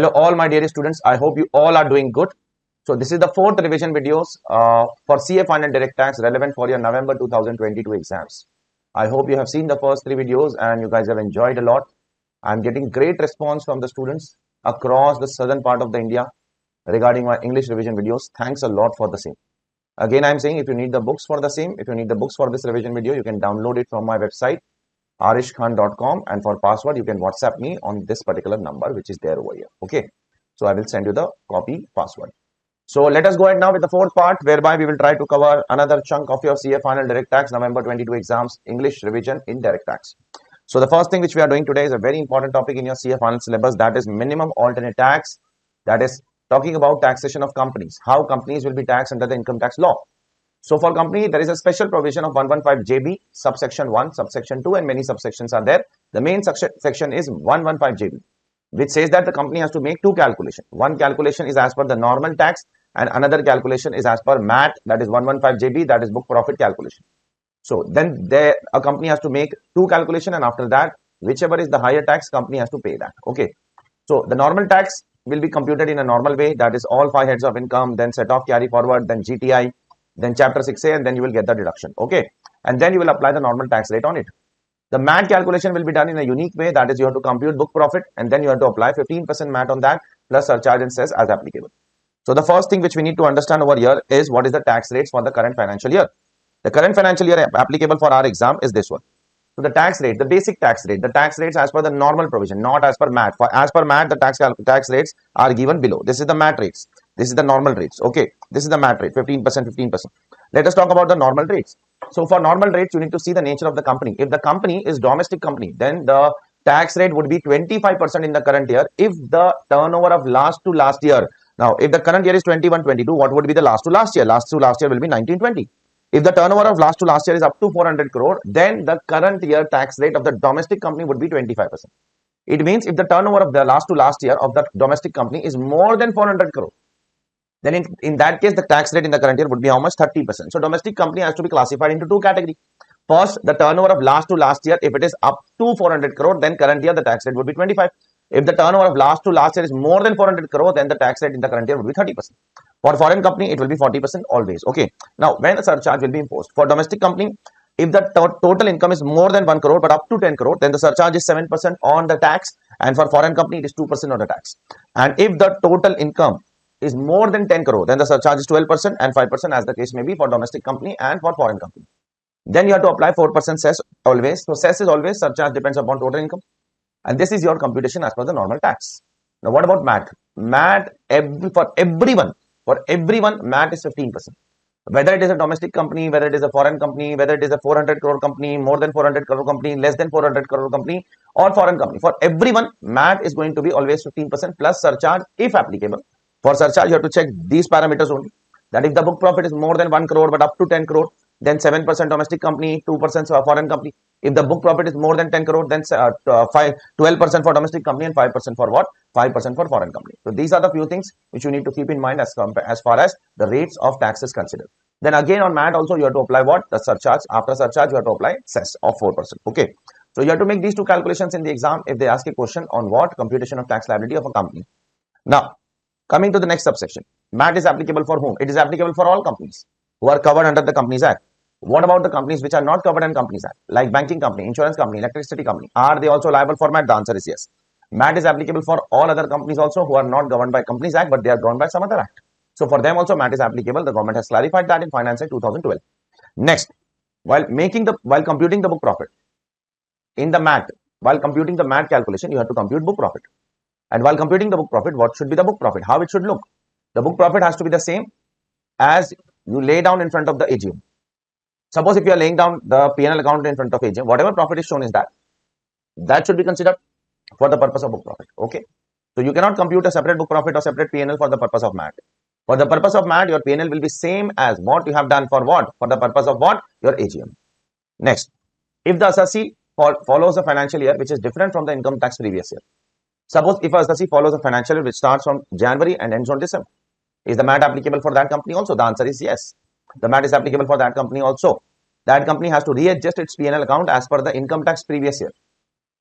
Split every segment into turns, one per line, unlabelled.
Hello all my dear students, I hope you all are doing good. So this is the fourth revision videos for CA Final Direct Tax relevant for your November 2022 exams. I hope you have seen the first three videos and you guys have enjoyed a lot. I'm getting great response from the students across the southern part of the India regarding my English revision videos. Thanks a lot for the same. Again, I'm saying if you need the books for the same, if you need the books for this revision video, you can download it from my website aarishkhan.com, and for password you can WhatsApp me on this particular number which is there over here. Okay, so I will send you the copy password. So let us go ahead now with the fourth part, whereby we will try to cover another chunk of your CA Final Direct Tax November 22 exams English revision in direct tax. So the first thing which we are doing today is a very important topic in your CA Final syllabus, that is minimum alternate tax. That is talking about taxation of companies, how companies will be taxed under the income tax law. So for company, there is a special provision of 115JB, subsection 1, subsection 2, and many subsections are there. The main section is 115JB, which says that the company has to make two calculations. One calculation is as per the normal tax, and another calculation is as per MAT, that is 115JB, that is book profit calculation. So then a company has to make two calculations, and after that, whichever is the higher tax, company has to pay that. Okay. So the normal tax will be computed in a normal way, that is all 5 heads of income, then set off carry forward, then GTI, then chapter 6A, and then you will get the deduction. Okay, and then you will apply the normal tax rate on it. The MAT calculation will be done in a unique way, that is you have to compute book profit and then you have to apply 15% MAT on that plus surcharge and cess as applicable. So the first thing which we need to understand over here is what is the tax rates for the current financial year. The current financial year applicable for our exam is this one. So the tax rate, the basic tax rate, the tax rates as per the normal provision, not as per MAT. For as per MAT, the tax rates are given below. This is the MAT rates. This is the normal rates. Okay, this is the MAT rate, 15%, 15%. Let us talk about the normal rates. So for normal rates, you need to see the nature of the company. If the company is domestic company, then the tax rate would be 25% in the current year. If the turnover of last to last year, now if the current year is 21-22, what would be the last to last year? Last to last year will be 19-20. If the turnover of last to last year is up to 400 crore, then the current year tax rate of the domestic company would be 25%. It means if the turnover of the last to last year of the domestic company is more than 400 crore, then in that case, the tax rate in the current year would be how much? 30%. So domestic company has to be classified into two categories. First, the turnover of last to last year, if it is up to 400 crore, then current year the tax rate would be 25. If the turnover of last to last year is more than 400 crore, then the tax rate in the current year would be 30%. For foreign company, it will be 40% always. Okay. Now, when a surcharge will be imposed for domestic company, if the total income is more than 1 crore but up to 10 crore, then the surcharge is 7% on the tax, and for foreign company, it is 2% on the tax. And if the total income is more than 10 crore, then the surcharge is 12% and 5% as the case may be for domestic company and for foreign company. Then you have to apply 4% cess always. So cess is always, surcharge depends upon total income. And this is your computation as per the normal tax. Now what about MAT? MAT for everyone, MAT is 15%. Whether it is a domestic company, whether it is a foreign company, whether it is a 400 crore company, more than 400 crore company, less than 400 crore company, or foreign company. For everyone, MAT is going to be always 15% plus surcharge if applicable. For surcharge, you have to check these parameters only. That if the book profit is more than 1 crore but up to 10 crore, then 7% domestic company, 2% foreign company. If the book profit is more than 10 crore, then 12% for domestic company and 5% for what? 5% for foreign company. So these are the few things which you need to keep in mind as far as the rates of tax is considered. Then again on MAT also you have to apply what? The surcharge. After surcharge, you have to apply cess of 4%. Okay. So you have to make these two calculations in the exam if they ask a question on what? Computation of tax liability of a company. Now, coming to the next subsection, MAT is applicable for whom? It is applicable for all companies who are covered under the Companies Act. What about the companies which are not covered in Companies Act, like banking company, insurance company, electricity company? Are they also liable for MAT? The answer is yes. MAT is applicable for all other companies also who are not governed by Companies Act, but they are governed by some other act. So for them also MAT is applicable. The government has clarified that in Finance Act 2012. Next, while computing the book profit in the MAT, while computing the MAT calculation, you have to compute book profit. And while computing the book profit, what should be the book profit? How it should look? The book profit has to be the same as you lay down in front of the AGM. Suppose if you are laying down the P&L account in front of AGM, whatever profit is shown is that should be considered for the purpose of book profit. Okay. So you cannot compute a separate book profit or separate P&L for the purpose of MAT. For the purpose of MAT, your P&L will be same as what you have done for what? For the purpose of what? Your AGM. Next, if the assessee follows a financial year which is different from the income tax previous year. Suppose if a assessee follows a financial year which starts from January and ends on December, is the MAT applicable for that company also? The answer is yes. The MAT is applicable for that company also. That company has to readjust its P&L account as per the income tax previous year.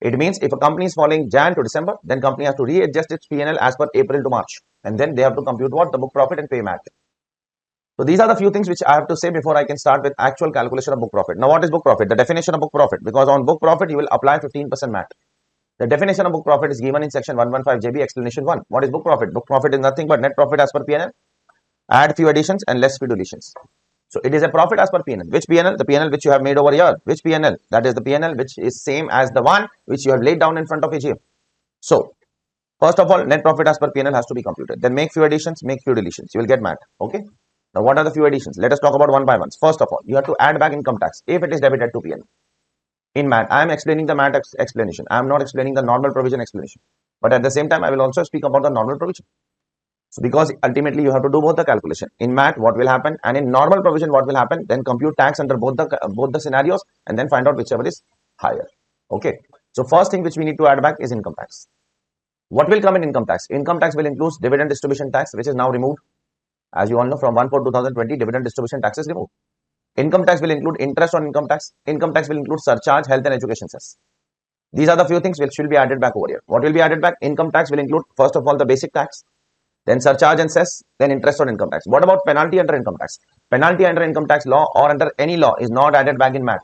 It means if a company is following Jan to December, then company has to readjust its P&L as per April to March. And then they have to compute what? The book profit and pay MAT. So these are the few things which I have to say before I can start with actual calculation of book profit. Now what is book profit? The definition of book profit. Because on book profit, you will apply 15% MAT. The definition of book profit is given in section 115 JB explanation 1. What is book profit? Book profit is nothing but net profit as per P&L. Add few additions and less few deletions. So it is a profit as per P&L. Which P&L? The P&L which you have made over here. Which P&L? That is the P&L which is same as the one which you have laid down in front of AGM. So first of all, net profit as per P&L has to be computed. Then make few additions, make few deletions. You will get MAT. Okay. Now what are the few additions? Let us talk about one by one. First of all, you have to add back income tax if it is debited to P&L. In MAT, I am explaining the MAT explanation. I am not explaining the normal provision explanation. But at the same time, I will also speak about the normal provision. So because ultimately you have to do both the calculation. In MAT, what will happen, and in normal provision, what will happen, then compute tax under both the scenarios and then find out whichever is higher. Okay. So first thing which we need to add back is income tax. What will come in income tax? Income tax will include dividend distribution tax, which is now removed. As you all know, from 1/4/2020, dividend distribution tax is removed. Income tax will include interest on income tax. Income tax will include surcharge, health and education cess. These are the few things which will be added back over here. What will be added back? Income tax will include, first of all, the basic tax, then surcharge and cess, then interest on income tax. What about penalty under income tax? Penalty under income tax law or under any law is not added back in MAT.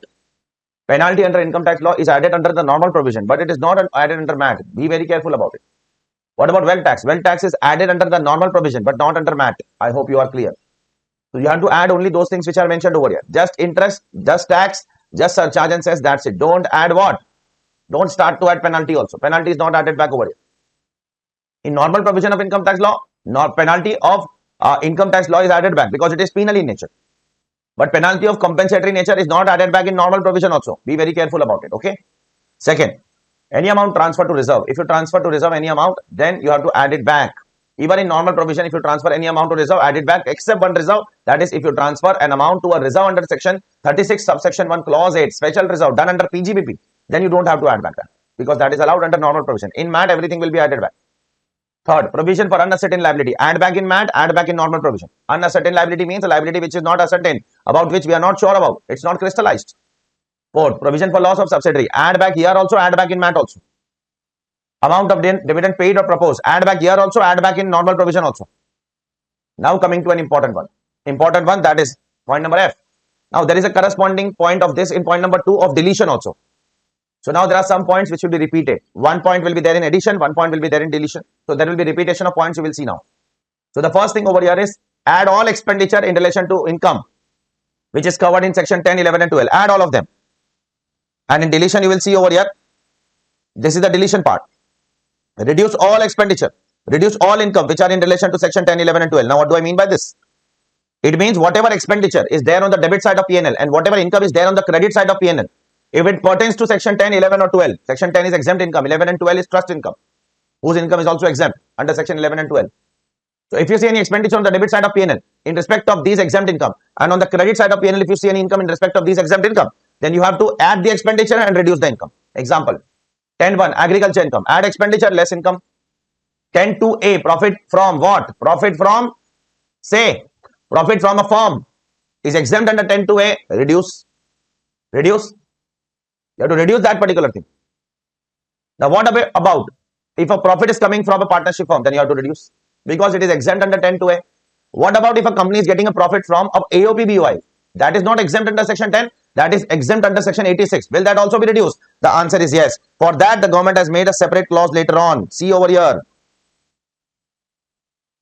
Penalty under income tax law is added under the normal provision, but it is not added under MAT. Be very careful about it. What about wealth tax? Wealth tax is added under the normal provision, but not under MAT. I hope you are clear. So you have to add only those things which are mentioned over here. Just interest, just tax, just surcharge and cess. That's it. Don't add what? Don't start to add penalty also. Penalty is not added back over here. In normal provision of income tax law, penalty of income tax law is added back because it is penal in nature. But penalty of compensatory nature is not added back in normal provision also. Be very careful about it. Okay. Second, any amount transferred to reserve. If you transfer to reserve any amount, then you have to add it back. Even in normal provision, if you transfer any amount to reserve, add it back except one reserve. That is, if you transfer an amount to a reserve under section 36 subsection 1 clause 8 special reserve done under PGBP, then you don't have to add back that because that is allowed under normal provision. In MAT, everything will be added back. Third, provision for unascertain liability. Add back in MAT, add back in normal provision. Unascertain liability means a liability which is not ascertained, about which we are not sure about. It's not crystallized. Fourth, provision for loss of subsidiary. Add back here also, add back in MAT also. Amount of dividend paid or proposed. Add back here also, add back in normal provision also. Now coming to an important one. Important one, that is point number F. Now there is a corresponding point of this in point number 2 of deletion also. So now there are some points which will be repeated. One point will be there in addition, one point will be there in deletion. So there will be repetition of points you will see now. So the first thing over here is add all expenditure in relation to income, which is covered in section 10, 11 and 12. Add all of them. And in deletion you will see over here, this is the deletion part. Reduce all expenditure, reduce all income which are in relation to section 10, 11 and 12. Now what do I mean by this? It means whatever expenditure is there on the debit side of P&L and whatever income is there on the credit side of P&L. If it pertains to section 10, 11 or 12, section 10 is exempt income, 11 and 12 is trust income, whose income is also exempt under section 11 and 12. So if you see any expenditure on the debit side of P&L in respect of these exempt income and on the credit side of P&L, if you see any income in respect of these exempt income, then you have to add the expenditure and reduce the income. Example, 10.1 agriculture income, add expenditure, less income. 10.2a profit from what? Profit from, say, profit from a firm is exempt under 10.2a, reduce. You have to reduce that particular thing. Now what about if a profit is coming from a partnership firm, then you have to reduce because it is exempt under 10.2a. What about if a company is getting a profit from a AOP BOI? That is not exempt under section 10. That is exempt under section 86. Will that also be reduced? The answer is yes. For that, the government has made a separate clause later on. See over here.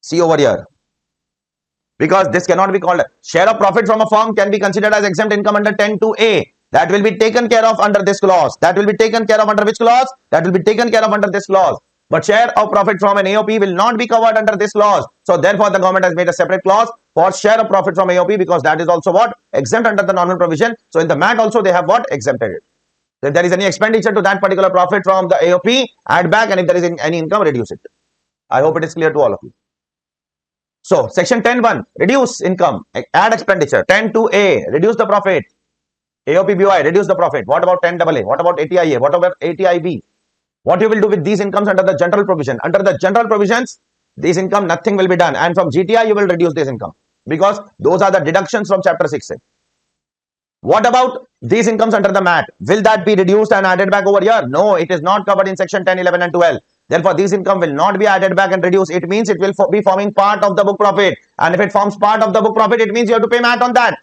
See over here. Because this cannot be called share of profit from a firm can be considered as exempt income under 10.2a. That will be taken care of under this clause. That will be taken care of under which clause? That will be taken care of under this clause. But share of profit from an AOP will not be covered under this clause. So therefore, the government has made a separate clause for share of profit from AOP because that is also what? Exempt under the normal provision. So in the MAT also they have what? Exempted it. So if there is any expenditure to that particular profit from the AOP, add back, and if there is any income, reduce it. I hope it is clear to all of you. So section 10.1, reduce income, add expenditure. 10.2a, reduce the profit. AOP BOI, reduce the profit. What about 10AA? What about ATIA? What about ATIB? What you will do with these incomes under the general provision? Under the general provisions, this income, nothing will be done. And from GTI, you will reduce this income because those are the deductions from chapter 6. What about these incomes under the mat? Will that be reduced and added back over here? No, it is not covered in section 10, 11 and 12. Therefore, this income will not be added back and reduced. It means it will be forming part of the book profit. And if it forms part of the book profit, it means you have to pay MAT on that.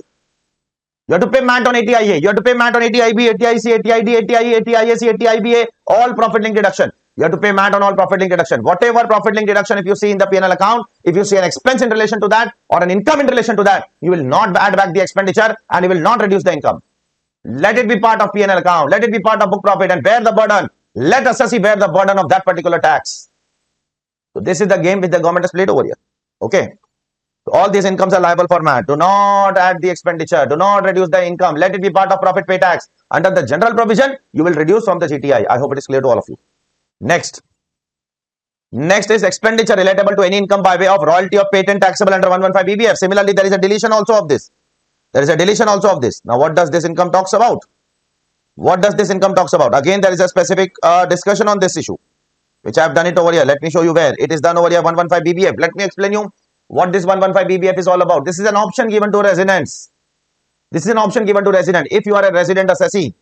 You have to pay MAT on ATIA. You have to pay MAT on ATIB, ATIC, ATID, ATIE, ATIAC, ATIBA, all profit link deduction. You have to pay MAT on all profit link deduction. Whatever profit link deduction, if you see in the P&L account, if you see an expense in relation to that or an income in relation to that, you will not add back the expenditure and you will not reduce the income. Let it be part of P&L account. Let it be part of book profit and bear the burden. Let assessee bear the burden of that particular tax. So this is the game which the government has played over here. Okay. So all these incomes are liable for MAT. Do not add the expenditure. Do not reduce the income. Let it be part of profit pay tax. Under the general provision, you will reduce from the GTI. I hope it is clear to all of you. Next is expenditure relatable to any income by way of royalty of patent taxable under 115 BBF. Similarly, there is a deletion also of this. Now, what does this income talks about? Again, there is a specific discussion on this issue, which I have done it over here. Let me show you where. It is done over here, 115 BBF. Let me explain you what this 115 BBF is all about. This is an option given to residents. If you are a resident assessee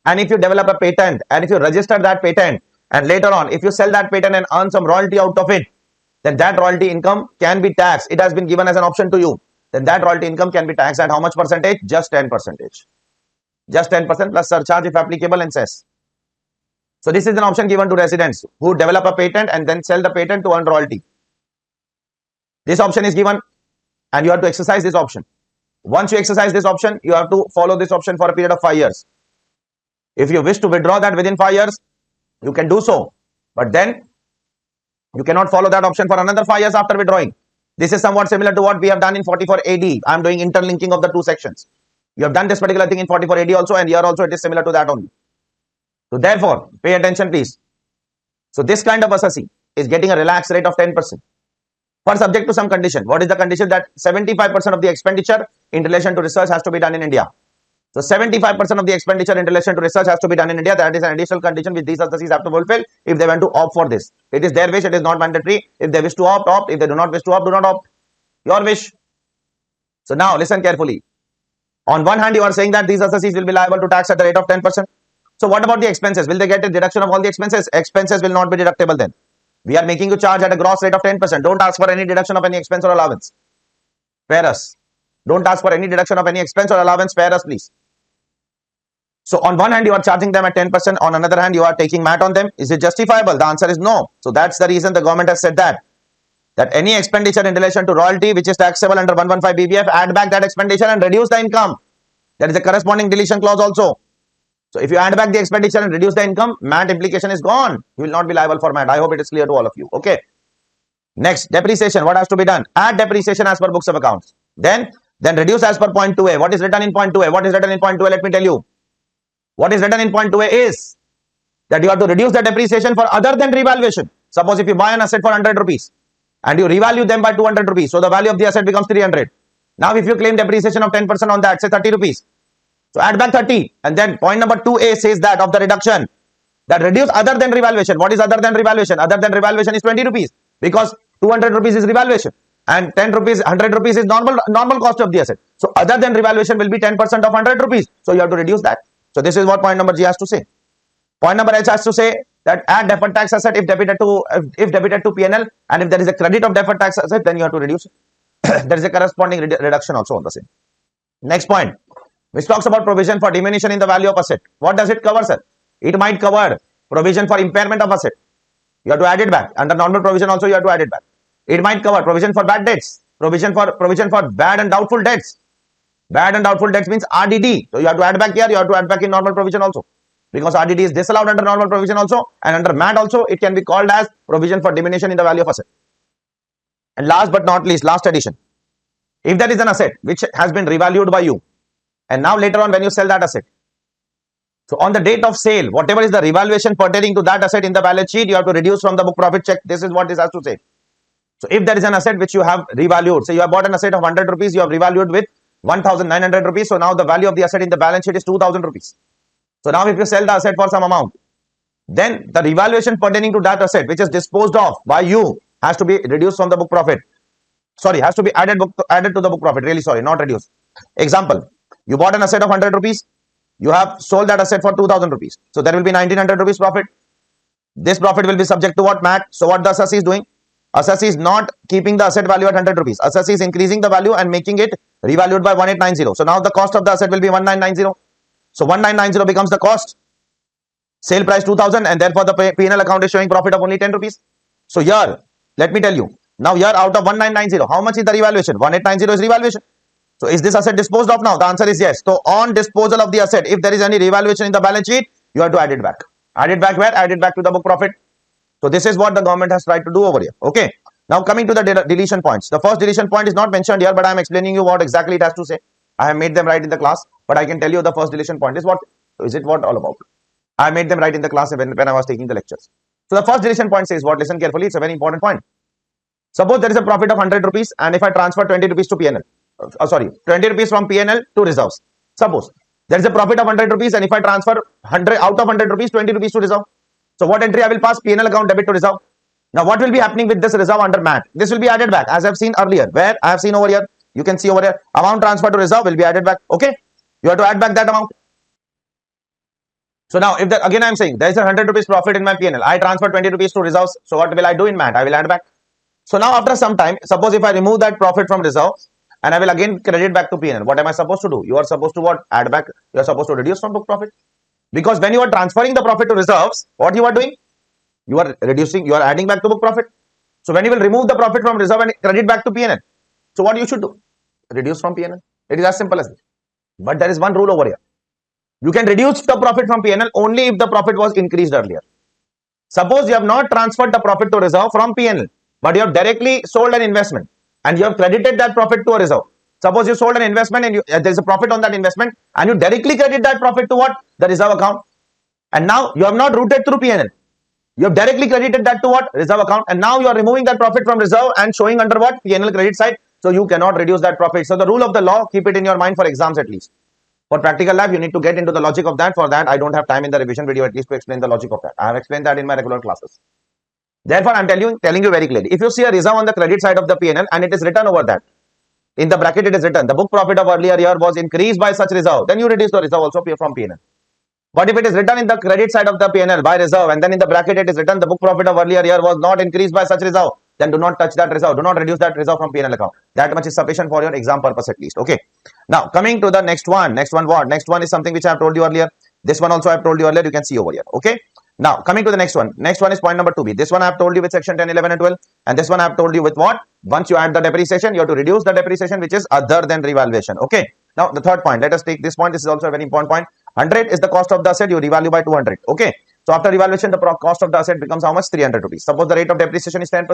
and if you develop a patent and if you register that patent, and later on, if you sell that patent and earn some royalty out of it, then that royalty income can be taxed. It has been given as an option to you. Then that royalty income can be taxed at how much percentage? Just 10%. Just 10% plus surcharge if applicable and cess. So this is an option given to residents who develop a patent and then sell the patent to earn royalty. This option is given and you have to exercise this option. Once you exercise this option, you have to follow this option for a period of 5 years. If you wish to withdraw that within 5 years, you can do so, but then you cannot follow that option for another 5 years after withdrawing. This is somewhat similar to what we have done in 44 AD. I am doing interlinking of the two sections. You have done this particular thing in 44 AD also, and here also it is similar to that only. So therefore, pay attention please. So this kind of assessee is getting a relaxed rate of 10%. For subject to some condition. What is the condition? That 75% of the expenditure in relation to research has to be done in India. So 75% of the expenditure in relation to research has to be done in India. That is an additional condition which these assessees have to fulfill if they want to opt for this. It is their wish. It is not mandatory. If they wish to opt, opt. If they do not wish to opt, do not opt. Your wish. So now listen carefully. On one hand, you are saying that these assessees will be liable to tax at the rate of 10%. So what about the expenses? Will they get a deduction of all the expenses? Expenses will not be deductible then. We are making you charge at a gross rate of 10%. Don't ask for any deduction of any expense or allowance. Spare us. Don't ask for any deduction of any expense or allowance. Spare us, please. So on one hand, you are charging them at 10%. On another hand, you are taking MAT on them. Is it justifiable? The answer is no. So that's the reason the government has said that any expenditure in relation to royalty, which is taxable under 115 BBF, add back that expenditure and reduce the income. There is a corresponding deletion clause also. So if you add back the expenditure and reduce the income, MAT implication is gone. You will not be liable for MAT. I hope it is clear to all of you. Okay. Next, depreciation. What has to be done? Add depreciation as per books of accounts. Then reduce as per point 2A. What is written in point 2A? What is written in point 2A? Let me tell you. What is written in point 2A is that you have to reduce the depreciation for other than revaluation. Suppose if you buy an asset for 100 rupees and you revalue them by 200 rupees. So the value of the asset becomes 300. Now if you claim depreciation of 10% on that, say 30 rupees. So add back 30. And then point number 2A says that of the reduction, that reduce other than revaluation. What is other than revaluation? Other than revaluation is 20 rupees because 200 rupees is revaluation and 10 rupees, 100 rupees is normal cost of the asset. So other than revaluation will be 10% of 100 rupees. So you have to reduce that. So this is what point number G has to say. Point number H has to say that add deferred tax asset if debited to P&L, and if there is a credit of deferred tax asset, then you have to reduce it. There is a corresponding reduction also on the same. Next point, which talks about provision for diminution in the value of asset. What does it cover, sir? It might cover provision for impairment of asset. You have to add it back. Under normal provision also you have to add it back. It might cover provision for bad debts, provision for bad and doubtful debts. Bad and doubtful debts means RDD. So you have to add back here, you have to add back in normal provision also. Because RDD is disallowed under normal provision also, and under MAT also, it can be called as provision for diminution in the value of asset. And last but not least, last addition. If there is an asset which has been revalued by you, and now later on when you sell that asset, so on the date of sale, whatever is the revaluation pertaining to that asset in the balance sheet, you have to reduce from the book profit check. This is what this has to say. So if there is an asset which you have revalued, say you have bought an asset of 100 rupees, you have revalued with 1,900 rupees. So now the value of the asset in the balance sheet is 2,000 rupees. So now if you sell the asset for some amount, then the revaluation pertaining to that asset which is disposed of by you has to be reduced from the book profit. Sorry, has to be added to the book profit. Really sorry, not reduced. Example, You bought an asset of 100 rupees. You have sold that asset for 2000 rupees. So there will be 1900 rupees profit. This profit will be subject to what? MAT. So what the assessee is doing? Assessee is not keeping the asset value at 100 rupees. Assessee is increasing the value and making it revalued by 1890. So now the cost of the asset will be 1990. So 1990 becomes the cost. Sale price 2000 and therefore the P&L account is showing profit of only 10 rupees. So here, let me tell you. Now here out of 1990, how much is the revaluation? 1890 is revaluation. So is this asset disposed of now? The answer is yes. So on disposal of the asset, if there is any revaluation in the balance sheet, you have to add it back. Add it back where? Add it back to the book profit. So this is what the government has tried to do over here. Okay. Now coming to the deletion points. The first deletion point is not mentioned here, but I am explaining you what exactly it has to say. I have made them right in the class, but I can tell you the first deletion point is what? Is it what all about? I made them right in the class when I was taking the lectures. So the first deletion point says what? Listen carefully. It's a very important point. Suppose there is a profit of 100 rupees and if I transfer 20 rupees to PNL, 20 rupees from PNL to reserves. Suppose there is a profit of 100 rupees and if I transfer 100 out of 100 rupees, 20 rupees to reserve. So what entry I will pass? PNL account debit to reserve. Now what will be happening with this reserve under MAT? This will be added back as I have seen earlier. Where I have seen over here, you can see over here, amount transferred to reserve will be added back. Okay. You have to add back that amount. So now if that, again I am saying there is a 100 rupees profit in my PNL. I transfer 20 rupees to reserves. So what will I do in MAT? I will add back. So now after some time, suppose if I remove that profit from reserve and I will again credit back to PNL, what am I supposed to do? You are supposed to what? Add back. You are supposed to reduce from book profit. Because when you are transferring the profit to reserves, what you are doing? You are reducing, you are adding back to book profit. So when you will remove the profit from reserve and credit back to PNL, so what you should do? Reduce from PNL. It is as simple as this. But there is one rule over here. You can reduce the profit from PNL only if the profit was increased earlier. Suppose you have not transferred the profit to reserve from PNL, but you have directly sold an investment and you have credited that profit to a reserve. Suppose you sold an investment and there is a profit on that investment and you directly credit that profit to what? The reserve account. And now you have not routed through PNL. You have directly credited that to what? Reserve account. And now you are removing that profit from reserve and showing under what? PNL credit side. So you cannot reduce that profit. So the rule of the law, keep it in your mind for exams at least. For practical life, you need to get into the logic of that. For that, I don't have time in the revision video at least to explain the logic of that. I have explained that in my regular classes. Therefore, I am telling you very clearly. If you see a reserve on the credit side of the PNL and it is written over that, in the bracket it is written, the book profit of earlier year was increased by such reserve, then you reduce the reserve also from PNL. But if it is written in the credit side of the PNL by reserve and then in the bracket it is written the book profit of earlier year was not increased by such reserve, then do not touch that reserve. Do not reduce that reserve from PNL account. That much is sufficient for your exam purpose at least. Okay. Now coming to the next one. Next one what? Next one is something which I have told you earlier. This one also I have told you earlier. You can see over here. Okay. Now coming to the next one. Next one is point number 2B. This one I have told you with section 10, 11 and 12. And this one I have told you with what? Once you add the depreciation, you have to reduce the depreciation which is other than revaluation. Okay. Now the third point. Let us take this point. This is also a very important point. 100 is the cost of the asset. You revalue by 200. Okay. So after revaluation, the cost of the asset becomes how much? 300 rupees. Suppose the rate of depreciation is 10%.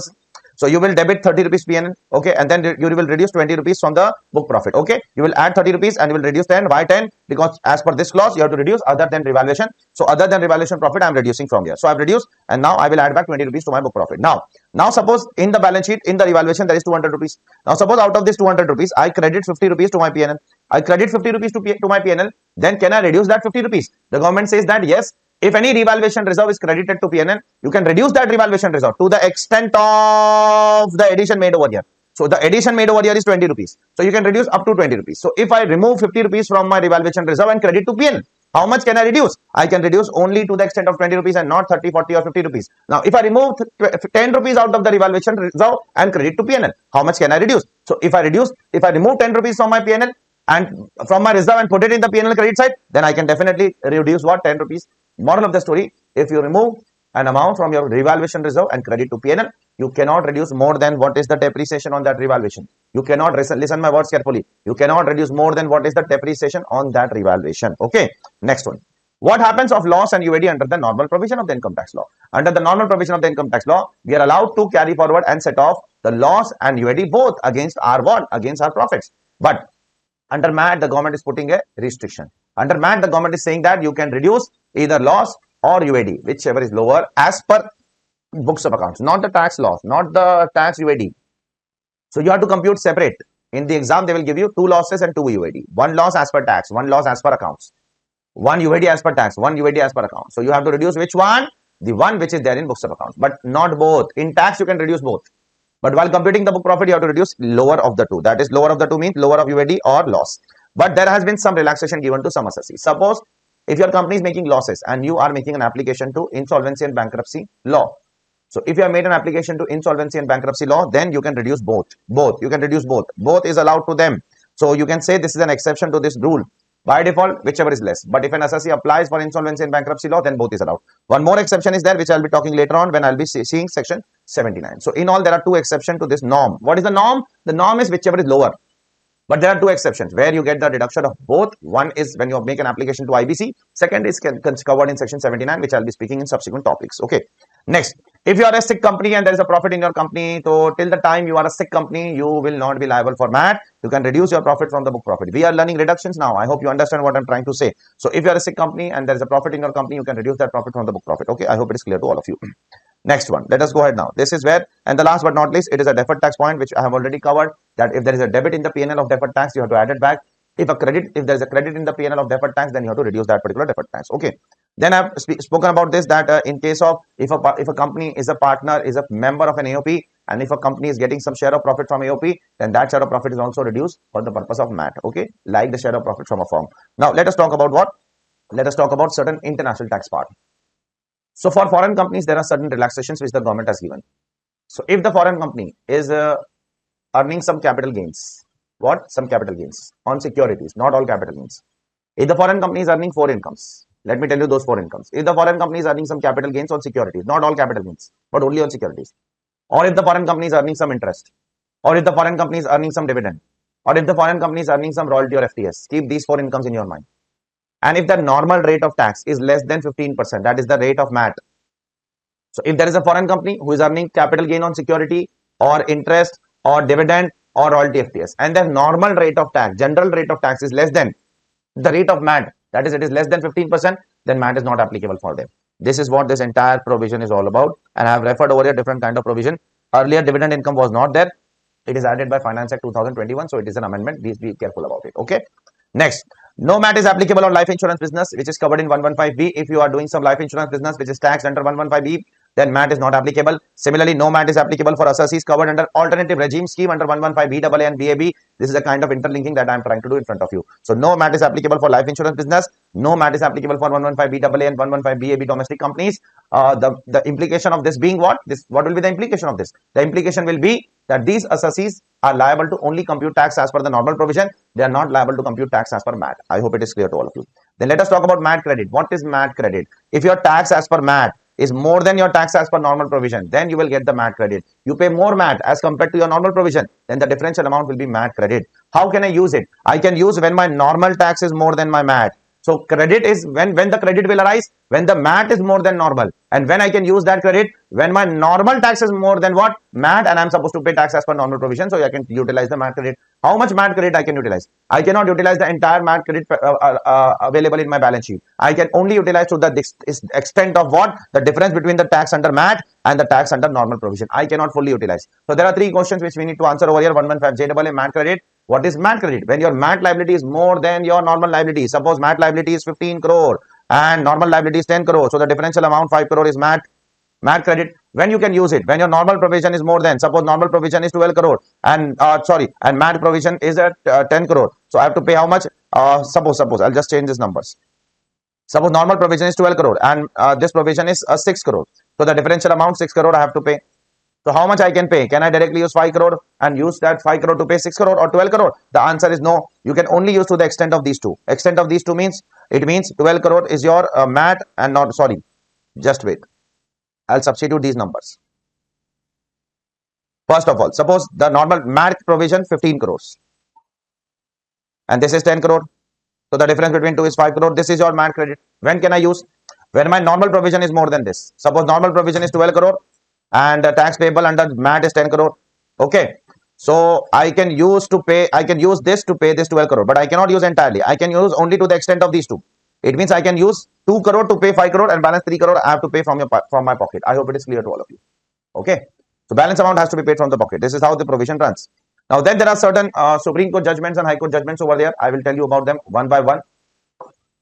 So you will debit 30 rupees PNL. Okay. And then you will reduce 20 rupees from the book profit. Okay. You will add 30 rupees and you will reduce 10. Why 10? Because as per this clause, you have to reduce other than revaluation. So other than revaluation profit, I am reducing from here. So I have reduced and now I will add back 20 rupees to my book profit. Now suppose in the balance sheet, in the revaluation, there is 200 rupees. Now suppose out of this 200 rupees, I credit 50 rupees to my PNL. I credit 50 rupees to my PNL. Then can I reduce that 50 rupees? The government says that yes. If any revaluation reserve is credited to PNL, you can reduce that revaluation reserve to the extent of the addition made over here. So the addition made over here is 20 rupees. So you can reduce up to 20 rupees. So if I remove 50 rupees from my revaluation reserve and credit to PNL, how much can I reduce? I can reduce only to the extent of 20 rupees and not 30, 40 or 50 rupees. Now if I remove 10 rupees out of the revaluation reserve and credit to PNL, how much can I reduce? So if I remove 10 rupees from my PNL and from my reserve and put it in the PNL credit side, then I can definitely reduce what? 10 rupees. Moral of the story, if you remove an amount from your revaluation reserve and credit to PNL, you cannot reduce more than what is the depreciation on that revaluation. You cannot, listen my words carefully, you cannot reduce more than what is the depreciation on that revaluation. Okay, next one. What happens of loss and UAD under the normal provision of the income tax law? Under the normal provision of the income tax law, we are allowed to carry forward and set off the loss and UAD both against our what? Against our profits. But under MAT, the government is putting a restriction. Under MAT, the government is saying that you can reduce either loss or UAD, whichever is lower as per books of accounts, not the tax loss, not the tax UAD. So you have to compute separate. In the exam, they will give you 2 losses and 2 UAD. 1 loss as per tax, 1 loss as per accounts. 1 UAD as per tax, 1 UAD as per account. So you have to reduce which one? The one which is there in books of accounts, but not both. In tax, you can reduce both. But while computing the book profit, you have to reduce lower of the two. That is, lower of the two means lower of UAD or loss. But there has been some relaxation given to some assessees. Suppose if your company is making losses and you are making an application to insolvency and bankruptcy law. So if you have made an application to insolvency and bankruptcy law, then you can reduce both. You can reduce both. Both is allowed to them. So you can say this is an exception to this rule. By default, whichever is less. But if an assessee applies for insolvency and bankruptcy law, then both is allowed. One more exception is there, which I'll be talking later on when I'll be seeing section 79. So in all, there are two exceptions to this norm. What is the norm? The norm is whichever is lower. But there are two exceptions where you get the deduction of both. One is when you make an application to IBC. Second is covered in section 79, which I'll be speaking in subsequent topics. Okay. Next, if you are a sick company and there is a profit in your company, so till the time you are a sick company, you will not be liable for MAT. You can reduce your profit from the book profit. We are learning reductions now. I hope you understand what I'm trying to say. So if you are a sick company and there is a profit in your company, you can reduce that profit from the book profit. Okay. I hope it is clear to all of you. Next one, let us go ahead now. This is where, and the last but not least, it is a deferred tax point, which I have already covered, that if there is a debit in the P&L of deferred tax, you have to add it back. If there is a credit in the P&L of deferred tax, then you have to reduce that particular deferred tax. Okay. Then I have spoken about this, that in case of if a company is a partner, is a member of an AOP, and if a company is getting some share of profit from AOP, then that share of profit is also reduced for the purpose of MAT. Okay, like the share of profit from a firm. Now let us talk about what? Let us talk about certain international tax part. So for foreign companies, there are certain relaxations which the government has given. So if the foreign company is earning some capital gains, some capital gains on securities, not all capital gains. If the foreign company is earning four incomes, let me tell you those four incomes. If the foreign company is earning some capital gains on securities, not all capital gains, but only on securities. Or if the foreign company is earning some interest, or if the foreign company is earning some dividend, or if the foreign company is earning some royalty or FTS, keep these four incomes in your mind. And if the normal rate of tax is less than 15%, that is the rate of MAT. So if there is a foreign company who is earning capital gain on security or interest or dividend or royalty FTS, and the normal rate of tax, general rate of tax is less than the rate of MAT, that is, it is less than 15%, then MAT is not applicable for them. This is what this entire provision is all about. And I have referred over here different kind of provision. Earlier, dividend income was not there. It is added by Finance Act 2021. So it is an amendment. Please be careful about it. Okay. Next, no MAT is applicable on life insurance business, which is covered in 115B. If you are doing some life insurance business which is taxed under 115B, then MAT is not applicable. Similarly, no MAT is applicable for assessees covered under alternative regime scheme under 115BAA and BAB. This is a kind of interlinking that I am trying to do in front of you. So no MAT is applicable for life insurance business. No MAT is applicable for 115BAA and 115BAB domestic companies. The implication of this being what? What will be the implication of this? The implication will be that these assessees are liable to only compute tax as per the normal provision. They are not liable to compute tax as per MAT. I hope it is clear to all of you. Then let us talk about MAT credit. What is MAT credit? If your tax as per MAT is more than your tax as per normal provision, then you will get the MAT credit. You pay more MAT as compared to your normal provision, then the differential amount will be MAT credit. How can I use it? I can use when my normal tax is more than my MAT. So credit is when the credit will arise, when the MAT is more than normal. And when I can use that credit, when my normal tax is more than what? MAT, and I'm supposed to pay tax as per normal provision, so I can utilize the MAT credit. How much MAT credit I can utilize? I cannot utilize the entire MAT credit available in my balance sheet. I can only utilize to the extent of what? The difference between the tax under MAT and the tax under normal provision. I cannot fully utilize. So there are three questions which we need to answer over here. 115JAA MAT credit. What is MAT credit? When your MAT liability is more than your normal liability. Suppose MAT liability is 15 crore and normal liability is 10 crore. So the differential amount 5 crore is MAT credit. When you can use it? When your normal provision is more than, suppose normal provision is 12 crore and MAT provision is at 10 crore. So I have to pay how much? Suppose I'll just change these numbers. Suppose normal provision is 12 crore and this provision is 6 crore. So the differential amount 6 crore I have to pay. So how much I can pay? Can I directly use 5 crore and use that 5 crore to pay 6 crore or 12 crore? The answer is no. You can only use to the extent of these two. Extent of these two means, it means 12 crore is your MAT and not, just wait. I'll substitute these numbers. First of all, suppose the normal MAT provision 15 crores and this is 10 crore. So the difference between two is 5 crore. This is your MAT credit. When can I use? When my normal provision is more than this. Suppose normal provision is 12 crore and the tax payable under MAT is 10 crore. Okay. So I can use this to pay this 12 crore, but I cannot use entirely. I can use only to the extent of these two. It means I can use 2 crore to pay 5 crore and balance 3 crore I have to pay from my pocket. I hope it is clear to all of you. Okay. So balance amount has to be paid from the pocket. This is how the provision runs. Now then there are certain Supreme Court judgments and High Court judgments over there. I will tell you about them one by one.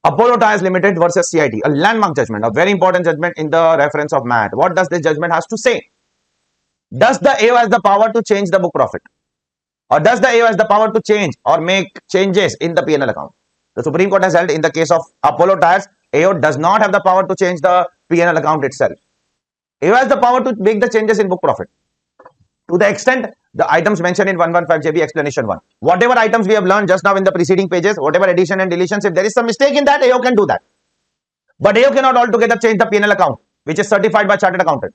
Apollo Tyres Limited versus CIT, a landmark judgment, a very important judgment in the reference of MAT. What does this judgment has to say? Does the AO has the power to change the book profit? Or does the AO has the power to change or make changes in the P&L account? The Supreme Court has held in the case of Apollo Tyres, AO does not have the power to change the P&L account itself. AO has the power to make the changes in book profit. To the extent the items mentioned in 115JB explanation 1. Whatever items we have learned just now in the preceding pages, whatever addition and deletions, if there is some mistake in that, AO can do that. But AO cannot altogether change the P&L account, which is certified by chartered accountant,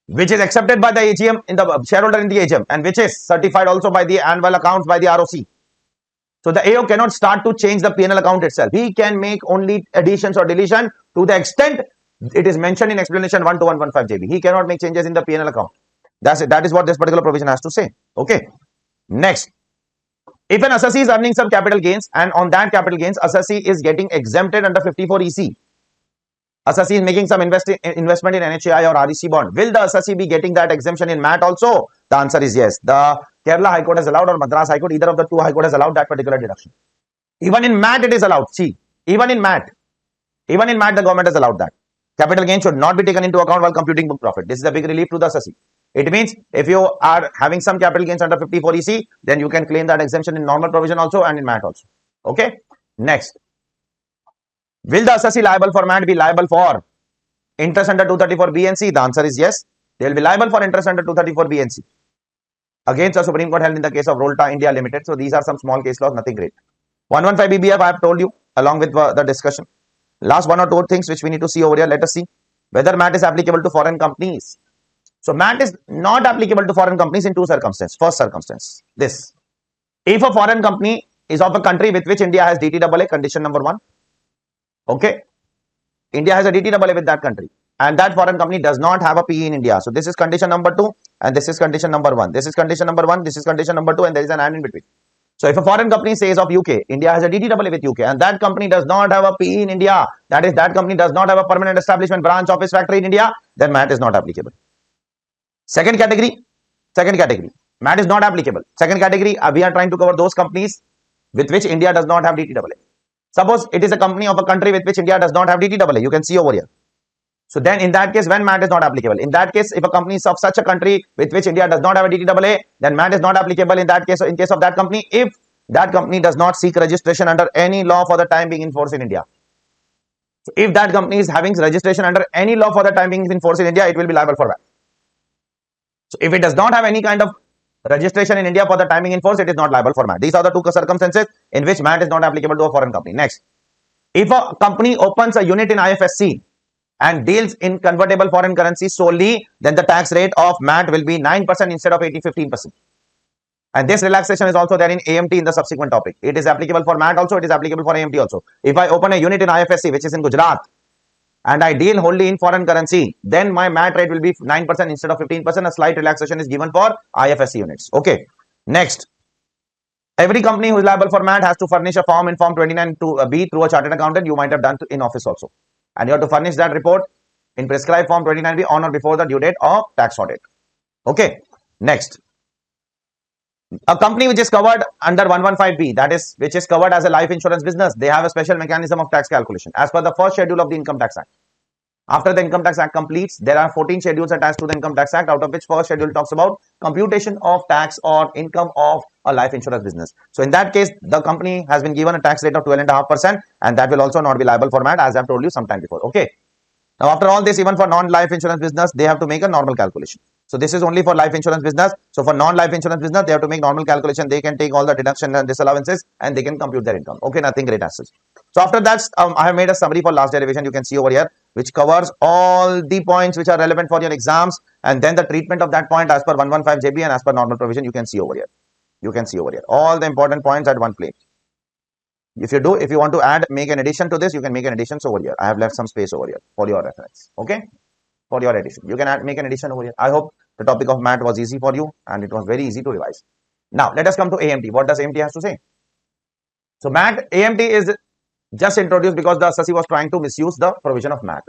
which is accepted by the AGM in the shareholder in the AGM, and which is certified also by the annual accounts by the ROC. So the AO cannot start to change the P&L account itself. He can make only additions or deletion to the extent it is mentioned in explanation 1 to 115JB. He cannot make changes in the P&L account. That's it. That is what this particular provision has to say. Okay. Next, if an assessee is earning some capital gains and on that capital gains, assessee is getting exempted under 54EC. Assessee is making some investment in NHAI or REC bond. Will the assessee be getting that exemption in MAT also? The answer is yes. The Kerala High Court has allowed or Madras High Court, either of the two High Court has allowed that particular deduction. Even in MAT it is allowed. See, even in MAT the government has allowed that. Capital gain should not be taken into account while computing book profit. This is a big relief to the assessee. It means if you are having some capital gains under 54EC, then you can claim that exemption in normal provision also and in MAT also. Okay. Next, will the assessee liable for MAT be liable for interest under 234B and C? The answer is yes. They will be liable for interest under 234B and C. Against the Supreme Court held in the case of Rolta India Limited. So these are some small case laws, nothing great. 115BBF I have told you along with the discussion. Last one or two things which we need to see over here. Let us see whether MAT is applicable to foreign companies. So MAT is not applicable to foreign companies in two circumstances. First circumstance, this. If a foreign company is of a country with which India has DTAA, condition number 1. Okay. India has a DTAA with that country and that foreign company does not have a PE in India. So this is condition number 2 and this is condition number 1. This is condition number 1, this is condition number 2 and there is an and in between. So if a foreign company says of UK, India has a DTAA with UK and that company does not have a PE in India, that is that company does not have a permanent establishment, branch, office, factory in India, then MAT is not applicable. Second category, MAT is not applicable. Second category, we are trying to cover those companies with which India does not have DTAA. Suppose it is a company of a country with which India does not have DTAA. You can see over here. So then in that case, when MAT is not applicable, in that case, if a company is of such a country with which India does not have a DTAA, then MAT is not applicable in that case. So in case of that company, if that company does not seek registration under any law for the time being in force in India. So if that company is having registration under any law for the time being in force in India, it will be liable for MAT. So if it does not have any kind of registration in India for the timing in force, it is not liable for MAT. These are the two circumstances in which MAT is not applicable to a foreign company. Next, if a company opens a unit in IFSC and deals in convertible foreign currency solely, then the tax rate of MAT will be 9% instead of 15%. And this relaxation is also there in AMT in the subsequent topic. It is applicable for MAT also, it is applicable for AMT also. If I open a unit in IFSC, which is in Gujarat, and I deal wholly in foreign currency, then my MAT rate will be 9% instead of 15%. A slight relaxation is given for IFSC units. Okay. Next, every company who is liable for MAT has to furnish a form in Form 29B through a chartered accountant. You might have done in office also. And you have to furnish that report in prescribed Form 29B on or before the due date of tax audit. Okay. Next, a company which is covered under 115B, that is, which is covered as a life insurance business, they have a special mechanism of tax calculation as per the first schedule of the Income Tax Act. After the Income Tax Act completes, there are 14 schedules attached to the Income Tax Act, out of which first schedule talks about computation of tax or income of a life insurance business. So in that case, the company has been given a tax rate of 12.5% and that will also not be liable for MAT, as I have told you some time before. Okay. Now after all this, even for non-life insurance business, they have to make a normal calculation. So this is only for life insurance business. So for non-life insurance business, they have to make normal calculation. They can take all the deduction and disallowances and they can compute their income. Okay, nothing great as such. So after that, I have made a summary for last derivation. You can see over here, which covers all the points which are relevant for your exams, and then the treatment of that point as per 115JB and as per normal provision. You can see over here. You can see over here all the important points at one place. If you want to add, make an addition to this, you can make an addition over here. I have left some space over here for your reference. Okay, for your addition, you can make an addition over here. I hope the topic of MAT was easy for you and it was very easy to revise. Now let us come to AMT. What does AMT has to say? So AMT is just introduced because the assessee was trying to misuse the provision of MAT.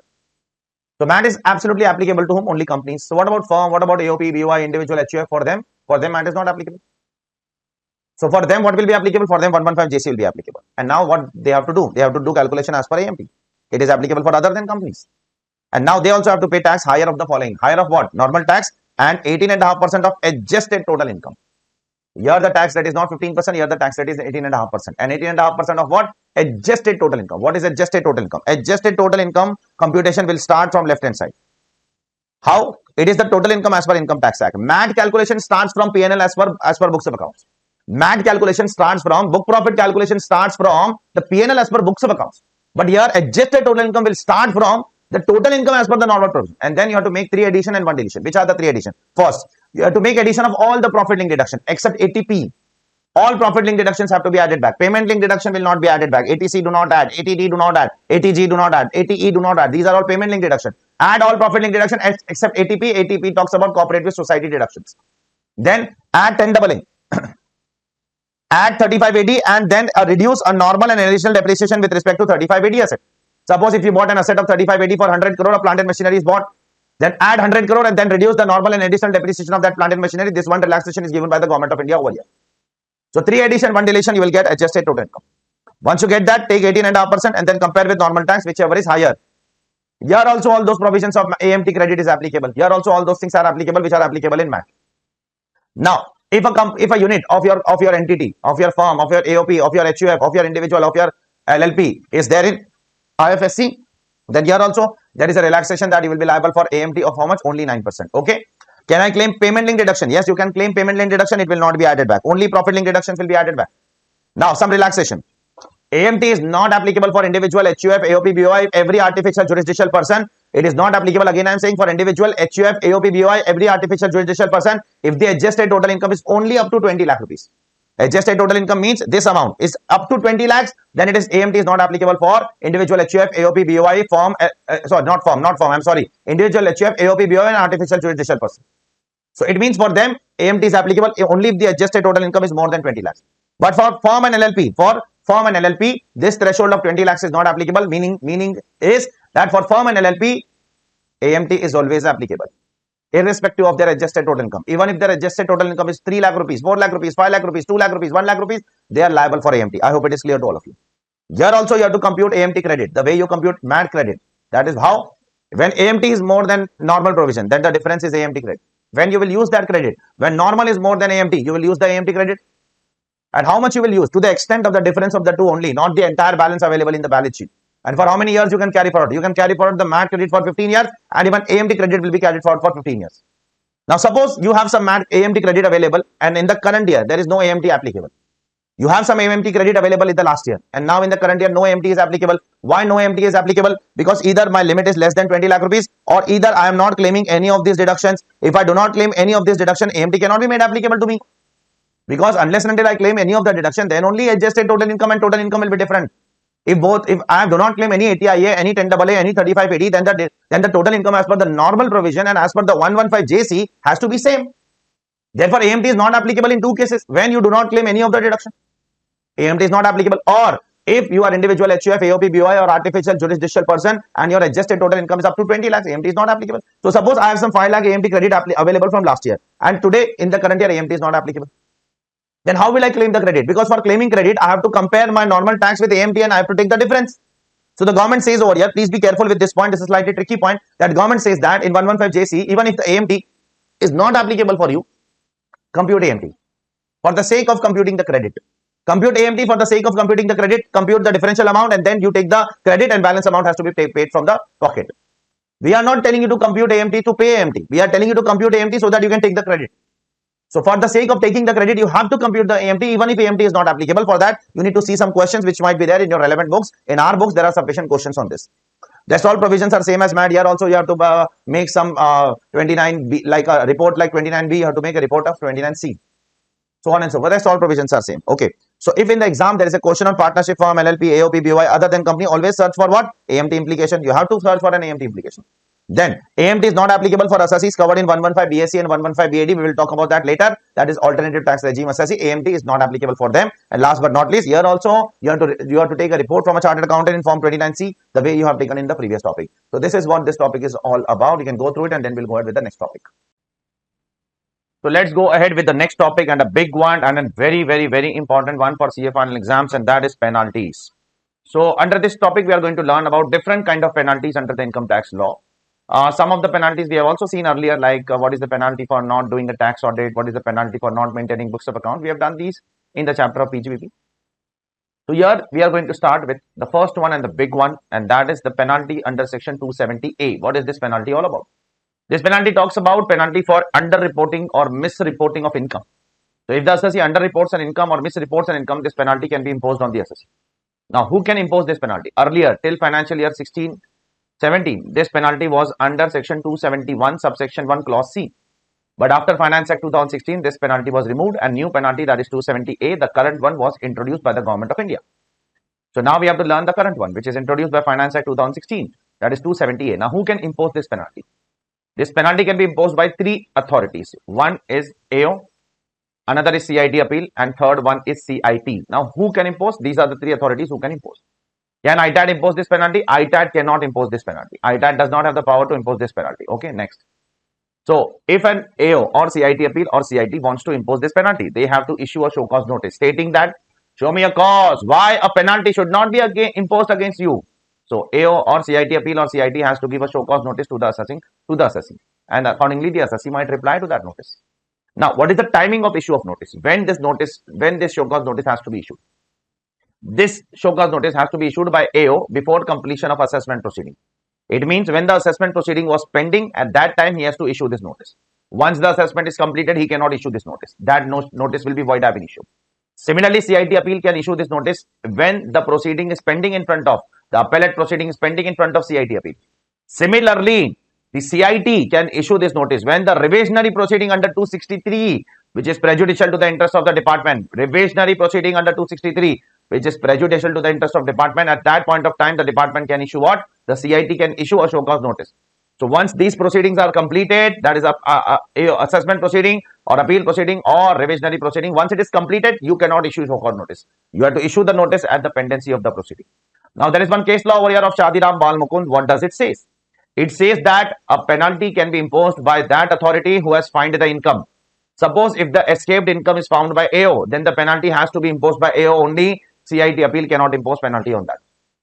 So MAT is absolutely applicable to whom? Only companies. So what about firm? What about AOP, BOI, individual, HUF? For them MAT is not applicable. So for them, what will be applicable? For them, 115JC will be applicable. And now what they have to do? They have to do calculation as per AMT. It is applicable for other than companies. And now they also have to pay tax higher of the following. Higher of what? Normal tax and 18.5% of adjusted total income. Here the tax rate is not 15%, here the tax rate is 18.5%. And 18.5% of what? Adjusted total income. What is adjusted total income? Adjusted total income computation will start from left hand side. How? It is the total income as per Income Tax Act. MAT calculation starts from P&L as per books of accounts. MAT calculation starts from, book profit calculation starts from the P&L as per books of accounts. But here adjusted total income will start from the total income as per the normal provision. And then you have to make 3 addition and 1 deletion. Which are the 3 addition? First, you have to make addition of all the profit link deduction except ATP. All profit link deductions have to be added back. Payment link deduction will not be added back. ATC do not add. ATD do not add. ATG do not add. ATE do not add. These are all payment link deduction. Add all profit link deduction except ATP. ATP talks about cooperative society deductions. Then add 10 doubling. Add 35AD and then reduce a normal and additional depreciation with respect to 35AD asset. Suppose if you bought an asset of 35AD for 100 crore, a plant and machinery is bought. Then add 100 crore and then reduce the normal and additional depreciation of that plant and machinery. This one relaxation is given by the government of India over here. So 3 addition, 1 deletion, you will get adjusted total income. Once you get that, take 18.5% and then compare with normal tax, whichever is higher. Here also all those provisions of AMT credit is applicable. Here also all those things are applicable which are applicable in MAT. Now, if a unit of your entity, of your firm, of your AOP, of your HUF, of your individual, of your LLP is there in IFSC, then here also there is a relaxation that you will be liable for AMT of how much? Only 9%. Okay. Can I claim payment link deduction? Yes, you can claim payment link deduction. It will not be added back. Only profit link deductions will be added back. Now, some relaxation. AMT is not applicable for individual, HUF, AOP, BOI, every artificial jurisdictional person. It is not applicable. Again, I am saying for individual, HUF, AOP, BOI, every artificial jurisdictional person, if the adjusted total income is only up to 20 lakh rupees. Adjusted total income means this amount is up to 20 lakhs, then it is AMT is not applicable for individual HUF, AOP, BOI, firm, individual HUF, AOP, BOI and artificial jurisdictional person. So it means for them, AMT is applicable only if the adjusted total income is more than 20 lakhs. But for firm and LLP, this threshold of 20 lakhs is not applicable, meaning is that for firm and LLP, AMT is always applicable, irrespective of their adjusted total income. Even if their adjusted total income is 3 lakh rupees, 4 lakh rupees, 5 lakh rupees, 2 lakh rupees, 1 lakh rupees, they are liable for AMT. I hope it is clear to all of you. Here also you have to compute AMT credit, the way you compute MAT credit. That is how, when AMT is more than normal provision, then the difference is AMT credit. When you will use that credit, when normal is more than AMT, you will use the AMT credit. And how much you will use? To the extent of the difference of the two only, not the entire balance available in the balance sheet. And for how many years you can carry forward? You can carry forward the MAT credit for 15 years and even AMT credit will be carried forward for 15 years. Now suppose you have some MAT AMT credit available and in the current year there is no AMT applicable. You have some AMT credit available in the last year and now in the current year no AMT is applicable. Why no AMT is applicable? Because either my limit is less than 20 lakh rupees or either I am not claiming any of these deductions. If I do not claim any of this deduction, AMT cannot be made applicable to me. Because unless and until I claim any of the deduction, then only adjusted total income and total income will be different. If I do not claim any ATIA, any 10AA, any 35AD, then the total income as per the normal provision and as per the 115JC has to be same. Therefore, AMT is not applicable in two cases. When you do not claim any of the deduction, AMT is not applicable. Or if you are individual HUF, AOP, BOI or artificial jurisdictional person and your adjusted total income is up to 20 lakhs, AMT is not applicable. So suppose I have some 5 lakh AMT credit available from last year and today in the current year AMT is not applicable. Then how will I claim the credit? Because for claiming credit, I have to compare my normal tax with AMT and I have to take the difference. So the government says over here, please be careful with this point. This is a slightly tricky point. That government says that in 115JC, even if the AMT is not applicable for you, compute AMT for the sake of computing the credit. Compute AMT for the sake of computing the credit, compute the differential amount and then you take the credit and balance amount has to be paid from the pocket. We are not telling you to compute AMT to pay AMT. We are telling you to compute AMT so that you can take the credit. So for the sake of taking the credit, you have to compute the AMT even if AMT is not applicable. For that, you need to see some questions which might be there in your relevant books. In our books, there are sufficient questions on this. Rest all provisions are same as MAT. Here also you have to make some 29B, like a report like 29B, you have to make a report of 29C. So on and so forth. Rest all provisions are same. Okay. So if in the exam there is a question on partnership firm, LLP, AOP, BOI, other than company, always search for what? AMT implication. You have to search for an AMT implication. Then AMT is not applicable for assessees covered in 115 BSc and 115 BAD. We will talk about that later. That is alternative tax regime assessee. AMT is not applicable for them. And last but not least, here also you have to take a report from a chartered accountant in form 29C, the way you have taken in the previous topic. So this is what this topic is all about. You can go through it and then we'll go ahead with the next topic. So let's go ahead with the next topic and a big one and a very, very, very important one for CA final exams, and that is penalties. So under this topic, we are going to learn about different kind of penalties under the income tax law. Some of the penalties we have also seen earlier, like what is the penalty for not doing a tax audit, what is the penalty for not maintaining books of account. We have done these in the chapter of PGBP. So here we are going to start with the first one and the big one, and that is the penalty under section 270A. What is this penalty all about? This penalty talks about penalty for underreporting or misreporting of income. So if the assessee underreports an income or misreports an income, this penalty can be imposed on the assessee. Now, who can impose this penalty? Earlier, till financial year 16-17, this penalty was under section 271, subsection 1, clause C. But after Finance Act 2016, this penalty was removed and new penalty, that is 270A, the current one, was introduced by the Government of India. So now we have to learn the current one, which is introduced by Finance Act 2016, that is 270A. Now, who can impose this penalty? This penalty can be imposed by three authorities. One is AO, another is CIT appeal, and third one is CIT. Now, who can impose? These are the three authorities who can impose. Can ITAT impose this penalty? ITAT cannot impose this penalty. ITAT does not have the power to impose this penalty. Okay, next. So, if an AO or CIT appeal or CIT wants to impose this penalty, they have to issue a show cause notice stating that, show me a cause why a penalty should not be imposed against you. So, AO or CIT appeal or CIT has to give a show cause notice to the assessee, and accordingly the assessee might reply to that notice. Now, what is the timing of issue of notice? When this show cause notice has to be issued? This show cause notice has to be issued by AO before completion of assessment proceeding. It means when the assessment proceeding was pending, at that time he has to issue this notice. Once the assessment is completed, he cannot issue this notice. That notice will be void ab initio. Similarly, CIT appeal can issue this notice when the proceeding is pending in front of the appellate proceeding is pending in front of CIT appeal. Similarly, the CIT can issue this notice when the revisionary proceeding under 263, which is prejudicial to the interest of the department, revisionary proceeding under 263, which is prejudicial to the interest of department, at that point of time, the department can issue what? The CIT can issue a show cause notice. So once these proceedings are completed, that is a assessment proceeding or appeal proceeding or revisionary proceeding, once it is completed, you cannot issue show cause notice. You have to issue the notice at the pendency of the proceeding. Now, there is one case law over here of Shadiram Bal Mukund. What does it say? It says that a penalty can be imposed by that authority who has fined the income. Suppose if the escaped income is found by AO, then the penalty has to be imposed by AO only. CIT appeal cannot impose penalty on that.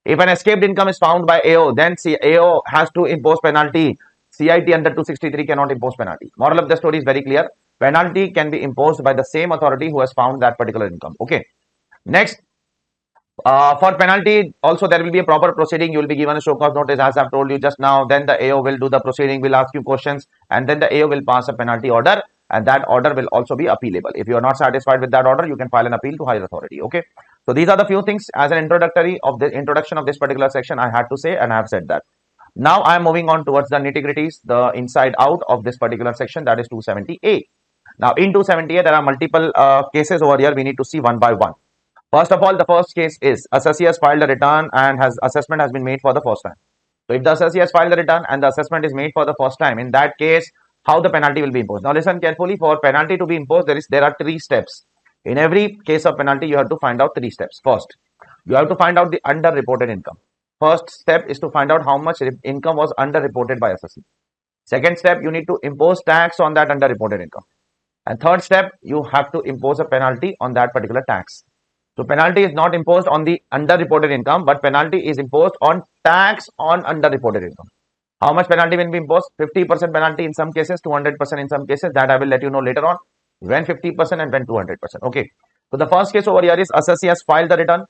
If an escaped income is found by AO, then AO has to impose penalty. CIT under 263 cannot impose penalty. Moral of the story is very clear. Penalty can be imposed by the same authority who has found that particular income. Okay. Next, for penalty, also there will be a proper proceeding. You will be given a show cause notice, as I've told you just now. Then the AO will do the proceeding, will ask you questions, and then the AO will pass a penalty order, and that order will also be appealable. If you are not satisfied with that order, you can file an appeal to higher authority. Okay. So these are the few things as an introduction of this particular section I had to say, and I have said that. Now I am moving on towards the nitty-gritties, the inside out of this particular section, that is 270A. Now in 270A, there are multiple cases over here. We need to see one by one. First of all, the first case is assessee has filed a return and assessment has been made for the first time. So if the assessee has filed a return and the assessment is made for the first time, in that case, how the penalty will be imposed? Now listen carefully. For penalty to be imposed, there are three steps. In every case of penalty, you have to find out three steps. First, you have to find out the underreported income. First step is to find out how much income was underreported by assessee. Second step, you need to impose tax on that underreported income. And third step, you have to impose a penalty on that particular tax. So penalty is not imposed on the underreported income, but penalty is imposed on tax on underreported income. How much penalty will be imposed? 50% penalty in some cases, 200% in some cases. That I will let you know later on. When 50% and when 200%. Okay. So the first case over here is assessee has filed the return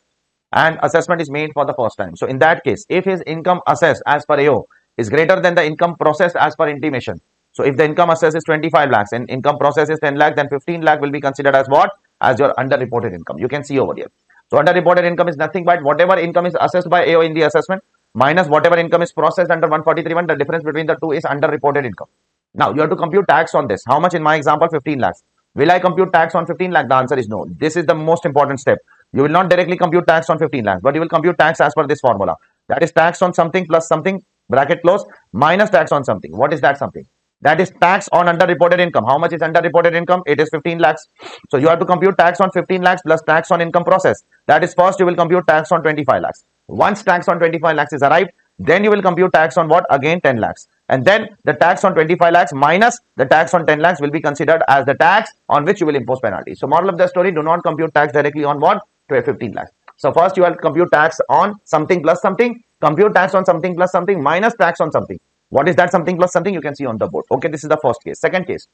and assessment is made for the first time. So in that case, if his income assessed as per AO is greater than the income processed as per intimation. So if the income assessed is 25 lakhs and income processed is 10 lakh, then 15 lakh will be considered as what? As your underreported income. You can see over here. So underreported income is nothing but whatever income is assessed by AO in the assessment minus whatever income is processed under 143(1). The difference between the two is underreported income. Now you have to compute tax on this. How much in my example? 15 lakhs. Will I compute tax on 15 lakh? The answer is no. This is the most important step. You will not directly compute tax on 15 lakhs, but you will compute tax as per this formula. That is tax on something plus something, bracket close, minus tax on something. What is that something? That is tax on underreported income. How much is underreported income? It is 15 lakhs. So you have to compute tax on 15 lakhs plus tax on income process. That is first you will compute tax on 25 lakhs. Once tax on 25 lakhs is arrived, then you will compute tax on what? Again 10 lakhs. And then the tax on 25 lakhs minus the tax on 10 lakhs will be considered as the tax on which you will impose penalty. So moral of the story, do not compute tax directly on what? 15 lakhs. So first you will compute tax on something plus something, compute tax on something plus something minus tax on something. What is that something plus something? You can see on the board. Okay, this is the first case. Second case,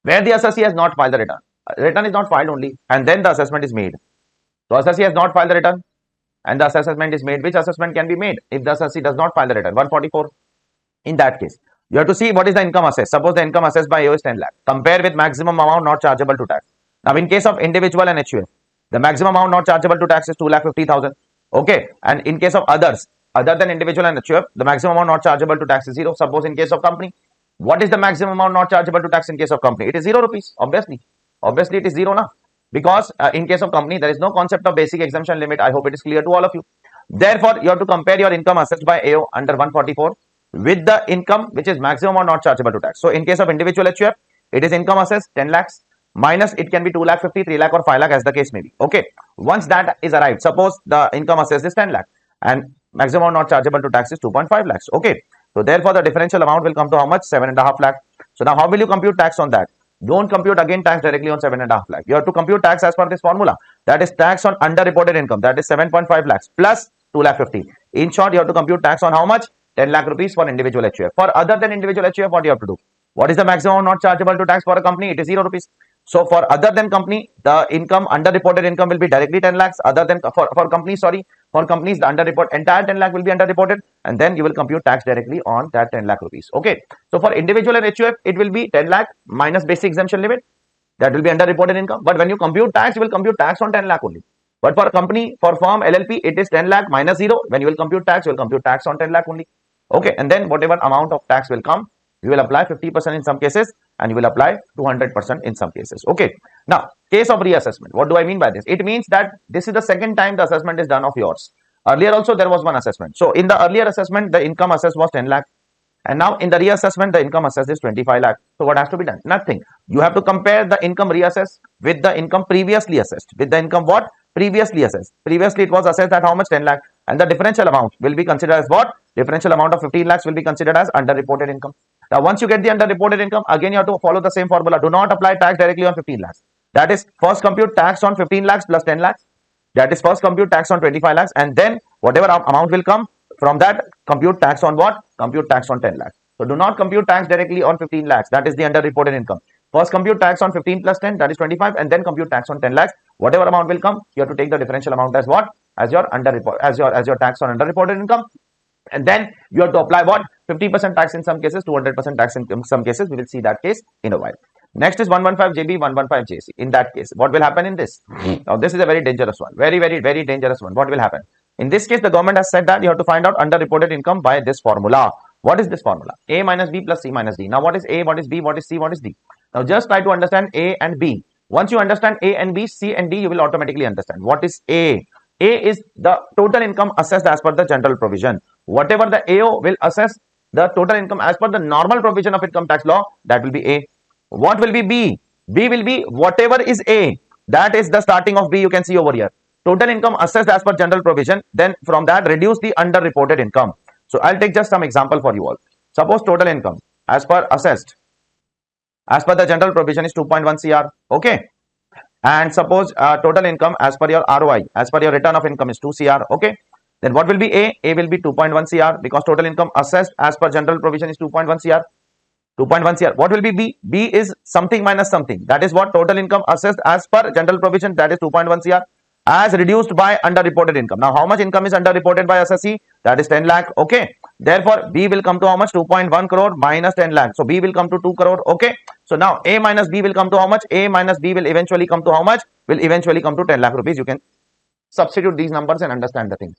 where the assessee has not filed the return. Return is not filed only, and then the assessment is made. So assessee has not filed the return, and the assessment is made. Which assessment can be made if the assessee does not file the return? 144. In that case, you have to see what is the income assessed. Suppose the income assessed by AO is 10 lakh. Compare with maximum amount not chargeable to tax. Now, in case of individual and HUF, the maximum amount not chargeable to tax is 2,50,000. Okay, and in case of others, other than individual and HUF, the maximum amount not chargeable to tax is 0. Suppose in case of company, what is the maximum amount not chargeable to tax in case of company? It is 0 rupees. Obviously it is 0 now, because in case of company there is no concept of basic exemption limit. I hope it is clear to all of you. Therefore, you have to compare your income assessed by AO under 144 with the income which is maximum amount not chargeable to tax. So in case of individual HUF, it is income assessed 10 lakhs minus it can be 2 lakh 50, 3 lakh or 5 lakh as the case may be. Okay, once that is arrived, suppose the income assessed is 10 lakh and maximum not chargeable to tax is 2.5 lakhs. Okay, so therefore the differential amount will come to how much? 7.5 lakh. So now how will you compute tax on that? Don't compute again tax directly on 7.5 lakh. You have to compute tax as per this formula. That is tax on underreported income. That is 7.5 lakhs plus 2 lakh 50. In short, you have to compute tax on how much? 10 lakh rupees for individual HUF. For other than individual HUF, what you have to do? What is the maximum not chargeable to tax for a company? It is 0 rupees. So for other than company, the income, underreported income will be directly 10 lakhs. Other than for companies, for companies, the underreport entire 10 lakh will be underreported, and then you will compute tax directly on that 10 lakh rupees. Okay. So for individual and HUF, it will be 10 lakh minus basic exemption limit. That will be underreported income. But when you compute tax, you will compute tax on 10 lakh only. But for company, for firm, LLP, it is 10 lakh minus 0. When you will compute tax, you will compute tax on 10 lakh only. Okay. And then whatever amount of tax will come, you will apply 50% in some cases and you will apply 200% in some cases. Okay. Now, case of reassessment. What do I mean by this? It means that this is the second time the assessment is done of yours. Earlier also there was one assessment. So in the earlier assessment, the income assessed was 10 lakh. And now in the reassessment, the income assessed is 25 lakh. So what has to be done? Nothing. You have to compare the income reassessed with the income previously assessed. With the income what? Previously assessed. Previously it was assessed at how much? 10 lakh. And the differential amount will be considered as what? Differential amount of 15 lakhs will be considered as underreported income. Now, once you get the underreported income, again you have to follow the same formula. Do not apply tax directly on 15 lakhs. That is, first compute tax on 15 lakhs plus 10 lakhs. That is, first compute tax on 25 lakhs, and then whatever amount will come from that, compute tax on what? Compute tax on 10 lakhs. So do not compute tax directly on 15 lakhs. That is the underreported income. First compute tax on 15 plus 10, that is 25, and then compute tax on 10 lakhs. Whatever amount will come, you have to take the differential amount as what? As your tax on underreported income. And then you have to apply what? 50% tax in some cases, 200% tax in some cases. We will see that case in a while. Next is 115JB, 115JC. In that case, what will happen in this? Now, this is a very dangerous one. Very, very, very dangerous one. What will happen? In this case, the government has said that you have to find out underreported income by this formula. What is this formula? A minus B plus C minus D. Now, what is A? What is B? What is C? What is D? Now, just try to understand A and B. Once you understand A and B, C and D, you will automatically understand. What is A? A is the total income assessed as per the general provision. Whatever the AO will assess the total income as per the normal provision of income tax law, that will be A. What will be B? B will be whatever is A. That is the starting of B, you can see over here. Total income assessed as per general provision. Then from that, reduce the underreported income. So I'll take just some example for you all. Suppose total income as per assessed, as per the general provision is 2.1 CR. Okay. And suppose total income as per your ROI, as per your return of income is 2 CR. Okay. Then what will be A? A will be 2.1 CR because total income assessed as per general provision is 2.1 CR. 2.1 CR. What will be B? B is something minus something. That is what? Total income assessed as per general provision, that is 2.1 CR as reduced by underreported income. Now, how much income is underreported by assessee? That is 10 lakh. Okay. Therefore, B will come to how much? 2.1 crore minus 10 lakh. So, B will come to 2 crore. Okay. So, now A minus B will come to how much? A minus B will eventually come to how much? Will eventually come to 10 lakh rupees. You can substitute these numbers and understand the thing.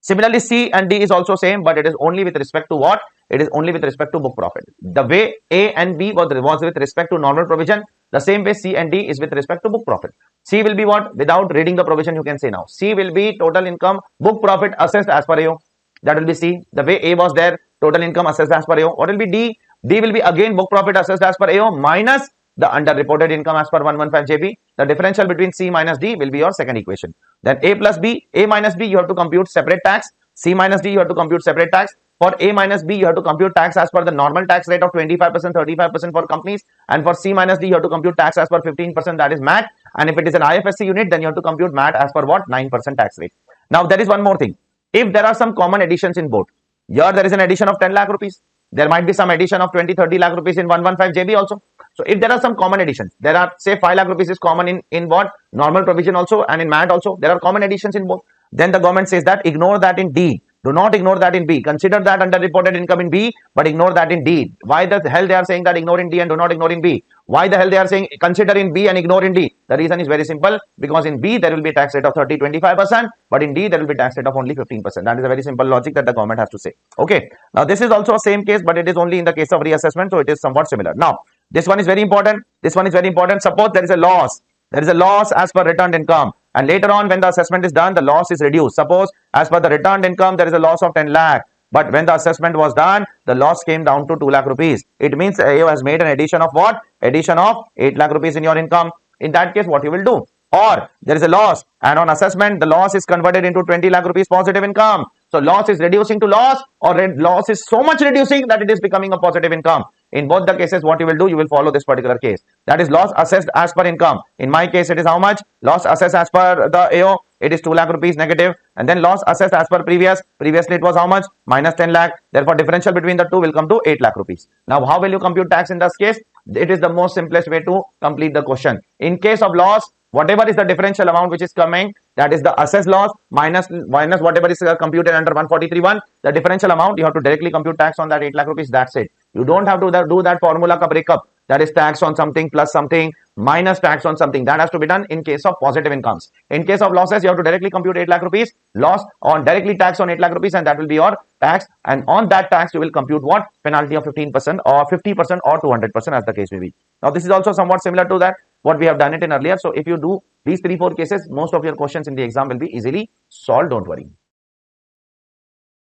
Similarly, C and D is also same, but it is only with respect to what? It is only with respect to book profit. The way A and B was with respect to normal provision, the same way C and D is with respect to book profit. C will be what? Without reading the provision, you can say now. C will be total income, book profit assessed as per AO. That will be C. The way A was there, total income assessed as per AO. What will be D? D will be again book profit assessed as per AO minus the underreported income as per 115JB. The differential between C minus D will be your second equation. Then A plus B, A minus B, you have to compute separate tax. C minus D, you have to compute separate tax. For A minus B, you have to compute tax as per the normal tax rate of 25%, 35% for companies. And for C minus D, you have to compute tax as per 15%, that is MAT. And if it is an IFSC unit, then you have to compute MAT as per what? 9% tax rate. Now, there is one more thing. If there are some common additions in both, Here there is an addition of 10 lakh rupees. There might be some addition of 20-30 lakh rupees in 115 JB also. So if there are some common additions, there are say 5 lakh rupees is common in what? Normal provision also, and in MAT also. There are common additions in both. Then the government says that ignore that in D. Do not ignore that in B. Consider that under reported income in B, but ignore that in D. Why the hell they are saying that ignore in D and do not ignore in B? Why the hell they are saying consider in B and ignore in D? The reason is very simple, because in B there will be a tax rate of 30-25%, but in D there will be a tax rate of only 15%. That is a very simple logic that the government has to say. Okay. Now this is also a same case, but it is only in the case of reassessment, so it is somewhat similar. Now this one is very important. This one is very important. Suppose there is a loss. There is a loss as per returned income, and later on when the assessment is done, the loss is reduced. Suppose as per the returned income there is a loss of 10 lakh, but when the assessment was done, the loss came down to 2 lakh rupees. It means AO has made an addition of what? Addition of 8 lakh rupees in your income. In that case, what you will do? Or there is a loss, and on assessment the loss is converted into 20 lakh rupees positive income. So loss is reducing to loss, or loss is so much reducing that it is becoming a positive income. In both the cases, what you will do, you will follow this particular case. That is loss assessed as per income. In my case, it is how much? Loss assessed as per the AO, it is 2 lakh rupees negative, and then loss assessed as per previously it was how much? Minus 10 lakh. Therefore, differential between the two will come to 8 lakh rupees. Now, how will you compute tax in this case? It is the most simplest way to complete the question. In case of loss, whatever is the differential amount which is coming, that is the assessed loss minus whatever is computed under 143.1, the differential amount, you have to directly compute tax on that 8 lakh rupees. That's it. You don't have to do that formula ka breakup. That is tax on something plus something minus tax on something. That has to be done in case of positive incomes. In case of losses, you have to directly compute 8 lakh rupees loss on directly tax on 8 lakh rupees, and that will be your tax. And on that tax, you will compute what? Penalty of 15% or 50% or 200% as the case may be. Now, this is also somewhat similar to that what we have done it in earlier. So if you do these 3-4 cases, most of your questions in the exam will be easily solved. Don't worry.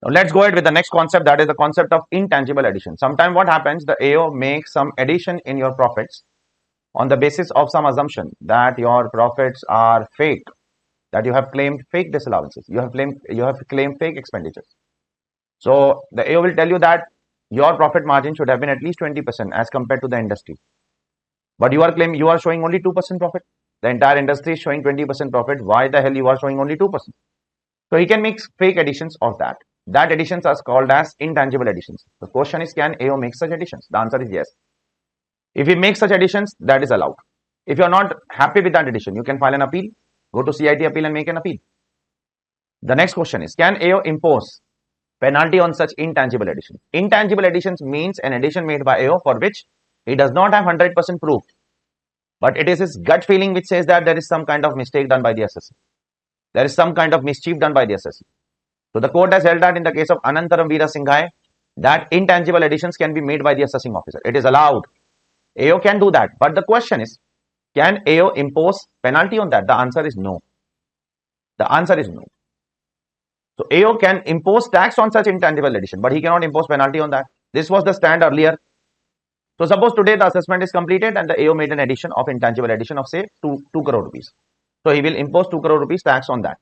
Now let's go ahead with the next concept, that is the concept of intangible addition. Sometimes what happens, the AO makes some addition in your profits on the basis of some assumption that your profits are fake, that you have claimed fake disallowances, you have claimed fake expenditures. So the AO will tell you that your profit margin should have been at least 20% as compared to the industry. But you are showing only 2% profit. The entire industry is showing 20% profit. Why the hell you are showing only 2%? So he can make fake additions of that. That additions are called as intangible additions. The question is, can AO make such additions? The answer is yes. If he makes such additions, that is allowed. If you are not happy with that addition, you can file an appeal. Go to CIT appeal and make an appeal. The next question is, can AO impose penalty on such intangible additions? Intangible additions means an addition made by AO for which he does not have 100% proof, but it is his gut feeling which says that there is some kind of mistake done by the assessor. There is some kind of mischief done by the assessor. So the court has held that in the case of Anantaram Veera Singhai, that intangible additions can be made by the assessing officer. It is allowed. AO can do that. But the question is, can AO impose penalty on that? The answer is no. The answer is no. So AO can impose tax on such intangible addition, but he cannot impose penalty on that. This was the stand earlier. So suppose today the assessment is completed and the AO made an addition of intangible addition of say 2 crore rupees. So he will impose 2 crore rupees tax on that.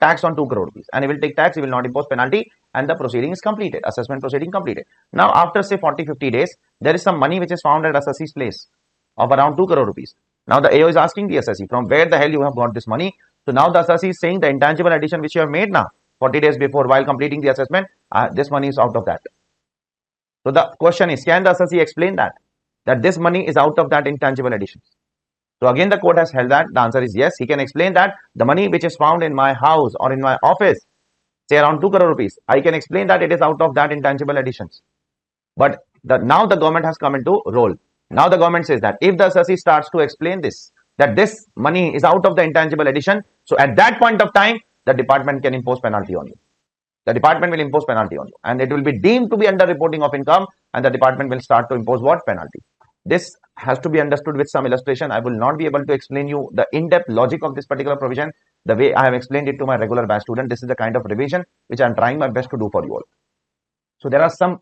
Tax on 2 crore rupees, and he will take tax, he will not impose penalty, and the proceeding is completed, assessment proceeding completed. Now after say 40-50 days, there is some money which is found at assessee's place of around 2 crore rupees. Now the AO is asking the assessee, from where the hell you have got this money? So now the assessee is saying the intangible addition which you have made now 40 days before while completing the assessment, this money is out of that. So the question is, can the assessee explain that this money is out of that intangible addition? So again, the court has held that the answer is yes. He can explain that the money which is found in my house or in my office, say around 2 crore rupees, I can explain that it is out of that intangible additions. But now the government has come into role. Now the government says that if the assessee starts to explain this, that this money is out of the intangible addition, so at that point of time, the department can impose penalty on you. The department will impose penalty on you, and it will be deemed to be under reporting of income, and the department will start to impose what? Penalty. This has to be understood with some illustration. I will not be able to explain you the in-depth logic of this particular provision the way I have explained it to my regular batch student. This is the kind of revision which I am trying my best to do for you all. So there are some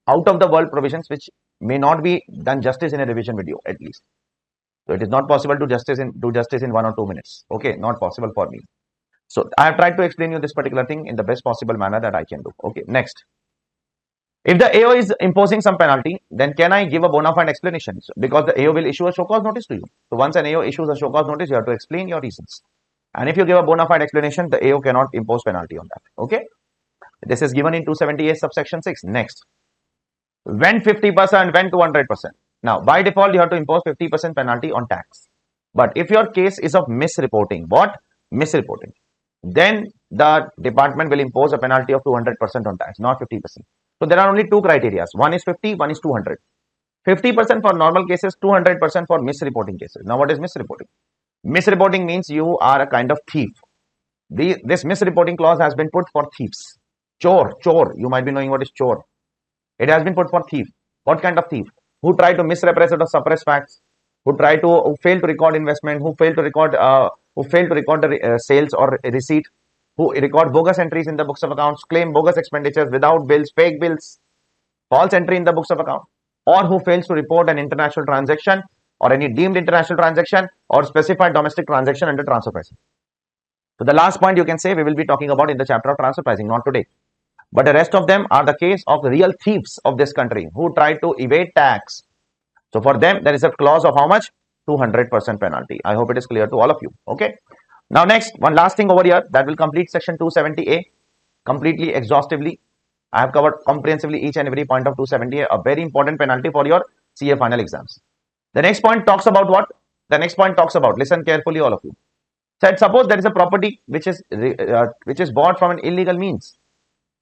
out of the world provisions which may not be done justice in a revision video at least. So it is not possible to do justice in 1 or 2 minutes. Okay, not possible for me. So I have tried to explain you this particular thing in the best possible manner that I can do. Okay, next. If the AO is imposing some penalty, then can I give a bona fide explanation? Because the AO will issue a show cause notice to you. So once an AO issues a show cause notice, you have to explain your reasons. And if you give a bona fide explanation, the AO cannot impose penalty on that. Okay. This is given in 278 subsection 6. Next, when 50%, when 200%. Now, by default, you have to impose 50% penalty on tax. But if your case is of misreporting, what? Misreporting. Then the department will impose a penalty of 200% on tax, not 50%. So there are only two criteria. One is 50, one is 200. 50% for normal cases, 200% for misreporting cases. Now, what is misreporting? Misreporting means you are a kind of thief. This misreporting clause has been put for thieves. Chore. You might be knowing what is chore. It has been put for thief. What kind of thief? Who try to misrepresent or suppress facts, who fail to record investment, who fail to record the sales or receipt, who record bogus entries in the books of accounts, claim bogus expenditures without bills, fake bills, false entry in the books of account, or who fails to report an international transaction or any deemed international transaction or specified domestic transaction under transfer pricing. So the last point you can say we will be talking about in the chapter of transfer pricing, not today. But the rest of them are the case of the real thieves of this country who try to evade tax. So for them, there is a clause of how much? 200% penalty. I hope it is clear to all of you. Okay. Now next, one last thing over here that will complete section 270A completely exhaustively. I have covered comprehensively each and every point of 270A, a very important penalty for your CA final exams. The next point talks about what? The next point talks about, listen carefully all of you. Said suppose there is a property which is bought from an illegal means,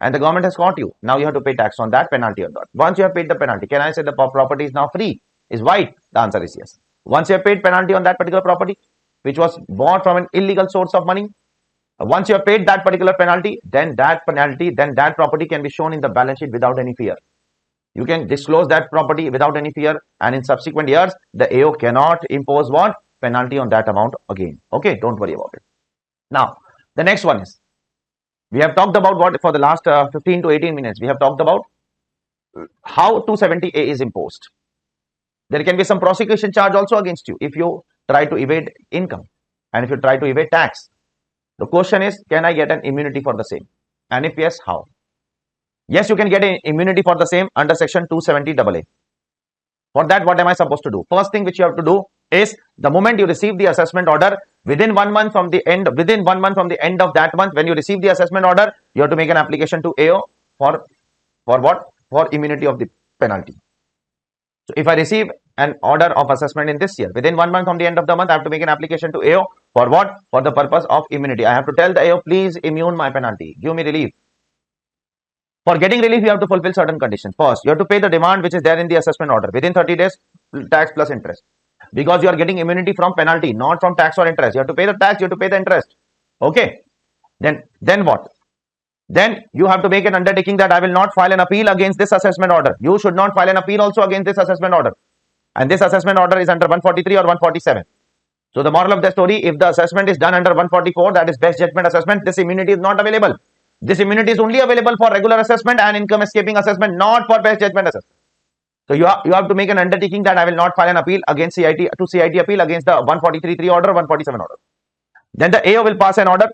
and the government has caught you. Now you have to pay tax on that penalty or not. Once you have paid the penalty, can I say the property is now free? Is white? The answer is yes. Once you have paid penalty on that particular property, which was bought from an illegal source of money, once you have paid that particular penalty, then that property can be shown in the balance sheet without any fear. You can disclose that property without any fear, and in subsequent years, the AO cannot impose what? Penalty on that amount again. Okay, don't worry about it. Now, the next one is, we have talked about what for the last 15 to 18 minutes. We have talked about how 270A is imposed. There can be some prosecution charge also against you if you try to evade income and if you try to evade tax. The question is, can I get an immunity for the same? And if yes, how? Yes, you can get an immunity for the same under section 270AA. For that, what am I supposed to do? First thing which you have to do is, the moment you receive the assessment order, within 1 month from the end of that month, when you receive the assessment order, you have to make an application to AO for what? For immunity of the penalty. So if I receive an order of assessment in this year, within 1 month from the end of the month, I have to make an application to AO for what? For the purpose of immunity. I have to tell the AO, please immune my penalty, give me relief. For getting relief, you have to fulfill certain conditions. First, you have to pay the demand which is there in the assessment order within 30 days, tax plus interest. Because you are getting immunity from penalty, not from tax or interest. You have to pay the tax, you have to pay the interest. Okay. Then what? Then you have to make an undertaking that I will not file an appeal against this assessment order. You should not file an appeal also against this assessment order. And this assessment order is under 143 or 147. So the moral of the story, if the assessment is done under 144, that is best judgment assessment, this immunity is not available. This immunity is only available for regular assessment and income escaping assessment, not for best judgment assessment. So you have to make an undertaking that I will not file an appeal against CIT appeal against the 143.3 order, 147 order. Then the AO will pass an order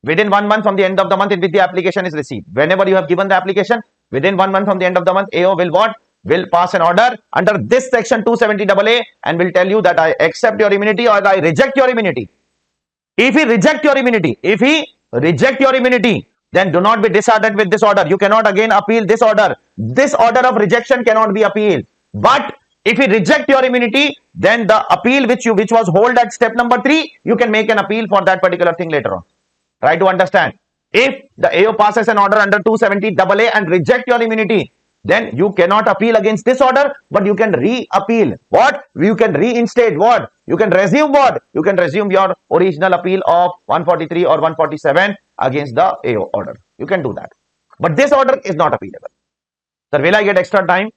within 1 month from the end of the month in which the application is received. Whenever you have given the application, within 1 month from the end of the month, AO will what? Will pass an order under this section 270AA and will tell you that I accept your immunity or I reject your immunity. If he reject your immunity, then do not be disheartened with this order. You cannot again appeal this order. This order of rejection cannot be appealed. But if you reject your immunity, then the appeal which was hold at step number 3, you can make an appeal for that particular thing later on. Try to understand. If the AO passes an order under 270AA and reject your immunity, then you cannot appeal against this order, but you can re-appeal. What? You can reinstate what? You can resume what? You can resume your original appeal of 143 or 147 against the AO order. You can do that. But this order is not appealable. Sir, will I get extra time?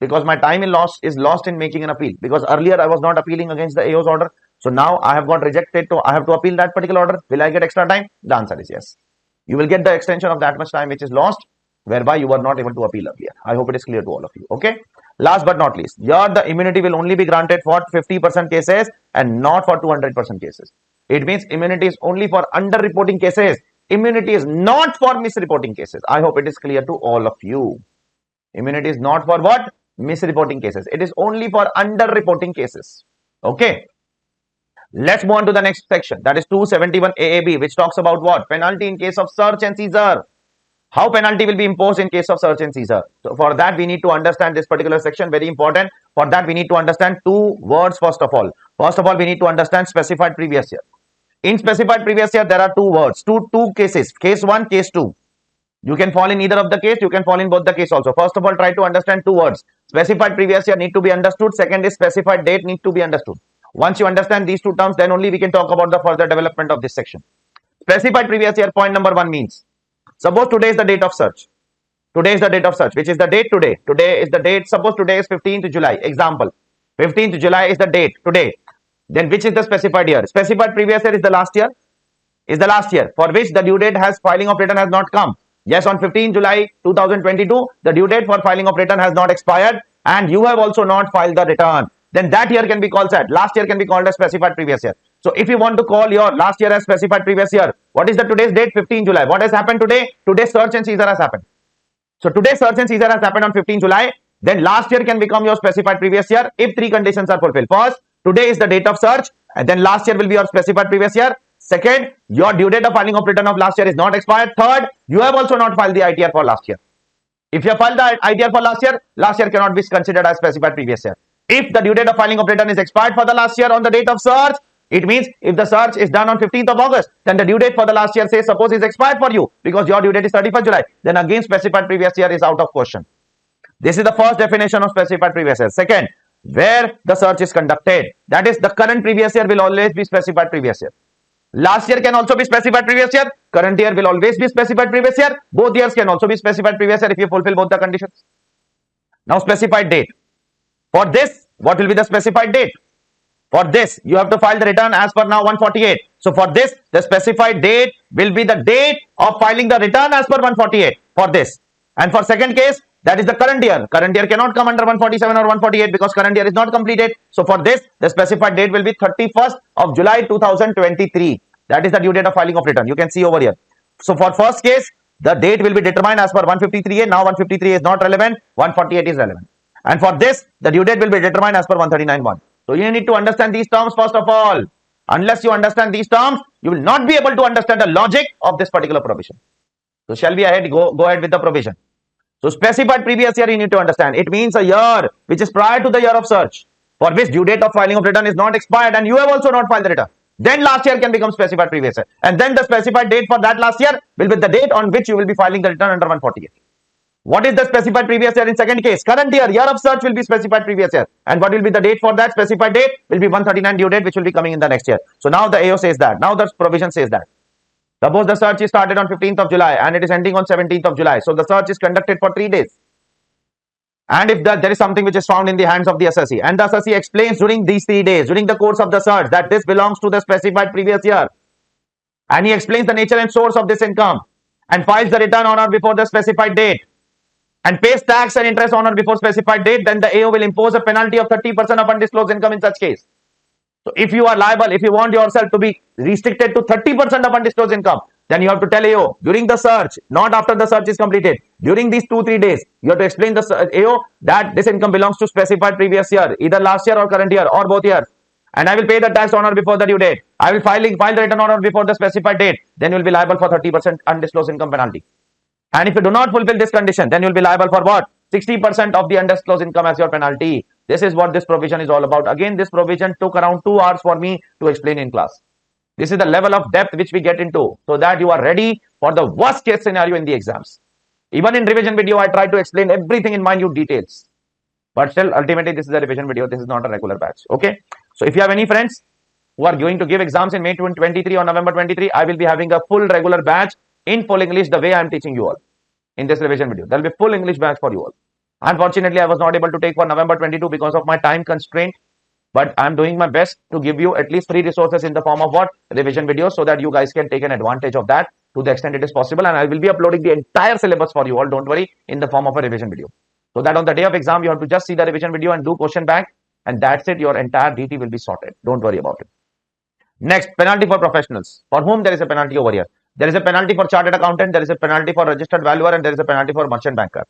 Because my time is lost in making an appeal. Because earlier I was not appealing against the AO's order. So now I have got rejected, so I have to appeal that particular order. Will I get extra time? The answer is yes. You will get the extension of that much time which is lost, whereby you were not able to appeal earlier. I hope it is clear to all of you. Okay. Last but not least, here the immunity will only be granted for 50% cases and not for 200% cases. It means immunity is only for underreporting cases. Immunity is not for misreporting cases. I hope it is clear to all of you. Immunity is not for what? Misreporting cases. It is only for underreporting cases. Okay. Let's move on to the next section. That is 271 AAB, which talks about what? Penalty in case of search and seizure. How penalty will be imposed in case of search and seizure. So for that, we need to understand this particular section, very important. For that, we need to understand two words first of all. First of all, we need to understand specified previous year. In specified previous year, there are two words, two cases, case 1, case 2. You can fall in either of the case, you can fall in both the case also. First of all, try to understand two words. Specified previous year need to be understood. Second is specified date need to be understood. Once you understand these two terms, then only we can talk about the further development of this section. Specified previous year, point number 1 means, suppose today is the date of search. Today is the date of search, which is the date today. Today is the date, suppose today is 15th July. Example, 15th July is the date today. Then which is the specified year? Specified previous year is the last year. Is the last year for which the due date has filing of return has not come. Yes, on 15 July 2022, the due date for filing of return has not expired and you have also not filed the return. Then that year can be called as, last year can be called as specified previous year. So if you want to call your last year as specified previous year, what is the today's date? 15 July. What has happened today? Today's search and seizure has happened. So today's search and seizure has happened on 15 July. Then last year can become your specified previous year if three conditions are fulfilled. First, today is the date of search and then last year will be your specified previous year. Second, your due date of filing of return of last year is not expired. Third, you have also not filed the ITR for last year. If you have filed the ITR for last year cannot be considered as specified previous year. If the due date of filing of return is expired for the last year on the date of search, it means if the search is done on 15th of August, then the due date for the last year, say suppose is expired for you because your due date is 31st July, then again specified previous year is out of question. This is the first definition of specified previous year. Second, where the search is conducted, that is the current previous year will always be specified previous year. Last year can also be specified previous year. Current year will always be specified previous year. Both years can also be specified previous year if you fulfill both the conditions. Now specified date. For this, what will be the specified date? For this, you have to file the return as per now 148. So for this, the specified date will be the date of filing the return as per 148 for this. And for second case, that is the current year. Current year cannot come under 147 or 148 because current year is not completed. So for this, the specified date will be 31st of July 2023. That is the due date of filing of return. You can see over here. So for first case, the date will be determined as per 153A. Now 153A is not relevant. 148 is relevant. And for this, the due date will be determined as per 139.1. So you need to understand these terms first of all. Unless you understand these terms, you will not be able to understand the logic of this particular provision. So shall we go ahead with the provision? So specified previous year you need to understand. It means a year which is prior to the year of search for which due date of filing of return is not expired and you have also not filed the return. Then last year can become specified previous year. And then the specified date for that last year will be the date on which you will be filing the return under 148. What is the specified previous year in second case? Current year of search will be specified previous year. And what will be the date for that specified date? Will be 139 due date which will be coming in the next year. So now the AO says that. Now the provision says that. Suppose the search is started on 15th of July and it is ending on 17th of July. So the search is conducted for 3 days. And if there is something which is found in the hands of the assessee and the assessee explains during these 3 days, during the course of the search, that this belongs to the specified previous year, and he explains the nature and source of this income and files the return on or before the specified date and pays tax and interest on or before specified date, then the AO will impose a penalty of 30% of undisclosed income in such case. So if you are liable, if you want yourself to be restricted to 30% of undisclosed income, then you have to tell AO during the search, not after the search is completed. During these 2-3 days, you have to explain the AO that this income belongs to specified previous year, either last year or current year or both years. And I will pay the tax on or before the due date. I will file the return on or before the specified date. Then you will be liable for 30% undisclosed income penalty. And if you do not fulfill this condition, then you will be liable for what? 60% of the undisclosed income as your penalty. This is what this provision is all about. Again, this provision took around 2 hours for me to explain in class. This is the level of depth which we get into so that you are ready for the worst case scenario in the exams. Even in revision video, I try to explain everything in minute details. But still, ultimately, this is a revision video. This is not a regular batch. Okay. So if you have any friends who are going to give exams in May 2023 or November 23, I will be having a full regular batch in full English the way I am teaching you all in this revision video. There will be full English batch for you all. Unfortunately, I was not able to take for November 22 because of my time constraint. But I'm doing my best to give you at least free resources in the form of what? Revision videos so that you guys can take an advantage of that to the extent it is possible. And I will be uploading the entire syllabus for you all, don't worry, in the form of a revision video. So that on the day of exam, you have to just see the revision video and do question bank. And that's it. Your entire DT will be sorted. Don't worry about it. Next, penalty for professionals. For whom there is a penalty over here? There is a penalty for chartered accountant. There is a penalty for registered valuer. And there is a penalty for merchant banker.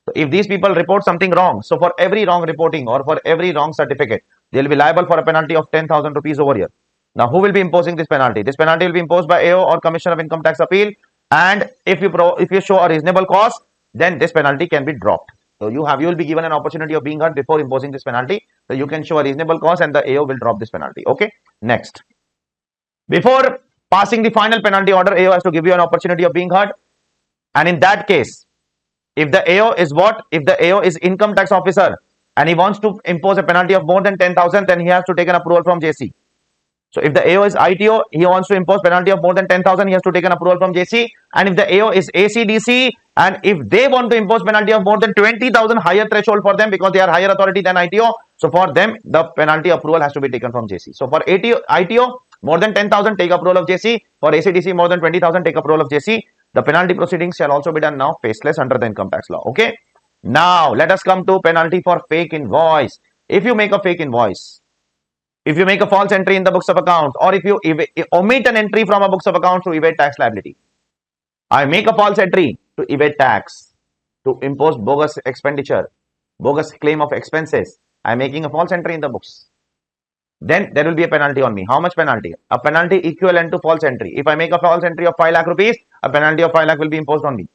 So if these people report something wrong, so for every wrong reporting or for every wrong certificate, they will be liable for a penalty of 10,000 rupees over here. Now, who will be imposing this penalty? This penalty will be imposed by AO or Commissioner of Income Tax Appeal and if you show a reasonable cause, then this penalty can be dropped. So you will be given an opportunity of being heard before imposing this penalty. So you can show a reasonable cause and the AO will drop this penalty. Okay. Next, before passing the final penalty order, AO has to give you an opportunity of being heard. And in that case, if the AO is what? If the AO is income tax officer and he wants to impose a penalty of more than 10,000, then he has to take an approval from JC. So if the AO is ITO, he wants to impose penalty of more than 10,000, he has to take an approval from JC. And if the AO is ACDC, and if they want to impose penalty of more than 20,000, higher threshold for them because they are higher authority than ITO. So for them, the penalty approval has to be taken from JC. So for ITO, more than 10,000, take approval of JC. For ACDC, more than 20,000, take approval of JC. The penalty proceedings shall also be done now faceless under the income tax law. Okay. Now let us come to penalty for fake invoice. If you make a fake invoice, if you make a false entry in the books of accounts, or if you omit an entry from a books of accounts to evade tax liability, I make a false entry to evade tax, to impose bogus expenditure, bogus claim of expenses. I am making a false entry in the books. Then there will be a penalty on me. How much penalty? A penalty equivalent to false entry. If I make a false entry of 5 lakh rupees, a penalty of 5 lakh will be imposed on me.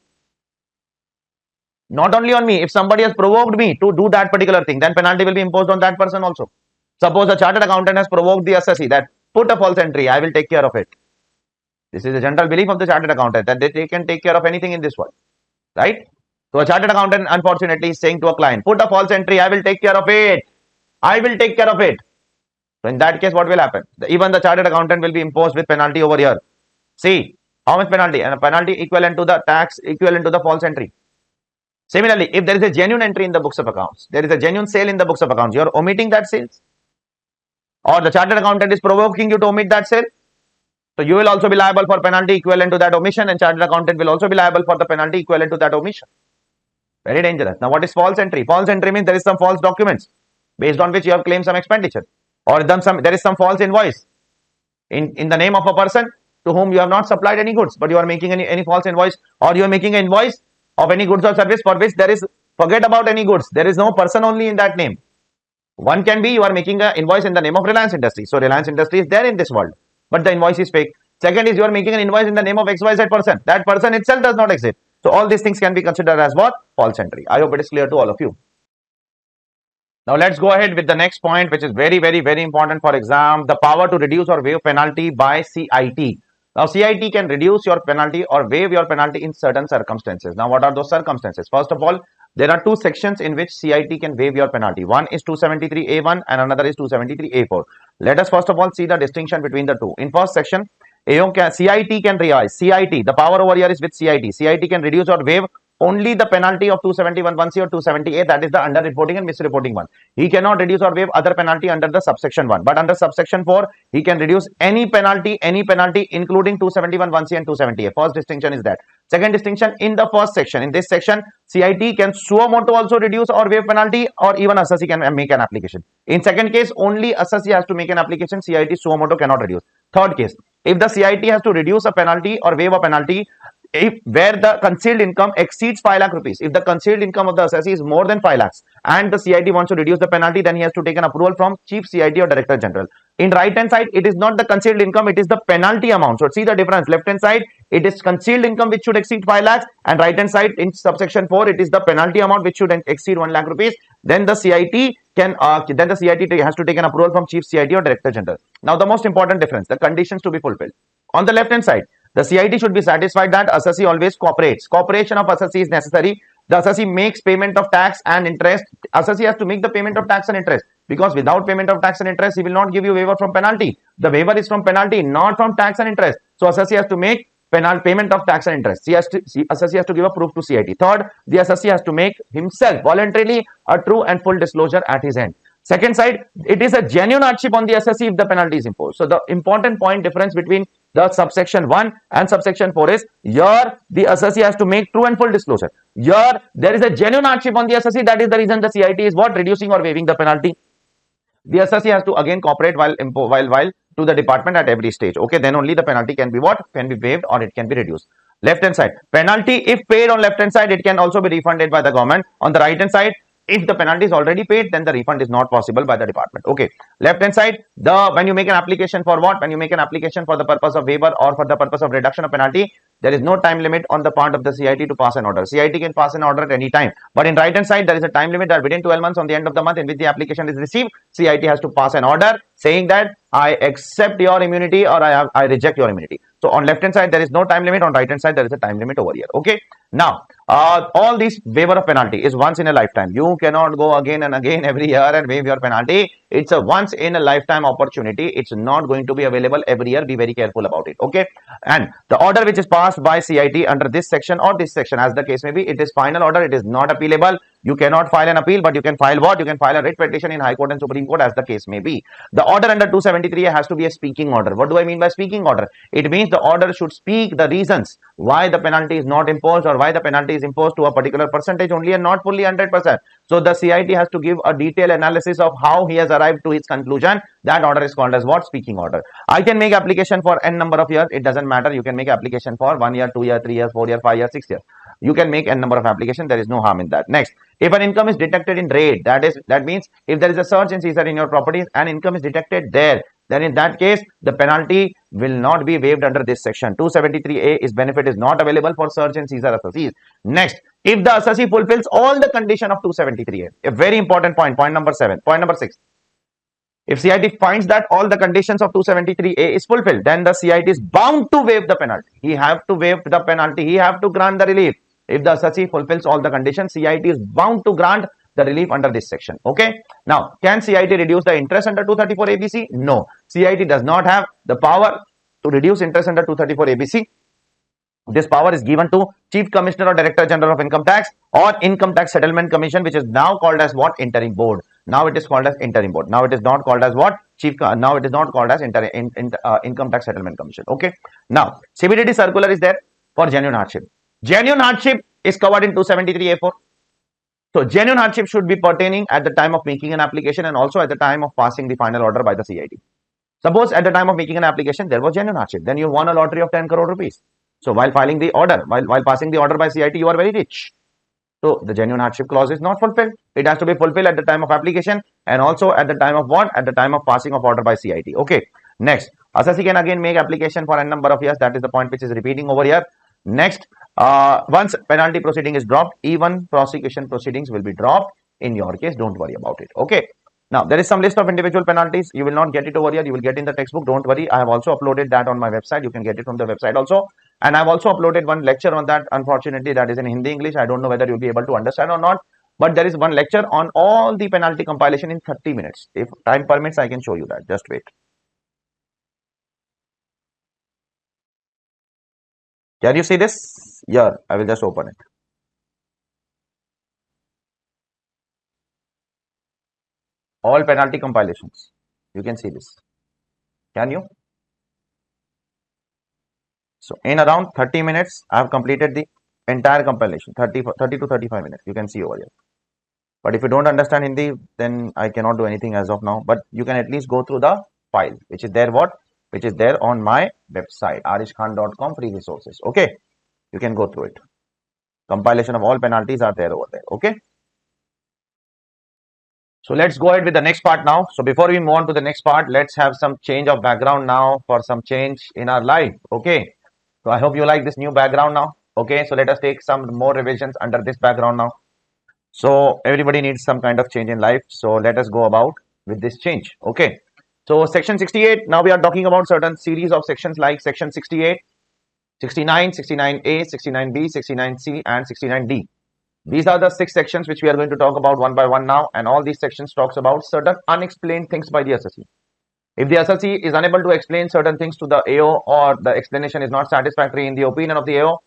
Not only on me, if somebody has provoked me to do that particular thing, then penalty will be imposed on that person also. Suppose a chartered accountant has provoked the assessee that put a false entry, I will take care of it. This is the general belief of the chartered accountant that they can take care of anything in this world, right? So a chartered accountant unfortunately is saying to a client, put a false entry, I will take care of it. I will take care of it. So in that case, what will happen? Even the chartered accountant will be imposed with penalty over here. See, how much penalty? And a penalty equivalent to the tax, equivalent to the false entry. Similarly, if there is a genuine entry in the books of accounts, there is a genuine sale in the books of accounts, you are omitting that sales, or the chartered accountant is provoking you to omit that sale, so you will also be liable for penalty equivalent to that omission, and chartered accountant will also be liable for the penalty equivalent to that omission. Very dangerous. Now, what is false entry? False entry means there is some false documents based on which you have claimed some expenditure, or there is some false invoice in the name of a person to whom you have not supplied any goods, but you are making any false invoice, or you are making an invoice of any goods or service for which there is, forget about any goods, there is no person only in that name. One can be you are making an invoice in the name of Reliance Industries. So Reliance Industries is there in this world, but the invoice is fake. Second is you are making an invoice in the name of XYZ person. That person itself does not exist. So all these things can be considered as what? False entry. I hope it is clear to all of you. Now let's go ahead with the next point, which is very important for exam. The power to reduce or waive penalty by CIT. Now CIT can reduce your penalty or waive your penalty in certain circumstances. Now what are those circumstances? First of all, there are two sections in which CIT can waive your penalty. One is 273A1 and another is 273A4. Let us first of all see the distinction between the two. In first section, CIT can revise. CIT, the power over here is with CIT. CIT can reduce or waive only the penalty of 271(1)(c) or 278, that is the underreporting and misreporting one. He cannot reduce or waive other penalty under the subsection 1. But under subsection 4, he can reduce any penalty including 271(1)(c) and 278. First distinction is that. Second distinction, in the first section, in this section, CIT can suo motu also reduce or waive penalty, or even assessee can make an application. In second case, only assessee has to make an application. CIT suo motu cannot reduce. Third case, if the CIT has to reduce a penalty or waive a penalty, where the concealed income exceeds 5 lakh rupees, if the concealed income of the assessee is more than 5 lakhs and the CIT wants to reduce the penalty, then he has to take an approval from Chief CIT or Director General. In right hand side, it is not the concealed income, it is the penalty amount. So see the difference. Left hand side, it is concealed income which should exceed 5 lakhs, and right hand side in subsection 4, it is the penalty amount which should exceed 1 lakh rupees. Then the CIT has to take an approval from Chief CIT or Director General. Now the most important difference, the conditions to be fulfilled. On the left hand side, the CIT should be satisfied that assessee always cooperates. Cooperation of assessee is necessary. The assessee makes payment of tax and interest. Assessee has to make the payment of tax and interest, because without payment of tax and interest, he will not give you waiver from penalty. The waiver is from penalty, not from tax and interest. So assessee has to make payment of tax and interest. Assessee has to give a proof to CIT. Third, the assessee has to make himself voluntarily a true and full disclosure at his end. Second side, it is a genuine hardship on the assessee if the penalty is imposed. So the important point difference between the subsection 1 and subsection 4 is, here the assessee has to make true and full disclosure. Here there is a genuine hardship on the assessee. That is the reason the CIT is what? Reducing or waiving the penalty. The assessee has to again cooperate while to the department at every stage. Okay, then only the penalty can be what? Can be waived or it can be reduced. Left hand side, penalty if paid on left hand side, it can also be refunded by the government. On the right hand side, if the penalty is already paid, then the refund is not possible by the department. Okay. Left hand side, when you make an application for what? When you make an application for the purpose of waiver or for the purpose of reduction of penalty, there is no time limit on the part of the CIT to pass an order. CIT can pass an order at any time, but in right hand side there is a time limit that within 12 months on the end of the month in which the application is received, CIT has to pass an order saying that I accept your immunity or I reject your immunity. So on left hand side there is no time limit, on right hand side there is a time limit over here. Okay, now all these waiver of penalty is once in a lifetime. You cannot go again and again every year and waive your penalty. It's a once in a lifetime opportunity. It's not going to be available every year. Be very careful about it. Okay, and the order which is passed by CIT under this section or this section, as the case may be, it is final order. It is not appealable. You cannot file an appeal, but you can file what? You can file a writ petition in High Court and Supreme Court, as the case may be. The order under 273A has to be a speaking order. What do I mean by speaking order? It means the order should speak the reasons why the penalty is not imposed or why the penalty is imposed to a particular percentage only and not fully 100%. So the CIT has to give a detailed analysis of how he has arrived to his conclusion. That order is called as what? Speaking order. I can make application for n number of years. It doesn't matter. You can make application for 1 year, 2 year, 3 years, 4 years, 5 years, 6 years. You can make n number of applications. There is no harm in that. Next, if an income is detected in raid, that means if there is a search and seizure in your properties and income is detected there, then in that case the penalty will not be waived under this section. 273A is benefit is not available for search and seizure assessees. Next, if the assessee fulfills all the condition of 273A, a very important point, point number 7, point number 6. If CIT finds that all the conditions of 273A is fulfilled, then the CIT is bound to waive the penalty. He have to waive the penalty. He have to grant the relief. If the assessee fulfills all the conditions, CIT is bound to grant the relief under this section. Okay. Now, can CIT reduce the interest under 234 ABC? No. CIT does not have the power to reduce interest under 234 ABC. This power is given to Chief Commissioner or Director General of Income Tax or Income Tax Settlement Commission, which is now called as what? Interim Board. Now it is called as Interim Board. Now it is not called as what? Now it is not called as Income Tax Settlement Commission. Okay. Now, CBDT circular is there for genuine hardship. Genuine hardship is covered in 273A4. So, genuine hardship should be pertaining at the time of making an application and also at the time of passing the final order by the CIT. Suppose at the time of making an application, there was genuine hardship. Then you won a lottery of 10 crore rupees. So, while filing the order, while passing the order by CIT, you are very rich. So, the genuine hardship clause is not fulfilled. It has to be fulfilled at the time of application and also at the time of what? At the time of passing of order by CIT. Okay. Next, assessee can again make application for a number of years. That is the point which is repeating over here. Next, once penalty proceeding is dropped, even prosecution proceedings will be dropped. In your case, don't worry about it. Okay. Now, there is some list of individual penalties. You will not get it over here. You will get in the textbook. Don't worry. I have also uploaded that on my website. You can get it from the website also. And I've also uploaded one lecture on that. Unfortunately, that is in Hindi English. I don't know whether you'll be able to understand or not. But there is one lecture on all the penalty compilation in 30 minutes. If time permits, I can show you that. Just wait. Can you see this? Here, I will just open it. All penalty compilations. You can see this. Can you? So, in around 30 minutes, I have completed the entire compilation. 30 to 35 minutes. You can see over here. But if you don't understand Hindi, then I cannot do anything as of now. But you can at least go through the file, which is there what? Which is there on my website, aarishkhan.com, free resources. Okay. You can go through it. Compilation of all penalties are there over there. Okay. So let's go ahead with the next part now. So before we move on to the next part, let's have some change of background now for some change in our life. Okay. So I hope you like this new background now. Okay. So let us take some more revisions under this background now. So everybody needs some kind of change in life. So let us go about with this change. Okay. So section 68, now we are talking about certain series of sections like section 68, 69, 69A, 69B, 69C and 69D. These are the 6 sections which we are going to talk about one by one now, and all these sections talks about certain unexplained things by the assessee. If the assessee is unable to explain certain things to the AO or the explanation is not satisfactory in the opinion of the AO,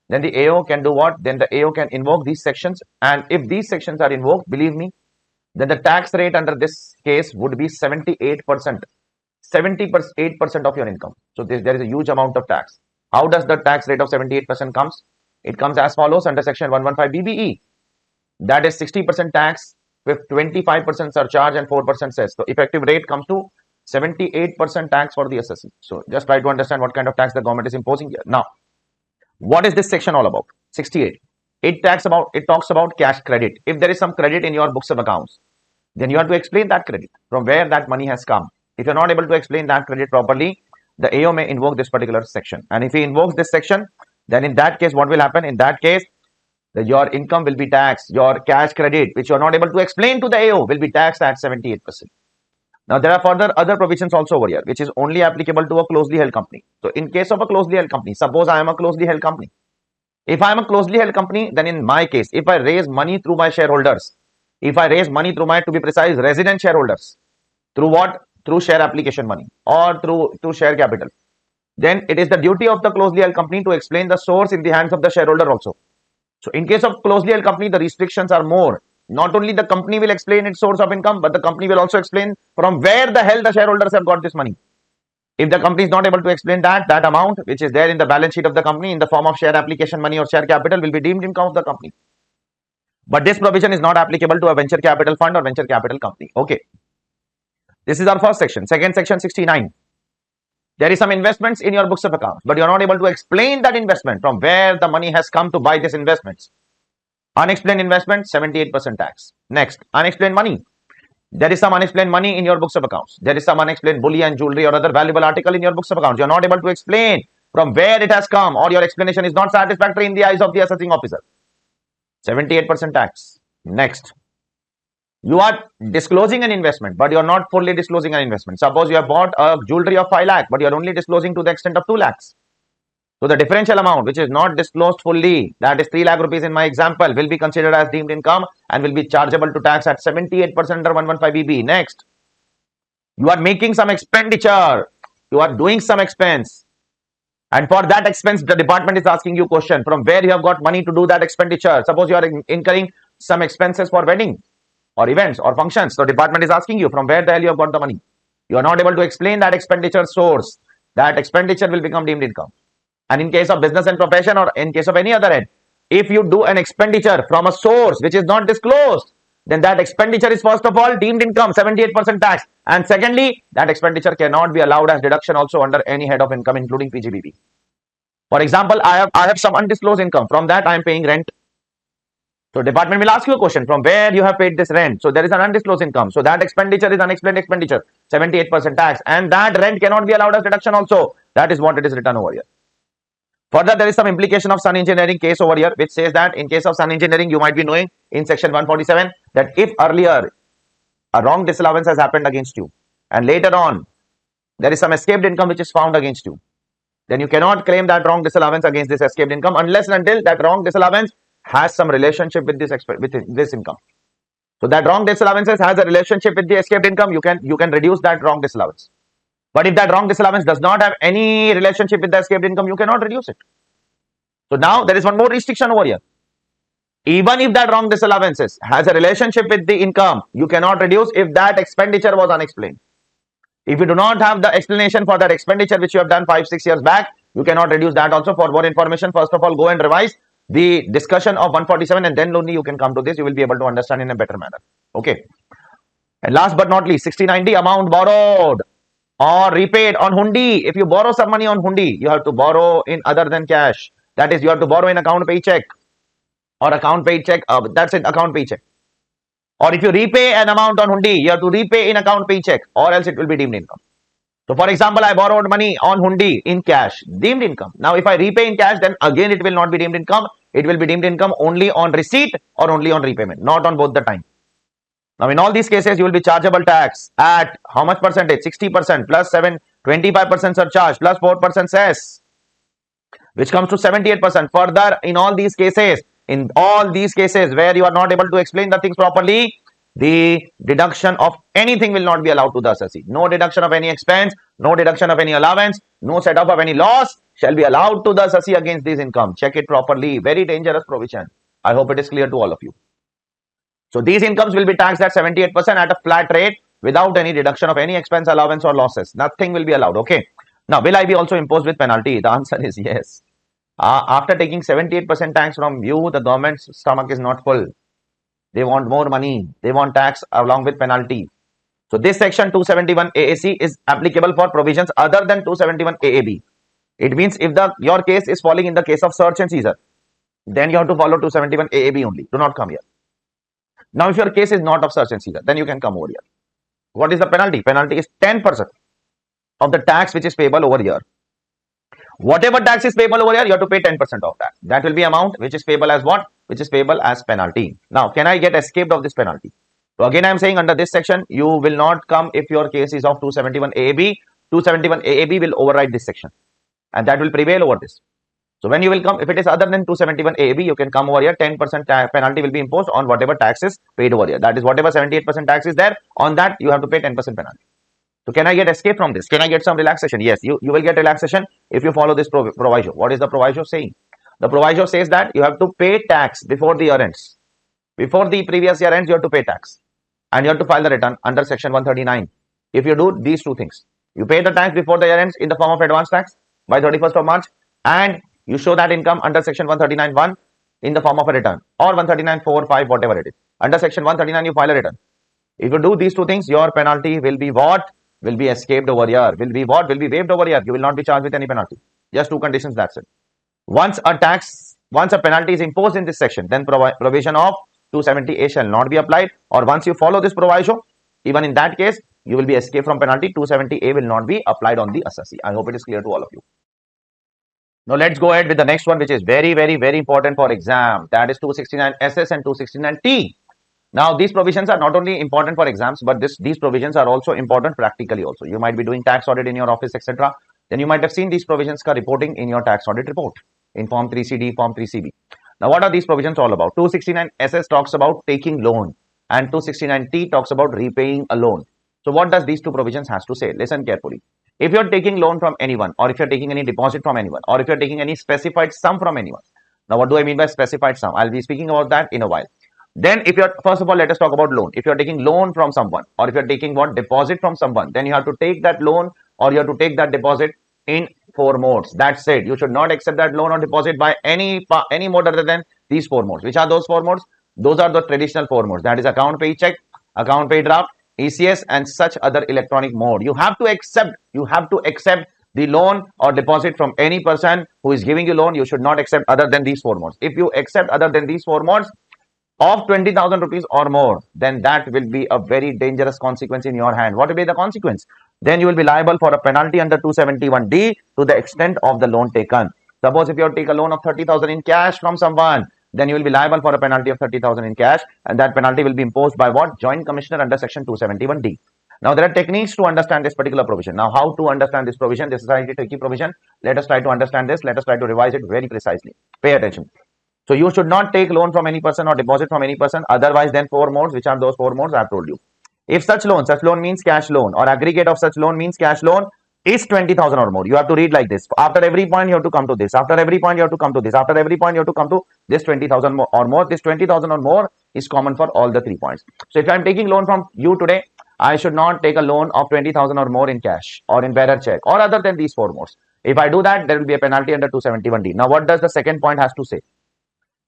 then the AO can do what? Then the AO can invoke these sections, and if these sections are invoked, believe me, then the tax rate under this case would be 78%. 78% of your income. So there is a huge amount of tax. How does the tax rate of 78% comes? It comes as follows under section 115 BBE. That is 60% tax with 25% surcharge and 4% cess. So effective rate comes to 78% tax for the assessee. So just try to understand what kind of tax the government is imposing here. Now, what is this section all about? 68. It talks about cash credit. If there is some credit in your books of accounts, then you have to explain that credit, from where that money has come. If you're not able to explain that credit properly, the AO may invoke this particular section. And if he invokes this section, then in that case, what will happen? In that case, your income will be taxed. Your cash credit, which you are not able to explain to the AO, will be taxed at 78%. Now, there are further other provisions also over here, which is only applicable to a closely held company. So, in case of a closely held company, suppose I am a closely held company. If I am a closely held company, then in my case, if I raise money through my shareholders, if I raise money through my, to be precise, resident shareholders, through what? Through share application money or through share capital, then it is the duty of the closely held company to explain the source in the hands of the shareholder also. So, in case of closely held company, the restrictions are more. Not only the company will explain its source of income, but the company will also explain from where the hell the shareholders have got this money. If the company is not able to explain that amount which is there in the balance sheet of the company in the form of share application money or share capital will be deemed income of the company. But this provision is not applicable to a venture capital fund or venture capital company. Okay. This is our first section. Second section, 69. There is some investments in your books of accounts, but you are not able to explain that investment from where the money has come to buy these investments. Unexplained investment, 78% tax. Next, unexplained money. There is some unexplained money in your books of accounts. There is some unexplained bullion, jewelry, or other valuable article in your books of accounts. You are not able to explain from where it has come, or your explanation is not satisfactory in the eyes of the assessing officer. 78% tax. Next, you are disclosing an investment, but you are not fully disclosing an investment. Suppose you have bought a jewelry of 5 lakh, but you are only disclosing to the extent of 2 lakhs. So the differential amount, which is not disclosed fully, that is 3 lakh rupees in my example, will be considered as deemed income and will be chargeable to tax at 78% under 115BB. Next, you are making some expenditure, you are doing some expense, and for that expense, the department is asking you question from where you have got money to do that expenditure. Suppose you are incurring some expenses for wedding or events or functions. So department is asking you from where the hell you have got the money. You are not able to explain that expenditure source. That expenditure will become deemed income. And in case of business and profession or in case of any other head, if you do an expenditure from a source which is not disclosed, then that expenditure is first of all deemed income, 78% tax. And secondly, that expenditure cannot be allowed as deduction also under any head of income, including PGBB. For example, I have some undisclosed income. From that, I am paying rent. So department will ask you a question from where you have paid this rent. So there is an undisclosed income. So that expenditure is unexplained expenditure, 78% tax. And that rent cannot be allowed as deduction also. That is what it is written over here. Further, there is some implication of Sun Engineering case over here, which says that in case of Sun Engineering, you might be knowing in section 147 that if earlier a wrong disallowance has happened against you and later on there is some escaped income which is found against you, then you cannot claim that wrong disallowance against this escaped income unless and until that wrong disallowance has some relationship with this income. So that wrong disallowance has a relationship with the escaped income, you can reduce that wrong disallowance. But if that wrong disallowance does not have any relationship with the escaped income, you cannot reduce it. So now there is one more restriction over here. Even if that wrong disallowance has a relationship with the income, you cannot reduce if that expenditure was unexplained. If you do not have the explanation for that expenditure which you have done 5-6 years back, you cannot reduce that also. For more information, first of all, go and revise the discussion of 147 and then only you can come to this. You will be able to understand in a better manner. Okay. And last but not least, 69D, amount borrowed or repaid on hundi. If you borrow some money on hundi, you have to borrow in other than cash. That is, you have to borrow in account paycheck or account paid check. That's it, account paycheck. Or if you repay an amount on hundi, you have to repay in account paycheck or else it will be deemed income. So for example, I borrowed money on hundi in cash, deemed income. Now if I repay in cash, then again it will not be deemed income. It will be deemed income only on receipt or only on repayment, not on both the time. Now in all these cases, you will be chargeable tax at how much percentage? 60% plus 25% surcharge plus 4% cess, which comes to 78%. Further, in all these cases where you are not able to explain the things properly, the deduction of anything will not be allowed to the assessee. No deduction of any expense, no deduction of any allowance, no set off of any loss shall be allowed to the assessee against this income. Check it properly. Very dangerous provision. I hope it is clear to all of you. So these incomes will be taxed at 78% at a flat rate without any deduction of any expense, allowance or losses. Nothing will be allowed. Okay. Now, will I be also imposed with penalty? The answer is yes. After taking 78% tax from you, the government's stomach is not full. They want more money. They want tax along with penalty. So this section 271 AAC is applicable for provisions other than 271 AAB. It means if your case is falling in the case of search and seizure, then you have to follow 271 AAB only. Do not come here. Now, if your case is not of search and seizure, then you can come over here. What is the penalty? Penalty is 10% of the tax which is payable over here. Whatever tax is payable over here, you have to pay 10% of that. That will be amount which is payable as what? Which is payable as penalty. Now, can I get escaped of this penalty? So again, I am saying under this section, you will not come if your case is of 271 AAB. 271 AAB will override this section, and that will prevail over this. So when you will come, if it is other than 271 AAB, you can come over here. 10% penalty will be imposed on whatever tax is paid over here. That is whatever 78% tax is there, on that you have to pay 10% penalty. So can I get escape from this? Can I get some relaxation? Yes, you will get relaxation if you follow this proviso. What is the proviso saying? The proviso says that you have to pay tax before the year ends. Before the previous year ends, you have to pay tax. And you have to file the return under section 139. If you do these two things, you pay the tax before the year ends in the form of advance tax by 31st of March, and you show that income under section 139(1) in the form of a return, or 139(4)(5), whatever it is. Under section 139, you file a return. If you do these two things, your penalty will be what? Will be escaped over here. Will be what? Will be waived over here. You will not be charged with any penalty. Just two conditions, that's it. Once a penalty is imposed in this section, then provision of 270A shall not be applied, or once you follow this proviso, even in that case, you will be escaped from penalty. 270A will not be applied on the assessee. I hope it is clear to all of you. Now let's go ahead with the next one, which is very important for exam. That is 269SS and 269T. Now these provisions are not only important for exams, but these provisions are also important practically also. You might be doing tax audit in your office, etc. Then you might have seen these provisions reporting in your tax audit report in Form 3CD, Form 3CB. Now what are these provisions all about? 269SS talks about taking loan, and 269T talks about repaying a loan. So what does these two provisions has to say? Listen carefully. If you're taking loan from anyone, or if you're taking any deposit from anyone, or if you're taking any specified sum from anyone. Now what do I mean by specified sum? I'll be speaking about that in a while. Then if you're, first of all, let us talk about loan. If you're taking loan from someone, or if you're taking what, deposit from someone, then you have to take that loan or you have to take that deposit in 4 modes. That's it. You should not accept that loan or deposit by any mode other than these 4 modes. Which are those 4 modes? Those are the traditional 4 modes. That is account pay check, account pay draft, ECS, and such other electronic mode. You have to accept the loan or deposit from any person who is giving you loan. You should not accept other than these 4 modes. If you accept other than these 4 modes of 20,000 rupees or more, then that will be a very dangerous consequence in your hand. What will be the consequence? Then you will be liable for a penalty under 271D to the extent of the loan taken. Suppose if you take a loan of 30,000 in cash from someone, then you will be liable for a penalty of 30,000 in cash, and that penalty will be imposed by what? Joint Commissioner under section 271D. Now there are techniques to understand this particular provision. Now how to understand this provision? This is a tricky provision. Let us try to understand this. Let us try to revise it very precisely. Pay attention. So you should not take loan from any person or deposit from any person otherwise than 4 modes. Which are those 4 modes I have told you? If such loan means cash loan, or aggregate of such loan means cash loan, is 20,000 or more. You have to read like this. After every point you have to come to this. After every point you have to come to this. After every point you have to come to this 20,000 or more. This 20,000 or more is common for all the 3 points. So if I am taking loan from you today, I should not take a loan of 20,000 or more in cash or in bearer check or other than these 4 modes. If I do that, there will be a penalty under 271D. Now what does the second point has to say?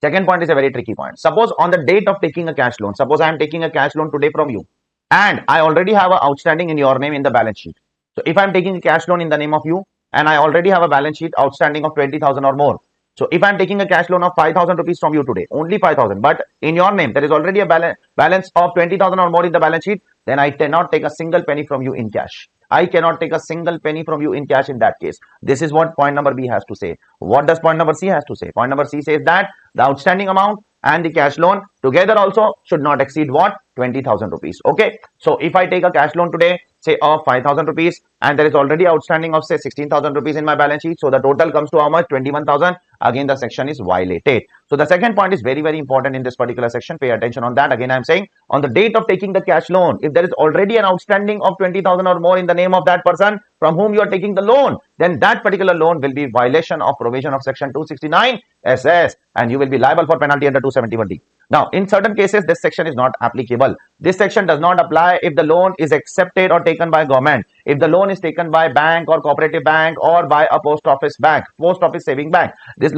Second point is a very tricky point. Suppose on the date of taking a cash loan, suppose I am taking a cash loan today from you, and I already have an outstanding in your name in the balance sheet. So if I am taking a cash loan in the name of you, and I already have a balance sheet outstanding of 20,000 or more. So if I am taking a cash loan of 5,000 rupees from you today, only 5,000, but in your name there is already a balance of 20,000 or more in the balance sheet, then I cannot take a single penny from you in cash. I cannot take a single penny from you in cash in that case. This is what point number B has to say. What does point number C has to say? Point number C says that the outstanding amount and the cash loan together also should not exceed what? 20,000 rupees. Okay. So if I take a cash loan today, say of 5,000 rupees, and there is already outstanding of say 16,000 rupees in my balance sheet. So the total comes to how much? 21,000. Again, the section is violated. So the second point is very important in this particular section. Pay attention on that. Again, I am saying on the date of taking the cash loan, if there is already an outstanding of 20,000 or more in the name of that person from whom you are taking the loan, then that particular loan will be violation of provision of section 269 SS, and you will be liable for penalty under 271D. Now, in certain cases, this section is not applicable. This section does not apply if the loan is accepted or taken by government. If the loan is taken by bank or cooperative bank or by a post office bank, post office saving bank, this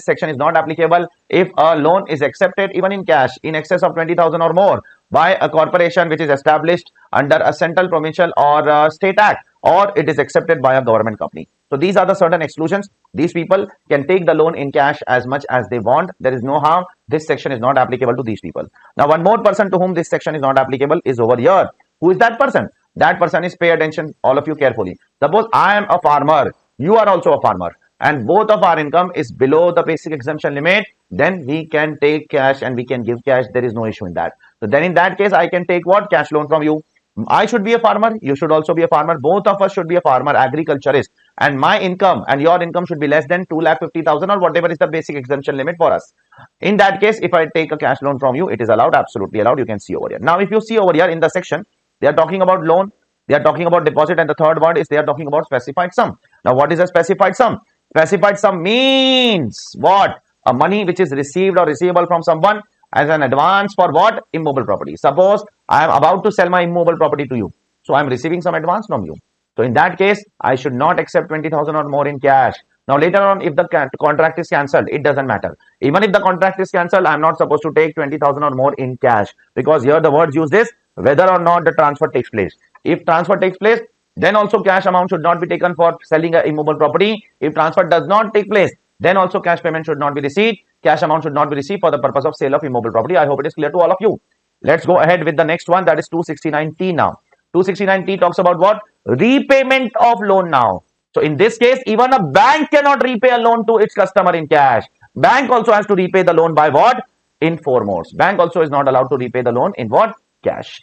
section is not applicable if a loan is accepted even in cash in excess of 20,000 or more by a corporation which is established under a central, provincial or state act, or it is accepted by a government company. So these are the certain exclusions. These people can take the loan in cash as much as they want. There is no harm. This section is not applicable to these people. Now one more person to whom this section is not applicable is over here. Who is that person? That person is, pay attention all of you carefully. Suppose I am a farmer You are also a farmer, and both of our income is below the basic exemption limit, then we can take cash and we can give cash. There is no issue in that. So then in that case, I can take what? Cash loan from you. I should be a farmer. You should also be a farmer. Both of us should be a farmer, agriculturist. And my income and your income should be less than 2,50,000 or whatever is the basic exemption limit for us. In that case, if I take a cash loan from you, it is allowed, absolutely allowed. You can see over here. Now, if you see over here in the section, they are talking about loan, they are talking about deposit, and the third word is they are talking about specified sum. Now, what is a specified sum? Specified sum means what? A money which is received or receivable from someone as an advance for what? Immobile property. Suppose I am about to sell my immobile property to you. So I am receiving some advance from you. So in that case, I should not accept 20,000 or more in cash. Now later on, if the contract is cancelled, it doesn't matter. Even if the contract is cancelled, I am not supposed to take 20,000 or more in cash, because here the words used is whether or not the transfer takes place. If transfer takes place, then also cash amount should not be taken for selling an immobile property. If transfer does not take place, then also cash payment should not be received. Cash amount should not be received for the purpose of sale of immobile property. I hope it is clear to all of you. Let's go ahead with the next one, that is 269T now. 269T talks about what? Repayment of loan now. So in this case, even a bank cannot repay a loan to its customer in cash. Bank also has to repay the loan by what? In 4 modes. Bank also is not allowed to repay the loan in what? Cash.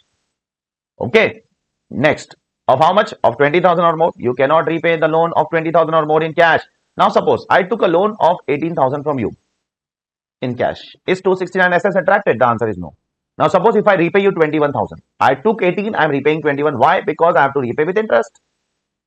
Okay. Next. Of how much? Of 20,000 or more. You cannot repay the loan of 20,000 or more in cash. Now suppose I took a loan of 18,000 from you in cash. Is 269 SS attracted? The answer is no. Now suppose if I repay you 21,000. I took 18, I am repaying 21. Why? Because I have to repay with interest.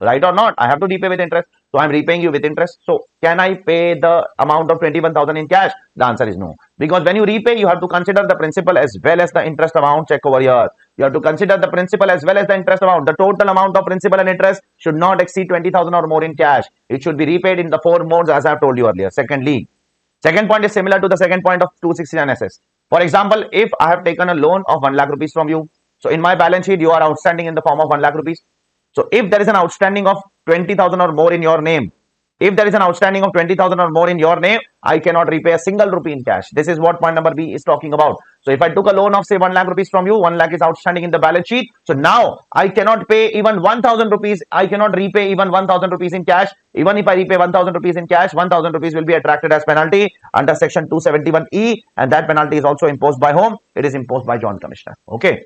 Right or not? I have to repay with interest. So I am repaying you with interest. So can I pay the amount of 21,000 in cash? The answer is no. Because when you repay, you have to consider the principal as well as the interest amount. Check over here. You have to consider the principal as well as the interest amount. The total amount of principal and interest should not exceed 20,000 or more in cash. It should be repaid in the 4 modes as I have told you earlier. Secondly, second point is similar to the second point of 269 SS. For example, if I have taken a loan of 1 lakh rupees from you. So in my balance sheet, you are outstanding in the form of 1 lakh rupees. So if there is an outstanding of 20,000 or more in your name, if there is an outstanding of 20,000 or more in your name, I cannot repay a single rupee in cash. This is what point number B is talking about. So if I took a loan of say 1 lakh rupees from you, 1 lakh is outstanding in the balance sheet. So now I cannot pay even 1,000 rupees. I cannot repay even 1,000 rupees in cash. Even if I repay 1,000 rupees in cash, 1,000 rupees will be attracted as penalty under section 271E, and that penalty is also imposed by whom? It is imposed by Joint Commissioner. Okay.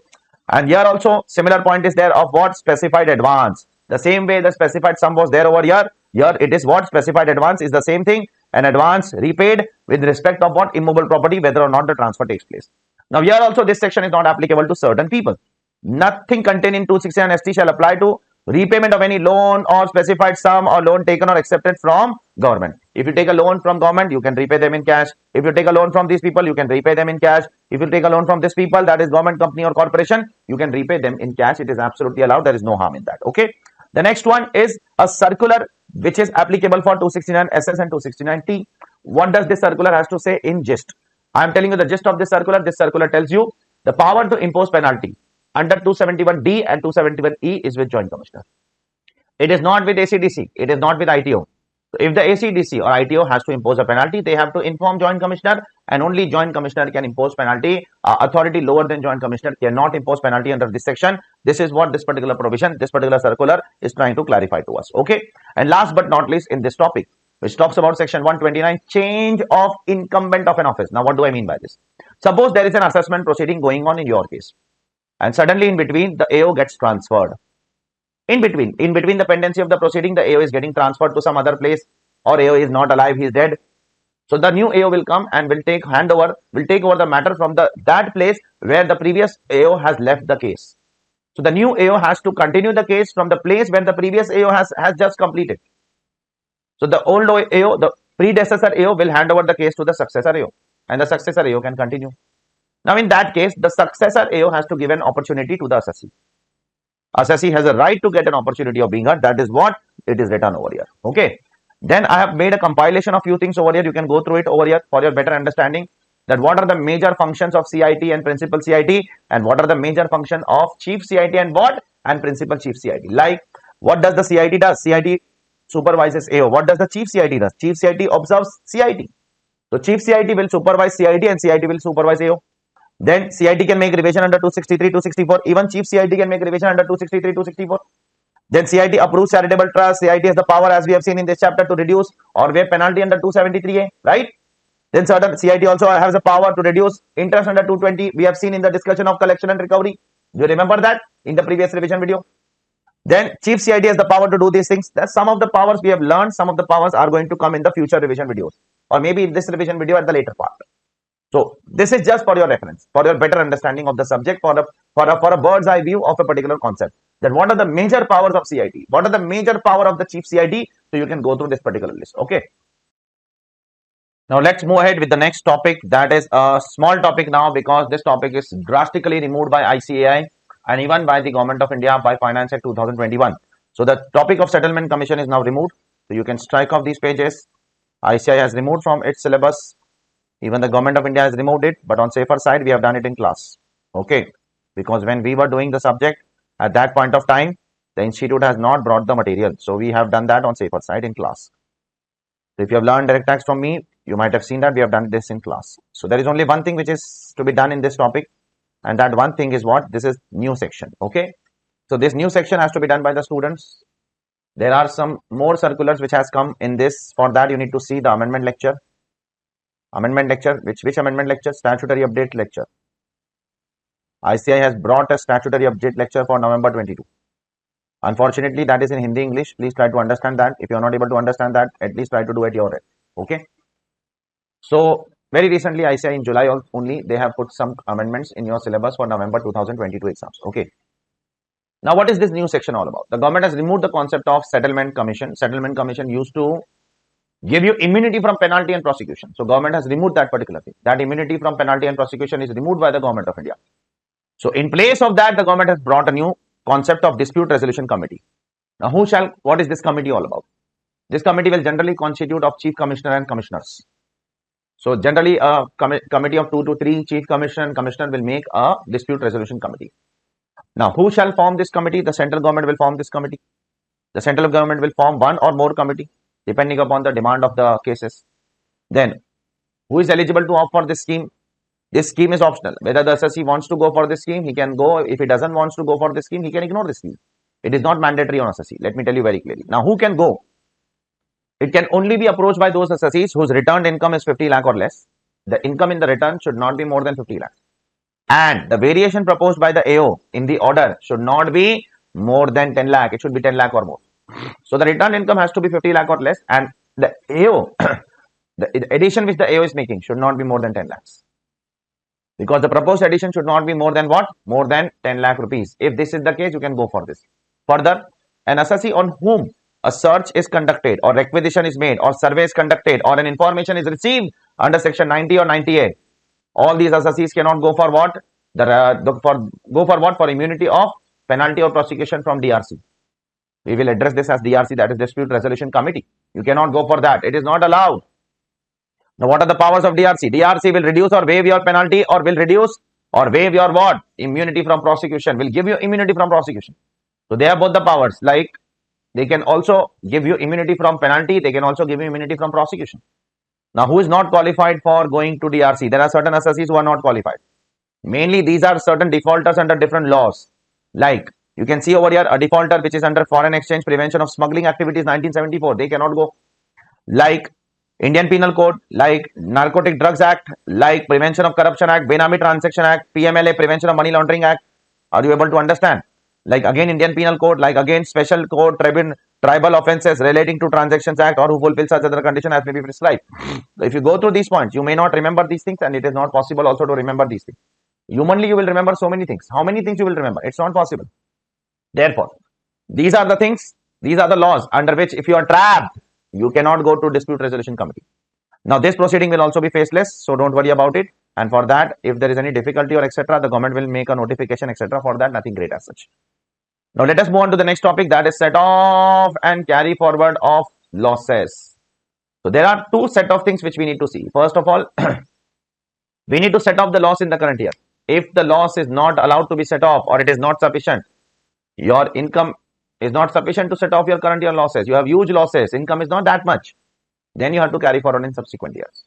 And here also similar point is there of what? Specified advance. The same way the specified sum was there over here. Here it is what? Specified advance is the same thing. An advance repaid with respect of what? Immobile property, whether or not the transfer takes place. Now here also this section is not applicable to certain people. Nothing contained in 269 ST shall apply to repayment of any loan or specified sum or loan taken or accepted from government. If you take a loan from government, you can repay them in cash. If you take a loan from these people, you can repay them in cash. If you take a loan from these people, that is government, company or corporation, you can repay them in cash. It is absolutely allowed. There is no harm in that. Okay. The next one is a circular which is applicable for 269 SS and 269 T. What does this circular has to say in gist? I am telling you the gist of this circular. This circular tells you the power to impose penalty under 271D and 271E is with Joint Commissioner. It is not with ACDC. It is not with ITO. So if the ACDC or ITO has to impose a penalty, they have to inform Joint Commissioner, and only Joint Commissioner can impose penalty. Authority lower than Joint Commissioner cannot impose penalty under this section. This is what this particular provision, this particular circular is trying to clarify to us. Okay. And last but not least in this topic, which talks about section 129, change of incumbent of an office. Now, what do I mean by this? Suppose there is an assessment proceeding going on in your case, and suddenly in between the AO gets transferred. In between the pendency of the proceeding, the AO is getting transferred to some other place, or AO is not alive, he is dead. So the new AO will come and will take over the matter from that place where the previous AO has left the case. So the new AO has to continue the case from the place where the previous AO has just completed. So the old AO, the predecessor AO will hand over the case to the successor AO, and the successor AO can continue. Now in that case, the successor AO has to give an opportunity to the assessee. Assessee has a right to get an opportunity of being heard. That is what it is written over here. Okay. Then I have made a compilation of few things over here. You can go through it over here for your better understanding that what are the major functions of CIT and principal CIT, and what are the major function of chief CIT and what? And principal chief CIT. Like what does the CIT does? CIT supervises AO. What does the chief CIT does? Chief CIT observes CIT. So chief CIT will supervise CIT and CIT will supervise AO. Then CIT can make revision under 263, 264. Even chief CIT can make revision under 263, 264. Then CIT approves charitable trust. CIT has the power, as we have seen in this chapter, to reduce or waive penalty under 273A, right? Then certain CIT also has the power to reduce interest under 220. We have seen in the discussion of collection and recovery. Do you remember that in the previous revision video? Then Chief CIT has the power to do these things. That's some of the powers we have learned. Some of the powers are going to come in the future revision videos, or maybe in this revision video at the later part. So this is just for your reference, for your better understanding of the subject, for a bird's eye view of a particular concept. Then what are the major powers of CIT? What are the major power of the Chief CIT? So you can go through this particular list. Okay. Now let's move ahead with the next topic. That is a small topic now, because this topic is drastically removed by ICAI and even by the Government of India by Finance Act 2021. So the topic of settlement commission is now removed. So you can strike off these pages. ICAI has removed from its syllabus. Even the Government of India has removed it, but on safer side, we have done it in class. Okay. Because when we were doing the subject at that point of time, the institute has not brought the material. So we have done that on safer side in class. So if you have learned direct tax from me, you might have seen that we have done this in class. So there is only one thing which is to be done in this topic. And that one thing is what? This is new section. Okay. So this new section has to be done by the students. There are some more circulars which has come in this. For that, you need to see the amendment lecture. Amendment lecture, which amendment lecture? Statutory update lecture. ICAI has brought a statutory update lecture for November 22. Unfortunately, that is in Hindi English. Please try to understand that. If you are not able to understand that, at least try to do it your end. Okay. So very recently, ICAI in July only, they have put some amendments in your syllabus for November 2022 exams. Okay. Now, what is this new section all about? The government has removed the concept of settlement commission. Settlement commission used to give you immunity from penalty and prosecution. So government has removed that particular thing. That immunity from penalty and prosecution is removed by the Government of India. So in place of that, the government has brought a new concept of dispute resolution committee. Now what is this committee all about? This committee will generally constitute of chief commissioner and commissioners. So generally a committee of 2 to 3 chief commissioner and commissioner will make a dispute resolution committee. Now who shall form this committee? The central government will form this committee. The central government will form one or more committee, depending upon the demand of the cases. Then, who is eligible to opt for this scheme? This scheme is optional. Whether the assessee wants to go for this scheme, he can go. If he doesn't want to go for this scheme, he can ignore this scheme. It is not mandatory on assessee. Let me tell you very clearly. Now, who can go? It can only be approached by those assessees whose returned income is 50 lakh or less. The income in the return should not be more than 50 lakh. And the variation proposed by the AO in the order should not be more than 10 lakh. It should be 10 lakh or more. So the return income has to be 50 lakh or less, and the AO, the addition which the AO is making should not be more than 10 lakhs. Because the proposed addition should not be more than what? More than 10 lakh rupees. If this is the case, you can go for this. Further, an assessee on whom a search is conducted or requisition is made or survey is conducted or an information is received under section 90 or 98, all these assessees cannot go for what? For immunity of penalty or prosecution from DRC. We will address this as DRC, that is Dispute Resolution Committee. You cannot go for that. It is not allowed. Now, what are the powers of DRC? DRC will reduce or waive your penalty, or will reduce or waive your what? Immunity from prosecution. Will give you immunity from prosecution. So, they have both the powers. Like, they can also give you immunity from penalty. They can also give you immunity from prosecution. Now, who is not qualified for going to DRC? There are certain assessees who are not qualified. Mainly, these are certain defaulters under different laws. Like, you can see over here a defaulter which is under Foreign Exchange Prevention of Smuggling Activities 1974. They cannot go. Like Indian Penal Code, like Narcotic Drugs Act, like Prevention of Corruption Act, Benami Transaction Act, PMLA, Prevention of Money Laundering Act. Are you able to understand? Like again Indian Penal Code, like again Special Code, Tribal Offences relating to Transactions Act, or who fulfill such other condition as may be prescribed. If you go through these points, you may not remember these things, and it is not possible also to remember these things. Humanly, you will remember so many things. How many things you will remember? It's not possible. Therefore, these are the things, these are the laws under which if you are trapped, you cannot go to Dispute Resolution Committee. Now, this proceeding will also be faceless, so don't worry about it. And for that, if there is any difficulty or etc., the government will make a notification etc. For that, nothing great as such. Now, let us move on to the next topic, that is set off and carry forward of losses. So, there are two set of things which we need to see. First of all, we need to set off the loss in the current year. If the loss is not allowed to be set off, or it is not sufficient, your income is not sufficient to set off your current year losses, you have huge losses, income is not that much, then you have to carry forward in subsequent years.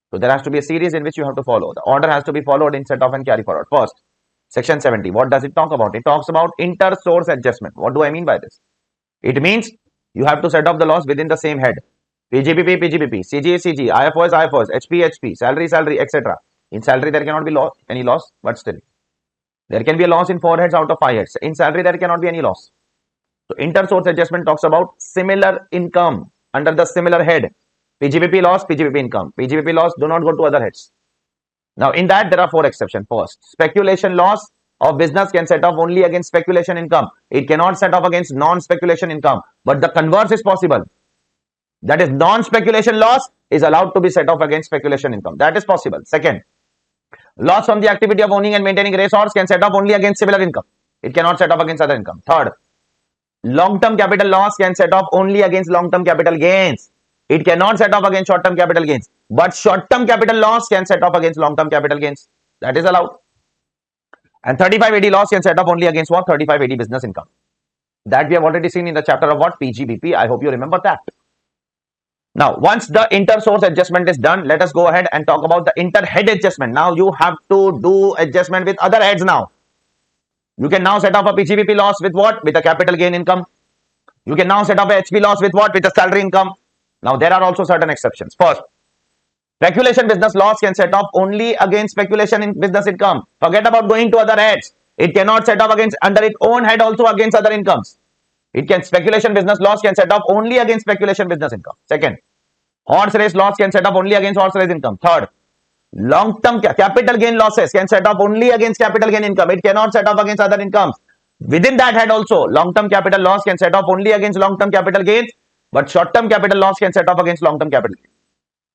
So there has to be a series in which you have to follow. The order has to be followed in set off and carry forward. First, section 70. What does it talk about? It talks about inter-source adjustment. What do I mean by this? It means you have to set off the loss within the same head. PGBP, PGBP, CG, CG, IFOS, IFOS, HP, HP, salary, salary, etc. In salary, there cannot be any loss, but still. There can be a loss in 4 heads out of 5 heads. In salary, there cannot be any loss. So, inter-source adjustment talks about similar income under the similar head. PGBP loss, PGBP income. PGBP loss, do not go to other heads. Now, in that, there are 4 exceptions. First, speculation loss of business can set off only against speculation income. It cannot set off against non-speculation income. But the converse is possible. That is, non-speculation loss is allowed to be set off against speculation income. That is possible. Second, loss from the activity of owning and maintaining racehorse can set off only against similar income. It cannot set off against other income. Third, long-term capital loss can set off only against long-term capital gains. It cannot set off against short-term capital gains. But short-term capital loss can set off against long-term capital gains. That is allowed. And 3580 loss can set off only against what? 3580 business income. That we have already seen in the chapter of what? PGBP. I hope you remember that. Now, once the inter-source adjustment is done, let us go ahead and talk about the inter-head adjustment. Now, you have to do adjustment with other heads now. You can now set off a PGBP loss with what? With a capital gain income. You can now set off a HP loss with what? With a salary income. Now, there are also certain exceptions. First, speculation business loss can set off only against speculation in business income. Forget about going to other heads. It cannot set off against under its own head also against other incomes. It can speculation business loss can set off only against speculation business income. Second, horse race loss can set off only against horse race income. Third, long-term capital gain losses can set off only against capital gain income. It cannot set off against other incomes. Within that head also, long-term capital loss can set off only against long-term capital gains, but short-term capital loss can set off against long-term capital gains.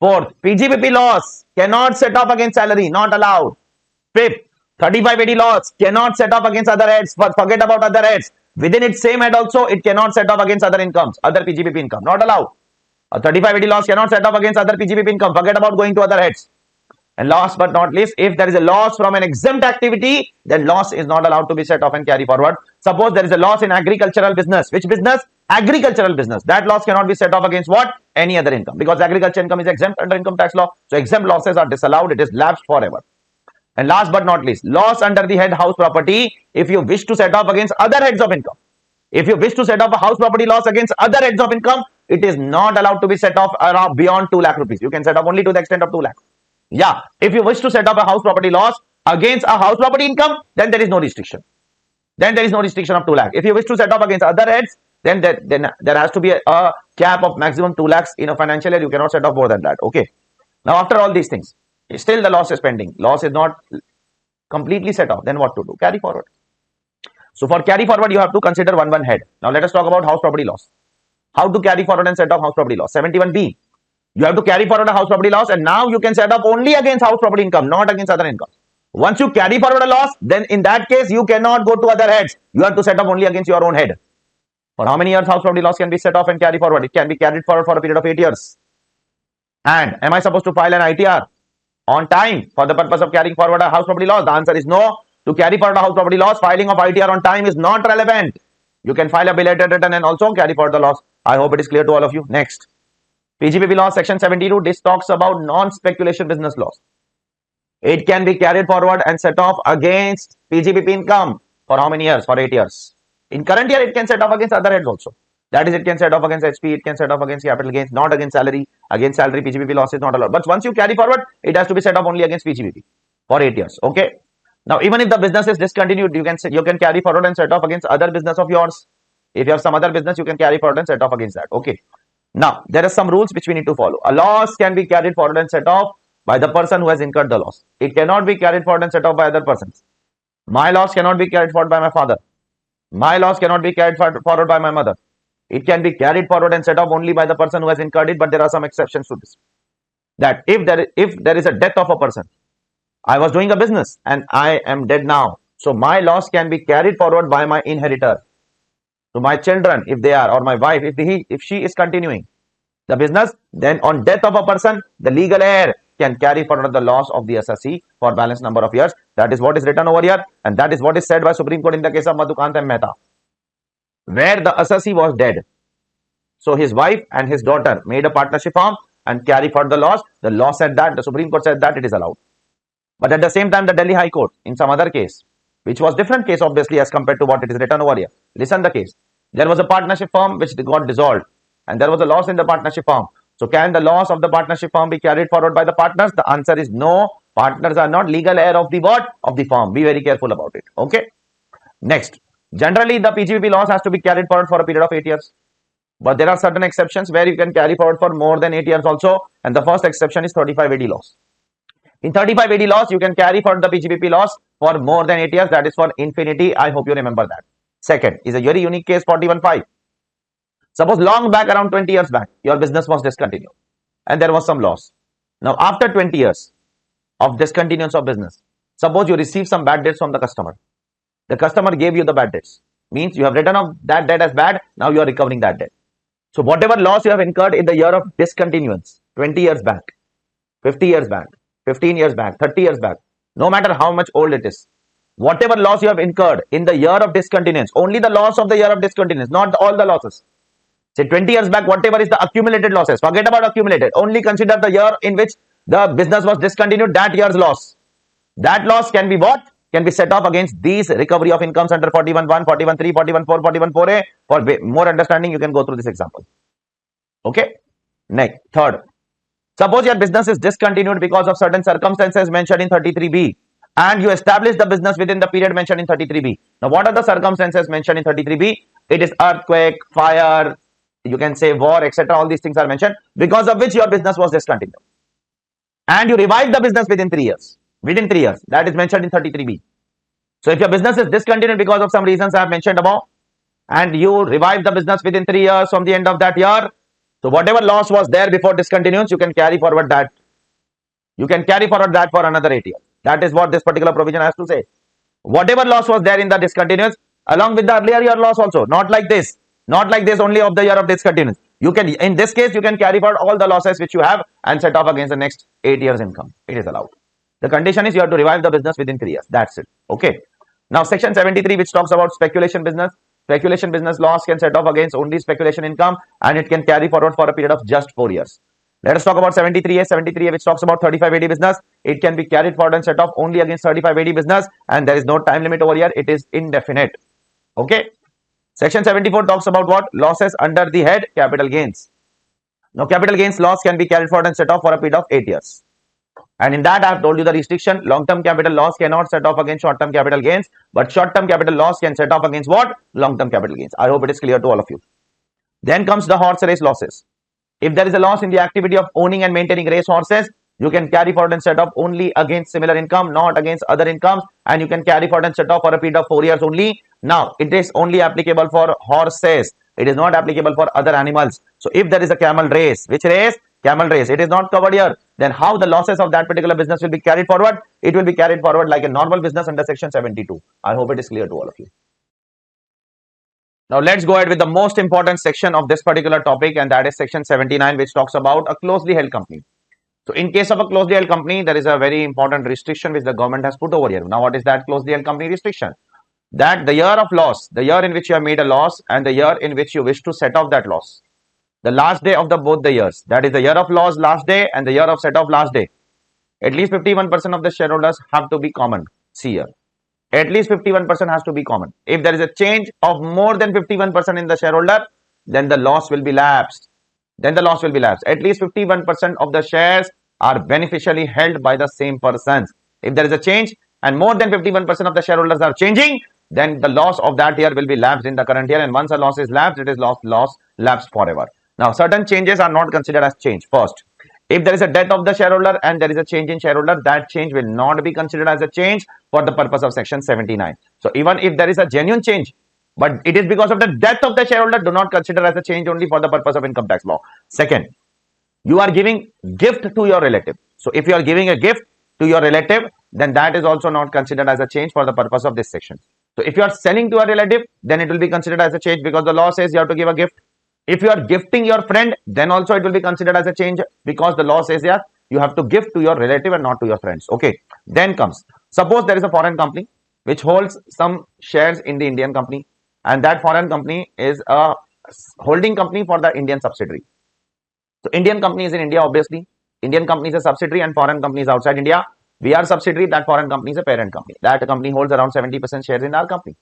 Fourth, PGBP loss cannot set off against salary, not allowed. Fifth, 3580 loss cannot set off against other heads, but forget about other heads. Within its same head also, it cannot set off against other incomes, other PGBP income, not allowed. A 3580 loss cannot set off against other PGBP income, forget about going to other heads. And last but not least, if there is a loss from an exempt activity, then loss is not allowed to be set off and carry forward. Suppose there is a loss in agricultural business. Which business? Agricultural business. That loss cannot be set off against what? Any other income. Because agriculture income is exempt under income tax law. So exempt losses are disallowed. It is lapsed forever. And last but not least, loss under the head house property, if you wish to set off against other heads of income. If you wish to set off a house property loss against other heads of income, it is not allowed to be set off around beyond 2 lakh rupees. You can set off only to the extent of 2 lakh. Yeah, if you wish to set off a house property loss against a house property income, then there is no restriction. Then there is no restriction of 2 lakh. If you wish to set off against other heads, then there has to be a cap of maximum 2 lakhs in a financial year. You cannot set off more than that. Okay. Now, after all these things, still the loss is pending. Loss is not completely set off. Then what to do? Carry forward. So for carry forward, you have to consider one head. Now let us talk about house property loss. How to carry forward and set off house property loss? 71B. You have to carry forward a house property loss, and now you can set off only against house property income, not against other income. Once you carry forward a loss, then in that case, you cannot go to other heads. You have to set off only against your own head. For how many years house property loss can be set off and carry forward? It can be carried forward for a period of 8 years. And am I supposed to file an ITR on time for the purpose of carrying forward a house property loss? The answer is no. To carry forward a house property loss, filing of ITR on time is not relevant. You can file a belated return and also carry forward the loss. I hope it is clear to all of you. Next, PGBP law section 72. This talks about non-speculation business loss. It can be carried forward and set off against PGBP income for how many years? For 8 years. In current year, it can set off against other heads also. That is, it can set off against HP, it can set off against capital gains, not against salary. Against salary, PGBP loss is not allowed. But once you carry forward, it has to be set off only against PGBP for 8 years. Okay. Now, even if the business is discontinued, you can carry forward and set off against other business of yours. If you have some other business, you can carry forward and set off against that. Okay. Now, there are some rules which we need to follow. A loss can be carried forward and set off by the person who has incurred the loss. It cannot be carried forward and set off by other persons. My loss cannot be carried forward by my father. My loss cannot be carried forward by my mother. It can be carried forward and set off only by the person who has incurred it, but there are some exceptions to this. That if there is a death of a person, I was doing a business and I am dead now. So my loss can be carried forward by my inheritor. So my children, if they are, or my wife, if she is continuing the business, then on death of a person, the legal heir can carry forward the loss of the assessee for balance number of years. That is what is written over here, and that is what is said by Supreme Court in the case of Madhukant and Mehta, where the assessee was dead. So his wife and his daughter made a partnership form and carry forward the loss. The law said that, the Supreme Court said that it is allowed. But at the same time, the Delhi High Court, in some other case, which was different case obviously as compared to what it is written over here. Listen the case. There was a partnership firm which got dissolved and there was a loss in the partnership firm. So can the loss of the partnership firm be carried forward by the partners? The answer is no. Partners are not legal heir of the what? Of the firm. Be very careful about it. Okay. Next. Generally, the PGBP loss has to be carried forward for a period of 8 years. But there are certain exceptions where you can carry forward for more than 8 years also. And the first exception is 35AD loss. In 35AD loss, you can carry forward the PGBP loss for more than 8 years. That is for infinity. I hope you remember that. Second is a very unique case, 41.5. Suppose long back, around 20 years back, your business was discontinued and there was some loss. Now, after 20 years of discontinuance of business, suppose you receive some bad debts from the customer. The customer gave you the bad debts. Means you have written off that debt as bad. Now you are recovering that debt. So whatever loss you have incurred in the year of discontinuance, 20 years back, 50 years back, 15 years back, 30 years back, no matter how much old it is, whatever loss you have incurred in the year of discontinuance, only the loss of the year of discontinuance, not all the losses. Say 20 years back, whatever is the accumulated losses, forget about accumulated, only consider the year in which the business was discontinued, that year's loss. That loss can be what? Can be set off against these recovery of incomes under 41.1, 41.3, 41.4, 41.4a. For more understanding, you can go through this example. Okay. Next, third. Suppose your business is discontinued because of certain circumstances mentioned in 33B and you establish the business within the period mentioned in 33B. Now, what are the circumstances mentioned in 33B? It is earthquake, fire, you can say war, etc. All these things are mentioned because of which your business was discontinued. And you revive the business within 3 years. Within 3 years, that is mentioned in 33B. So if your business is discontinued because of some reasons I have mentioned above, and you revive the business within 3 years from the end of that year, so whatever loss was there before discontinuance, you can carry forward that. You can carry forward that for another 8 years. That is what this particular provision has to say. Whatever loss was there in the discontinuance, along with the earlier year loss also, not like this only of the year of discontinuance. You can, in this case, you can carry forward all the losses which you have and set off against the next 8 years income. It is allowed. The condition is you have to revive the business within 3 years. That's it. Okay. Now, section 73, which talks about speculation business. Speculation business loss can set off against only speculation income and it can carry forward for a period of just 4 years. Let us talk about 73A. 73A, which talks about 35AD business. It can be carried forward and set off only against 35AD business and there is no time limit over here. It is indefinite. Okay. Section 74 talks about what? Losses under the head capital gains. Now, capital gains loss can be carried forward and set off for a period of 8 years. And in that, I have told you the restriction. Long-term capital loss cannot set off against short-term capital gains, but short-term capital loss can set off against what? Long-term capital gains. I hope it is clear to all of you. Then comes the horse race losses. If there is a loss in the activity of owning and maintaining race horses, you can carry forward and set off only against similar income, not against other incomes, and you can carry forward and set off for a period of 4 years only. Now, it is only applicable for horses. It is not applicable for other animals. So, if there is a camel race, which race? Camel race, it is not covered here. Then how the losses of that particular business will be carried forward? It will be carried forward like a normal business under section 72. I hope it is clear to all of you. Now let's go ahead with the most important section of this particular topic, and that is section 79, which talks about a closely held company. So in case of a closely held company, there is a very important restriction which the government has put over here. Now what is that closely held company restriction? That the year of loss, the year in which you have made a loss and the year in which you wish to set off that loss, the last day of both the years, that is the year of loss last day and the year of set off last day, at least 51% of the shareholders have to be common. See here, at least 51% has to be common. If there is a change of more than 51% in the shareholder, then the loss will be lapsed. At least 51% of the shares are beneficially held by the same persons. If there is a change and more than 51% of the shareholders are changing, then the loss of that year will be lapsed in the current year, and once a loss is lapsed, it is loss lapsed forever. Now, certain changes are not considered as change. First, if there is a death of the shareholder and there is a change in shareholder, that change will not be considered as a change for the purpose of section 79. So, even if there is a genuine change, but it is because of the death of the shareholder, do not consider as a change only for the purpose of income tax law. Second, you are giving gift to your relative. So, if you are giving a gift to your relative, then that is also not considered as a change for the purpose of this section. So, if you are selling to a relative, then it will be considered as a change because the law says you have to give a gift. If you are gifting your friend, then also it will be considered as a change because the law says that you have to give to your relative and not to your friends. Okay. Then comes, suppose there is a foreign company which holds some shares in the Indian company, and that foreign company is a holding company for the Indian subsidiary. So Indian company is in India, obviously. Indian company is a subsidiary and foreign company is outside India. We are subsidiary, that foreign company is a parent company. That company holds around 70% shares in our company.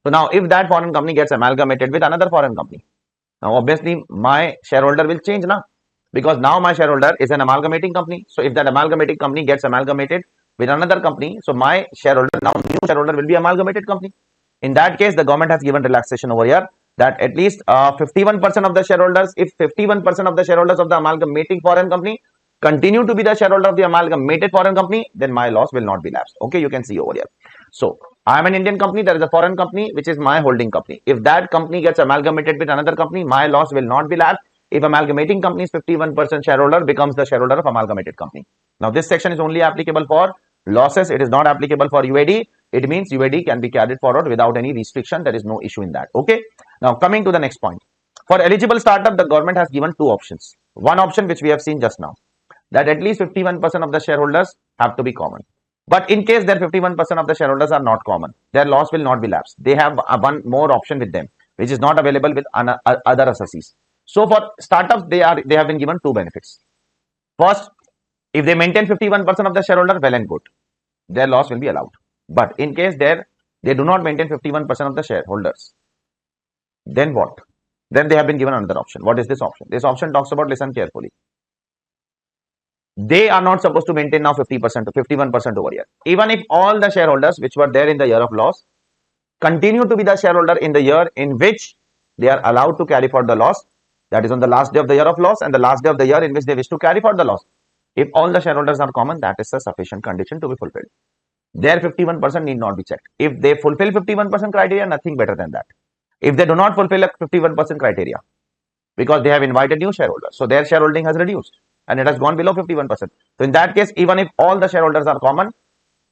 So now if that foreign company gets amalgamated with another foreign company, now obviously my shareholder will change now, because now my shareholder is an amalgamating company. So if that amalgamating company gets amalgamated with another company, so my shareholder, now new shareholder, will be amalgamated company. In that case, the government has given relaxation over here that at least 51% of the shareholders, if 51% of the shareholders of the amalgamating foreign company continue to be the shareholder of the amalgamated foreign company, then my loss will not be lapsed. Okay, you can see over here. So I am an Indian company, there is a foreign company which is my holding company. If that company gets amalgamated with another company, my loss will not be lapsed. If amalgamating company's 51% shareholder becomes the shareholder of amalgamated company. Now this section is only applicable for losses. It is not applicable for UAD. It means UAD can be carried forward without any restriction. There is no issue in that. Okay. Now coming to the next point. For eligible startup, the government has given two options. One option which we have seen just now, that at least 51% of the shareholders have to be common. But in case their 51% of the shareholders are not common, their loss will not be lapsed. They have one more option with them, which is not available with other associates. So for startups, they have been given two benefits. First, if they maintain 51% of the shareholder, well and good, their loss will be allowed. But in case they do not maintain 51% of the shareholders, then what? Then they have been given another option. What is this option? This option talks about, listen carefully. They are not supposed to maintain now 50% to 51% over here. Even if all the shareholders which were there in the year of loss continue to be the shareholder in the year in which they are allowed to carry forward the loss, that is on the last day of the year of loss and the last day of the year in which they wish to carry forward the loss. If all the shareholders are common, that is a sufficient condition to be fulfilled. Their 51% need not be checked. If they fulfill 51% criteria, nothing better than that. If they do not fulfill a 51% criteria, because they have invited new shareholders, so their shareholding has reduced and it has gone below 51%. So in that case, even if all the shareholders are common,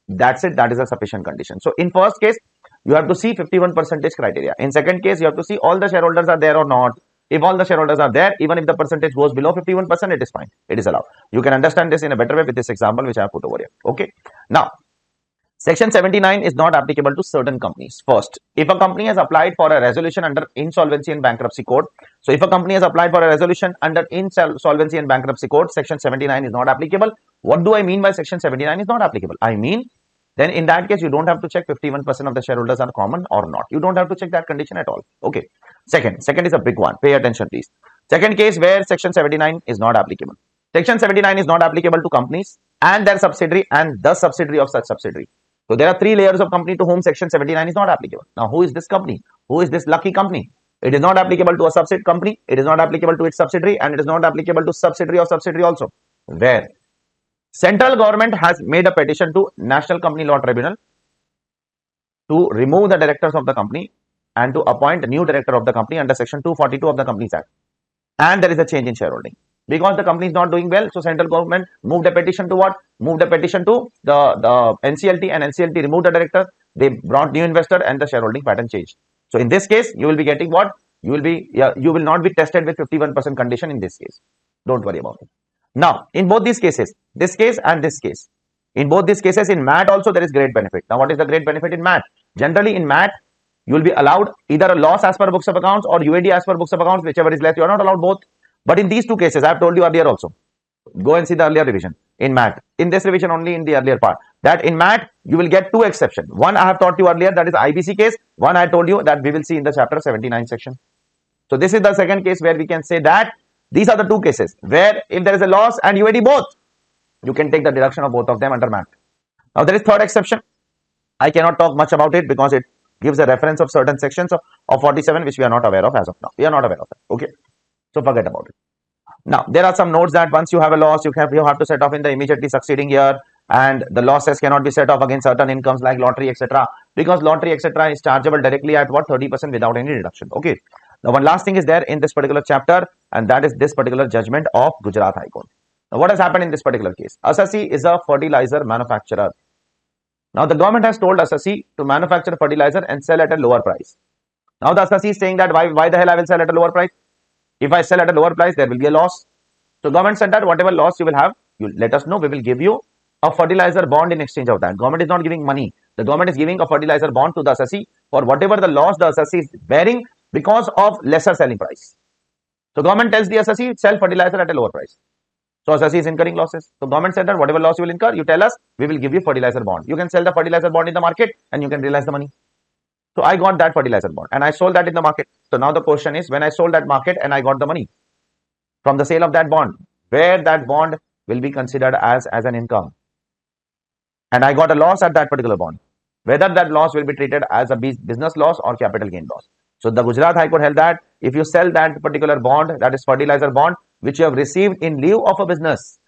that's it. That is a sufficient condition. So in first case, you have to see 51% criteria. In second case, you have to see all the shareholders are there or not. If all the shareholders are there, even if the percentage goes below 51%, it is fine. It is allowed. You can understand this in a better way with this example which I have put over here. Okay. Now, Section 79 is not applicable to certain companies. First, if a company has applied for a resolution under Insolvency and Bankruptcy Code, so if a company has applied for a resolution under Insolvency and Bankruptcy Code, Section 79 is not applicable. What do I mean by Section 79 is not applicable? I mean, then in that case, you don't have to check 51% of the shareholders are common or not. You don't have to check that condition at all. Okay. Second is a big one. Pay attention, please. Second case where Section 79 is not applicable. Section 79 is not applicable to companies and their subsidiary and the subsidiary of such subsidiary. So there are three layers of company to whom Section 79 is not applicable. Now, who is this company? Who is this lucky company? It is not applicable to a subsidiary company. It is not applicable to its subsidiary, and it is not applicable to subsidiary of subsidiary also. Where central government has made a petition to National Company Law Tribunal to remove the directors of the company and to appoint a new director of the company under Section 242 of the Companies Act. And there is a change in shareholding. Because the company is not doing well, so central government moved a petition to what? Moved a petition to the NCLT, and NCLT removed the director. They brought new investor and the shareholding pattern changed. So in this case, you will be getting what? You will not be tested with 51% condition in this case. Don't worry about it. Now, in both these cases, this case and this case, in both these cases, in MAT also there is great benefit. Now, what is the great benefit in MAT? Generally, in MAT, you will be allowed either a loss as per books of accounts or UAD as per books of accounts, whichever is less. You are not allowed both. But in these two cases, I have told you earlier also, go and see the earlier revision in MAT. In this revision only in the earlier part, that in MAT, you will get two exceptions. One I have taught you earlier, that is IBC case. One I told you that we will see in the chapter 79 section. So this is the second case where we can say that these are the two cases where if there is a loss and UAD both, you can take the deduction of both of them under MAT. Now there is third exception. I cannot talk much about it because it gives a reference of certain sections of 47 which we are not aware of as of now. We are not aware of that. Okay. So forget about it. Now, there are some notes that once you have a loss, you have to set off in the immediately succeeding year, and the losses cannot be set off against certain incomes like lottery, etc. Because lottery, etc. is chargeable directly at what? 30% without any deduction. Okay. Now, one last thing is there in this particular chapter, and that is this particular judgment of Gujarat High Court. Now, what has happened in this particular case? Assassi is a fertilizer manufacturer. Now, the government has told Assassi to manufacture fertilizer and sell at a lower price. Now, the Assassi is saying that why the hell I will sell at a lower price? If I sell at a lower price, there will be a loss. So government said that whatever loss you will have, you let us know. We will give you a fertilizer bond in exchange of that. Government is not giving money. The government is giving a fertilizer bond to the assessee for whatever the loss the assessee is bearing because of lesser selling price. So government tells the assessee sell fertilizer at a lower price. So assessee is incurring losses. So government said that whatever loss you will incur, you tell us, we will give you fertilizer bond. You can sell the fertilizer bond in the market and you can realize the money. So I got that fertilizer bond and I sold that in the market. So now the question is, when I sold that market and I got the money from the sale of that bond, where that bond will be considered as an income, and I got a loss at that particular bond, whether that loss will be treated as a business loss or capital gain loss. So the Gujarat High Court held that if you sell that particular bond, that is fertilizer bond, which you have received in lieu of a business,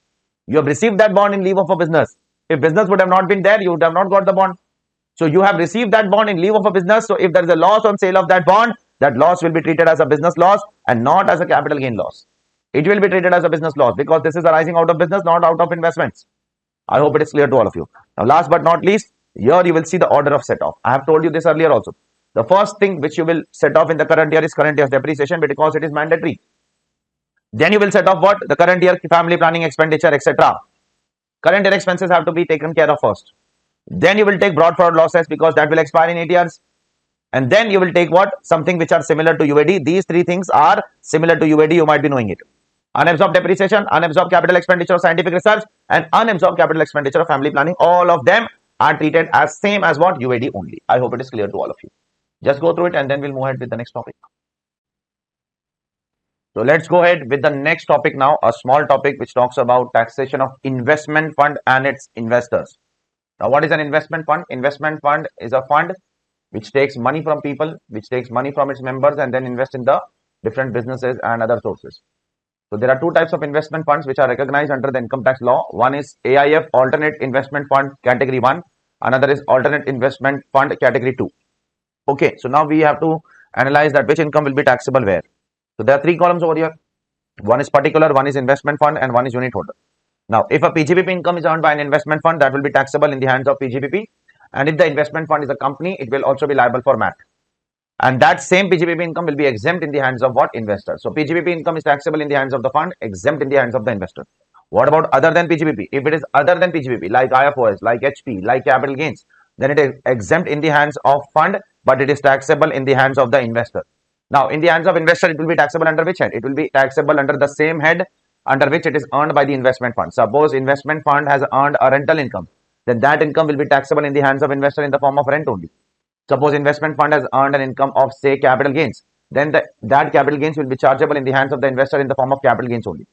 you have received that bond in lieu of a business. If business would have not been there, you would have not got the bond. So you have received that bond in lieu of a business. So if there is a loss on sale of that bond, that loss will be treated as a business loss and not as a capital gain loss. It will be treated as a business loss because this is arising out of business, not out of investments. I hope it is clear to all of you. Now, last but not least, here you will see the order of set off. I have told you this earlier also. The first thing which you will set off in the current year is current year's depreciation because it is mandatory. Then you will set off what? The current year family planning expenditure, etc. Current year expenses have to be taken care of first. Then you will take broad forward losses because that will expire in 8 years. And then you will take what? Something which are similar to UAD. These three things are similar to UAD. You might be knowing it. Unabsorbed depreciation, unabsorbed capital expenditure of scientific research, and unabsorbed capital expenditure of family planning. All of them are treated as same as what? UAD only. I hope it is clear to all of you. Just go through it and then we'll move ahead with the next topic. So let's go ahead with the next topic now, a small topic which talks about taxation of investment fund and its investors. Now, what is an investment fund? Investment fund is a fund which takes money from people, which takes money from its members and then invest in the different businesses and other sources. So there are two types of investment funds which are recognized under the income tax law. One is AIF, Alternate Investment Fund Category 1. Another is Alternate Investment Fund Category 2. Okay, so now we have to analyze that which income will be taxable where. So there are three columns over here. One is particular, one is investment fund and one is unit holder. Now, if a PGBP income is earned by an investment fund, that will be taxable in the hands of PGBP. And if the investment fund is a company, it will also be liable for MAT. And that same PGBP income will be exempt in the hands of what? Investors. So PGBP income is taxable in the hands of the fund, exempt in the hands of the investor. What about other than PGBP? If it is other than PGBP, like IFOS, like HP, like capital gains, then it is exempt in the hands of fund, but it is taxable in the hands of the investor. Now, in the hands of investor, it will be taxable under which head? It will be taxable under the same head under which it is earned by the investment fund. Suppose investment fund has earned a rental income, then that income will be taxable in the hands of investor in the form of rent only. Suppose investment fund has earned an income of say capital gains, then that capital gains will be chargeable in the hands of the investor in the form of capital gains only.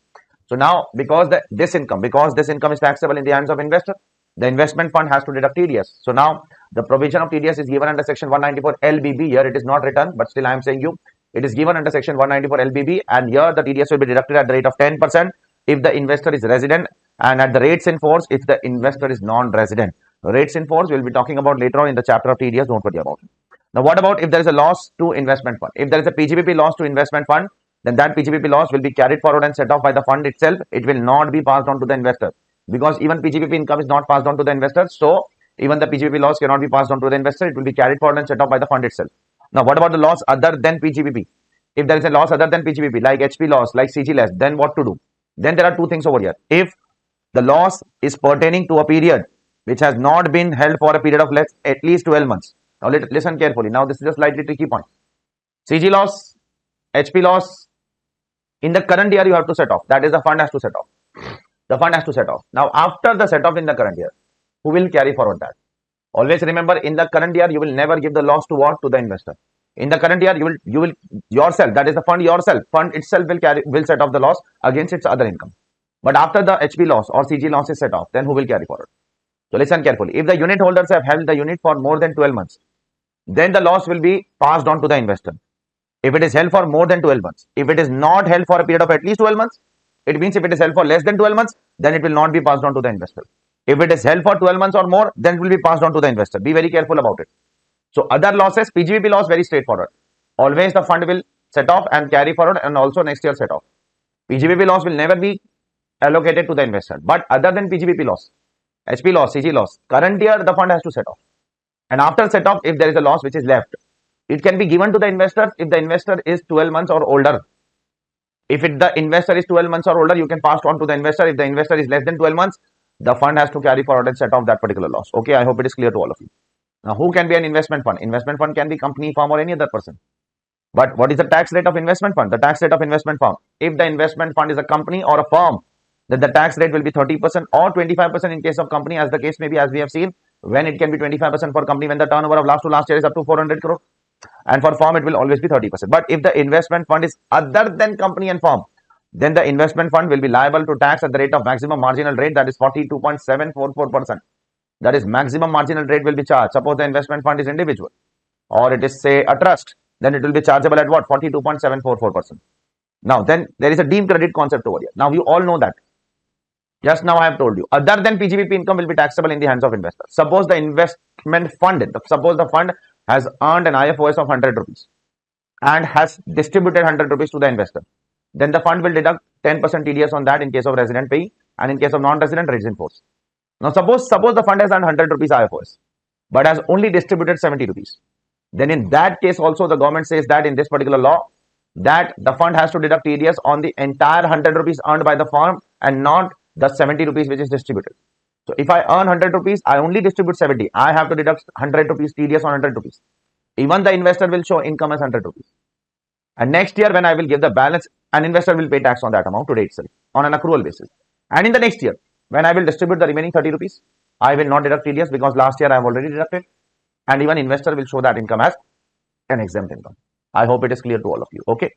So now because this income is taxable in the hands of investor, the investment fund has to deduct TDS. So now the provision of TDS is given under section 194 LBB. Here it is not written, but still I am saying you, it is given under section 194 LBB, and here the TDS will be deducted at the rate of 10% if the investor is resident, and at the rates in force if the investor is non-resident. Rates in force we'll be talking about later on in the chapter of TDS, don't worry about it. Now what about if there is a loss to investment fund? If there is a PGBP loss to investment fund, then that PGBP loss will be carried forward and set off by the fund itself. It will not be passed on to the investor because even PGBP income is not passed on to the investor. So even the PGBP loss cannot be passed on to the investor. It will be carried forward and set off by the fund itself. Now what about the loss other than PGBP? If there is a loss other than PGBP, like HP loss, like CG loss, then what to do? Then there are two things over here. If the loss is pertaining to a period which has not been held for a period of at least 12 months. Now listen carefully. Now this is a slightly tricky point. CG loss, HP loss, in the current year you have to set off. That is, the fund has to set off. The fund has to set off. Now after the set off in the current year, who will carry forward that? Always remember, in the current year you will never give the loss to what? To the investor. In the current year you will yourself, that is the fund itself will set off the loss against its other income. But after the HP loss or CG loss is set off, then who will carry forward? So listen carefully. If the unit holders have held the unit for more than 12 months, then the loss will be passed on to the investor. If it is held for more than 12 months, if it is not held for a period of at least 12 months, it means if it is held for less than 12 months, then it will not be passed on to the investor. If it is held for 12 months or more, then it will be passed on to the investor. Be very careful about it. So other losses, PGBP loss, very straightforward. Always the fund will set off and carry forward, and also next year set off. PGBP loss will never be allocated to the investor. But other than PGBP loss, HP loss, CG loss, current year the fund has to set off. And after set off, if there is a loss which is left, it can be given to the investor if the investor is 12 months or older. If the investor is 12 months or older, you can pass on to the investor. If the investor is less than 12 months, the fund has to carry forward and set off that particular loss. Okay, I hope it is clear to all of you. Now, who can be an investment fund? Investment fund can be company, firm, or any other person. But what is the tax rate of investment fund? The tax rate of investment fund, if the investment fund is a company or a firm, then the tax rate will be 30% or 25% in case of company, as the case may be, as we have seen. when it can be 25% for company when the turnover of last to last year is up to 400 crore. And for firm, it will always be 30%. But if the investment fund is other than company and firm, then the investment fund will be liable to tax at the rate of maximum marginal rate, that is 42.744%. That is maximum marginal rate will be charged. Suppose the investment fund is individual or it is say a trust, then it will be chargeable at what? 42.744%. Now, then there is a deemed credit concept over here. Now, you all know that. Just now I have told you, other than PGBP income will be taxable in the hands of investor. Suppose the investment fund, suppose the fund has earned an IFOS of 100 rupees and has distributed 100 rupees to the investor. Then the fund will deduct 10% TDS on that in case of resident payee, and in case of non-resident, rates in force. Now, suppose the fund has earned 100 rupees IFOS, but has only distributed 70 rupees. Then in that case also, the government says that in this particular law, that the fund has to deduct TDS on the entire 100 rupees earned by the firm and not the 70 rupees which is distributed. So if I earn 100 rupees, I only distribute 70. I have to deduct 100 rupees TDS on 100 rupees. Even the investor will show income as 100 rupees. And next year when I will give the balance, an investor will pay tax on that amount today itself on an accrual basis. And in the next year, when I will distribute the remaining 30 rupees, I will not deduct TDS because last year I have already deducted. And even investor will show that income as an exempt income. I hope it is clear to all of you. Okay.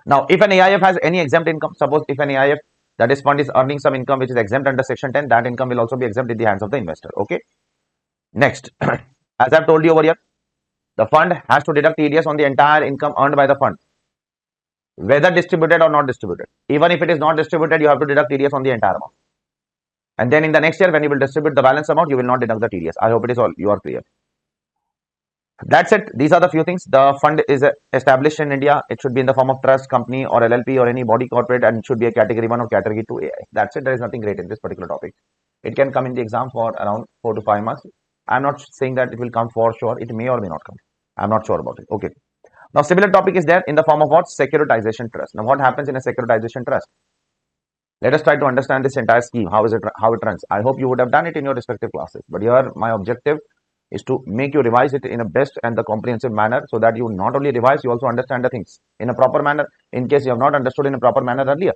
Now, if an AIF has any exempt income, suppose if an AIF, that is fund, is earning some income which is exempt under section 10, that income will also be exempt in the hands of the investor. Okay. Next, as I have told you over here, the fund has to deduct TDS on the entire income earned by the fund, whether distributed or not distributed. Even if it is not distributed, you have to deduct TDS on the entire amount. And then in the next year, when you will distribute the balance amount, you will not deduct the TDS. I hope it is all, you are clear. That's it. These are the few things. The fund is established in India. It should be in the form of trust, company or LLP or any body corporate, and it should be a category 1 or category 2 AI. That's it. There is nothing great in this particular topic. It can come in the exam for around 4 to 5 marks. I'm not saying that it will come for sure. It may or may not come. I'm not sure about it. Okay. Now, similar topic is there in the form of what? Securitization trust. Now, what happens in a securitization trust? Let us try to understand this entire scheme. How it runs? I hope you would have done it in your respective classes. But here, my objective is to make you revise it in a best and the comprehensive manner, so that you not only revise, you also understand the things in a proper manner in case you have not understood in a proper manner earlier.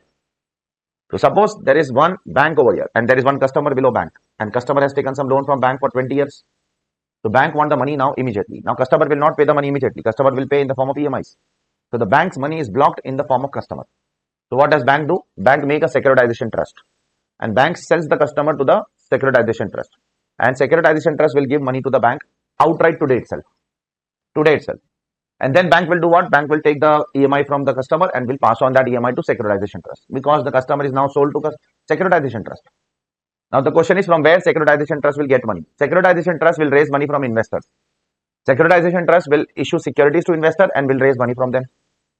So suppose there is one bank over here and there is one customer below bank, and customer has taken some loan from bank for 20 years. So bank want the money now immediately. Now customer will not pay the money immediately. Customer will pay in the form of EMIs. So the bank's money is blocked in the form of customer. So what does bank do? Bank make a securitization trust, and bank sells the customer to the securitization trust. And securitization trust will give money to the bank outright today itself. And then bank will do what? Bank will take the EMI from the customer and will pass on that EMI to securitization trust, because the customer is now sold to securitization trust. Now the question is, from where securitization trust will get money? Securitization trust will raise money from investors. Securitization trust will issue securities to investor and will raise money from them.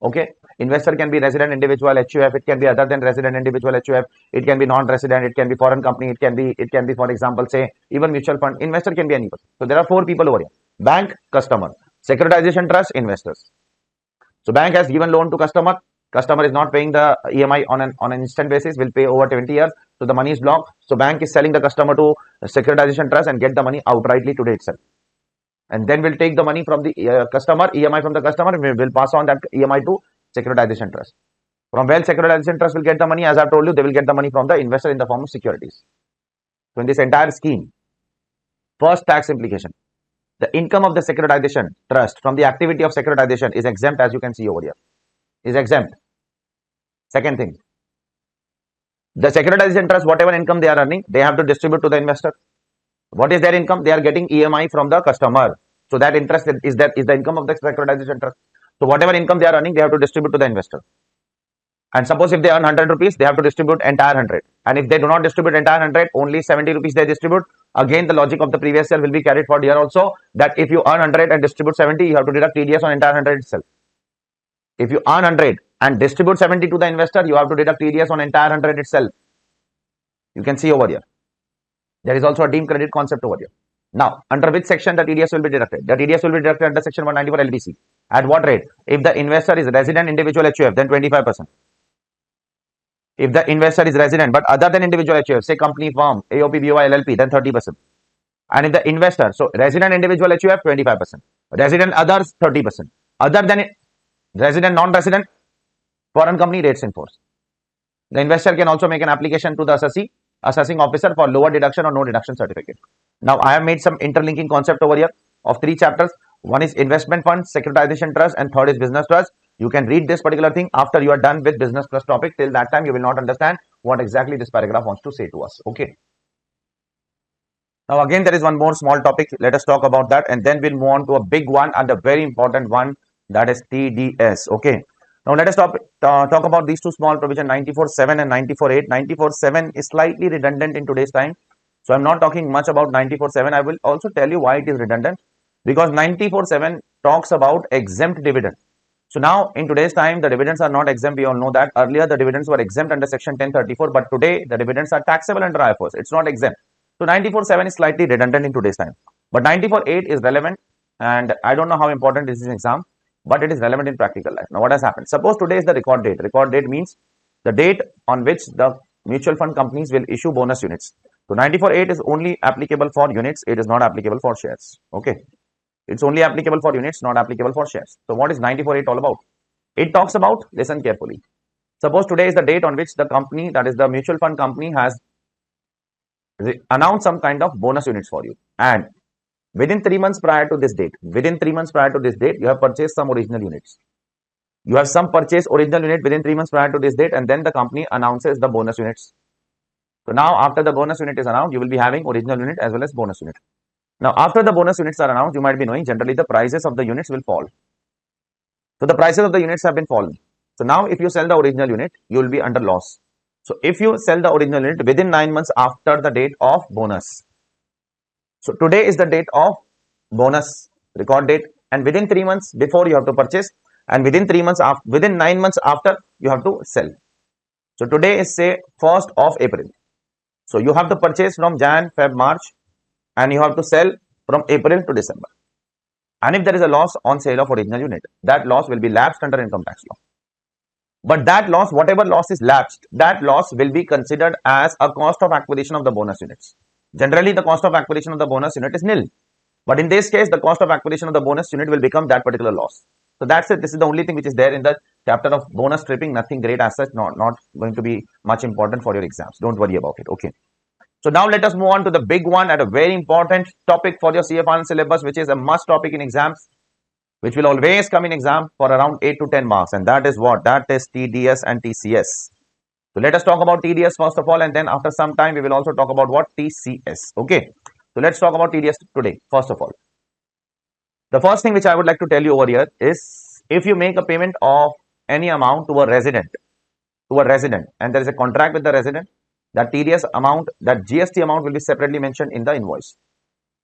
Okay. Investor can be resident individual HUF. It can be other than resident individual HUF. It can be non-resident. It can be foreign company. It can be, for example, say even mutual fund. Investor can be any person. So there are 4 people over here: bank, customer, securitization trust, investors. So bank has given loan to customer. Customer is not paying the EMI on an instant basis. Will pay over 20 years. So the money is blocked. So bank is selling the customer to securitization trust and get the money outrightly today itself. And then we'll take the money from the customer, EMI from the customer, and we will pass on that EMI to securitization trust. From where securitization trust will get the money? As I've told you, they will get the money from the investor in the form of securities. So in this entire scheme, first, tax implication. The income of the securitization trust from the activity of securitization is exempt, as you can see over here. Is exempt. Second thing, the securitization trust, whatever income they are earning, they have to distribute to the investor. What is their income? They are getting EMI from the customer. So that interest is the income of the securitization trust. So whatever income they are earning, they have to distribute to the investor. And suppose if they earn 100 rupees, they have to distribute entire 100. And if they do not distribute entire 100, only 70 rupees they distribute. Again, the logic of the previous year will be carried forward here also, that if you earn 100 and distribute 70, you have to deduct TDS on entire 100 itself. If you earn 100 and distribute 70 to the investor, you have to deduct TDS on entire 100 itself. You can see over here. There is also a deemed credit concept over here. Now, under which section the TDS will be deducted? The TDS will be deducted under section 194 LBC. At what rate? If the investor is resident individual HUF, then 25%. If the investor is resident but other than individual HUF, say company, firm, AOP, BOI, LLP, then 30%. And if the investor, so resident individual HUF, 25%. Resident others, 30%. Other than resident, non-resident, foreign company, rates in force. The investor can also make an application to the assessing officer for lower deduction or no deduction certificate. Now I have made some interlinking concept over here of 3 chapters. One is investment fund, securitization trust, and third is business trust. You can read this particular thing after you are done with business trust topic. Till that time, you will not understand what exactly this paragraph wants to say to us. Okay. Now again, there is one more small topic. Let us talk about that, and then we'll move on to a big one and a very important one, that is TDS. Okay. Now let us talk about these two small provision 94.7 and 94.8. 94.7 is slightly redundant in today's time. So I'm not talking much about 94.7. I will also tell you why it is redundant, because 94.7 talks about exempt dividend. So now in today's time, the dividends are not exempt. We all know that. Earlier, the dividends were exempt under section 1034, but today the dividends are taxable under IFRS. It's not exempt. So 94.7 is slightly redundant in today's time. But 94.8 is relevant, and I don't know how important this is in exam, but it is relevant in practical life. Now what has happened? Suppose today is the record date. Record date means the date on which the mutual fund companies will issue bonus units. So 94.8 is only applicable for units. It is not applicable for shares. Okay. It's only applicable for units, not applicable for shares. So what is 94.8 all about? It talks about, listen carefully. Suppose today is the date on which the company, that is the mutual fund company, has announced some kind of bonus units for you. And within 3 months prior to this date, you have purchased some original units. You have some purchase original unit within 3 months prior to this date, and then the company announces the bonus units. So now after the bonus unit is announced, you will be having original unit as well as bonus unit. Now, after the bonus units are announced, you might be knowing generally the prices of the units will fall. So the prices of the units have been fallen. So now if you sell the original unit, you will be under loss. So if you sell the original unit within 9 months after the date of bonus. So today is the date of bonus record date, and within 3 months before you have to purchase, and within 9 months after you have to sell. So today is say 1st of April. So you have to purchase from Jan, Feb, March, and you have to sell from April to December. And if there is a loss on sale of original unit, that loss will be lapsed under income tax law. But that loss, whatever loss is lapsed, that loss will be considered as a cost of acquisition of the bonus units. Generally, the cost of acquisition of the bonus unit is nil. But in this case, the cost of acquisition of the bonus unit will become that particular loss. So that's it. This is the only thing which is there in the chapter of bonus stripping. Nothing great as such, not going to be much important for your exams. Don't worry about it. Okay. So now let us move on to the big one and a very important topic for your CFR syllabus, which is a must topic in exams, which will always come in exam for around 8 to 10 marks. And that is what? That is TDS and TCS. So let us talk about TDS first of all, and then after some time we will also talk about what? TCS. Okay. So let's talk about TDS today, first of all. The first thing which I would like to tell you over here is, if you make a payment of any amount to a resident, and there is a contract with the resident, that TDS amount, that GST amount will be separately mentioned in the invoice.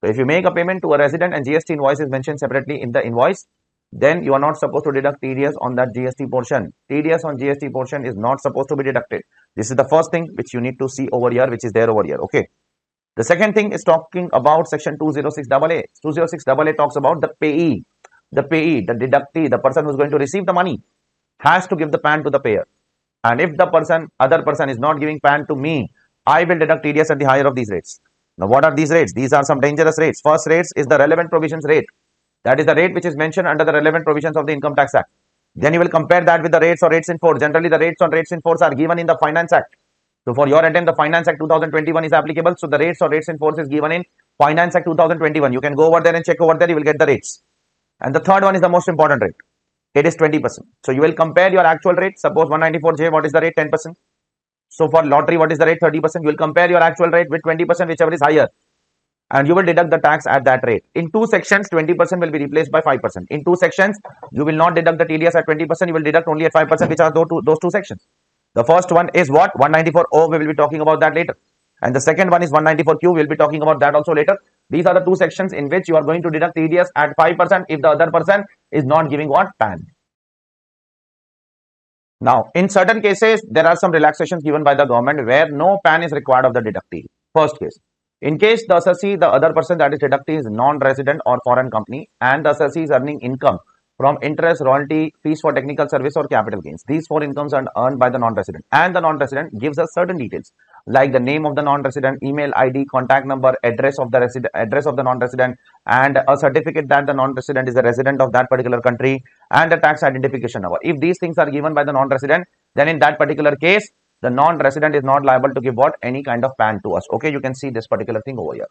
So if you make a payment to a resident and GST invoice is mentioned separately in the invoice, then you are not supposed to deduct TDS on that GST portion. TDS on GST portion is not supposed to be deducted. This is the first thing which you need to see over here, which is there over here. Okay. The second thing is talking about section 206AA. 206AA talks about the payee, the deductee, the person who is going to receive the money has to give the PAN to the payer. And if the other person is not giving PAN to me, I will deduct TDS at the higher of these rates. Now, what are these rates? These are some dangerous rates. First rates is the relevant provisions rate. That is the rate which is mentioned under the relevant provisions of the Income Tax Act. Then you will compare that with the rates or rates in force. Generally, the rates on rates in force are given in the Finance Act. So for your attempt, the Finance Act 2021 is applicable. So the rates or rates in force is given in Finance Act 2021. You can go over there and check over there. You will get the rates. And the third one is the most important rate. It is 20%. So you will compare your actual rate. Suppose 194J, what is the rate? 10%. So for lottery, what is the rate? 30%. You will compare your actual rate with 20%, whichever is higher. And you will deduct the tax at that rate. In 2 sections, 20% will be replaced by 5%. In 2 sections, you will not deduct the TDS at 20%. You will deduct only at 5%, which are those 2 sections. The first one is what? 194O. We will be talking about that later. And the second one is 194Q. We will be talking about that also later. These are the 2 sections in which you are going to deduct TDS at 5% if the other person is not giving what? PAN. Now, in certain cases, there are some relaxations given by the government where no PAN is required of the deductee. First case. In case the assessee, the other person that is deductee, is non-resident or foreign company, and the assessee is earning income from interest, royalty, fees for technical service or capital gains. These 4 incomes are earned by the non-resident, and the non-resident gives us certain details like the name of the non-resident, email ID, contact number, address of the non-resident, and a certificate that the non-resident is a resident of that particular country, and a tax identification number. If these things are given by the non-resident, then in that particular case, the non-resident is not liable to give what? Any kind of PAN to us. Okay, you can see this particular thing over here.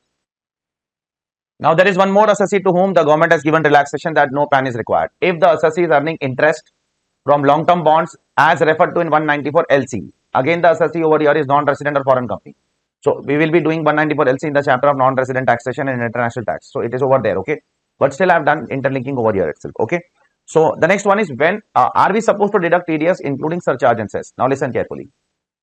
Now there is one more assessee to whom the government has given relaxation that no PAN is required. If the assessee is earning interest from long-term bonds as referred to in 194 LC, again the assessee over here is non-resident or foreign company. So we will be doing 194 LC in the chapter of non-resident taxation and international tax. So it is over there, okay. But still I have done interlinking over here itself, okay. So the next one is when are we supposed to deduct TDS including surcharge and cess? Now listen carefully.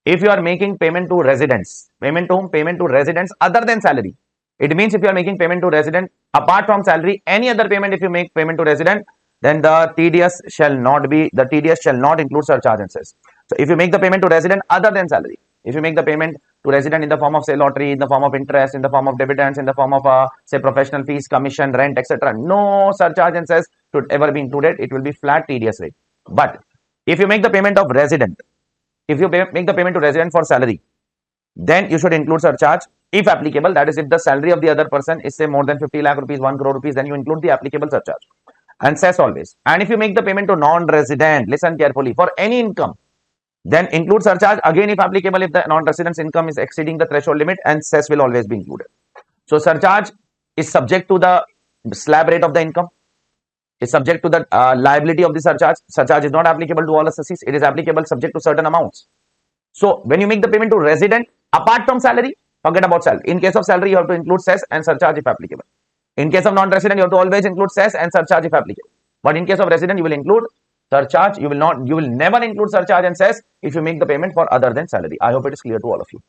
If you are making payment to residents, payment to whom? Payment to residents other than salary. It means if you are making payment to resident apart from salary, any other payment if you make payment to resident, then the TDS shall not include surcharge and cess. So if you make the payment to resident other than salary, if you make the payment to resident in the form of say lottery, in the form of interest, in the form of dividends, in the form of say professional fees, commission, rent, etc., no surcharge and cess should ever be included. It will be flat TDS rate. But if you make the payment of resident, if you make the payment to resident for salary, then you should include surcharge if applicable. That is, if the salary of the other person is say more than 50 lakh rupees, 1 crore rupees, then you include the applicable surcharge and cess always. And if you make the payment to non-resident, listen carefully, for any income, then include surcharge again if applicable, if the non-resident's income is exceeding the threshold limit, and cess will always be included. So surcharge is subject to the slab rate of the income, is subject to the liability of the surcharge. Surcharge is not applicable to all assessees. It is applicable subject to certain amounts. So when you make the payment to resident apart from salary, forget about salary. In case of salary, you have to include cess and surcharge if applicable. In case of non-resident, you have to always include cess and surcharge if applicable. But in case of resident, you will include surcharge. You will never include surcharge and cess if you make the payment for other than salary. I hope it is clear to all of you.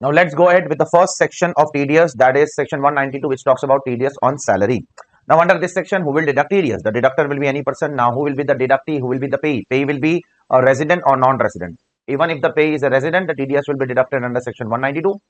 Now let's go ahead with the first section of TDS, that is section 192, which talks about TDS on salary. Now under this section, who will deduct TDS? The deductor will be any person. Now who will be the deductee? Who will be the payee? Payee will be a resident or non-resident. Even if the payee is a resident, the TDS will be deducted under section 192.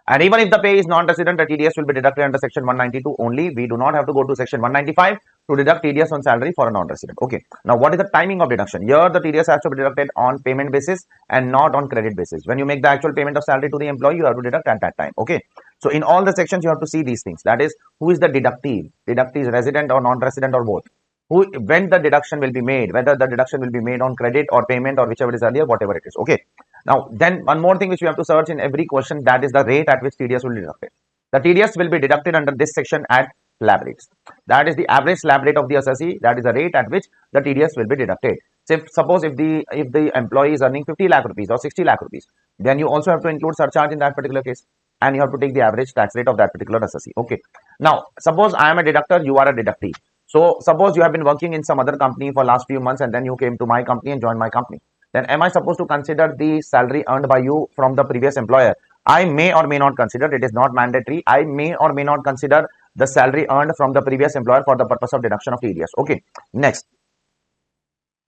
And even if the payee is non-resident, the TDS will be deducted under section 192 only. We do not have to go to section 195 to deduct TDS on salary for a non-resident. Okay. Now, what is the timing of deduction? Here, the TDS has to be deducted on payment basis and not on credit basis. When you make the actual payment of salary to the employee, you have to deduct at that time. Okay. So, in all the sections, you have to see these things. That is, who is the deductee? Deductee is resident or non-resident or both. When the deduction will be made, whether the deduction will be made on credit or payment or whichever is earlier, whatever it is. Okay. Now, then one more thing which we have to search in every question, that is the rate at which TDS will be deducted. The TDS will be deducted under this section at slab rates. That is the average slab rate of the assessee. That is the rate at which the TDS will be deducted. So suppose if the employee is earning 50 lakh rupees or 60 lakh rupees, then you also have to include surcharge in that particular case, and you have to take the average tax rate of that particular assessee. Okay. Now, suppose I am a deductor, you are a deductee. So suppose you have been working in some other company for last few months and then you came to my company and joined my company. Then am I supposed to consider the salary earned by you from the previous employer? I may or may not consider. It is not mandatory. I may or may not consider the salary earned from the previous employer for the purpose of deduction of TDS. Okay. Next,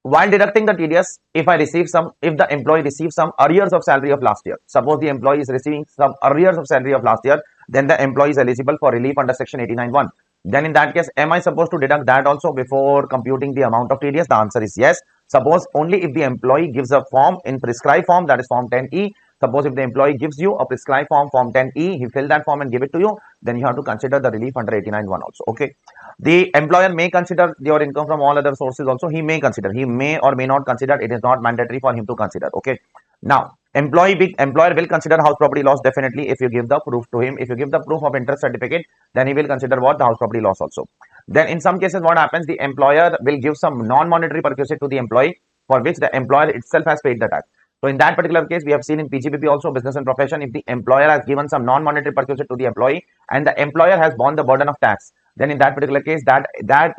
while deducting the TDS, if the employee receives some arrears of salary of last year, suppose the employee is receiving some arrears of salary of last year, then the employee is eligible for relief under section 89(1). Then in that case, am I supposed to deduct that also before computing the amount of TDS? The answer is yes. Suppose only if the employee gives a form in prescribed form, that is form 10E. Suppose if the employee gives you a prescribed form 10E, he fill that form and give it to you, then you have to consider the relief under 89(1) also. Okay. The employer may consider your income from all other sources also. He may or may not consider. It is not mandatory for him to consider. Okay. Now, employer will consider house property loss definitely if you give the proof to him. If you give the proof of interest certificate, then he will consider what? The house property loss also. Then in some cases, what happens? The employer will give some non-monetary perquisite to the employee for which the employer itself has paid the tax. So in that particular case, we have seen in PGBP also, business and profession, if the employer has given some non-monetary perquisite to the employee and the employer has borne the burden of tax, then in that particular case, that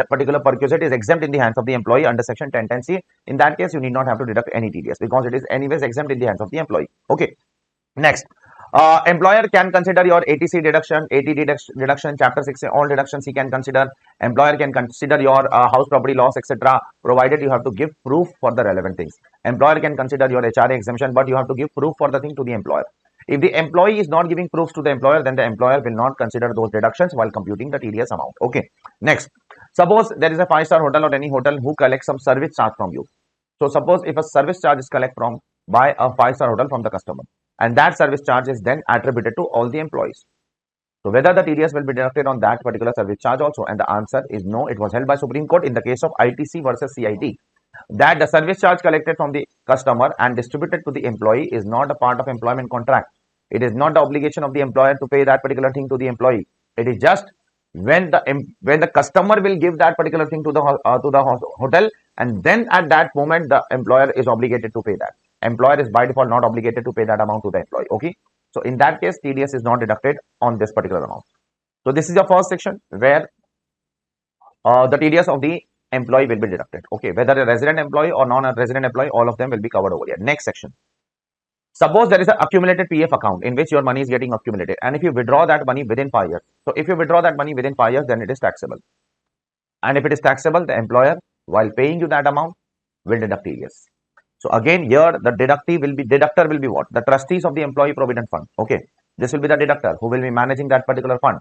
particular perquisite is exempt in the hands of the employee under section 1010C. In that case, you need not have to deduct any TDS because it is anyways exempt in the hands of the employee. Okay. Next, employer can consider your ATC deduction, deduction, chapter 6, all deductions he can consider. Employer can consider your house property loss, etc., provided you have to give proof for the relevant things. Employer can consider your HRA exemption, but you have to give proof for the thing to the employer. If the employee is not giving proofs to the employer, then the employer will not consider those deductions while computing the TDS amount. Okay. Next, suppose there is a 5-star hotel or any hotel who collects some service charge from you. So suppose if a service charge is collected by a 5-star hotel from the customer, and that service charge is then attributed to all the employees. So whether the TDS will be deducted on that particular service charge also, and the answer is no. It was held by Supreme Court in the case of ITC versus CIT that the service charge collected from the customer and distributed to the employee is not a part of employment contract. It is not the obligation of the employer to pay that particular thing to the employee. It is just when the customer will give that particular thing to the hotel, and then at that moment the employer is obligated to pay that. Employer is by default not obligated to pay that amount to the employee. Okay, so in that case, TDS is not deducted on this particular amount. So this is your first section where the TDS of the employee will be deducted. Okay, whether a resident employee or non-resident employee, all of them will be covered over here. Next section. Suppose there is an accumulated PF account in which your money is getting accumulated, and if you withdraw that money within 5 years, so if you withdraw that money within 5 years, then it is taxable. And if it is taxable, the employer, while paying you that amount, will deduct TDS. So again, here the deductor will be what? The trustees of the employee provident fund. Okay, this will be the deductor who will be managing that particular fund.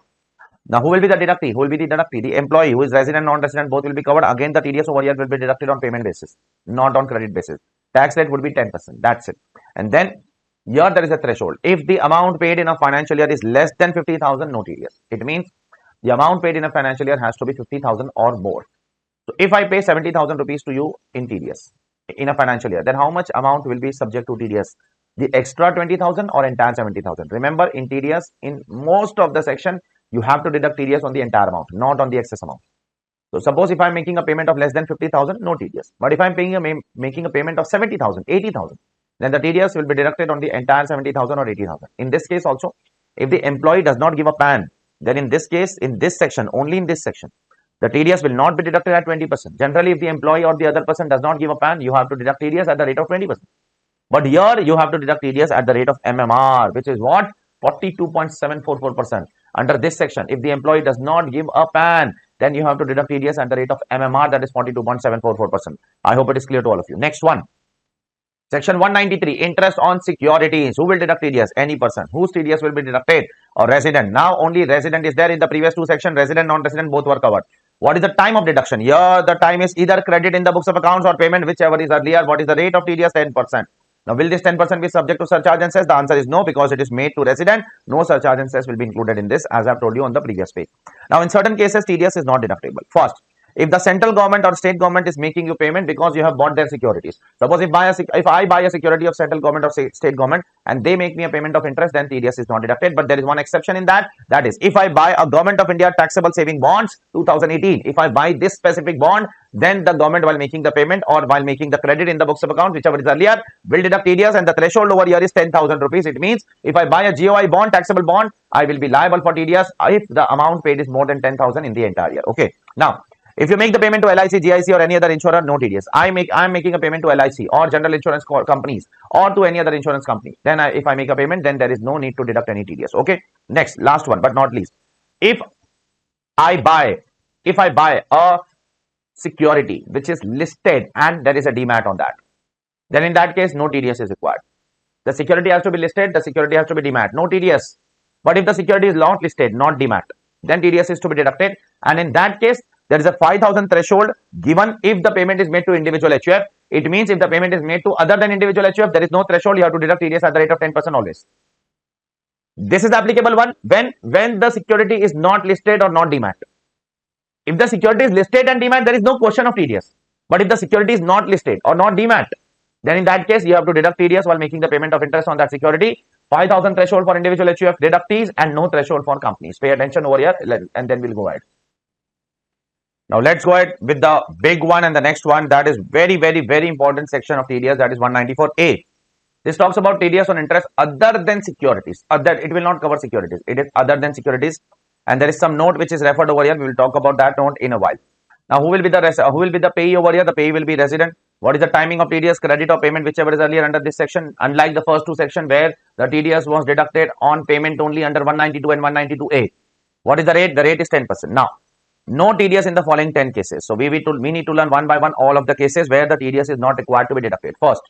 Now, who will be the deductee? Who will be the deductee? The employee, who is resident, non-resident, both will be covered. Again, the TDS over here will be deducted on payment basis, not on credit basis. Tax rate would be 10%. That's it. And then here there is a threshold. If the amount paid in a financial year is less than 50,000, no TDS. It means the amount paid in a financial year has to be 50,000 or more. So if I pay 70,000 rupees to you in TDS in a financial year, then how much amount will be subject to TDS? The extra 20,000 or entire 70,000? Remember, in TDS, in most of the section, you have to deduct TDS on the entire amount, not on the excess amount. So suppose if I'm making a payment of less than 50,000, no TDS. But if I'm making a payment of 70,000, 80,000, then the TDS will be deducted on the entire 70,000 or 80,000. In this case also, if the employee does not give a PAN, then in this case, in this section, only in this section, the TDS will not be deducted at 20%. Generally, if the employee or the other person does not give a PAN, you have to deduct TDS at the rate of 20%. But here, you have to deduct TDS at the rate of MMR, which is what? 42.744%. Under this section, if the employee does not give a PAN, then you have to deduct TDS at the rate of MMR, that is 42.744%. I hope it is clear to all of you. Next one. Section 193, interest on securities. Who will deduct TDS? Any person. Whose TDS will be deducted? Or resident. Now only resident is there. In the previous two sections, resident, non-resident, both were covered. What is the time of deduction? Here, the time is either credit in the books of accounts or payment, whichever is earlier. What is the rate of TDS? 10%. Now, will this 10% be subject to surcharge and cess? The answer is no, because it is made to resident. No surcharge and cess will be included in this, as I have told you on the previous page. Now, in certain cases, TDS is not deductible. First, if the central government or state government is making you payment because you have bought their securities. Suppose if I buy a security of central government or state government and they make me a payment of interest, then TDS is not deducted. But there is one exception in that. That is, if I buy a Government of India taxable saving bonds 2018, if I buy this specific bond, then the government, while making the payment or while making the credit in the books of accounts, whichever is earlier, will deduct TDS, and the threshold over here is 10,000 rupees. It means if I buy a GOI bond, taxable bond, I will be liable for TDS if the amount paid is more than 10,000 in the entire year. Okay. Now, if you make the payment to LIC, GIC or any other insurer, no TDS. I am making a payment to LIC or general insurance companies or to any other insurance company. Then if I make a payment, then there is no need to deduct any TDS. Okay. Next, last one, but not least. If I buy a security which is listed and there is a demat on that, then in that case, no TDS is required. The security has to be listed, the security has to be demat, no TDS. But if the security is not listed, not demat, then TDS is to be deducted. And in that case, there is a 5,000 threshold given if the payment is made to individual HUF. It means if the payment is made to other than individual HUF, there is no threshold. You have to deduct TDS at the rate of 10% always. This is the applicable one when the security is not listed or not demat. If the security is listed and demat, there is no question of TDS. But if the security is not listed or not demat, then in that case, you have to deduct TDS while making the payment of interest on that security. 5,000 threshold for individual HUF deductees and no threshold for companies. Pay attention over here and then we'll go ahead. Now let's go ahead with the big one and the next one. That is very important section of TDS. That is 194A. This talks about TDS on interest other than securities. It will not cover securities. It is other than securities. And there is some note which is referred over here. We will talk about that note in a while. Now, who will be the payee over here? The payee will be resident. What is the timing of TDS, credit or payment, whichever is earlier under this section? Unlike the first two sections where the TDS was deducted on payment only under 192 and 192A. What is the rate? The rate is 10%. Now, no TDS in the following 10 cases. So, we need to learn one by one all of the cases where the TDS is not required to be deducted. First,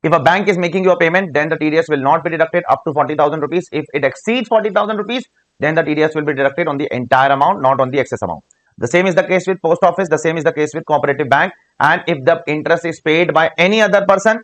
if a bank is making you a payment, then the TDS will not be deducted up to 40,000 rupees. If it exceeds 40,000 rupees, then the TDS will be deducted on the entire amount, not on the excess amount. The same is the case with post office. The same is the case with cooperative bank. And if the interest is paid by any other person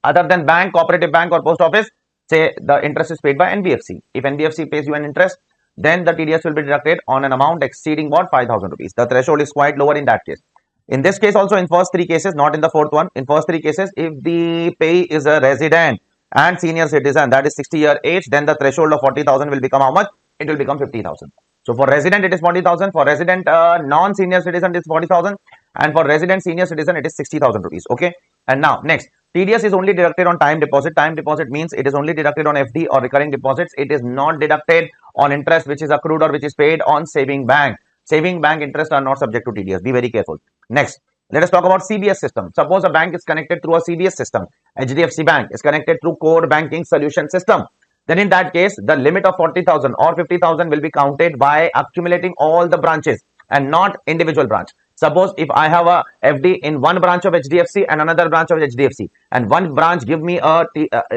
other than bank, cooperative bank or post office, say the interest is paid by NBFC. If NBFC pays you an interest, then the TDS will be deducted on an amount exceeding what? 5,000 rupees. The threshold is quite lower in that case. In this case also, in first three cases, not in the fourth one, in first three cases, if the payee is a resident and senior citizen, that is 60-year age, then the threshold of 40,000 will become how much? it will become 50,000. So for resident, it is 40,000. For resident non-senior citizen, it is 40,000. And for resident senior citizen, it is 60,000 rupees. Okay. And now next, TDS is only deducted on time deposit. Time deposit means it is only deducted on FD or recurring deposits. It is not deducted on interest which is accrued or which is paid on saving bank. Saving bank interest are not subject to TDS. Be very careful. Next, let us talk about CBS system. Suppose a bank is connected through a CBS system. HDFC Bank is connected through core banking solution system. Then in that case, the limit of 40,000 or 50,000 will be counted by accumulating all the branches and not individual branch. Suppose if I have a FD in one branch of HDFC and another branch of HDFC, and one branch give me a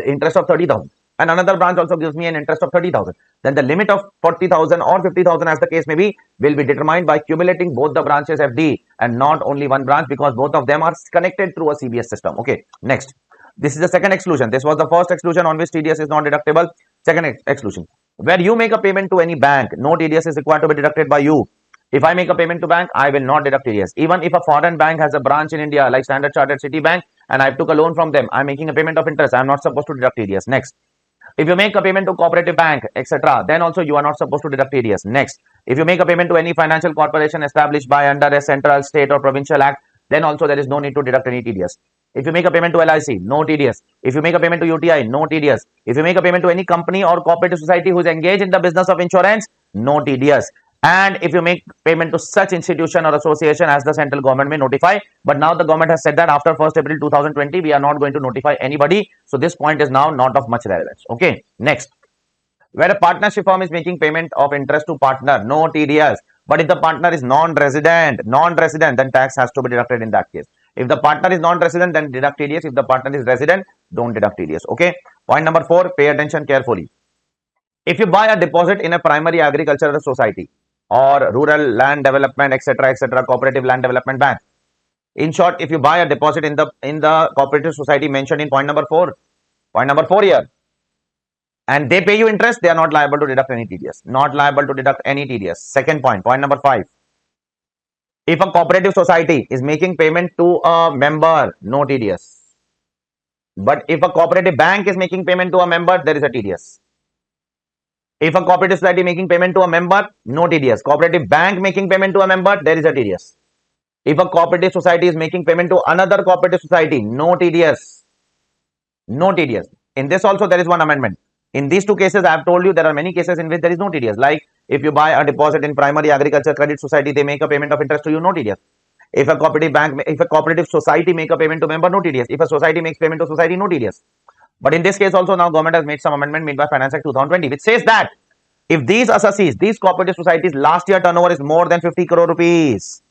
interest of 30,000 and another branch also gives me an interest of 30,000, then the limit of 40,000 or 50,000 as the case may be will be determined by accumulating both the branches FD and not only one branch, because both of them are connected through a CBS system. Okay, next. This is the second exclusion. This was the first exclusion on which TDS is not deductible. Second exclusion, where you make a payment to any bank, no TDS is required to be deducted by you. If I make a payment to bank, I will not deduct TDS. Even if a foreign bank has a branch in India like Standard Chartered Citibank and I took a loan from them, I'm making a payment of interest. I'm not supposed to deduct TDS. Next, if you make a payment to cooperative bank, etc., then also you are not supposed to deduct TDS. Next, if you make a payment to any financial corporation established by under a central, state or provincial act, then also there is no need to deduct any TDS. If you make a payment to LIC, no TDS. If you make a payment to UTI, no TDS. If you make a payment to any company or cooperative society who is engaged in the business of insurance, no TDS. And if you make payment to such institution or association as the central government may notify, but now the government has said that after 1st April 2020, we are not going to notify anybody. So this point is now not of much relevance. Okay, next. Where a partnership firm is making payment of interest to partner, no TDS. But if the partner is non-resident, then tax has to be deducted in that case. If the partner is non-resident, then deduct TDS. If the partner is resident, don't deduct TDS. Okay. Point number 4, pay attention carefully. If you buy a deposit in a primary agricultural society or rural land development, etc., cooperative land development bank. In short, if you buy a deposit in the cooperative society mentioned in point number 4 here, and they pay you interest, they are not liable to deduct any TDS. Not liable to deduct any TDS. Second point number 5. If a cooperative society is making payment to a member, no TDS. But if a cooperative bank is making payment to a member, there is a TDS. If a cooperative society making payment to a member, no TDS. Cooperative bank making payment to a member, there is a TDS. If a cooperative society is making payment to another cooperative society, no TDS. No TDS. In this also there is one amendment. In these two cases, I have told you there are many cases in which there is no TDS. Like if you buy a deposit in primary agriculture credit society, they make a payment of interest to you, no TDS. If a cooperative society make a payment to member, no TDS. If a society makes payment to society, no TDS. But in this case also now government has made some amendment made by Finance Act 2020, which says that if these assessees, these cooperative societies last year turnover is more than 50 crore rupees,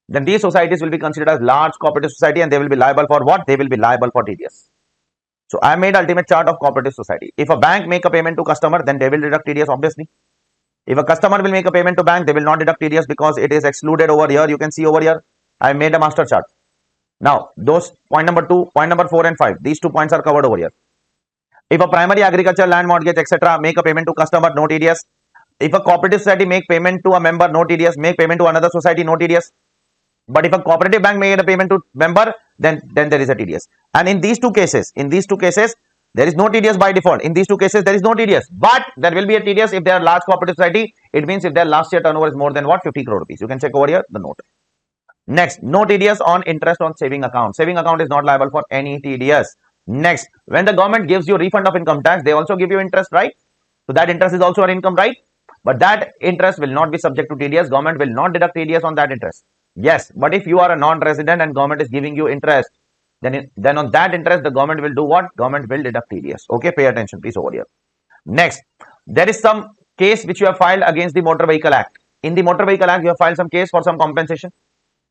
then these societies will be considered as large cooperative society and they will be liable for what? They will be liable for TDS. So I made ultimate chart of cooperative society. If a bank make a payment to customer, then they will deduct TDS obviously. If a customer will make a payment to bank, they will not deduct TDS because it is excluded over here. You can see over here, I made a master chart. Now, those point number 2, point number 4 and 5, these 2 points are covered over here. If a primary agriculture land mortgage, etc., make a payment to customer, no TDS. If a cooperative society make payment to a member, no TDS. Make payment to another society, no TDS. But if a cooperative bank made a payment to member, then there is a TDS. And in these two cases, there is no TDS by default. In these two cases, there is no TDS. But there will be a TDS if they are large cooperative society. It means if their last year turnover is more than what? 50 crore rupees. You can check over here the note. Next, no TDS on interest on saving account. Saving account is not liable for any TDS. Next, when the government gives you refund of income tax, they also give you interest, right? So that interest is also an income, right? But that interest will not be subject to TDS. Government will not deduct TDS on that interest. Yes, but if you are a non-resident and government is giving you interest, then on that interest, the government will do what? Government will deduct TDS. Okay, pay attention please over here. Next, there is some case which you have filed against the Motor Vehicle Act. In the Motor Vehicle Act, you have filed some case for some compensation.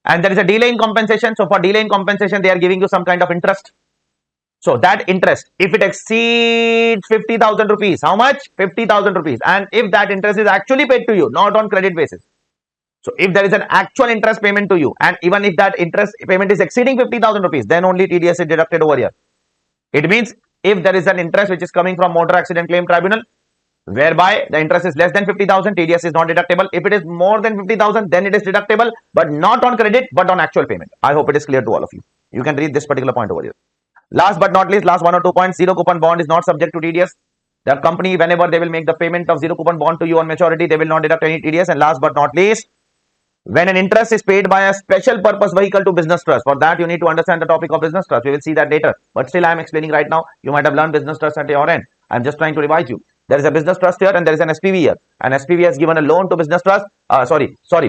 And there is a delay in compensation. So for delay in compensation, they are giving you some kind of interest. So that interest, if it exceeds 50,000 rupees, how much? 50,000 rupees. And if that interest is actually paid to you, not on credit basis. So if there is an actual interest payment to you, and even if that interest payment is exceeding 50,000 rupees, then only TDS is deducted over here. It means if there is an interest which is coming from Motor Accident Claim Tribunal, whereby the interest is less than 50,000, TDS is not deductible. If it is more than 50,000, then it is deductible, but not on credit, but on actual payment. I hope it is clear to all of you. You can read this particular point over here. Last but not least, last 1 or 2 points, zero coupon bond is not subject to TDS. The company, whenever they will make the payment of zero coupon bond to you on maturity, they will not deduct any TDS. And last but not least, when an interest is paid by a special purpose vehicle to business trust, for that you need to understand the topic of business trust. We will see that later. But still I am explaining right now. You might have learned business trust at your end. I am just trying to revise you. There is a business trust here and there is an SPV here. And SPV has given a loan to business trust.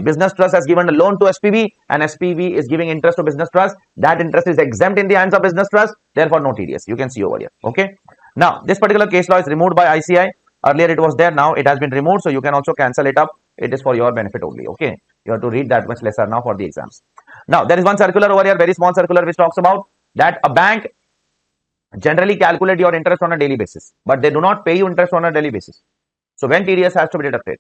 Business trust has given a loan to SPV and SPV is giving interest to business trust. That interest is exempt in the hands of business trust. Therefore, no TDS. You can see over here. Okay. Now, this particular case law is removed by ICI. Earlier it was there. Now it has been removed. So you can also cancel it up. It is for your benefit only. Okay. You have to read that much lesser now for the exams. Now, there is one circular over here, very small circular, which talks about that a bank generally calculate your interest on a daily basis, but they do not pay you interest on a daily basis. So when TDS has to be deducted.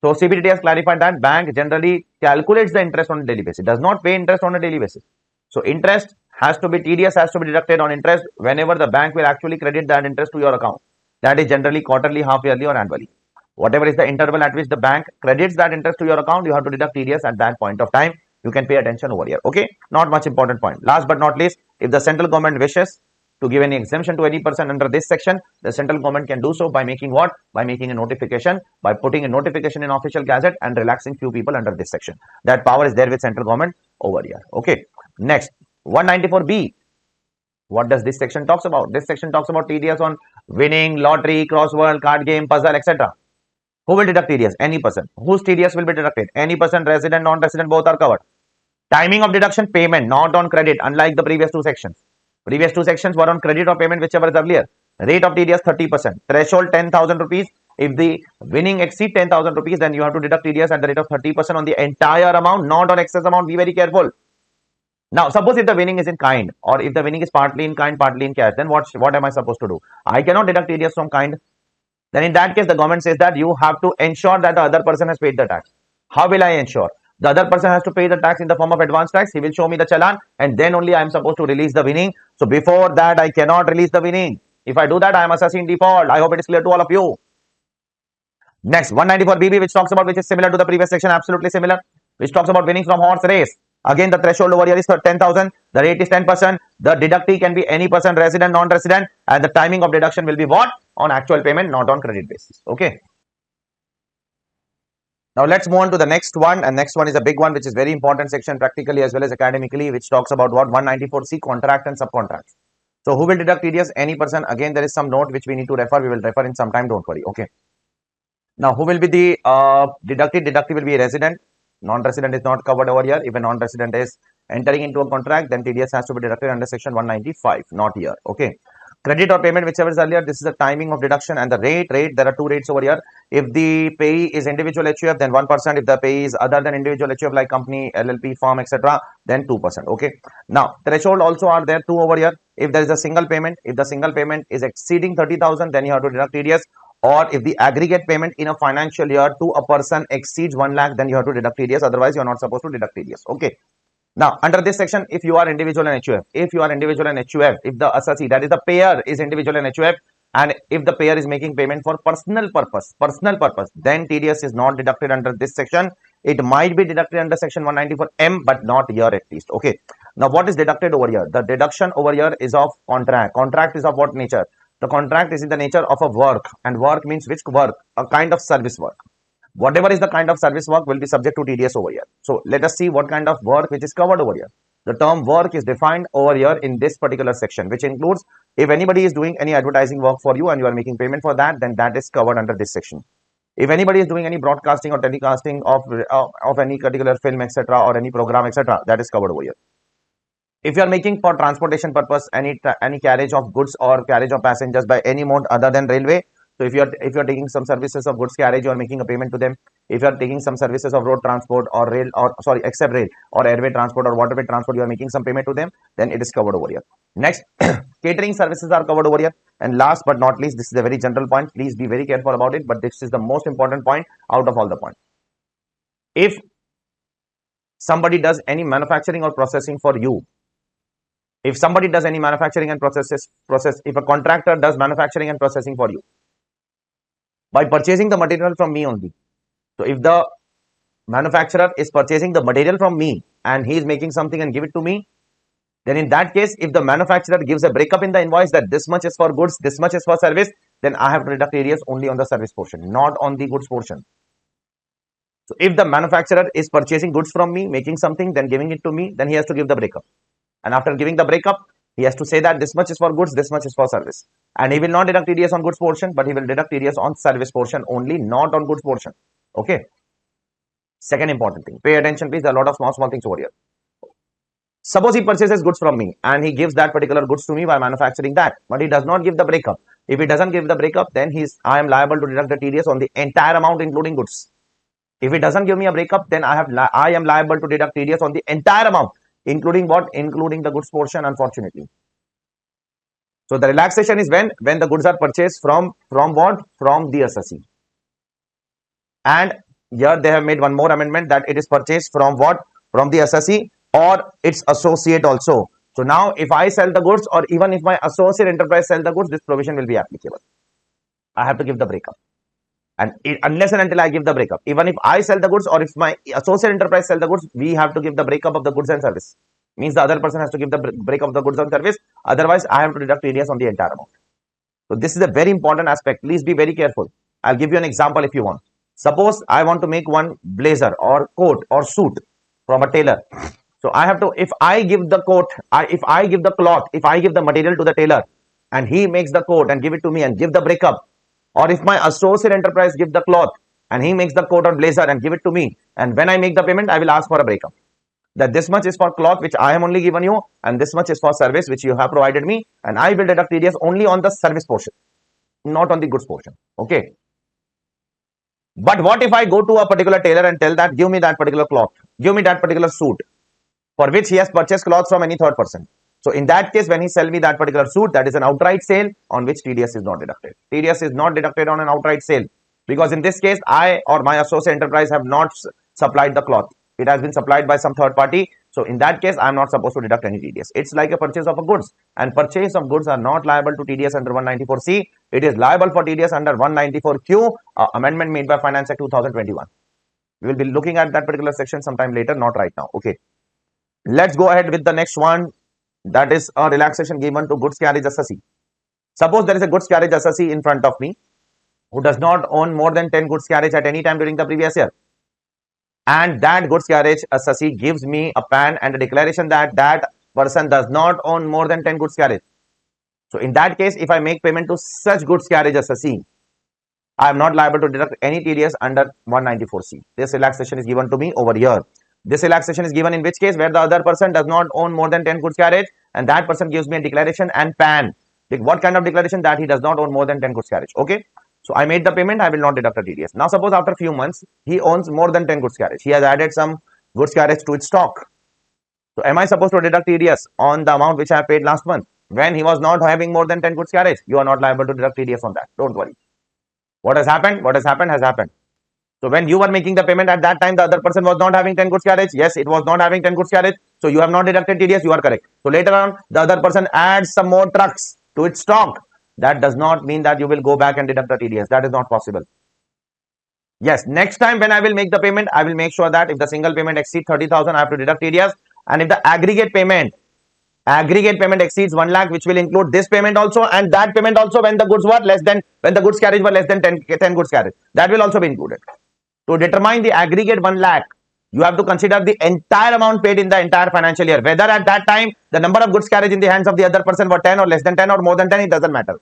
So CBDT has clarified that bank generally calculates the interest on a daily basis, does not pay interest on a daily basis. So interest has to be, TDS has to be deducted on interest whenever the bank will actually credit that interest to your account. That is generally quarterly, half yearly or annually. Whatever is the interval at which the bank credits that interest to your account, you have to deduct TDS at that point of time. You can pay attention over here. Okay, not much important point. Last but not least, if the central government wishes to give any exemption to any person under this section, the central government can do so by making what? By making a notification, by putting a notification in official gazette and relaxing few people under this section. That power is there with central government over here. Okay, next 194B. What does this section talks about? This section talks about TDS on winning, lottery, crossword, card game, puzzle, etc. Who will deduct TDS? Any person. Whose TDS will be deducted? Any person, resident, non-resident, both are covered. Timing of deduction, payment, not on credit, unlike the previous two sections. Previous two sections were on credit or payment, whichever is earlier. Rate of TDS 30%. Threshold 10,000 rupees. If the winning exceed 10,000 rupees, then you have to deduct TDS at the rate of 30% on the entire amount, not on excess amount. Be very careful. Now, suppose if the winning is in kind, or if the winning is partly in kind, partly in cash, then what am I supposed to do? I cannot deduct TDS from kind. Then in that case, the government says that you have to ensure that the other person has paid the tax. How will I ensure? The other person has to pay the tax in the form of advance tax. He will show me the challan and then only I am supposed to release the winning. So before that, I cannot release the winning. If I do that, I am assessing default. I hope it is clear to all of you. Next, 194BB, which talks about, which is similar to the previous section, absolutely similar, which talks about winning from horse race. Again, the threshold over here is 10,000. The rate is 10%. The deductee can be any person, resident, non-resident, and the timing of deduction will be what? On actual payment, not on credit basis. Okay. Now let's move on to the next one, and next one is a big one, which is very important section practically as well as academically, which talks about what? 194C, contract and subcontracts. So who will deduct TDS? Any person. Again, there is some note which we need to refer. We will refer in some time. Don't worry. Okay. Now who will be the deductee? Deductee will be a resident. Non-resident is not covered over here. If a non-resident is entering into a contract, then TDS has to be deducted under section 195, not here. Okay. Credit or payment, whichever is earlier, this is the timing of deduction and the rate. There are two rates over here. If the payee is individual HUF, then 1%. If the payee is other than individual HUF, like company, LLP, firm, etc., then 2%. Okay. Now, threshold also are there two over here. If there is a single payment, if the single payment is exceeding 30,000, then you have to deduct TDS. Or if the aggregate payment in a financial year to a person exceeds 1 lakh, then you have to deduct TDS. Otherwise, you are not supposed to deduct TDS. Okay. Now, under this section, if you are individual and HUF, if the assessee, that is the payer, is individual and HUF, and if the payer is making payment for personal purpose, then TDS is not deducted under this section. It might be deducted under section 194M, but not here at least. Okay. Now, what is deducted over here? The deduction over here is of contract. Contract is of what nature? The contract is in the nature of a work, and work means which work? A kind of service work. Whatever is the kind of service work will be subject to TDS over here. So let us see what kind of work which is covered over here. The term work is defined over here in this particular section, which includes if anybody is doing any advertising work for you and you are making payment for that, then that is covered under this section. If anybody is doing any broadcasting or telecasting of any particular film, etc., or any program, etc., that is covered over here. If you are making for transportation purpose any carriage of goods or carriage of passengers by any mode other than railway, so if you are taking some services of goods carriage, you are making a payment to them. If you are taking some services of road transport or rail, or sorry, except rail or airway transport or waterway transport, you are making some payment to them, then it is covered over here. Next, catering services are covered over here. And last but not least, this is a very general point. Please be very careful about it, but this is the most important point out of all the points. If somebody does any manufacturing or processing for you, if somebody does any manufacturing and if a contractor does manufacturing and processing for you, by purchasing the material from me only. So if the manufacturer is purchasing the material from me and he is making something and give it to me, then in that case, if the manufacturer gives a breakup in the invoice that this much is for goods, this much is for service, then I have to deduct TDS only on the service portion, not on the goods portion. So if the manufacturer is purchasing goods from me, making something, then giving it to me, then he has to give the breakup. And after giving the breakup, he has to say that this much is for goods, this much is for service. And he will not deduct TDS on goods portion, but he will deduct TDS on service portion only, not on goods portion. Okay. Second important thing. Pay attention, please. There are a lot of small things over here. Suppose he purchases goods from me and he gives that particular goods to me by manufacturing that, but he does not give the breakup. If he doesn't give the breakup, then I am liable to deduct the TDS on the entire amount, including goods. If he doesn't give me a breakup, then I am liable to deduct TDS on the entire amount, including what? Including the goods portion, unfortunately. So the relaxation is when the goods are purchased from what? From the assessee. And here they have made one more amendment that it is purchased from what? From the assessee or its associate also. So now if I sell the goods or even if my associate enterprise sell the goods, this provision will be applicable. I have to give the breakup. And unless and until I give the breakup, even if I sell the goods or if my associate enterprise sell the goods, we have to give the breakup of the goods and service. Means the other person has to give the breakup of the goods and service. Otherwise, I have to deduct TDS on the entire amount. So this is a very important aspect. Please be very careful. I'll give you an example if you want. Suppose I want to make one blazer or coat or suit from a tailor. So I have to, if I give the coat, if I give the cloth, if I give the material to the tailor and he makes the coat and give it to me and give the breakup, or if my associate enterprise give the cloth and he makes the coat or blazer and give it to me, and when I make the payment, I will ask for a breakup. That this much is for cloth, which I am only given you, and this much is for service, which you have provided me, and I will deduct TDS only on the service portion, not on the goods portion. Okay. But what if I go to a particular tailor and tell that, give me that particular cloth, give me that particular suit, for which he has purchased cloth from any third person. So in that case, when he sell me that particular suit, that is an outright sale on which TDS is not deducted. TDS is not deducted on an outright sale because in this case, I or my associate enterprise have not supplied the cloth. It has been supplied by some third party. So in that case, I am not supposed to deduct any TDS. It's like a purchase of a goods, and purchase of goods are not liable to TDS under 194C. It is liable for TDS under 194Q, amendment made by Finance Act 2021. We will be looking at that particular section sometime later, not right now. Okay. Let's go ahead with the next one. That is a relaxation given to goods carriage assessee. Suppose there is a goods carriage assessee in front of me who does not own more than 10 goods carriage at any time during the previous year. And that goods carriage assessee gives me a PAN and a declaration that that person does not own more than 10 goods carriage. So in that case, if I make payment to such goods carriage assessee, I am not liable to deduct any TDS under 194C. This relaxation is given to me over here. This relaxation is given in which case where the other person does not own more than 10 goods carriage and that person gives me a declaration and PAN. What kind of declaration? That he does not own more than 10 goods carriage. Okay. So I made the payment, I will not deduct a TDS. Now suppose after a few months, he owns more than 10 goods carriage. He has added some goods carriage to its stock. So am I supposed to deduct TDS on the amount which I paid last month? When he was not having more than 10 goods carriage, you are not liable to deduct TDS on that. Don't worry. What has happened? What has happened has happened. So when you were making the payment at that time, the other person was not having 10 goods carriage. Yes, it was not having 10 goods carriage. So you have not deducted TDS. You are correct. So later on, the other person adds some more trucks to its stock. That does not mean that you will go back and deduct the TDS. That is not possible. Yes, next time when I will make the payment, I will make sure that if the single payment exceeds 30,000, I have to deduct TDS. And if the aggregate payment exceeds 1 lakh, which will include this payment also and that payment also when the goods were less than, when the goods carriage were less than 10 goods carriage, that will also be included. To determine the aggregate 1 lakh, you have to consider the entire amount paid in the entire financial year. Whether at that time, the number of goods carriage in the hands of the other person were 10 or less than 10 or more than 10, it doesn't matter.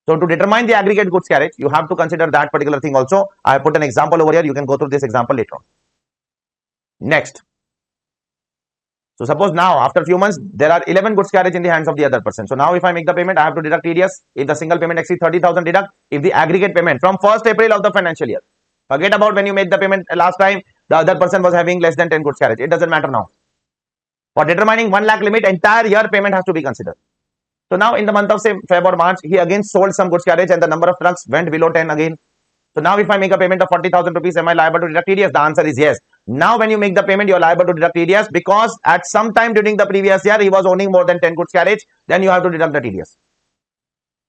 So to determine the aggregate goods carriage, you have to consider that particular thing also. I have put an example over here. You can go through this example later on. Next. So suppose now after a few months, there are 11 goods carriage in the hands of the other person. So now if I make the payment, I have to deduct TDS. If the single payment exceeds 30,000, deduct. If the aggregate payment from 1st April of the financial year, forget about when you made the payment last time, the other person was having less than 10 goods carriage. It doesn't matter now. For determining 1 lakh limit, entire year payment has to be considered. So now in the month of say February or March, he again sold some goods carriage and the number of trucks went below 10 again. So now if I make a payment of 40,000 rupees, am I liable to deduct TDS? The answer is yes. Now when you make the payment, you are liable to deduct TDS because at some time during the previous year, he was owning more than 10 goods carriage. Then you have to deduct the TDS.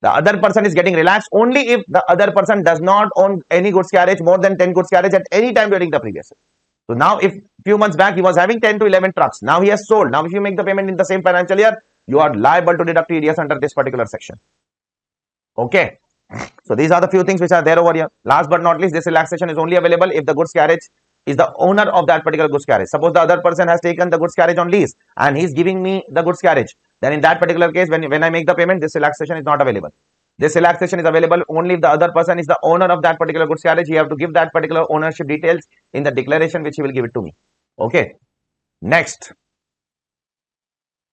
The other person is getting relaxed only if the other person does not own any goods carriage more than 10 goods carriage at any time during the previous year. So now if few months back he was having 10 to 11 trucks, now he has sold. Now if you make the payment in the same financial year, you are liable to deduct TDS under this particular section. Okay. So these are the few things which are there over here. Last but not least, this relaxation is only available if the goods carriage is the owner of that particular goods carriage. Suppose the other person has taken the goods carriage on lease and he's giving me the goods carriage. Then in that particular case, when I make the payment, this relaxation is not available. This relaxation is available only if the other person is the owner of that particular goods carriage. He have to give that particular ownership details in the declaration which he will give it to me. Okay. Next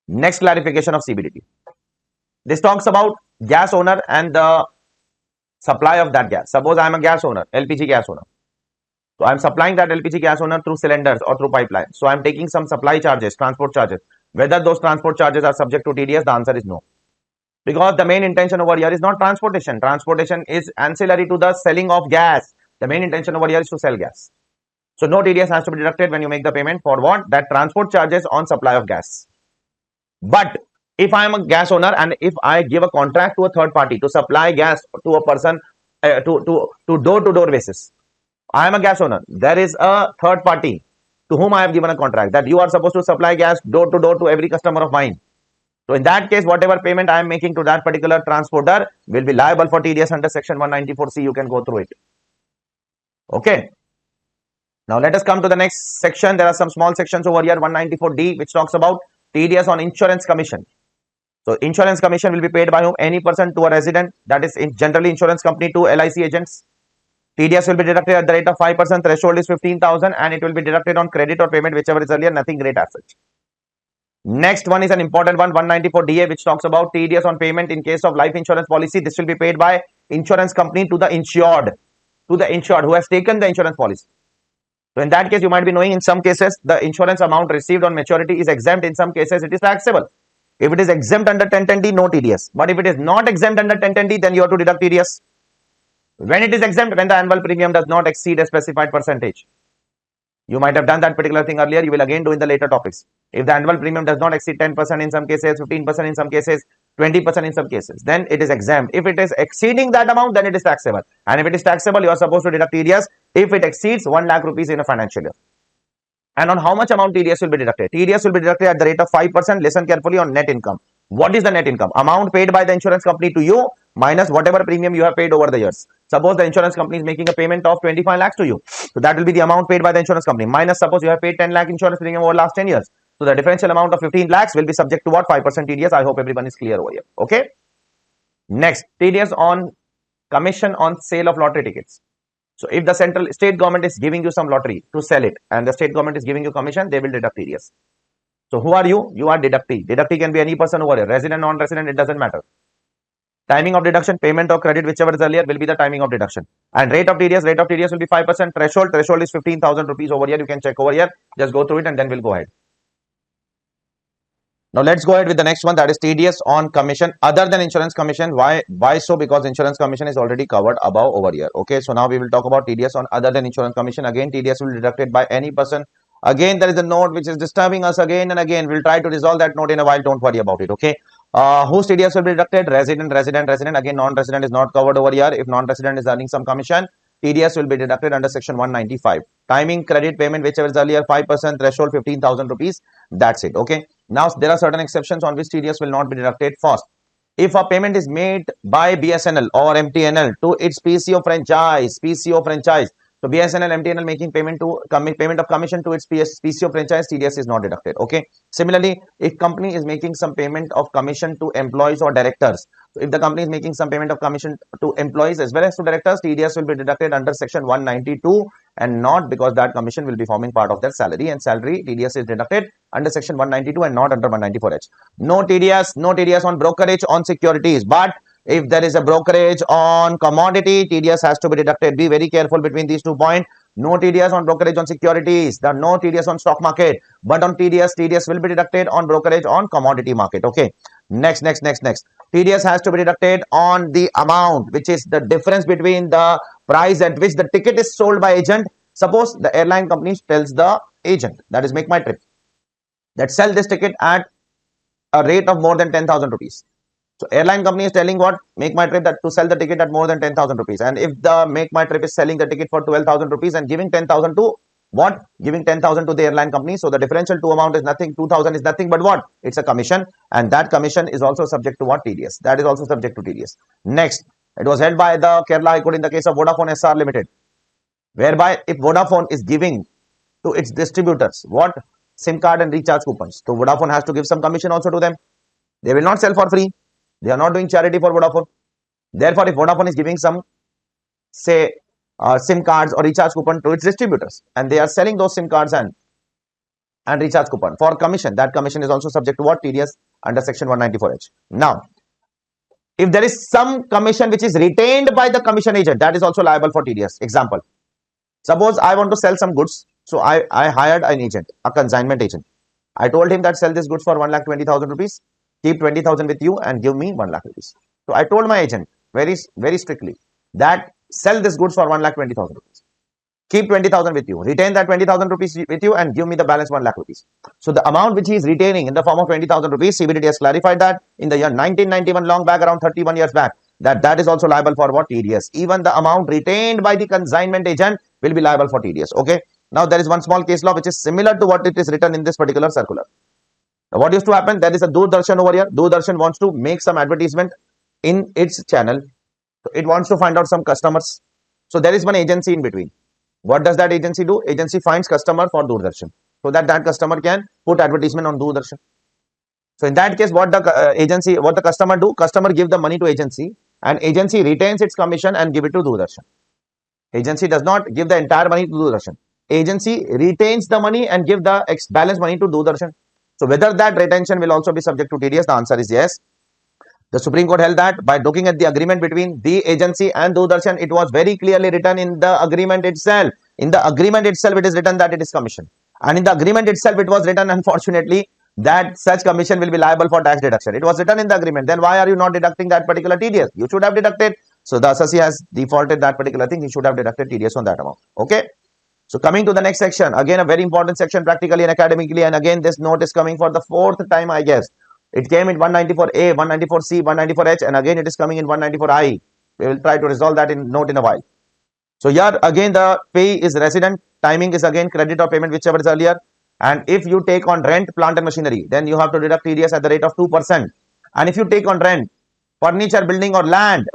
clarification of CBDT. This talks about gas owner and the supply of that gas. Suppose I am a gas owner, LPG gas owner. So I am supplying that LPG gas owner through cylinders or through pipelines. So I am taking some supply charges, transport charges. Whether those transport charges are subject to TDS, the answer is no. Because the main intention over here is not transportation. Transportation is ancillary to the selling of gas. The main intention over here is to sell gas. So no TDS has to be deducted when you make the payment for what? That transport charges on supply of gas. But if I am a gas owner and if I give a contract to a third party to supply gas to a person to door-to-door basis, I am a gas owner. There is a third party to whom I have given a contract that you are supposed to supply gas door-to-door to every customer of mine. So in that case, whatever payment I am making to that particular transporter will be liable for TDS under section 194C. You can go through it. Okay. Now let us come to the next section. There are some small sections over here, 194D, which talks about TDS on insurance commission. So insurance commission will be paid by whom? Any person to a resident, that is generally insurance company to LIC agents. TDS will be deducted at the rate of 5%, threshold is 15,000 and it will be deducted on credit or payment, whichever is earlier, nothing great as such. Next one is an important one, 194DA, which talks about TDS on payment in case of life insurance policy. This will be paid by insurance company to the insured who has taken the insurance policy. So in that case, you might be knowing in some cases, the insurance amount received on maturity is exempt. In some cases, it is taxable. If it is exempt under 1010D, no TDS. But if it is not exempt under 1010D, then you have to deduct TDS. When it is exempt, when the annual premium does not exceed a specified percentage. You might have done that particular thing earlier. You will again do in the later topics. If the annual premium does not exceed 10% in some cases, 15% in some cases, 20% in some cases, then it is exempt. If it is exceeding that amount, then it is taxable. And if it is taxable, you are supposed to deduct TDS if it exceeds 1 lakh rupees in a financial year. And on how much amount TDS will be deducted? TDS will be deducted at the rate of 5%. Listen carefully, on net income. What is the net income? Amount paid by the insurance company to you minus whatever premium you have paid over the years. Suppose the insurance company is making a payment of 25 lakhs to you. So that will be the amount paid by the insurance company. Minus suppose you have paid 10 lakh insurance premium over last 10 years. So the differential amount of 15 lakhs will be subject to what? 5% TDS. I hope everyone is clear over here. Okay. Next, TDS on commission on sale of lottery tickets. So if the state government is giving you some lottery to sell it and the state government is giving you commission, they will deduct TDS. So who are you? You are deductee. Deductee can be any person over here. Resident, non-resident, it doesn't matter. Timing of deduction, payment or credit, whichever is earlier, will be the timing of deduction. And rate of TDS will be 5%. Threshold is 15,000 rupees over here. You can check over here. Just go through it and then we'll go ahead. Now let's go ahead with the next one, that is TDS on commission other than insurance commission. Why so? Because insurance commission is already covered above over here. Okay, so now we will talk about TDS on other than insurance commission. Again, TDS will be deducted by any person. Again, there is a note which is disturbing us again and again. We'll try to resolve that note in a while. Don't worry about it. Okay. Whose TDS will be deducted? Resident. Again, non-resident is not covered over here. If non-resident is earning some commission, TDS will be deducted under section 195. Timing, credit, payment, whichever is earlier, 5%, threshold 15,000 rupees. That's it. Okay. Now, there are certain exceptions on which TDS will not be deducted. First, if a payment is made by BSNL or MTNL to its PCO franchise, so BSNL, MTNL making payment of commission to its PCO franchise, TDS is not deducted. Okay. Similarly, if company is making some payment of commission to employees or directors, so if the company is making some payment of commission to employees as well as to directors, TDS will be deducted under section 192 and not because that commission will be forming part of their salary, and salary TDS is deducted under section 192 and not under 194H. No TDS on brokerage on securities, but if there is a brokerage on commodity, TDS has to be deducted. Be very careful between these 2 points. No TDS on brokerage on securities. There are no TDS on stock market. But on TDS will be deducted on brokerage on commodity market. Okay. Next. TDS has to be deducted on the amount, which is the difference between the price at which the ticket is sold by agent. Suppose the airline company tells the agent, that is Make My Trip, that sell this ticket at a rate of more than 10,000 rupees. So airline company is telling what? Make My Trip that to sell the ticket at more than 10,000 rupees. And if the Make My Trip is selling the ticket for 12,000 rupees and giving 10,000 to what? Giving 10,000 to the airline company. So the differential to amount is nothing. 2,000 is nothing but what? It's a commission. And that commission is also subject to what? TDS. That is also subject to TDS. Next, It was held by the Kerala High Court in the case of Vodafone SR Limited, whereby if Vodafone is giving to its distributors what SIM card and recharge coupons, so Vodafone has to give some commission also to them. They will not sell for free. They are not doing charity for Vodafone. Therefore, if Vodafone is giving some, say, SIM cards or recharge coupon to its distributors, and they are selling those SIM cards and recharge coupon for commission, that commission is also subject to what? TDS under section 194H. Now, if there is some commission which is retained by the commission agent, that is also liable for TDS. Example, suppose I want to sell some goods, so I hired an agent, a consignment agent. I told him that sell this goods for 1,20,000 rupees, keep 20,000 with you and give me 1 lakh rupees. So I told my agent very strictly that sell this goods for 1,20,000 rupees. Keep 20,000 with you, retain that 20,000 rupees with you and give me the balance 1 lakh rupees. So the amount which he is retaining in the form of 20,000 rupees, CBDT has clarified that in the year 1991, long back, around 31 years back, that is also liable for what? TDS. Even the amount retained by the consignment agent will be liable for TDS. Okay. Now there is one small case law which is similar to what it is written in this particular circular. Now, what used to happen? There is a Doordarshan over here. Doordarshan wants to make some advertisement in its channel. So it wants to find out some customers. So there is one agency in between. What does that agency do? Agency finds customer for Doordarshan so that customer can put advertisement on Doordarshan. So in that case, what the customer do? Customer give the money to agency and agency retains its commission and give it to Doordarshan. Agency does not give the entire money to Doordarshan. Agency retains the money and give the balance money to Doordarshan. So whether that retention will also be subject to TDS? The answer is yes. The Supreme Court held that by looking at the agreement between the agency and Doordarshan, it was very clearly written in the agreement itself. In the agreement itself, it is written that it is commission. And in the agreement itself, it was written, unfortunately, that such commission will be liable for tax deduction. It was written in the agreement. Then why are you not deducting that particular TDS? You should have deducted. So the assessee has defaulted that particular thing. He should have deducted TDS on that amount. Okay. So coming to the next section, again a very important section practically and academically, and again this note is coming for the 4th time, I guess. It came in 194A, 194C, 194H, and again it is coming in 194I. We will try to resolve that in note in a while. So here again the pay is resident, timing is again credit or payment, whichever is earlier. And if you take on rent, plant and machinery, then you have to deduct TDS at the rate of 2%. And if you take on rent, furniture, building or land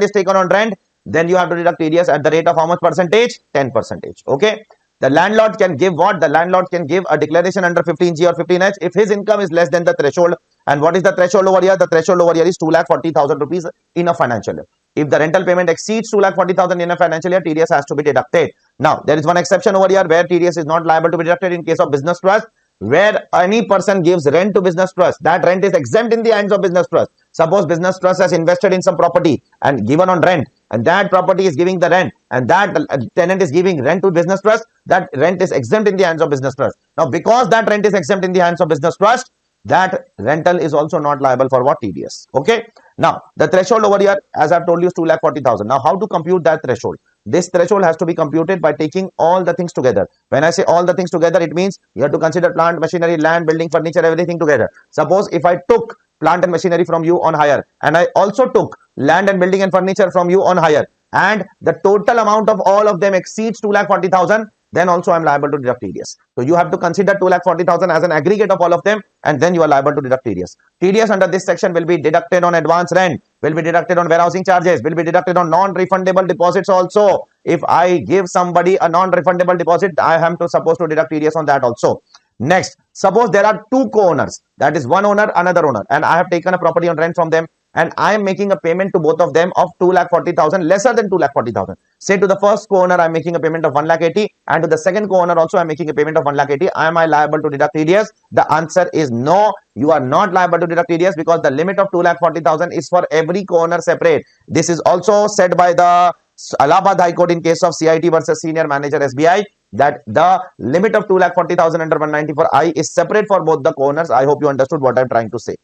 is taken on rent, then you have to deduct TDS at the rate of how much percentage? 10%. Okay. The landlord can give what? The landlord can give a declaration under 15G or 15H if his income is less than the threshold. And what is the threshold over here? The threshold over here is 2,40,000 rupees in a financial year. If the rental payment exceeds 2,40,000 in a financial year, TDS has to be deducted. Now, there is one exception over here where TDS is not liable to be deducted in case of business trust, where any person gives rent to business trust. That rent is exempt in the hands of business trust. Suppose business trust has invested in some property and given on rent, and that property is giving the rent, and that tenant is giving rent to business trust, that rent is exempt in the hands of business trust. Now, because that rent is exempt in the hands of business trust, that rental is also not liable for what? TDS. Okay. Now, the threshold over here, as I've told you, is 2,40,000. Now, how to compute that threshold? This threshold has to be computed by taking all the things together. When I say all the things together, it means you have to consider plant, machinery, land, building, furniture, everything together. Suppose if I took plant and machinery from you on hire, and I also took land and building and furniture from you on hire, and the total amount of all of them exceeds 2,40,000, then also I am liable to deduct TDS. So you have to consider 2,40,000 as an aggregate of all of them, and then you are liable to deduct TDS. TDS under this section will be deducted on advance rent, will be deducted on warehousing charges, will be deducted on non-refundable deposits also. If I give somebody a non-refundable deposit, I am supposed to deduct TDS on that also. Next, suppose there are two co-owners, that is one owner, another owner, and I have taken a property on rent from them, and I am making a payment to both of them of 2,40,000, lesser than 2,40,000. Say to the first co-owner, I am making a payment of 1,80,000, and to the second co-owner also I am making a payment of 1,80,000. Am I liable to deduct TDS? The answer is no. You are not liable to deduct TDS because the limit of 2,40,000 is for every co-owner separate. This is also said by the Allahabad High Court in case of CIT versus Senior Manager SBI, that the limit of 2,40,000 under 194I is separate for both the co-owners. I hope you understood what I am trying to say.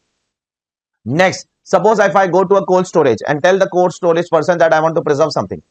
Next, suppose if I go to a cold storage and tell the cold storage person that I want to preserve something,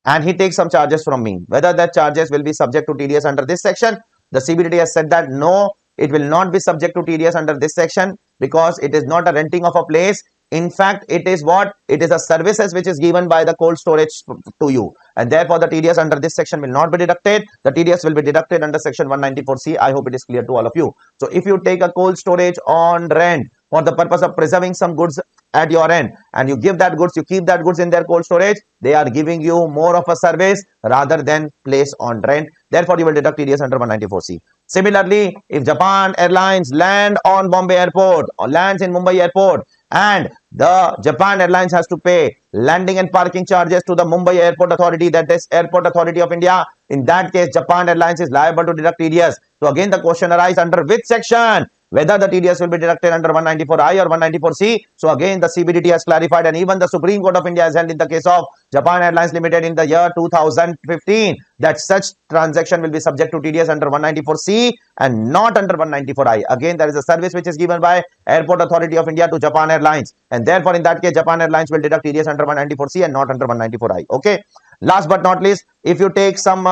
and he takes some charges from me, whether that charges will be subject to TDS under this section, the CBDT has said that no, it will not be subject to TDS under this section because it is not a renting of a place. In fact, it is what? It is a services which is given by the cold storage to you, and therefore the TDS under this section will not be deducted. The TDS will be deducted under section 194C. I hope it is clear to all of you. So if you take a cold storage on rent for the purpose of preserving some goods at your end and you give that goods, you keep that goods in their cold storage, they are giving you more of a service rather than place on rent. Therefore, you will deduct TDS under 194C. Similarly, if Japan Airlines land on Bombay Airport or lands in Mumbai Airport and the Japan Airlines has to pay landing and parking charges to the Mumbai Airport Authority, that is Airport Authority of India, in that case, Japan Airlines is liable to deduct TDS. So again, the question arises under which section? Whether the TDS will be deducted under 194I or 194C. So again, the CBDT has clarified, and even the Supreme Court of India has held in the case of Japan Airlines Limited in the year 2015 that such transaction will be subject to TDS under 194C and not under 194I. Again, there is a service which is given by Airport Authority of India to Japan Airlines, and therefore in that case, Japan Airlines will deduct TDS under 194C and not under 194I. Okay. Last but not least, if you take some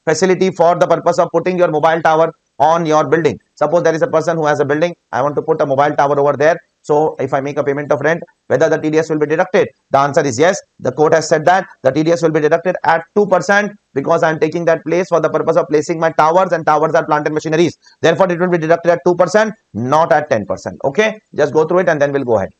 facility for the purpose of putting your mobile tower on your building. Suppose there is a person who has a building, I want to put a mobile tower over there. So if I make a payment of rent, whether the TDS will be deducted? The answer is yes. The court has said that the TDS will be deducted at 2% because I am taking that place for the purpose of placing my towers, and towers are plant and machineries. Therefore, it will be deducted at 2%, not at 10%. Okay, just go through it and then we'll go ahead.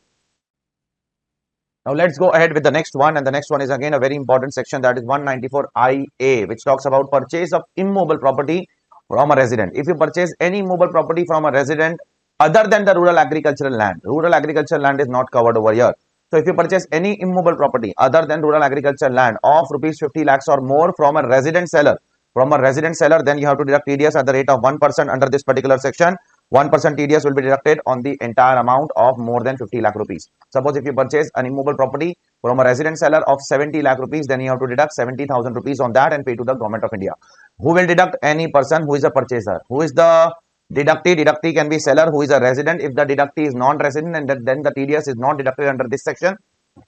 Now let's go ahead with the next one, and the next one is again a very important section, that is 194IA, which talks about purchase of immobile property from a resident. If you purchase any movable property from a resident other than the rural agricultural land is not covered over here. So if you purchase any immobile property other than rural agricultural land of rupees 50 lakhs or more from a resident seller, then you have to deduct TDS at the rate of 1% under this particular section. 1% TDS will be deducted on the entire amount of more than 50 lakh rupees. Suppose if you purchase an immobile property from a resident seller of 70 lakh rupees, then you have to deduct 70,000 rupees on that and pay to the government of India. Who will deduct? Any person who is a purchaser. Who is the deductee? Deductee can be seller who is a resident. If the deductee is non-resident and then the TDS is not deducted under this section,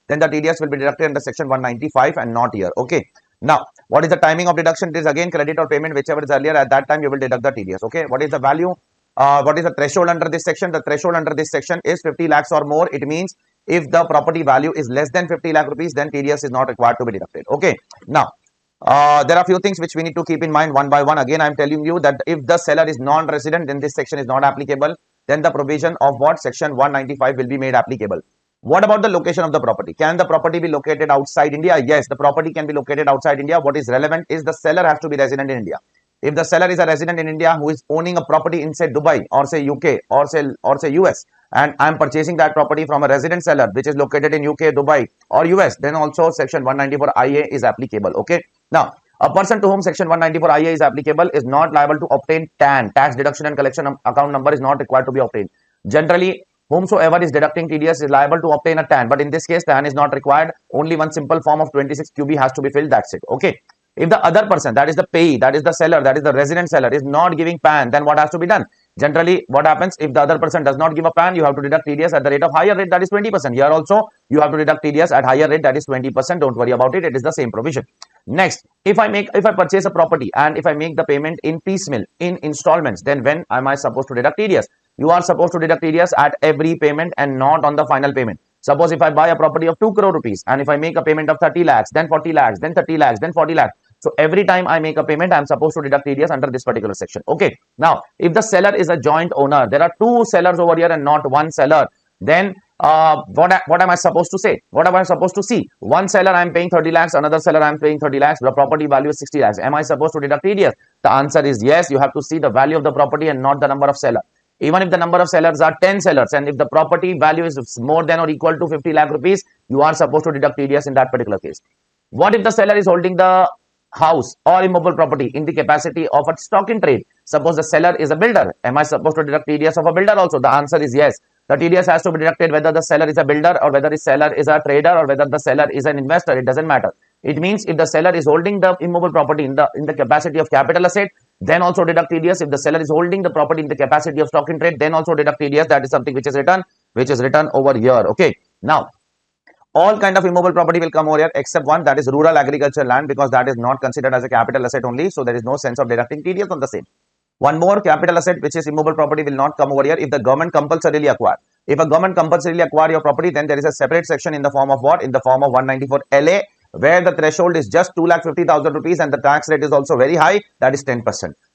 then the TDS will be deducted under section 195 and not here. Okay. Now, what is the timing of deduction? It is again credit or payment, whichever is earlier. At that time, you will deduct the TDS. Okay. What is the value? What is the threshold under this section? The threshold under this section is 50 lakhs or more. It means if the property value is less than 50 lakh rupees, then TDS is not required to be deducted. Okay. Now, there are a few things which we need to keep in mind one by one. Again, I am telling you that if the seller is non-resident, then this section is not applicable. Then the provision of what? Section 195 will be made applicable. What about the location of the property? Can the property be located outside India? Yes, the property can be located outside India. What is relevant is the seller has to be resident in India. If the seller is a resident in India who is owning a property in say Dubai or say UK or say US, and I am purchasing that property from a resident seller which is located in UK, Dubai or US, then also section 194IA is applicable. Okay. Now, a person to whom section 194IA is applicable is not liable to obtain TAN, tax deduction and collection account number is not required to be obtained. Generally, whomsoever is deducting TDS is liable to obtain a TAN, but in this case, TAN is not required. Only one simple form of 26 QB has to be filled. That's it. Okay. If the other person, that is the payee, that is the seller, that is the resident seller, is not giving PAN, then what has to be done? Generally, what happens if the other person does not give a PAN? You have to deduct TDS at the rate of higher rate, that is 20%. Here also, you have to deduct TDS at higher rate, that is 20%. Don't worry about it. It is the same provision. Next, if I purchase a property and if I make the payment in piecemeal, in installments, then when am I supposed to deduct TDS? You are supposed to deduct TDS at every payment and not on the final payment. Suppose if I buy a property of 2 crore rupees and if I make a payment of 30 lakhs, then 40 lakhs, then 30 lakhs, then 40 lakhs. So every time I make a payment, I am supposed to deduct TDS under this particular section. Okay. Now, if the seller is a joint owner, there are two sellers over here and not one seller, then what am I supposed to say? What am I supposed to see? One seller I am paying 30 lakhs, another seller I am paying 30 lakhs, the property value is 60 lakhs. Am I supposed to deduct TDS? The answer is yes. You have to see the value of the property and not the number of sellers. Even if the number of sellers are 10 sellers and if the property value is more than or equal to 50 lakh rupees, you are supposed to deduct TDS in that particular case. What if the seller is holding the house or immobile property in the capacity of a stock in trade? Suppose the seller is a builder. Am I supposed to deduct TDS of a builder also? The answer is yes. The TDS has to be deducted whether the seller is a builder or whether the seller is a trader or whether the seller is an investor. It doesn't matter. It means if the seller is holding the immobile property in the capacity of capital asset, then also deduct TDS. If the seller is holding the property in the capacity of stock in trade, then also deduct TDS. That is something which is written over here. Okay. Now, all kind of immobile property will come over here except one, that is rural agricultural land, because that is not considered as a capital asset only. So there is no sense of deducting TDS on the same. One more capital asset which is immobile property will not come over here if the government compulsorily acquire. If a government compulsorily acquire your property, then there is a separate section in the form of what? In the form of 194 LA, where the threshold is just 2,50,000 rupees and the tax rate is also very high, that is 10%.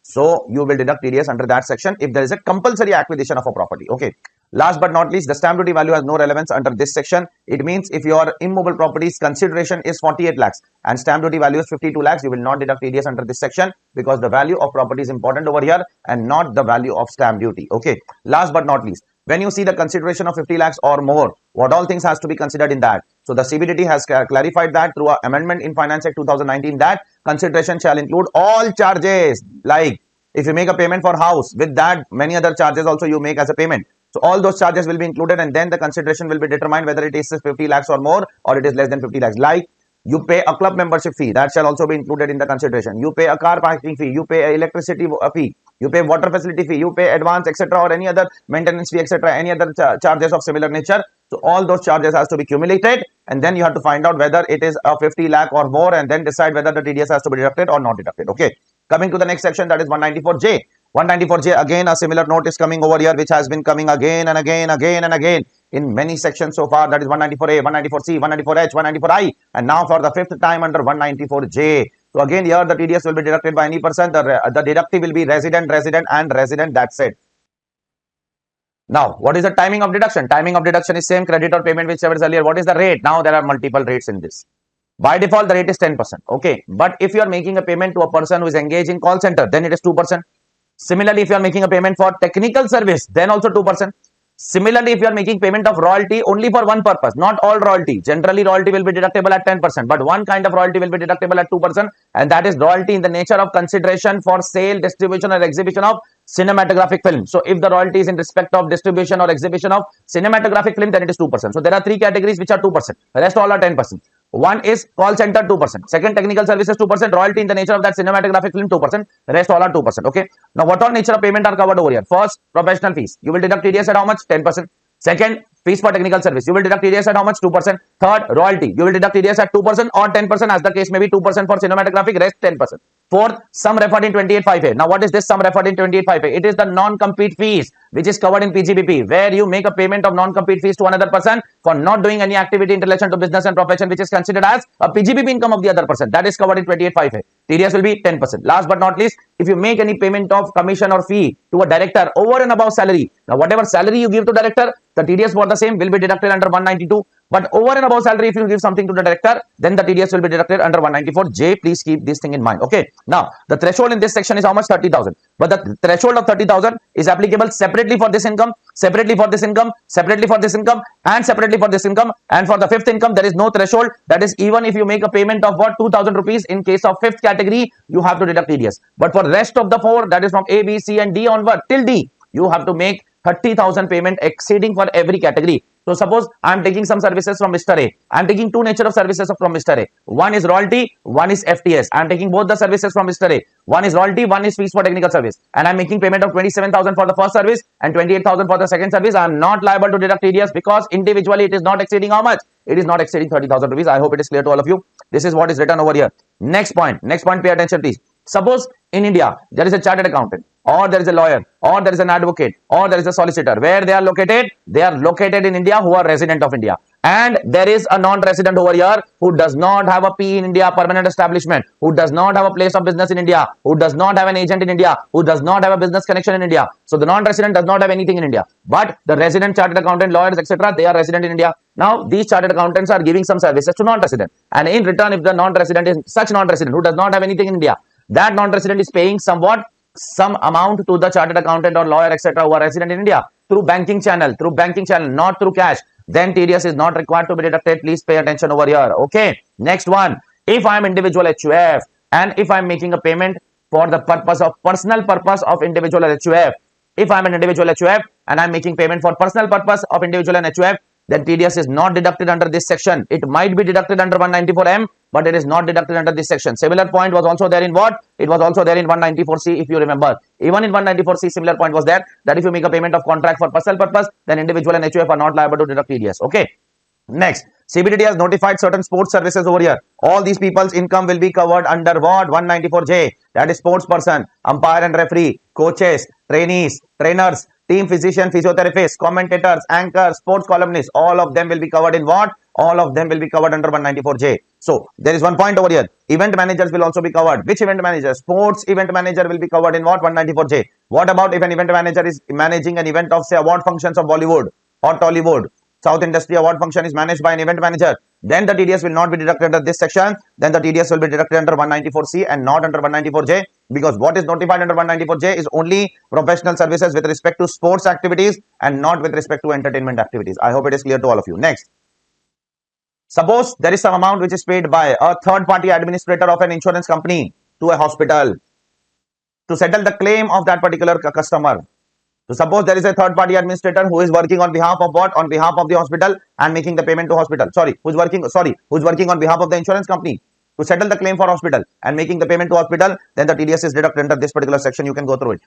So you will deduct TDS under that section if there is a compulsory acquisition of a property. Okay. Last but not least, the stamp duty value has no relevance under this section. It means if your immobile property's consideration is 48 lakhs and stamp duty value is 52 lakhs, you will not deduct TDS under this section because the value of property is important over here and not the value of stamp duty. Okay. Last but not least, when you see the consideration of 50 lakhs or more, what all things has to be considered in that? So the CBDT has clarified that through an amendment in Finance Act 2019 that consideration shall include all charges, like if you make a payment for house, with that many other charges also you make as a payment. So all those charges will be included and then the consideration will be determined whether it is 50 lakhs or more or it is less than 50 lakhs. Like you pay a club membership fee, that shall also be included in the consideration. You pay a car parking fee, you pay electricity fee, you pay water facility fee, you pay advance, etc., or any other maintenance fee, etc., any other charges of similar nature. So all those charges has to be accumulated and then you have to find out whether it is a 50 lakh or more and then decide whether the TDS has to be deducted or not deducted. Okay. Coming to the next section, that is 194J. 194J, again a similar note is coming over here which has been coming again and again in many sections so far. That is 194A, 194C, 194H, 194I, and now for the fifth time under 194J. So again here the TDS will be deducted by any person. The deductive will be resident, and resident. That's it. Now, what is the timing of deduction? Timing of deduction is same credit or payment whichever is earlier. What is the rate? Now there are multiple rates in this. By default, the rate is 10%. Okay. But if you are making a payment to a person who is engaged in call center, then it is 2%. Similarly, if you are making a payment for technical service, then also 2%. Similarly, if you are making payment of royalty only for one purpose, not all royalty. Generally, royalty will be deductible at 10%, but one kind of royalty will be deductible at 2%, and that is royalty in the nature of consideration for sale, distribution, or exhibition of cinematographic film. So, if the royalty is in respect of distribution or exhibition of cinematographic film, then it is 2%. So, there are three categories which are 2%. The rest all are 10%. One is call center 2%. Second, technical services 2%. Royalty in the nature of that cinematographic film 2%. The rest all are 2%. Okay. Now, what all nature of payment are covered over here? First, professional fees. You will deduct TDS at how much? 10%. Second, fees for technical service. You will deduct TDS at how much? 2%. Third, royalty. You will deduct TDS at 2% or 10% as the case may be. 2% for cinematographic, rest 10%. Fourth, sum referred in 28.5A. Now, what is this sum referred in 28.5A? It is the non-compete fees which is covered in PGBP, where you make a payment of non-compete fees to another person for not doing any activity in relation to business and profession, which is considered as a PGBP income of the other person. That is covered in 28.5A. TDS will be 10%. Last but not least, if you make any payment of commission or fee to a director over and above salary, now whatever salary you give to director, the TDS for the same will be deducted under 192. But over and above salary, if you give something to the director, then the TDS will be deducted under 194J. Please keep this thing in mind. Okay. Now, the threshold in this section is how much? 30,000. But the threshold of 30,000 is applicable separately for this income, separately for this income, separately for this income, and separately for this income. And for the fifth income, there is no threshold. That is, even if you make a payment of what? 2,000 rupees, in case of fifth category, you have to deduct TDS. But for the rest of the four, that is from A, B, C, and D onward till D, you have to make 30,000 payment exceeding for every category. So suppose I am taking some services from Mr. A. I am taking two nature of services from Mr. A. One is royalty, one is FTS. I am taking both the services from Mr. A. One is royalty, one is fees for technical service. And I am making payment of 27,000 for the first service and 28,000 for the second service. I am not liable to deduct TDS because individually it is not exceeding how much? It is not exceeding 30,000 rupees. I hope it is clear to all of you. This is what is written over here. Next point, pay attention please. Suppose in India, there is a chartered accountant, or there is a lawyer, or there is an advocate, or there is a solicitor. Where they are located? They are located in India who are resident of India. And there is a non-resident over here who does not have a P in India, permanent establishment, who does not have a place of business in India, who does not have an agent in India, who does not have a business connection in India. So the non-resident does not have anything in India. But the resident chartered accountant, lawyers, etc., they are resident in India. Now, these chartered accountants are giving some services to non-resident. And in return, if the non-resident is such non-resident who does not have anything in India, that non-resident is paying some amount to the chartered accountant or lawyer, etc., who are resident in India through banking channel, not through cash, then TDS is not required to be deducted. Please pay attention over here. Okay. Next one. If I am individual HUF and if I am making a payment for the personal purpose of individual HUF, if I am an individual HUF and I am making payment for personal purpose of individual and HUF, then TDS is not deducted under this section. It might be deducted under 194M, but it is not deducted under this section. Similar point was also there in what? It was also there in 194C, if you remember. Even in 194C, similar point was there that if you make a payment of contract for personal purpose, then individual and HUF are not liable to deduct TDS. Okay. Next, CBDT has notified certain sports services over here. All these people's income will be covered under what? 194J. That is sports person, umpire and referee, coaches, trainees, trainers, team physician, physiotherapists, commentators, anchors, sports columnists. All of them will be covered in what? all of them will be covered under 194J. So there is one point over here. Event managers will also be covered. Which event manager? Sports event manager will be covered in what? 194J. What about if an event manager is managing an event of say award functions of Bollywood or Tollywood? South Industry Award function is managed by an event manager. Then the TDS will not be deducted under this section. Then the TDS will be deducted under 194C and not under 194J, because what is notified under 194J is only professional services with respect to sports activities and not with respect to entertainment activities. I hope it is clear to all of you. Next. Suppose there is some amount which is paid by a third party administrator of an insurance company to a hospital to settle the claim of that particular customer. So suppose there is a third party administrator who is working on behalf of what? On behalf of the hospital and making the payment to hospital. Who's working on behalf of the insurance company to settle the claim for hospital and making the payment to hospital. Then the TDS is deducted under this particular section. You can go through it.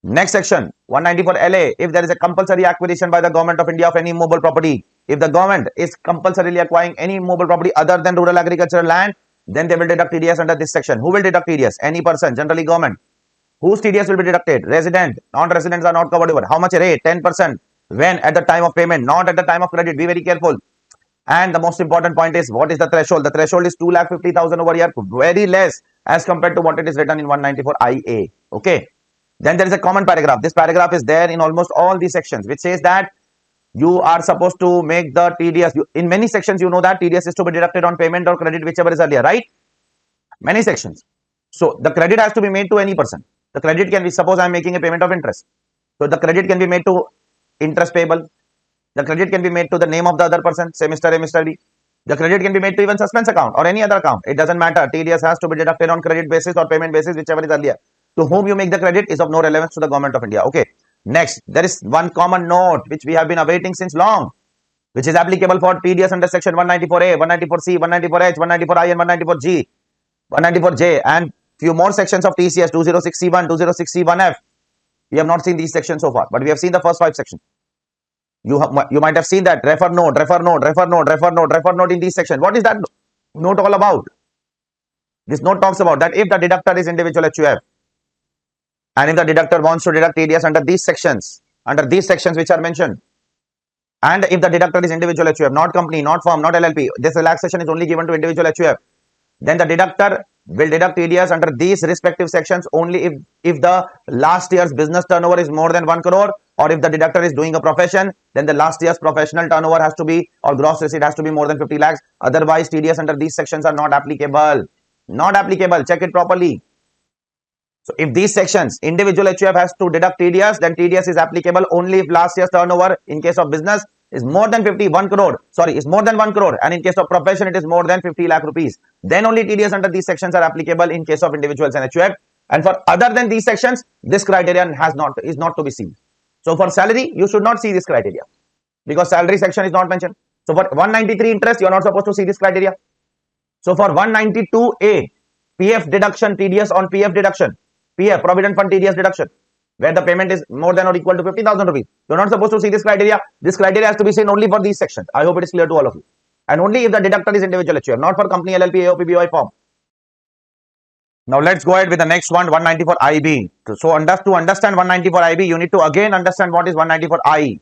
Next section, 194LA. If there is a compulsory acquisition by the government of India of any movable property, if the government is compulsorily acquiring any movable property other than rural agricultural land, then they will deduct TDS under this section. Who will deduct TDS? Any person, generally government. Whose TDS will be deducted? Resident. Non-residents are not covered over. How much rate? 10%. When? At the time of payment, not at the time of credit. Be very careful. And the most important point is, what is the threshold? The threshold is 2,50,000 over here. Very less as compared to what it is written in 194IA. Okay. Then there is a common paragraph. This paragraph is there in almost all these sections, which says that you are supposed to make the TDS. In many sections, you know that TDS is to be deducted on payment or credit, whichever is earlier, right? Many sections. So the credit has to be made to any person. The credit can be, suppose I am making a payment of interest. So the credit can be made to interest payable. The credit can be made to the name of the other person, say Mr. A, Mr. B. The credit can be made to even suspense account or any other account. It doesn't matter. TDS has to be deducted on credit basis or payment basis, whichever is earlier. To whom you make the credit is of no relevance to the government of India. Okay. Next, there is one common note which we have been awaiting since long, which is applicable for TDS under section 194A, 194C, 194H, 194I and 194G, 194J and few more sections of TCS, 206C1, 206C1F. We have not seen these sections so far, but we have seen the first 5 sections. You might have seen that refer note in these sections. What is that note all about? This note talks about that if the deductor is individual HUF and if the deductor wants to deduct TDS under these sections which are mentioned, and if the deductor is individual HUF, not company, not firm, not LLP, this relaxation is only given to individual HUF, then the deductor will deduct TDS under these respective sections only if the last year's business turnover is more than 1 crore, or if the deductor is doing a profession, then the last year's professional turnover has to be, or gross receipt has to be more than 50 lakhs. Otherwise, TDS under these sections are not applicable. Not applicable. Check it properly. So if these sections, individual HUF has to deduct TDS, then TDS is applicable only if last year's turnover in case of business is more than 1 crore, and in case of profession it is more than 50 lakh rupees. Then only TDS under these sections are applicable in case of individuals and HUF. And for other than these sections, this criterion is not to be seen. So for salary, you should not see this criteria because salary section is not mentioned. So for 193 interest, you are not supposed to see this criteria. So for 192A, PF deduction, TDS on PF deduction, PF, Provident Fund TDS deduction, where the payment is more than or equal to 50,000 rupees. You are not supposed to see this criteria. This criteria has to be seen only for these sections. I hope it is clear to all of you. And only if the deductor is individual HUF, not for company, LLP, AOP, BOI form. Now let's go ahead with the next one, 194IB. So to understand 194IB, you need to again understand what is 194I.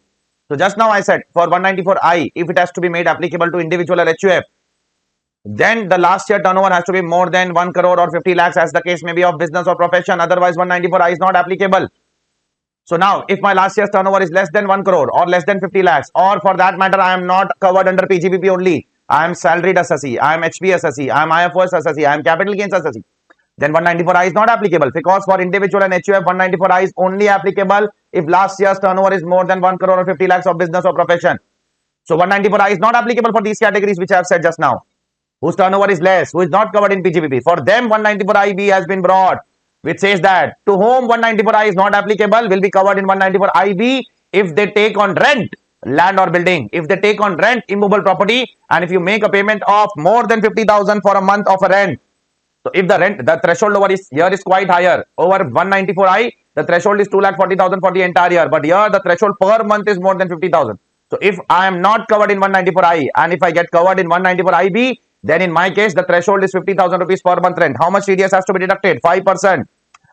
So just now I said for 194I, if it has to be made applicable to individual or HUF, then the last year turnover has to be more than 1 crore or 50 lakhs as the case may be of business or profession. Otherwise, 194I is not applicable. So now, if my last year's turnover is less than 1 crore or less than 50 lakhs, or for that matter, I am not covered under PGBP only, I am salaried assessee, I am HP assessee, I am IFOS assessee, I am capital gains assessee, then 194I is not applicable, because for individual and HUF, 194I is only applicable if last year's turnover is more than 1 crore or 50 lakhs of business or profession. So 194I is not applicable for these categories which I have said just now, whose turnover is less, who is not covered in PGBP. For them, 194IB has been brought, which says that to whom 194I is not applicable will be covered in 194IB if they take on rent land or building, if they take on rent immovable property, and if you make a payment of more than 50,000 for a month of a rent. So if the threshold over here is quite higher. Over 194I, the threshold is 2,40,000 for the entire year, but here the threshold per month is more than 50,000. So if I am not covered in 194I and if I get covered in 194IB, then in my case the threshold is 50,000 rupees per month rent. How much TDS has to be deducted? 5%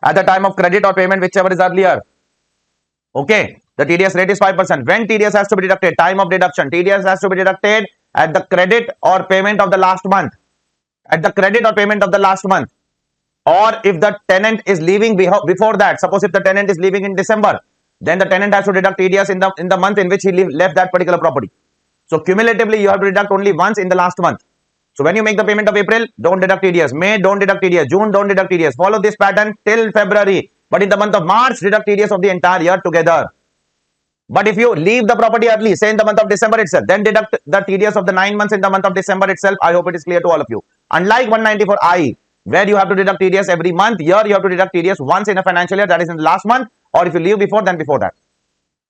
at the time of credit or payment, whichever is earlier. Okay, the TDS rate is 5%. When TDS has to be deducted? Time of deduction. TDS has to be deducted at the credit or payment of the last month. At the credit or payment of the last month. Or if the tenant is leaving before that, suppose if the tenant is leaving in December, then the tenant has to deduct TDS in the month in which he left that particular property. So cumulatively, you have to deduct only once in the last month. So when you make the payment of April, don't deduct TDS. May, don't deduct TDS. June, don't deduct TDS. Follow this pattern till February. But in the month of March, deduct TDS of the entire year together. But if you leave the property early, say in the month of December itself, then deduct the TDS of the 9 months in the month of December itself. I hope it is clear to all of you. Unlike 194I, where you have to deduct TDS every month, here you have to deduct TDS once in a financial year, that is in the last month, or if you leave before, then before that.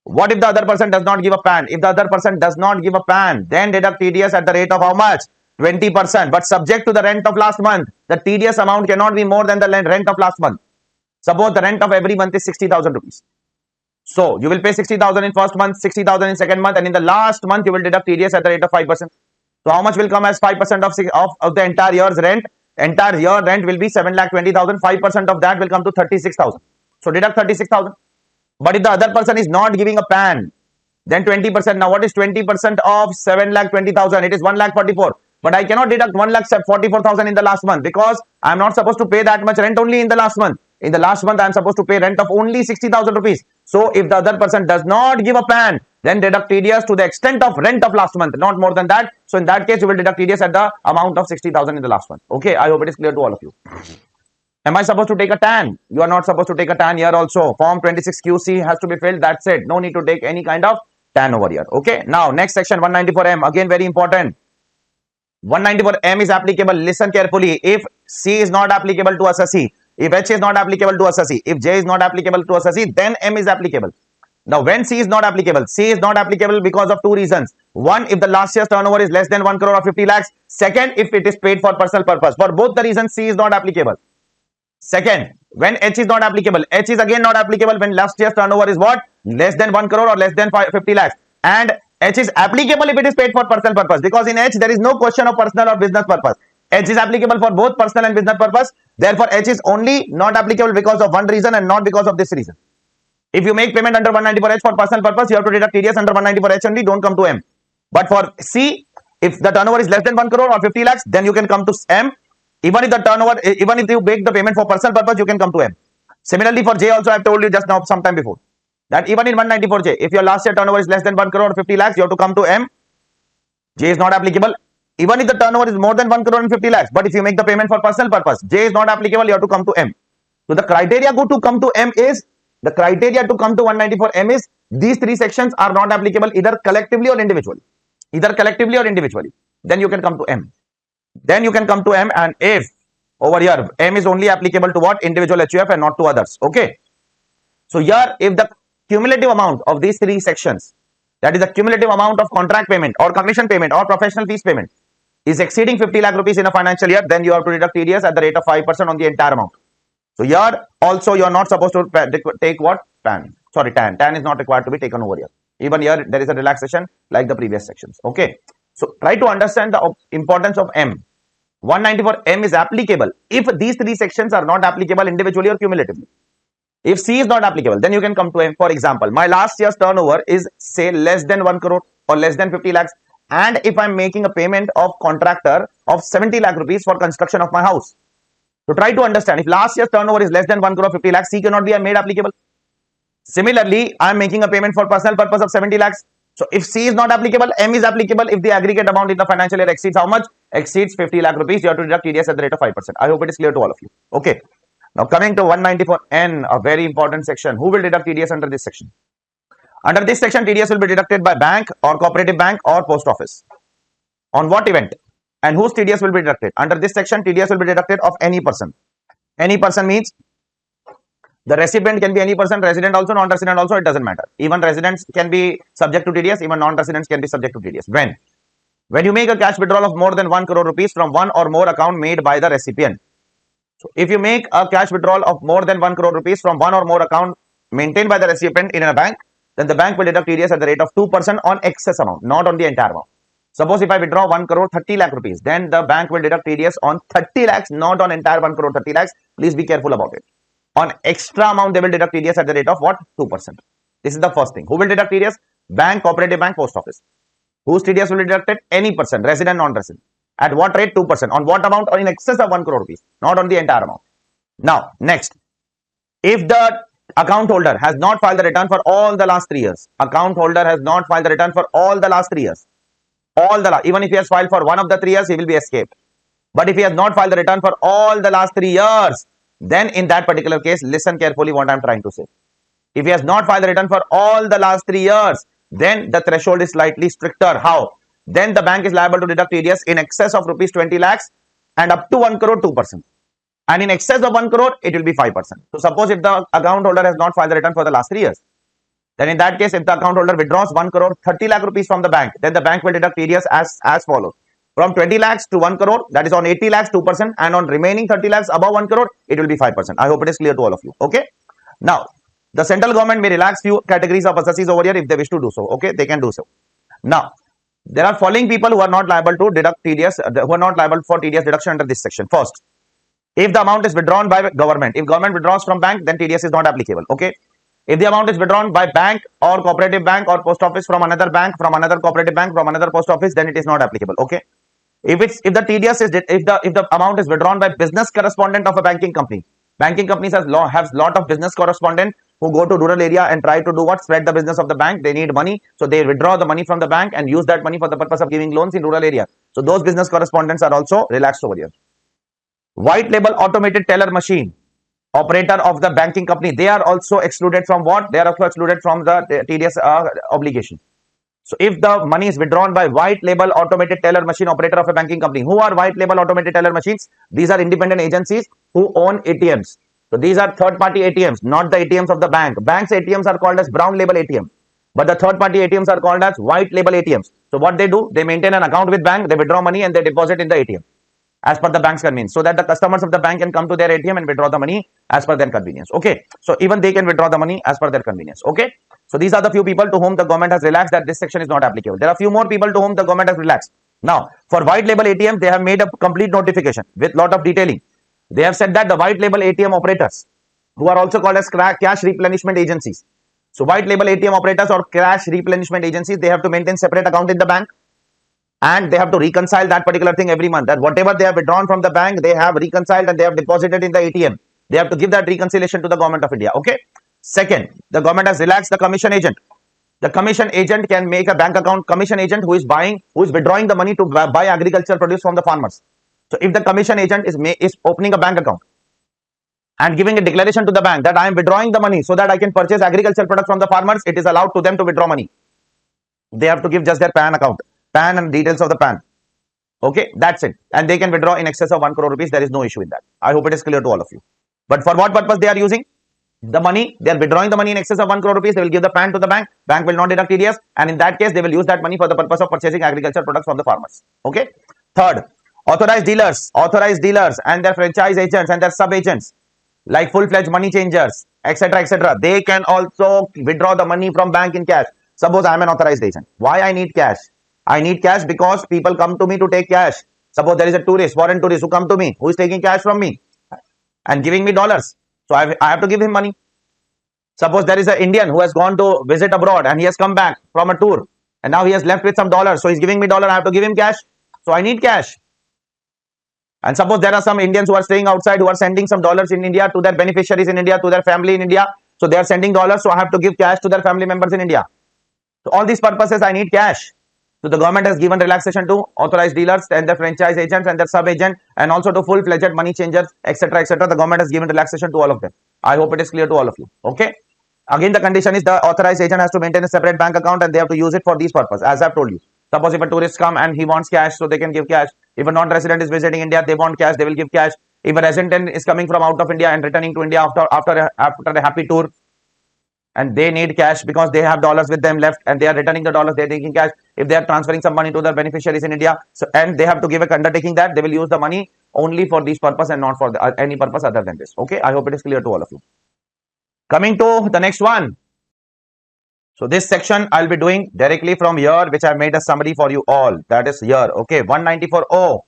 What if the other person does not give a PAN? If the other person does not give a PAN, then deduct TDS at the rate of how much? 20%, but subject to the rent of last month. The TDS amount cannot be more than the rent of last month. Suppose the rent of every month is 60,000 rupees. So you will pay 60,000 in first month, 60,000 in second month, and in the last month you will deduct TDS at the rate of 5%. So how much will come as 5% of the entire year's rent? Entire year rent will be 7,20,000. 5% of that will come to 36,000. So deduct 36,000. But if the other person is not giving a PAN, then 20%. Now what is 20% of 7,20,000? It is 1,44,000. But I cannot deduct 1,44,000 in the last month because I am not supposed to pay that much rent only in the last month. In the last month, I am supposed to pay rent of only 60,000 rupees. So if the other person does not give a PAN, then deduct TDS to the extent of rent of last month, not more than that. So in that case, you will deduct TDS at the amount of 60,000 in the last month. Okay, I hope it is clear to all of you. Am I supposed to take a TAN? You are not supposed to take a TAN here also. Form 26 QC has to be filled. That's it. No need to take any kind of TAN over here. Okay, now next section 194M. Again, very important. 194M is applicable. Listen carefully. If C is not applicable to assessee, if H is not applicable to assessee, if J is not applicable to assessee, then M is applicable. Now, when C is not applicable because of two reasons. One, if the last year's turnover is less than 1 crore or 50 lakhs. Second, if it is paid for personal purpose. For both the reasons, C is not applicable. Second, when H is not applicable, H is again not applicable when last year's turnover is what? Less than 1 crore or less than 50 lakhs. And H is applicable if it is paid for personal purpose, because in H there is no question of personal or business purpose. H is applicable for both personal and business purpose. Therefore, H is only not applicable because of one reason and not because of this reason. If you make payment under 194H for personal purpose, you have to deduct TDS under 194H only, don't come to M. But for C, if the turnover is less than 1 crore or 50 lakhs, then you can come to M. Even if you make the payment for personal purpose, you can come to M. Similarly, for J also, I have told you just now sometime before that even in 194J, if your last year turnover is less than 1 crore or 50 lakhs, you have to come to M. J is not applicable. Even if the turnover is more than 1 crore and 50 lakhs, but if you make the payment for personal purpose, J is not applicable, you have to come to M. So the criteria to come to M is, the criteria to come to 194M is, these three sections are not applicable either collectively or individually. Then you can come to M. And if over here, M is only applicable to what? Individual HUF and not to others. Okay. So here, if the cumulative amount of these three sections, that is the cumulative amount of contract payment or commission payment or professional fees payment, is exceeding 50 lakh rupees in a financial year, then you have to deduct TDS at the rate of 5% on the entire amount. So here also you are not supposed to take what? TAN. Sorry, TAN. TAN is not required to be taken over here. Even here there is a relaxation like the previous sections. Okay. So try to understand the importance of M. 194M is applicable if these three sections are not applicable individually or cumulatively. If C is not applicable, then you can come to M. For example, my last year's turnover is say less than 1 crore or less than 50 lakhs. And if I'm making a payment of contractor of 70 lakh rupees for construction of my house. So try to understand, if last year's turnover is less than 1 crore 50 lakhs, C cannot be made applicable. Similarly, I'm making a payment for personal purpose of 70 lakhs. So if C is not applicable, M is applicable if the aggregate amount in the financial year exceeds how much? Exceeds 50 lakh rupees. You have to deduct TDS at the rate of 5%. I hope it is clear to all of you. Okay. Now coming to 194N, a very important section. Who will deduct TDS under this section? Under this section, TDS will be deducted by bank or cooperative bank or post office. On what event? And whose TDS will be deducted? Under this section, TDS will be deducted of any person. Any person means the recipient can be any person, resident also, non-resident also, it doesn't matter. Even residents can be subject to TDS, even non-residents can be subject to TDS. When you make a cash withdrawal of more than 1 crore rupees from one or more account made by the recipient. So if you make a cash withdrawal of more than 1 crore rupees from one or more account maintained by the recipient in a bank, then the bank will deduct TDS at the rate of 2% on excess amount, not on the entire amount. Suppose if I withdraw 1 crore 30 lakh rupees, then the bank will deduct TDS on 30 lakhs, not on entire 1 crore 30 lakhs. Please be careful about it. On extra amount, they will deduct TDS at the rate of what? 2%. This is the first thing. Who will deduct TDS? Bank, cooperative bank, post office. Whose TDS will be deducted? Any person, resident, non-resident. At what rate? 2%. On what amount? Or in excess of 1 crore rupees, not on the entire amount. Now, next, if the account holder has not filed the return for all the last 3 years, account holder has not filed the return for all the last 3 years, even if he has filed for one of the 3 years, he will be escaped. But if he has not filed the return for all the last 3 years, then in that particular case, listen carefully what I am trying to say. If he has not filed the return for all the last 3 years, then the threshold is slightly stricter. How? Then the bank is liable to deduct TDS in excess of rupees 20 lakhs and up to 1 crore 2%. And in excess of 1 crore, it will be 5%. So suppose if the account holder has not filed the return for the last 3 years, then in that case, if the account holder withdraws 1 crore 30 lakh rupees from the bank, then the bank will deduct TDS as follows. From 20 lakhs to 1 crore, that is on 80 lakhs 2%, and on remaining 30 lakhs above 1 crore, it will be 5%. I hope it is clear to all of you. Okay. Now, the central government may relax few categories of assessees over here if they wish to do so. Okay, they can do so. Now, there are following people who are not liable to deduct TDS, who are not liable for TDS deduction under this section. First, if the amount is withdrawn by government, if government withdraws from bank, then TDS is not applicable. Okay. If the amount is withdrawn by bank or cooperative bank or post office from another bank, from another cooperative bank, from another post office, then it is not applicable. Okay. If the amount is withdrawn by business correspondent of a banking company, banking companies has lot of business correspondent who go to rural area and try to do what? Spread the business of the bank. They need money, so they withdraw the money from the bank and use that money for the purpose of giving loans in rural area. So those business correspondents are also relaxed over here. White label automated teller machine operator of the banking company, they are also excluded from what? They are also excluded from the TDS obligation. So if the money is withdrawn by white label automated teller machine operator of a banking company, who are white label automated teller machines? These are independent agencies who own ATMs. So these are third party ATMs, not the ATMs of the bank. Bank's ATMs are called as brown label ATM, but the third party ATMs are called as white label ATMs. So what they do? They maintain an account with bank, they withdraw money and they deposit in the ATM as per the bank's convenience, so that the customers of the bank can come to their ATM and withdraw the money as per their convenience. Okay. So even they can withdraw the money as per their convenience. Okay. So these are the few people to whom the government has relaxed that this section is not applicable. There are few more people to whom the government has relaxed. Now, for white label ATM, they have made a complete notification with lot of detailing. They have said that the white label ATM operators, who are also called as cash replenishment agencies. So white label ATM operators or cash replenishment agencies, they have to maintain separate account in the bank. And they have to reconcile that particular thing every month. That whatever they have withdrawn from the bank, they have reconciled and they have deposited in the ATM. They have to give that reconciliation to the government of India. Okay. Second, the government has relaxed the commission agent. The commission agent can make a bank account. Commission agent who is withdrawing the money to buy agricultural produce from the farmers. So if the commission agent is opening a bank account and giving a declaration to the bank that I am withdrawing the money so that I can purchase agricultural products from the farmers, it is allowed to them to withdraw money. They have to give just their PAN account. PAN and details of the PAN. Okay, that's it. And they can withdraw in excess of 1 crore rupees. There is no issue in that. I hope it is clear to all of you. But for what purpose they are using the money? They are withdrawing the money in excess of 1 crore rupees. They will give the PAN to the bank. Bank will not deduct TDS. And in that case, they will use that money for the purpose of purchasing agricultural products from the farmers. Okay. Third, authorized dealers and their franchise agents and their sub agents, like full-fledged money changers, etc., etc. They can also withdraw the money from bank in cash. Suppose I am an authorized agent. Why I need cash? I need cash because people come to me to take cash. Suppose there is a tourist, foreign tourist who come to me, who is taking cash from me and giving me dollars. So I have to give him money. Suppose there is an Indian who has gone to visit abroad and he has come back from a tour and now he has left with some dollars. So he's giving me dollar. I have to give him cash. So I need cash. And suppose there are some Indians who are staying outside who are sending some dollars in India to their beneficiaries in India, to their family in India. So they are sending dollars. So I have to give cash to their family members in India. So all these purposes I need cash. So the government has given relaxation to authorized dealers and their franchise agents and their sub-agent and also to full-fledged money changers, etc., etc. The government has given relaxation to all of them. I hope it is clear to all of you. Okay. Again, the condition is the authorized agent has to maintain a separate bank account and they have to use it for these purposes, as I've told you. Suppose if a tourist come and he wants cash, so they can give cash. If a non-resident is visiting India, they want cash, they will give cash. If a resident is coming from out of India and returning to India after a happy tour, and they need cash because they have dollars with them left and they are returning the dollars, they are taking cash. If they are transferring some money to their beneficiaries in India, so and they have to give a undertaking that they will use the money only for this purpose and not for any purpose other than this. Okay, I hope it is clear to all of you. Coming to the next one. So this section I'll be doing directly from here, which I made a summary for you all. That is here. Okay, 194O.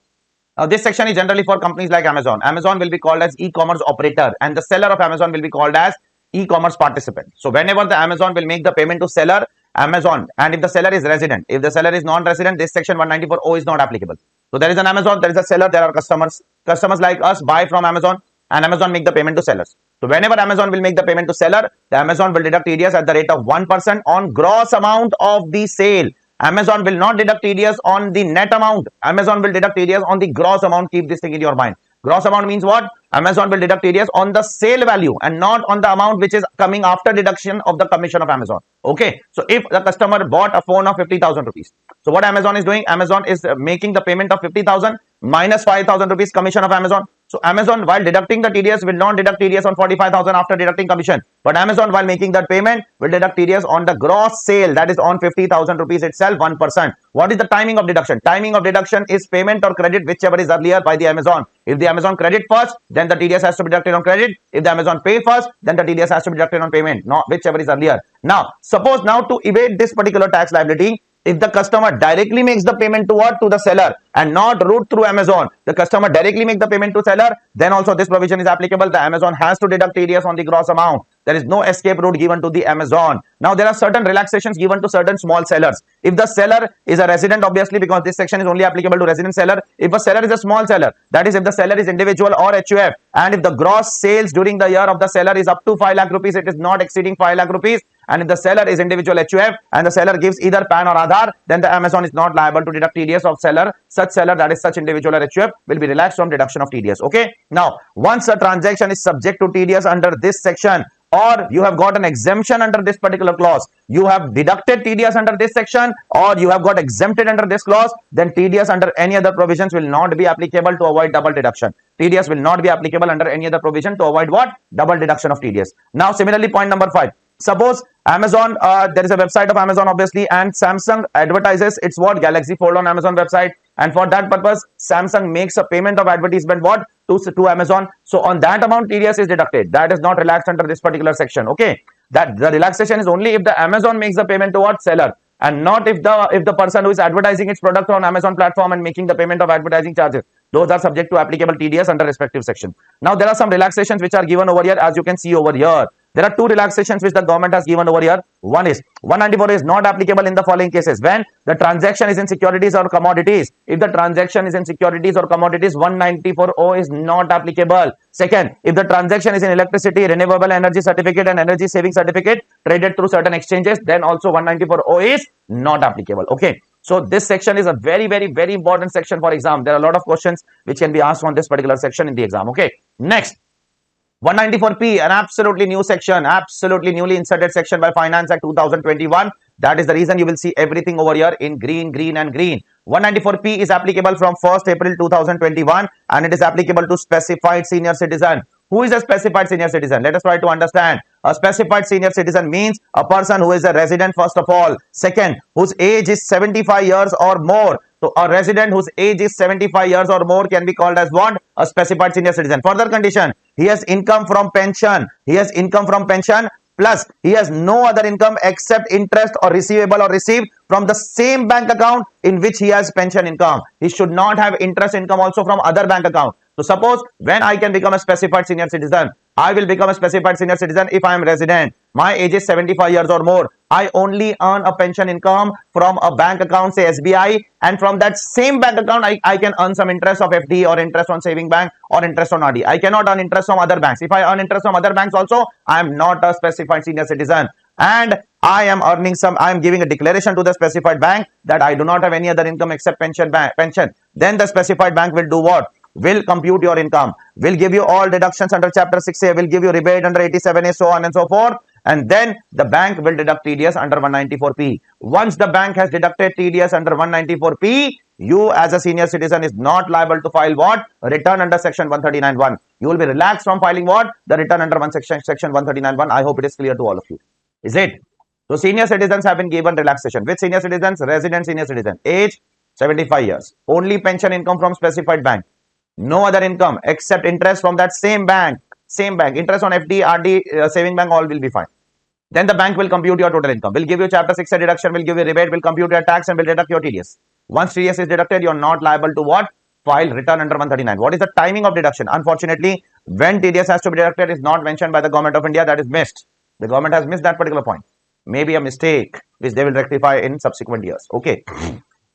Now this section is generally for companies like Amazon. Amazon will be called as e-commerce operator and the seller of Amazon will be called as e-commerce participant. So whenever the Amazon will make the payment to seller Amazon, and if the seller is resident. If the seller is non-resident, this section 194O is not applicable. So there is an Amazon, there is a seller, there are customers. Customers like us buy from Amazon, and Amazon make the payment to sellers. So whenever Amazon will make the payment to seller, the Amazon will deduct TDS at the rate of 1% on gross amount of the sale. Amazon will not deduct TDS on the net amount. Amazon will deduct TDS on the gross amount. Keep this thing in your mind. Gross amount means what? Amazon will deduct TDS on the sale value and not on the amount which is coming after deduction of the commission of Amazon. Okay. So if the customer bought a phone of 50,000 rupees. So what Amazon is doing? Amazon is making the payment of 50,000 minus 5,000 rupees commission of Amazon. So Amazon, while deducting the TDS, will not deduct TDS on 45,000 after deducting commission. But Amazon, while making that payment, will deduct TDS on the gross sale, that is on 50,000 rupees itself, 1%. What is the timing of deduction? Timing of deduction is payment or credit, whichever is earlier by the Amazon. If the Amazon credit first, then the TDS has to be deducted on credit. If the Amazon pay first, then the TDS has to be deducted on payment, not whichever is earlier. Now, suppose now to evade this particular tax liability, if the customer directly makes the payment to what? To the seller and not route through Amazon. The customer directly make the payment to seller, then also this provision is applicable. The Amazon has to deduct TDS on the gross amount. There is no escape route given to the Amazon. Now there are certain relaxations given to certain small sellers. If the seller is a resident, obviously, because this section is only applicable to resident seller. If a seller is a small seller, that is if the seller is individual or HUF, and if the gross sales during the year of the seller is up to 5 lakh rupees, it is not exceeding 5 lakh rupees. And if the seller is individual HUF and the seller gives either PAN or Aadhaar, then the Amazon is not liable to deduct TDS of seller. Such seller, that is such individual or HUF, will be relaxed from deduction of TDS. Okay. Now, once a transaction is subject to TDS under this section, or you have got an exemption under this particular clause, you have deducted TDS under this section, or you have got exempted under this clause, then TDS under any other provisions will not be applicable to avoid double deduction. TDS will not be applicable under any other provision to avoid what? Double deduction of TDS. Now, similarly, point number 5. Suppose Amazon, there is a website of Amazon obviously, and Samsung advertises its what? Galaxy Fold on Amazon website, and for that purpose Samsung makes a payment of advertisement what? To Amazon. So on that amount TDS is deducted. That is not relaxed under this particular section. Okay, that the relaxation is only if the Amazon makes the payment to what? Seller, and not if the person who is advertising its product on Amazon platform and making the payment of advertising charges. Those are subject to applicable TDS under respective section. Now there are some relaxations which are given over here, as you can see over here. There are 2 relaxations which the government has given over here. One is 194 is not applicable in the following cases: when the transaction is in securities or commodities. If the transaction is in securities or commodities, 194O is not applicable. Second, if the transaction is in electricity, renewable energy certificate and energy saving certificate traded through certain exchanges, then also 194O is not applicable. Okay. So this section is a very, very, very important section for exam. There are a lot of questions which can be asked on this particular section in the exam. Okay. Next, 194P, an absolutely new section, absolutely newly inserted section by Finance Act 2021. That is the reason you will see everything over here in green, green and green. 194P is applicable from 1st April 2021 and it is applicable to specified senior citizen. Who is a specified senior citizen? Let us try to understand. A specified senior citizen means a person who is a resident first of all. Second, whose age is 75 years or more. So a resident whose age is 75 years or more can be called as what? A specified senior citizen. Further condition, he has income from pension. He has income from pension plus he has no other income except interest or receivable or received from the same bank account in which he has pension income. He should not have interest income also from other bank account. So suppose when I can become a specified senior citizen, I will become a specified senior citizen if I am resident. My age is 75 years or more. I only earn a pension income from a bank account, say SBI, and from that same bank account, I can earn some interest of FD or interest on saving bank or interest on RD. I cannot earn interest from other banks. If I earn interest from other banks also, I am not a specified senior citizen. And I am giving a declaration to the specified bank that I do not have any other income except pension. Then the specified bank will do what? Will compute your income, will give you all deductions under chapter 6A, will give you rebate under 87A, so on and so forth. And then the bank will deduct TDS under 194P. Once the bank has deducted TDS under 194P, you as a senior citizen is not liable to file what? Return under section 139(1). You will be relaxed from filing what? The return under section 139(1). I hope it is clear to all of you. Is it? So senior citizens have been given relaxation. Which senior citizens? Resident senior citizen. Age 75 years. Only pension income from specified bank. No other income except interest from that same bank. Interest on FD, RD, saving bank, all will be fine. Then the bank will compute your total income, will give you chapter 6 deduction, will give you rebate, will compute your tax and will deduct your TDS. Once TDS is deducted, you are not liable to what? File return under 139. What is the timing of deduction? Unfortunately, when TDS has to be deducted is not mentioned by the government of India. That is missed. The government has missed that particular point. maybe a mistake which they will rectify in subsequent years. Okay.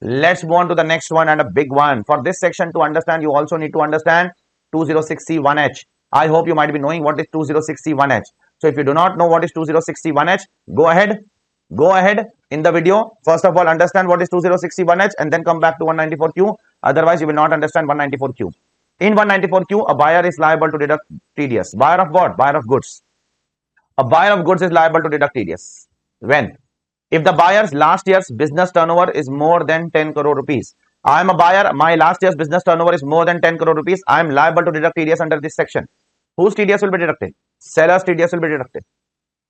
Let's move on to the next one, and a big one. For this section to understand, you also need to understand 206C1H. I hope you might be knowing what is 206C1H. So if you do not know what is 206C1H, go ahead in the video. First of all, understand what is 206C1H and then come back to 194Q. Otherwise, you will not understand 194Q. In 194Q, a buyer is liable to deduct TDS. Buyer of what? Buyer of goods. A buyer of goods is liable to deduct TDS. When? If the buyer's last year's business turnover is more than 10 crore rupees. I am a buyer. My last year's business turnover is more than 10 crore rupees. I am liable to deduct TDS under this section. Whose TDS will be deducted? Seller's TDS will be deducted.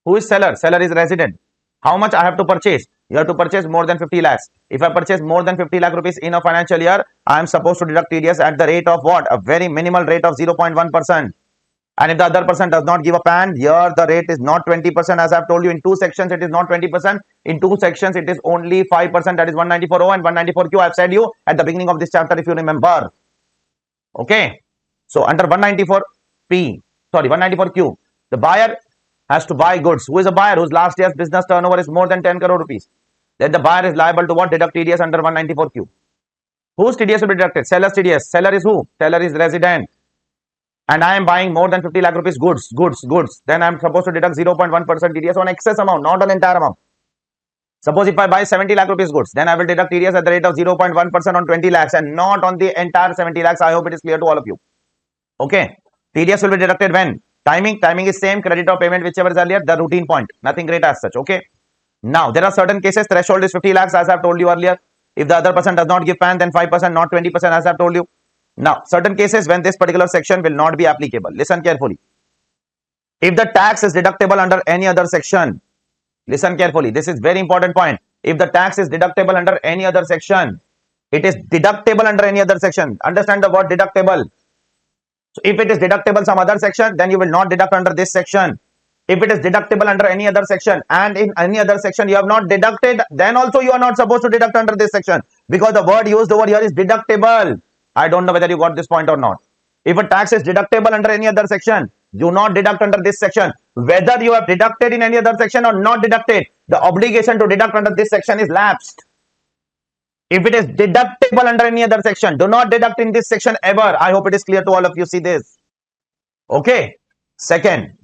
Who is seller? Seller is resident. How much I have to purchase? You have to purchase more than 50 lakhs. If I purchase more than 50 lakh rupees in a financial year, I am supposed to deduct TDS at the rate of what? A very minimal rate of 0.1%. And if the other person does not give a PAN, here the rate is not 20%. As I have told you, in two sections it is not 20%. In two sections it is only 5%. That is 194O and 194Q. I have said you at the beginning of this chapter, if you remember. Okay. So under 194Q, the buyer has to buy goods. Who is a buyer whose last year's business turnover is more than 10 crore rupees? Then the buyer is liable to what? Deduct TDS under 194Q. Whose TDS will be deducted? Seller's TDS. Seller is who? Seller is resident. And I am buying more than 50 lakh rupees goods. Then I am supposed to deduct 0.1% TDS on excess amount, not on entire amount. Suppose if I buy 70 lakh rupees goods, then I will deduct TDS at the rate of 0.1% on 20 lakhs and not on the entire 70 lakhs. I hope it is clear to all of you. Okay. TDS will be deducted when? Timing is same. Credit or payment, whichever is earlier, the routine point. Nothing great as such. Okay. Now, there are certain cases, threshold is 50 lakhs as I have told you earlier. If the other person does not give PAN, then 5%, not 20% as I have told you. Now, certain cases when this particular section will not be applicable. Listen carefully. If the tax is deductible under any other section, listen carefully. This is very important point. If the tax is deductible under any other section, it is deductible under any other section. Understand the word deductible. So, if it is deductible some other section, then you will not deduct under this section. If it is deductible under any other section and in any other section you have not deducted, then also you are not supposed to deduct under this section, because the word used over here is deductible. I don't know whether you got this point or not. If a tax is deductible under any other section, do not deduct under this section. Whether you have deducted in any other section or not deducted, the obligation to deduct under this section is lapsed. If it is deductible under any other section, do not deduct in this section ever. I hope it is clear to all of you. See this. Okay. Second,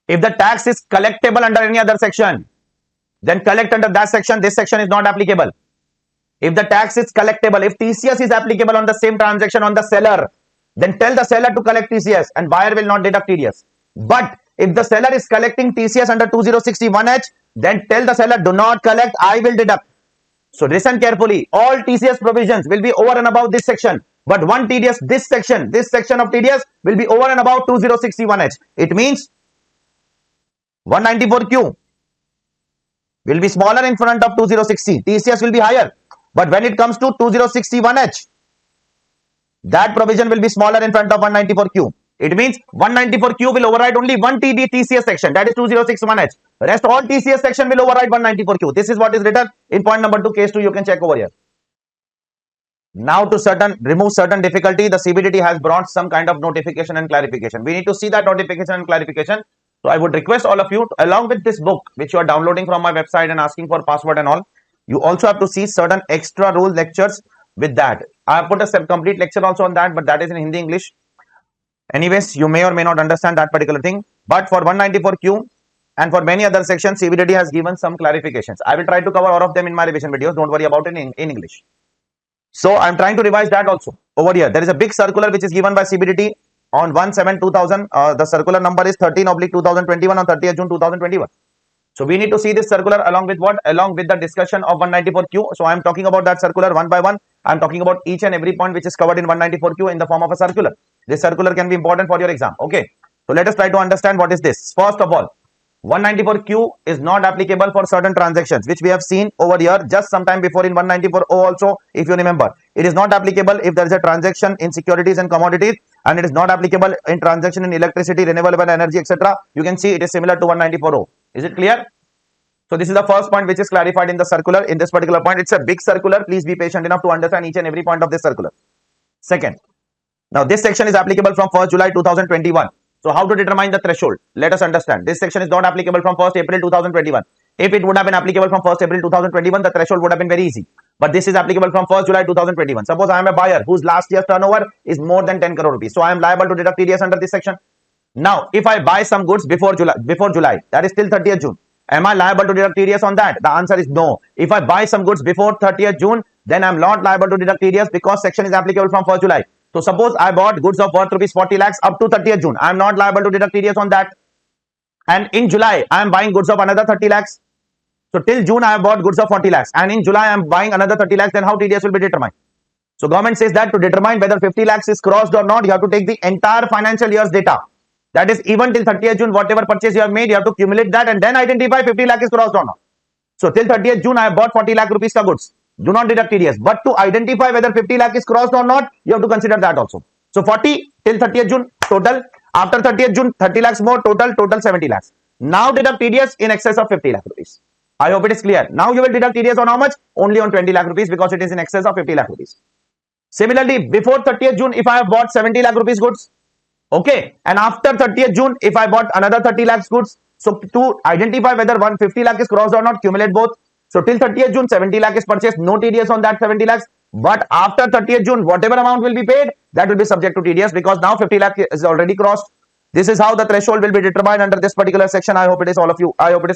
if the tax is collectible under any other section, then collect under that section. This section is not applicable. If the tax is collectible, if TCS is applicable on the same transaction on the seller, then tell the seller to collect TCS and buyer will not deduct TDS. But if the seller is collecting TCS under 206C1H, then tell the seller, do not collect, I will deduct. So listen carefully. All TCS provisions will be over and above this section. But one TDS, this section of TDS will be over and above 206C1H. It means 194Q will be smaller in front of 206C. TCS will be higher. But when it comes to 206C1H, that provision will be smaller in front of 194Q. It means 194Q will override only one TCS section, that is 206C1H. Rest all TCS section will override 194Q. This is what is written in point number 2, case 2. You can check over here. Now to remove certain difficulty, the CBDT has brought some kind of notification and clarification. We need to see that notification and clarification. So I would request all of you, along with this book, which you are downloading from my website and asking for password and all, you also have to see certain extra rule lectures with that. I have put a complete lecture also on that, but that is in Hindi English. Anyways, you may or may not understand that particular thing. But for 194Q and for many other sections, CBDT has given some clarifications. I will try to cover all of them in my revision videos. Don't worry about it in English. So I am trying to revise that also. Over here, there is a big circular which is given by CBDT on 1/7/2000. The circular number is 13/2021 on 30th June 2021. So we need to see this circular along with what? Along with the discussion of 194Q. So I am talking about that circular one by one. I am talking about each and every point which is covered in 194Q in the form of a circular. This circular can be important for your exam. Okay. So let us try to understand what is this. First of all, 194Q is not applicable for certain transactions, which we have seen over here just sometime before in 194O also, if you remember. It is not applicable if there is a transaction in securities and commodities, and it is not applicable in transaction in electricity, renewable energy, etc. You can see it is similar to 194O. Is it clear? So this is the first point which is clarified in the circular. In this particular point, it's a big circular. Please be patient enough to understand each and every point of this circular. Second, now this section is applicable from 1st July 2021. So how to determine the threshold? Let us understand. This section is not applicable from 1st April 2021. If it would have been applicable from 1st April 2021, the threshold would have been very easy. But this is applicable from 1st July 2021. Suppose I am a buyer whose last year's turnover is more than 10 crore rupees. So I am liable to deduct TDS under this section. Now, if I buy some goods before July, that is till 30th June, am I liable to deduct TDS on that? The answer is no. If I buy some goods before 30th June, then I am not liable to deduct TDS because section is applicable from 1st July. So suppose I bought goods of worth rupees 40 lakhs up to 30th June. I am not liable to deduct TDS on that. And in July, I am buying goods of another 30 lakhs. So till June, I have bought goods of 40 lakhs. And in July, I am buying another 30 lakhs. Then how TDS will be determined? So government says that to determine whether 50 lakhs is crossed or not, you have to take the entire financial year's data. That is even till 30th June, whatever purchase you have made, you have to accumulate that and then identify 50 lakh is crossed or not. So till 30th June, I have bought 40 lakh rupees ka goods. Do not deduct TDS. But to identify whether 50 lakh is crossed or not, you have to consider that also. So 40 till 30th June total. After 30th June, 30 lakhs more total 70 lakhs. Now deduct TDS in excess of 50 lakh rupees. I hope it is clear. Now you will deduct TDS on how much? Only on 20 lakh rupees because it is in excess of 50 lakh rupees. Similarly, before 30th June, if I have bought 70 lakh rupees goods, okay, and after 30th June, if I bought another 30 lakhs goods, so to identify whether 150 lakh is crossed or not, accumulate both. So till 30th June, 70 lakh is purchased, no TDS on that 70 lakhs. But after 30th June, whatever amount will be paid, that will be subject to TDS because now 50 lakh is already crossed. This is how the threshold will be determined under this particular section. I hope it is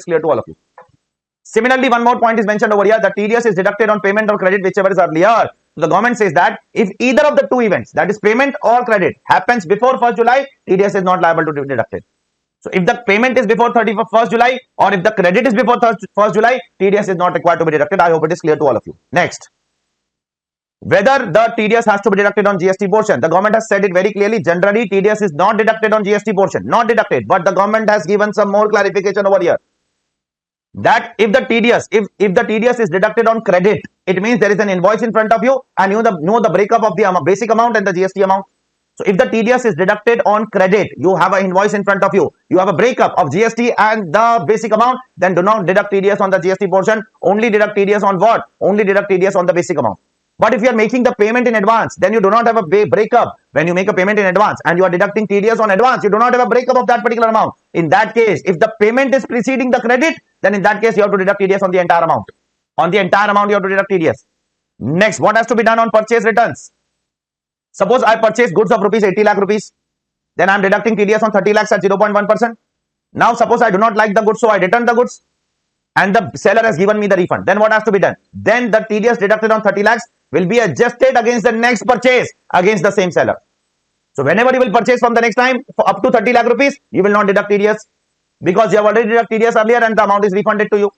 clear to all of you. Similarly, one more point is mentioned over here. The TDS is deducted on payment or credit, whichever is earlier. The government says that if either of the two events, that is payment or credit, happens before 1st July, TDS is not liable to be deducted. So if the payment is before 31st July or if the credit is before 1st July, TDS is not required to be deducted. I hope it is clear to all of you. Next, whether the TDS has to be deducted on GST portion. The government has said it very clearly. Generally, TDS is not deducted on GST portion. Not deducted. But the government has given some more clarification over here. That if the TDS is deducted on credit, it means there is an invoice in front of you and you know the breakup of the basic amount and the GST amount. So if the TDS is deducted on credit, you have an invoice in front of you, you have a breakup of GST and the basic amount, then do not deduct TDS on the GST portion, only deduct TDS on what? Only deduct TDS on the basic amount. But if you are making the payment in advance, then you do not have a breakup. When you make a payment in advance and you are deducting TDS on advance, you do not have a breakup of that particular amount. In that case, if the payment is preceding the credit, then in that case, you have to deduct TDS on the entire amount. On the entire amount, you have to deduct TDS. Next, what has to be done on purchase returns? Suppose I purchase goods of rupees 80 lakh rupees. Then I am deducting TDS on 30 lakhs at 0.1%. Now, suppose I do not like the goods, so I return the goods. And the seller has given me the refund. Then what has to be done? Then the TDS deducted on 30 lakhs will be adjusted against the next purchase against the same seller. So whenever you will purchase from the next time up to 30 lakh rupees, you will not deduct TDS because you have already deducted TDS earlier and the amount is refunded to you.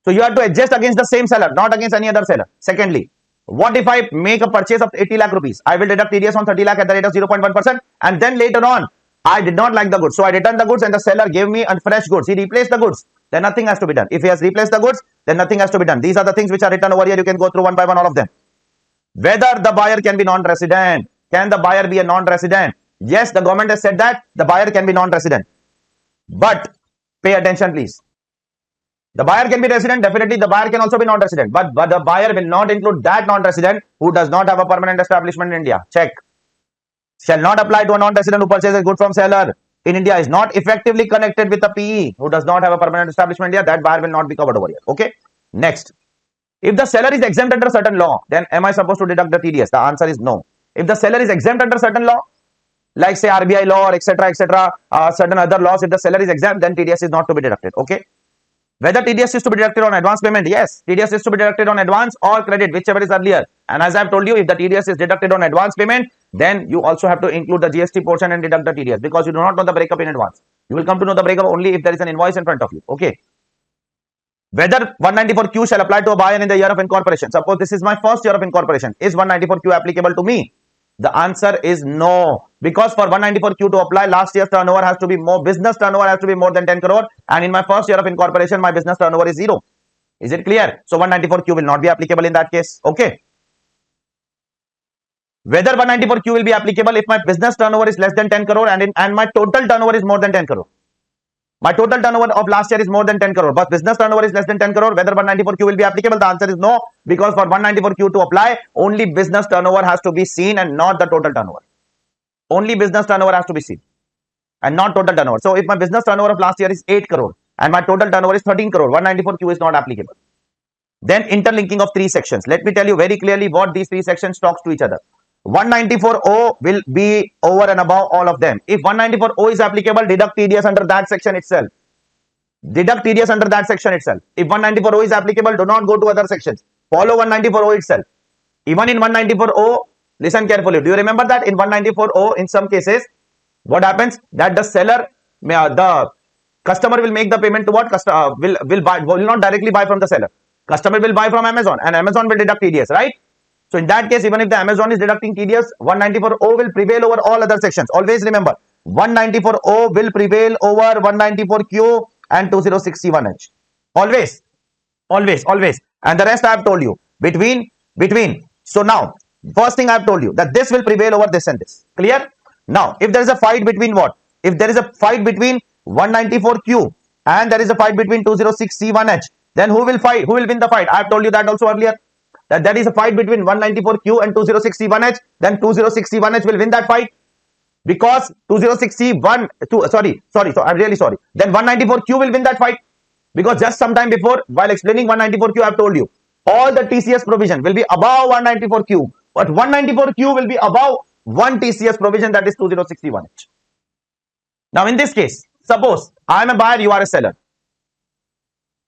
So you have to adjust against the same seller, not against any other seller. Secondly, what if I make a purchase of 80 lakh rupees? I will deduct TDS on 30 lakh at the rate of 0.1% and then later on, I did not like the goods. So I returned the goods and the seller gave me fresh goods. He replaced the goods. Then nothing has to be done. If he has replaced the goods, then nothing has to be done. These are the things which are written over here. You can go through one by one, all of them. Whether the buyer can be non-resident. Can the buyer be a non-resident? Yes, the government has said that the buyer can be non-resident. But pay attention, please. The buyer can be resident. Definitely, the buyer can also be non-resident. But the buyer will not include that non-resident who does not have a permanent establishment in India. Check. Shall not apply to a non-resident who purchases goods from seller in India is not effectively connected with a PE who does not have a permanent establishment in India. That buyer will not be covered over here. Okay. Next. If the seller is exempt under certain law, then am I supposed to deduct the TDS? The answer is no. If the seller is exempt under certain law, like say RBI law or etc., certain other laws, if the seller is exempt, then TDS is not to be deducted. Okay. Whether TDS is to be deducted on advance payment? Yes, TDS is to be deducted on advance or credit, whichever is earlier. And as I have told you, if the TDS is deducted on advance payment, then you also have to include the GST portion and deduct the TDS because you do not know the breakup in advance. You will come to know the breakup only if there is an invoice in front of you. Okay. Whether 194Q shall apply to a buyer in the year of incorporation. Suppose this is my first year of incorporation. Is 194Q applicable to me? The answer is no. Because for 194Q to apply, last year's turnover has to be more, business turnover has to be more than 10 crore. And in my first year of incorporation, my business turnover is 0. Is it clear? So 194Q will not be applicable in that case. Okay. Whether 194Q will be applicable if my business turnover is less than 10 crore and my total turnover is more than 10 crore. My total turnover of last year is more than 10 crore, but business turnover is less than 10 crore. Whether 194Q will be applicable? The answer is no, because for 194Q to apply, only business turnover has to be seen and not the total turnover. Only business turnover has to be seen. and not total turnover. So if my business turnover of last year is 8 crore and my total turnover is 13 crore, 194Q is not applicable. Then interlinking of three sections. Let me tell you very clearly what these three sections talks to each other. 194O will be over and above all of them. If 194O is applicable, deduct TDS under that section itself. Deduct TDS under that section itself. If 194O is applicable, do not go to other sections. Follow 194O itself. Even in 194O, listen carefully. Do you remember that in 194O, in some cases, what happens? That the seller, the customer will make the payment to what? Will not directly buy from the seller. Customer will buy from Amazon and Amazon will deduct TDS, right? So in that case, even if the Amazon is deducting TDS, 194O will prevail over all other sections. Always remember, 194O will prevail over 194Q and 206C1H. Always. And the rest I have told you. Between. So now, first thing I have told you that this will prevail over this and this. Clear? Now, if there is a fight between what? If there is a fight between 194Q and there is a fight between 206C1H, then who will fight? Who will win the fight? I have told you that also earlier. That there is a fight between 194Q and 206C1H. Then 206C1H will win that fight. Because 206C1, I'm really sorry. Then 194Q will win that fight. Because just some time before, while explaining 194Q, I have told you, all the TCS provision will be above 194Q. But 194Q will be above one TCS provision, that is 206C1H. Now in this case, suppose I am a buyer, you are a seller.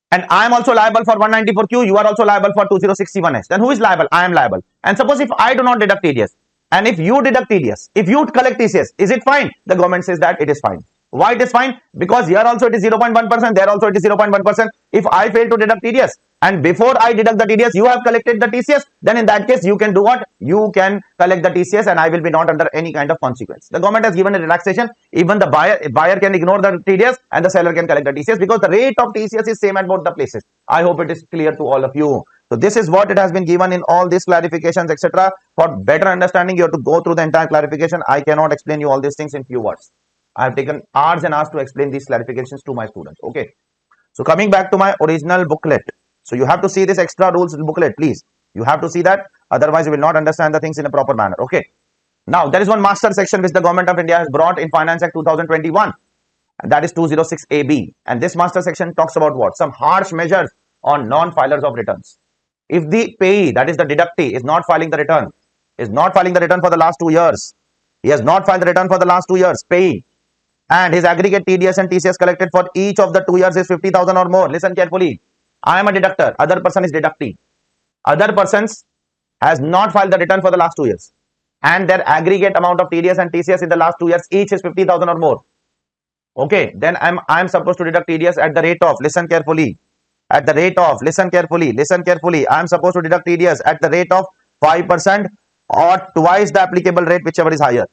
And I am also liable for 194Q, you are also liable for 206C1H. Then who is liable? I am liable. And suppose if I do not deduct TDS, and if you deduct TDS, if you collect TCS, is it fine? The government says that it is fine. Why it is fine? Because here also it is 0.1%, there also it is 0.1%. If I fail to deduct TDS, and before I deduct the TDS, you have collected the TCS, then in that case, you can do what? You can collect the TCS and I will be not under any kind of consequence. The government has given a relaxation. Even the buyer can ignore the TDS and the seller can collect the TCS because the rate of TCS is same at both the places. I hope it is clear to all of you. So this is what it has been given in all these clarifications, etc. For better understanding, you have to go through the entire clarification. I cannot explain you all these things in few words. I have taken hours and hours to explain these clarifications to my students. Okay. So coming back to my original booklet. So you have to see this extra rules booklet, please. You have to see that. Otherwise, you will not understand the things in a proper manner. Okay. Now, there is one master section which the Government of India has brought in Finance Act 2021. And that is 206AB. And this master section talks about what? Some harsh measures on non-filers of returns. If the payee, that is the deductee, is not filing the return, for the last 2 years, he has not filed the return for the last 2 years, payee, and his aggregate TDS and TCS collected for each of the 2 years is 50,000 or more. Listen carefully. I am a deductor. Other person is deductee. Other persons has not filed the return for the last 2 years. And their aggregate amount of TDS and TCS in the last 2 years each is 50,000 or more. Okay. Then I'm supposed to deduct TDS at the rate of, listen carefully. At the rate of, listen carefully. I'm supposed to deduct TDS at the rate of 5% or twice the applicable rate, whichever is higher.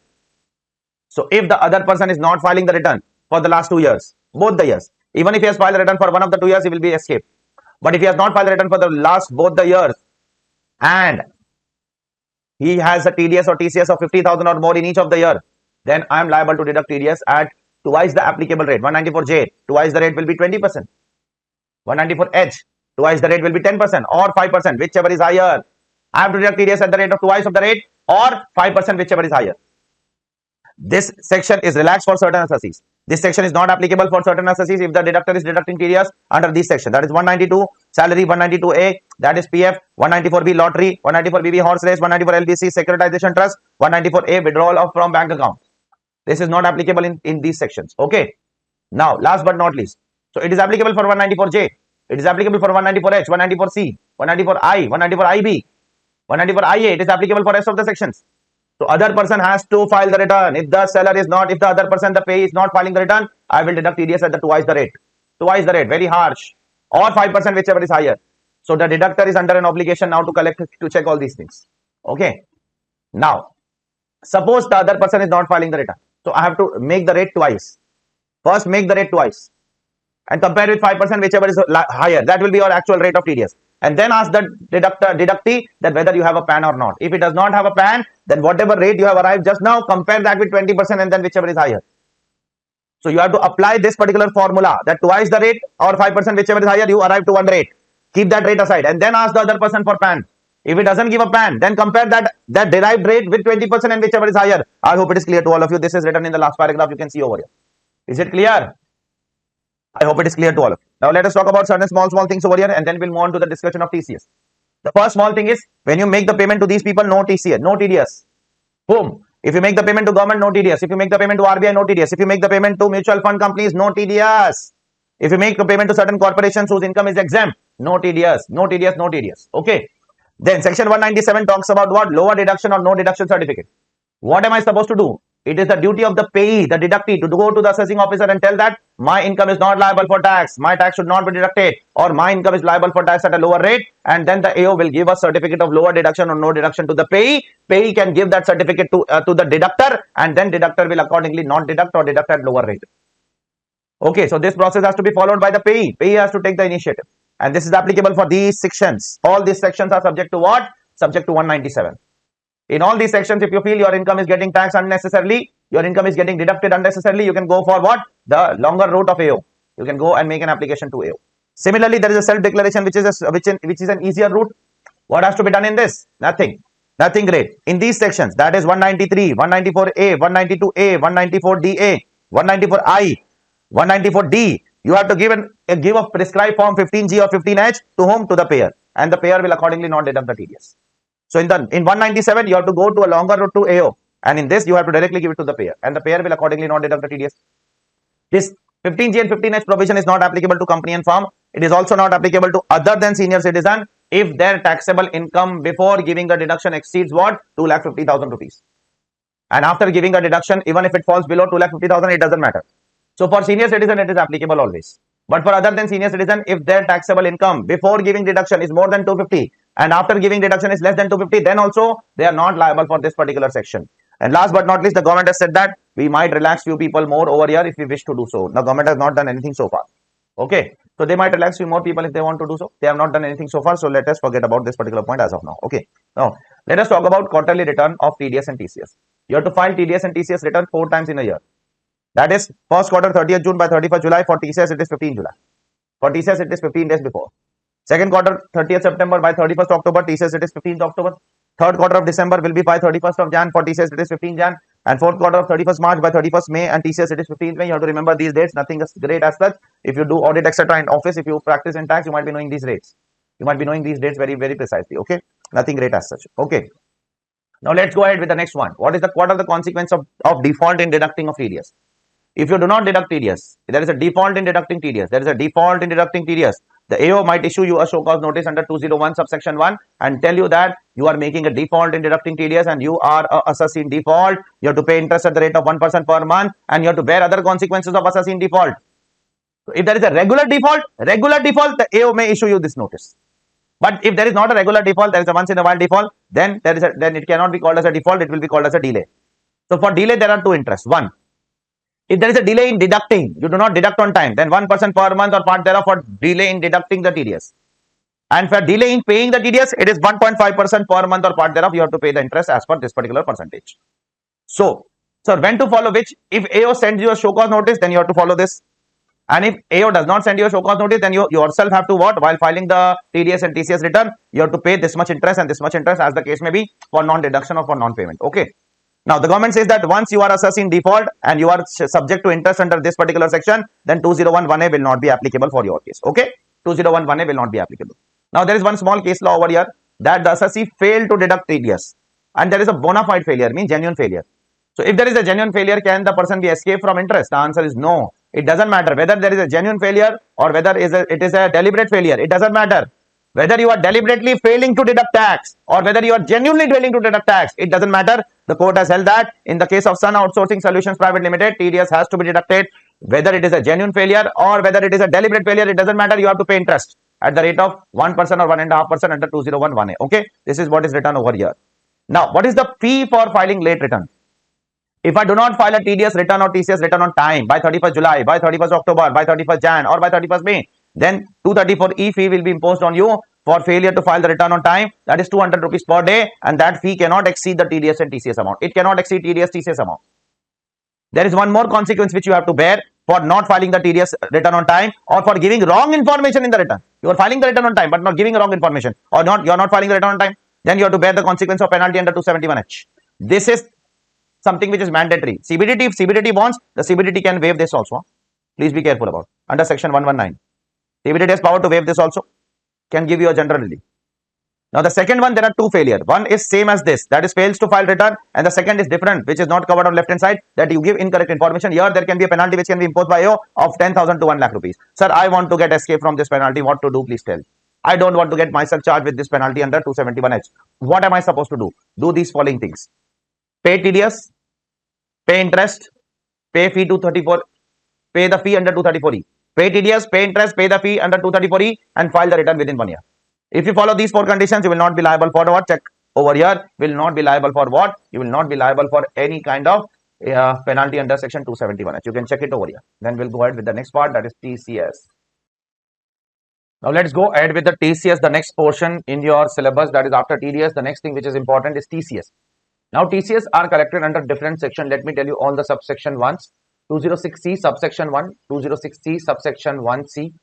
So if the other person is not filing the return for the last 2 years, both the years, even if he has filed the return for one of the 2 years, he will be escaped. But if he has not filed the return for the last both the years and he has a TDS or TCS of 50,000 or more in each of the year, then I am liable to deduct TDS at twice the applicable rate. 194J, twice the rate will be 20%. 194H, twice the rate will be 10% or 5%, whichever is higher. I have to deduct TDS at the rate of twice of the rate or 5%, whichever is higher. This section is relaxed for certain assessees. This section is not applicable for certain assessees if the deductor is deducting TDS under this section. That is 192 salary, 192A, that is PF, 194B lottery, 194BB horse race, 194LBC securitization trust, 194A withdrawal from bank account. This is not applicable in these sections. Okay. Now, last but not least. So, it is applicable for 194J. It is applicable for 194H, 194C, 194I, 194IB, 194IA. It is applicable for rest of the sections. So, other person has to file the return. If the seller is not, if the other person, the pay is not filing the return, I will deduct TDS at the twice the rate. Twice the rate, very harsh. Or 5%, whichever is higher. So, the deductor is under an obligation now to check all these things. Okay. Now, suppose the other person is not filing the return. So, I have to make the rate twice. First, make the rate twice. And compare with 5%, whichever is higher. That will be your actual rate of TDS. And then ask the deductee that whether you have a PAN or not. If it does not have a PAN, then whatever rate you have arrived just now, compare that with 20% and then whichever is higher. So you have to apply this particular formula that twice the rate or 5%, whichever is higher, you arrive to one rate. Keep that rate aside and then ask the other person for PAN. If it doesn't give a PAN, then compare that derived rate with 20% and whichever is higher. I hope it is clear to all of you. This is written in the last paragraph. You can see over here. Is it clear? I hope it is clear to all of you. Now let us talk about certain small things over here, and then we'll move on to the discussion of TCS. The first small thing is when you make the payment to these people, no TCS, no TDS. Boom. If you make the payment to government, no TDS. If you make the payment to RBI, no TDS. If you make the payment to mutual fund companies, no TDS. If you make the payment to certain corporations whose income is exempt, no TDS, no TDS, no TDS. Okay. Then section 197 talks about what? Lower deduction or no deduction certificate. What am I supposed to do? It is the duty of the payee, the deductee, to go to the assessing officer and tell that my income is not liable for tax, my tax should not be deducted, or my income is liable for tax at a lower rate, and then the AO will give a certificate of lower deduction or no deduction to the payee. Payee can give that certificate to the deductor, and then deductor will accordingly not deduct or deduct at lower rate. Okay, so this process has to be followed by the payee. Payee has to take the initiative, and this is applicable for these sections. All these sections are subject to what? Subject to 197. In all these sections, if you feel your income is getting taxed unnecessarily, your income is getting deducted unnecessarily, you can go for what? The longer route of AO. You can go and make an application to AO. Similarly, there is a self-declaration which is an easier route. What has to be done in this? Nothing. Nothing great. In these sections, that is 193, 194A, 192A, 194DA, 194I, 194D, you have to give a prescribed form 15G or 15H to whom? To the payer. And the payer will accordingly not deduct the TDS. So in 197, you have to go to a longer route to AO, and in this you have to directly give it to the payer, and the payer will accordingly not deduct the TDS. This 15G and 15H provision is not applicable to company and firm. It is also not applicable to other than senior citizen if their taxable income before giving the deduction exceeds what? 2,50,000 rupees. And after giving the deduction, even if it falls below 2,50,000, it doesn't matter. So for senior citizen, it is applicable always. But for other than senior citizen, if their taxable income before giving deduction is more than 250 and after giving deduction is less than 250, then also they are not liable for this particular section. And last but not least, the government has said that we might relax few people more over here if we wish to do so. The government has not done anything so far. Okay. So they might relax few more people if they want to do so. They have not done anything so far. So let us forget about this particular point as of now. Okay. Now let us talk about quarterly return of TDS and TCS. You have to file TDS and TCS return 4 times in a year. That is first quarter 30th June by 31st July. For TCS, it is 15 July. For TCS, it is 15 days before. Second quarter 30th September by 31st October. TCS, it is 15th October. Third quarter of December will be by 31st of Jan. For TCS, it is 15 Jan. And fourth quarter of 31st March by 31st May. And TCS, it is 15th May. You have to remember these dates. Nothing is great as such. If you do audit, etc. in office, if you practice in tax, you might be knowing these rates. You might be knowing these dates very, very precisely. Okay. Nothing great as such. Okay. Now let's go ahead with the next one. What are the consequence of default in deducting of TDS? If you do not deduct TDS, there is a default in deducting TDS. There is a default in deducting TDS. The AO might issue you a show cause notice under 201 subsection 1 and tell you that you are making a default in deducting TDS and you are assessed in default. You have to pay interest at the rate of 1% per month and you have to bear other consequences of assessing default. So if there is a regular default, the AO may issue you this notice. But if there is not a regular default, there is a once in a while default, then it cannot be called as a default. It will be called as a delay. So for delay, there are two interests. One, if there is a delay in deducting, you do not deduct on time, then 1% per month or part thereof for delay in deducting the TDS. And for delay in paying the TDS, it is 1.5% per month or part thereof. You have to pay the interest as per this particular percentage. So when to follow which? If AO sends you a show cause notice, then you have to follow this. And if AO does not send you a show cause notice, then you yourself have to what? While filing the TDS and TCS return, you have to pay this much interest and this much interest as the case may be for non-deduction or for non-payment. Okay. Now, the government says that once you are assessed in default and you are subject to interest under this particular section, then 201(1)A will not be applicable for your case. Okay? 201(1)A will not be applicable. Now, there is one small case law over here that the assessee failed to deduct TDS and there is a bona fide failure, means genuine failure. So, if there is a genuine failure, can the person be escaped from interest? The answer is no. It doesn't matter whether there is a genuine failure or whether it is a deliberate failure. It doesn't matter. Whether you are deliberately failing to deduct tax or whether you are genuinely failing to deduct tax, it doesn't matter. The court has held that in the case of Sun Outsourcing Solutions Private Limited, TDS has to be deducted. Whether it is a genuine failure or whether it is a deliberate failure, it doesn't matter. You have to pay interest at the rate of 1% or 1.5% under 201(1)A. Okay, this is what is written over here. Now, what is the fee for filing late return? If I do not file a TDS return or TCS return on time by 31st July, by 31st October, by 31st Jan or by 31st May, then 234E fee will be imposed on you for failure to file the return on time. That is 200 rupees per day and that fee cannot exceed the TDS and TCS amount. It cannot exceed TDS TCS amount. There is one more consequence which you have to bear for not filing the TDS return on time or for giving wrong information in the return. You are filing the return on time but not giving wrong information or you are not filing the return on time. Then you have to bear the consequence of penalty under 271H. This is something which is mandatory. CBDT, if CBDT wants, the CBDT can waive this also. Please be careful about. Under section 119. CBDT has power to waive this also. Can give you a general relief. Now the second one, there are two failures. One is same as this, that is fails to file return, and the second is different, which is not covered on left hand side, that you give incorrect information. Here there can be a penalty which can be imposed by you of 10,000 to 1 lakh rupees. Sir, I want to get escape from this penalty. What to do? Please tell. I don't want to get myself charged with this penalty under 271H. What am I supposed to do? Do these following things. Pay TDS, pay interest, pay fee 234, pay the fee under 234E. Pay TDS, pay interest, pay the fee under 234E and file the return within 1 year. If you follow these four conditions, you will not be liable for what? Check over here. Will not be liable for what? You will not be liable for any kind of penalty under section 271H. You can check it over here. Then we'll go ahead with the next part, that is TCS. Now let's go ahead with the TCS, the next portion in your syllabus, that is after TDS. The next thing which is important is TCS. Now TCS are collected under different section. Let me tell you all the subsection ones. 206C subsection 1, 206C subsection 1C,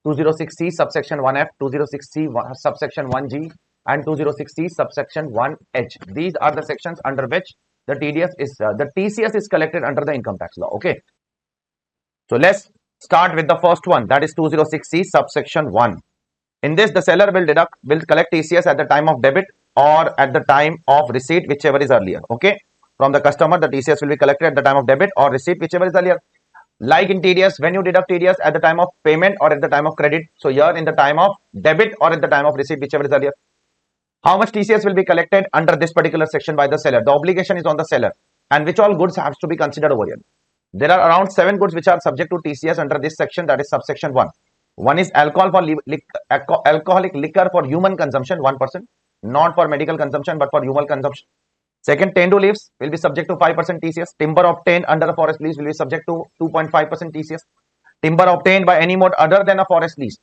206C subsection 1F, 206C subsection 1G and 206C subsection 1H. These are the sections under which the TCS is collected under the income tax law. Okay. So let's start with the first one, that is 206C subsection 1. In this, the seller will collect TCS at the time of debit or at the time of receipt, whichever is earlier. Okay. From the customer, the TCS will be collected at the time of debit or receipt, whichever is earlier. Like in TDS, when you deduct TDS at the time of payment or at the time of credit. So here in the time of debit or at the time of receipt, whichever is earlier. How much TCS will be collected under this particular section by the seller? The obligation is on the seller. And which all goods have to be considered over here? There are around 7 goods which are subject to TCS under this section, that is subsection 1. One is alcoholic liquor for human consumption, 1%. Not for medical consumption, but for human consumption. Second, tendu leaves will be subject to 5% TCS. Timber obtained under a forest lease will be subject to 2.5% TCS. Timber obtained by any mode other than a forest lease,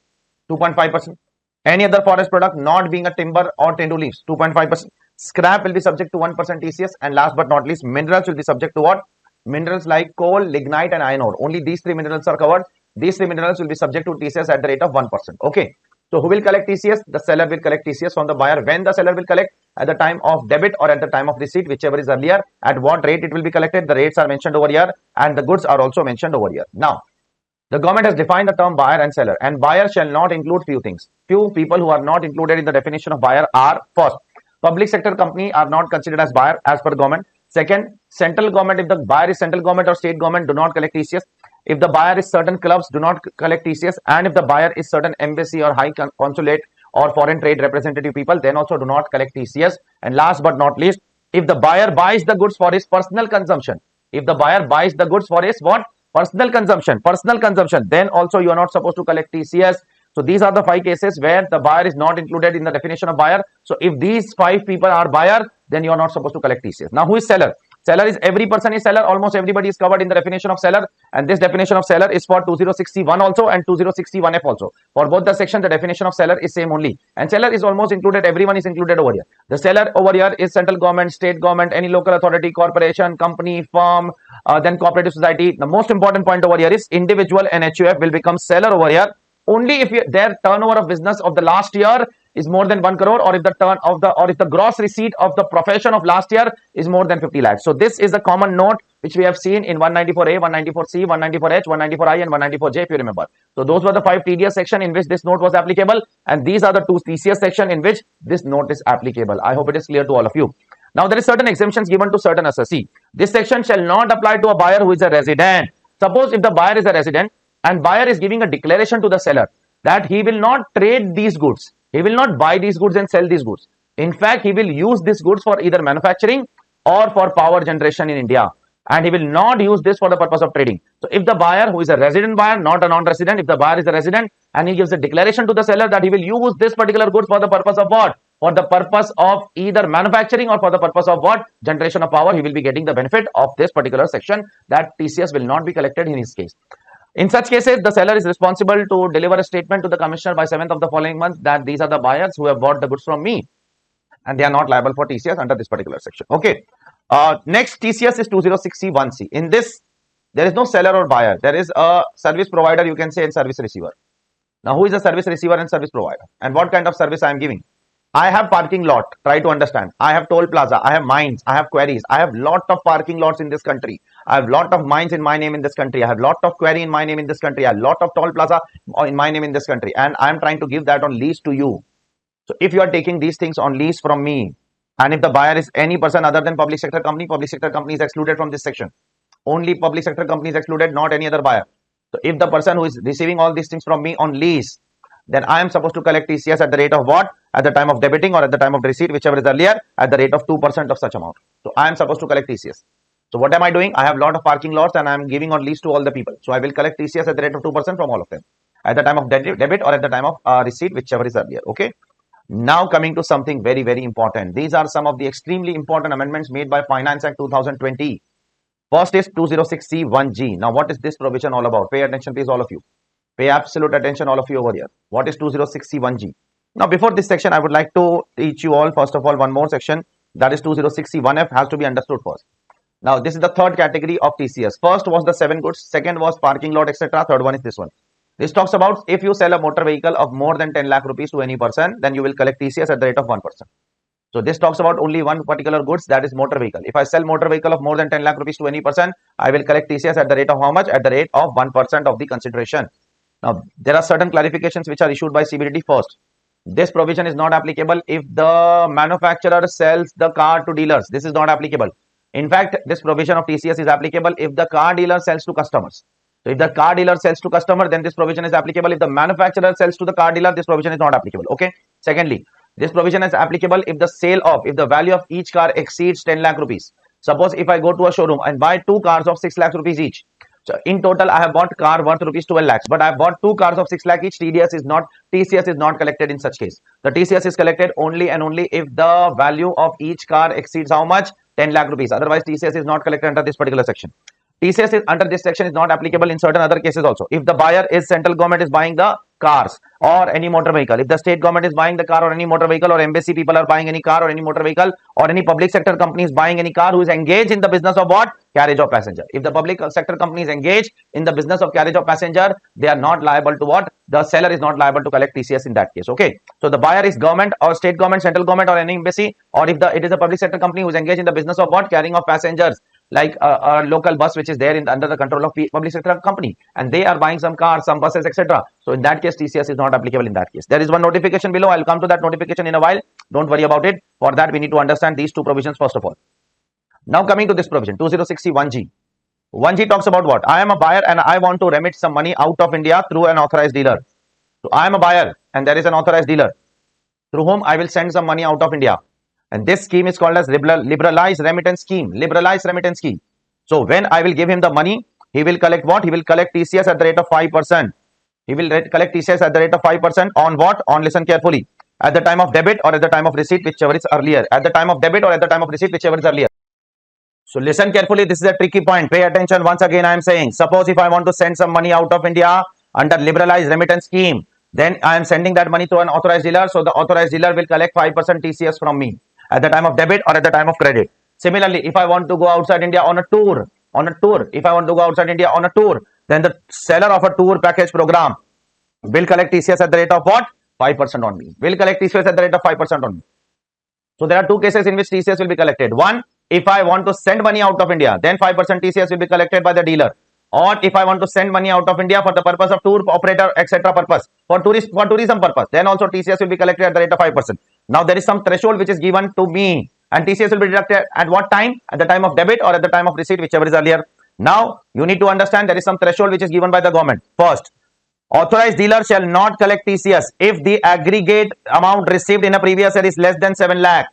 2.5%. Any other forest product not being a timber or tendu leaves, 2.5%. Scrap will be subject to 1% TCS. And last but not least, minerals will be subject to what? Minerals like coal, lignite and iron ore. Only these 3 minerals are covered. These 3 minerals will be subject to TCS at the rate of 1%. Okay. So who will collect TCS? The seller will collect TCS from the buyer. When the seller will collect? At the time of debit or at the time of receipt, whichever is earlier. At what rate it will be collected? The rates are mentioned over here and the goods are also mentioned over here. Now, the government has defined the term buyer and seller, and buyer shall not include few things. Few people who are not included in the definition of buyer are: first, public sector company are not considered as buyer as per government. Second, central government, if the buyer is central government or state government, do not collect TCS. If the buyer is certain clubs, do not collect TCS. And if the buyer is certain embassy or high consulate or foreign trade representative people, then also do not collect TCS. And last but not least, if the buyer buys the goods for his personal consumption, if the buyer buys the goods for his what? Personal consumption, then also you are not supposed to collect TCS. So these are the 5 cases where the buyer is not included in the definition of buyer. So if these 5 people are buyer, then you are not supposed to collect TCS. Now who is seller? Seller is every person is seller. Almost everybody is covered in the definition of seller. And this definition of seller is for 206C1 also and 206C1F also. For both the section, the definition of seller is same only. And seller is almost included. Everyone is included over here. The seller over here is central government, state government, any local authority, corporation, company, firm, then cooperative society. The most important point over here is individual and HUF will become seller over here only if their turnover of business of the last year is more than 1 crore, or if the gross receipt of the profession of last year is more than 50 lakhs. So this is the common note which we have seen in 194A, 194C, 194H, 194I and 194J, if you remember. So those were the 5 TDS section in which this note was applicable, and these are the 2 TCS section in which this note is applicable. I hope it is clear to all of you. Now there is certain exemptions given to certain assessee. This section shall not apply to a buyer who is a resident. Suppose if the buyer is a resident and buyer is giving a declaration to the seller that he will not trade these goods. He will not buy these goods and sell these goods. In fact, he will use these goods for either manufacturing or for power generation in India. And he will not use this for the purpose of trading. So if the buyer who is a resident buyer, not a non-resident, if the buyer is a resident and he gives a declaration to the seller that he will use this particular goods for the purpose of what? For the purpose of either manufacturing or for the purpose of what? Generation of power, he will be getting the benefit of this particular section, that TCS will not be collected in his case. In such cases, the seller is responsible to deliver a statement to the commissioner by 7th of the following month that these are the buyers who have bought the goods from me and they are not liable for TCS under this particular section. Okay. Next TCS is 206C1C. In this, there is no seller or buyer. There is a service provider, you can say, and service receiver. Now, who is a service receiver and service provider? And what kind of service I am giving? I have parking lot. Try to understand. I have toll plaza. I have mines. I have quarries. I have lot of parking lots in this country. I have lot of mines in my name in this country. I have lot of quarry in my name in this country. I have lot of toll plaza in my name in this country. And I am trying to give that on lease to you. So if you are taking these things on lease from me, and if the buyer is any person other than public sector company is excluded from this section. Only public sector company is excluded, not any other buyer. So if the person who is receiving all these things from me on lease, then I am supposed to collect TCS at the rate of what? At the time of debiting or at the time of receipt, whichever is earlier, at the rate of 2% of such amount. So I am supposed to collect TCS. So what am I doing? I have a lot of parking lots and I am giving on lease to all the people. So I will collect TCS at the rate of 2% from all of them at the time of debit or at the time of receipt, whichever is earlier. Okay. Now coming to something very, very important. These are some of the extremely important amendments made by Finance Act 2020. First is 206C1G. Now what is this provision all about? Pay attention please, all of you. Pay absolute attention, all of you over here. What is 206C1G? Now before this section, I would like to teach you all, first of all, one more section. That is 206C1F has to be understood first. Now this is the third category of TCS. First was the 7 goods. Second was parking lot, etc. Third one is this one. This talks about if you sell a motor vehicle of more than 10 lakh rupees to any person, then you will collect TCS at the rate of 1%. So this talks about only one particular goods, that is motor vehicle. If I sell motor vehicle of more than 10 lakh rupees to any person, I will collect TCS at the rate of how much? At the rate of 1% of the consideration. Now, there are certain clarifications which are issued by CBDT first. This provision is not applicable if the manufacturer sells the car to dealers. This is not applicable. In fact, this provision of TCS is applicable if the car dealer sells to customers. So if the car dealer sells to customer, then this provision is applicable. If the manufacturer sells to the car dealer, this provision is not applicable. Okay. Secondly, this provision is applicable if the value of each car exceeds 10 lakh rupees. Suppose if I go to a showroom and buy 2 cars of 6 lakh rupees each. So in total, I have bought car worth rupees 12 lakhs, but I have bought 2 cars of 6 lakh each. TCS is not collected in such case. The TCS is collected only and only if the value of each car exceeds how much? 10 lakh rupees. Otherwise, TCS is not collected under this particular section. TCS is under this section is not applicable in certain other cases also. If the buyer is central government is buying the cars or any motor vehicle, if the state government is buying the car or any motor vehicle, or embassy people are buying any car or any motor vehicle, or any public sector company is buying any car who is engaged in the business of what? Carriage of passenger. If the public sector company is engaged in the business of carriage of passenger, they are not liable to what? The seller is not liable to collect TCS in that case. Okay. So the buyer is government or state government, central government, or any embassy, or if it is a public sector company who is engaged in the business of what? Carrying of passengers, like a local bus which is there under the control of public sector company, and they are buying some cars, some buses, etc. So in that case, TCS is not applicable in that case. There is one notification below. I'll come to that notification in a while. Don't worry about it. For that, we need to understand these two provisions first of all. Now coming to this provision, 206C1G. 1G talks about what? I am a buyer and I want to remit some money out of India through an authorized dealer. So I am a buyer and there is an authorized dealer through whom I will send some money out of India. And this scheme is called as liberalized remittance scheme. Liberalized remittance scheme. So when I will give him the money, he will collect what? He will collect TCS at the rate of 5%. He will collect TCS at the rate of 5% on what? On, listen carefully. At the time of debit or at the time of receipt, whichever is earlier. At the time of debit or at the time of receipt, whichever is earlier. So listen carefully. This is a tricky point. Pay attention. Once again, I am saying, suppose if I want to send some money out of India under liberalized remittance scheme, then I am sending that money to an authorized dealer. So the authorized dealer will collect 5% TCS from me at the time of debit or at the time of credit. Similarly, if I want to go outside India on a tour, if I want to go outside India on a tour, then the seller of a tour package program will collect TCS at the rate of what? 5% on me. Will collect TCS at the rate of 5% on me. So there are two cases in which TCS will be collected. One, if I want to send money out of India, then 5% TCS will be collected by the dealer. Or if I want to send money out of India for the purpose of tour operator, etc. purpose, for tourism purpose, then also TCS will be collected at the rate of 5%. Now there is some threshold which is given to me, and TCS will be deducted at what time? At the time of debit or at the time of receipt, whichever is earlier. Now you need to understand there is some threshold which is given by the government. First, authorized dealer shall not collect TCS if the aggregate amount received in a previous year is less than 7 lakh.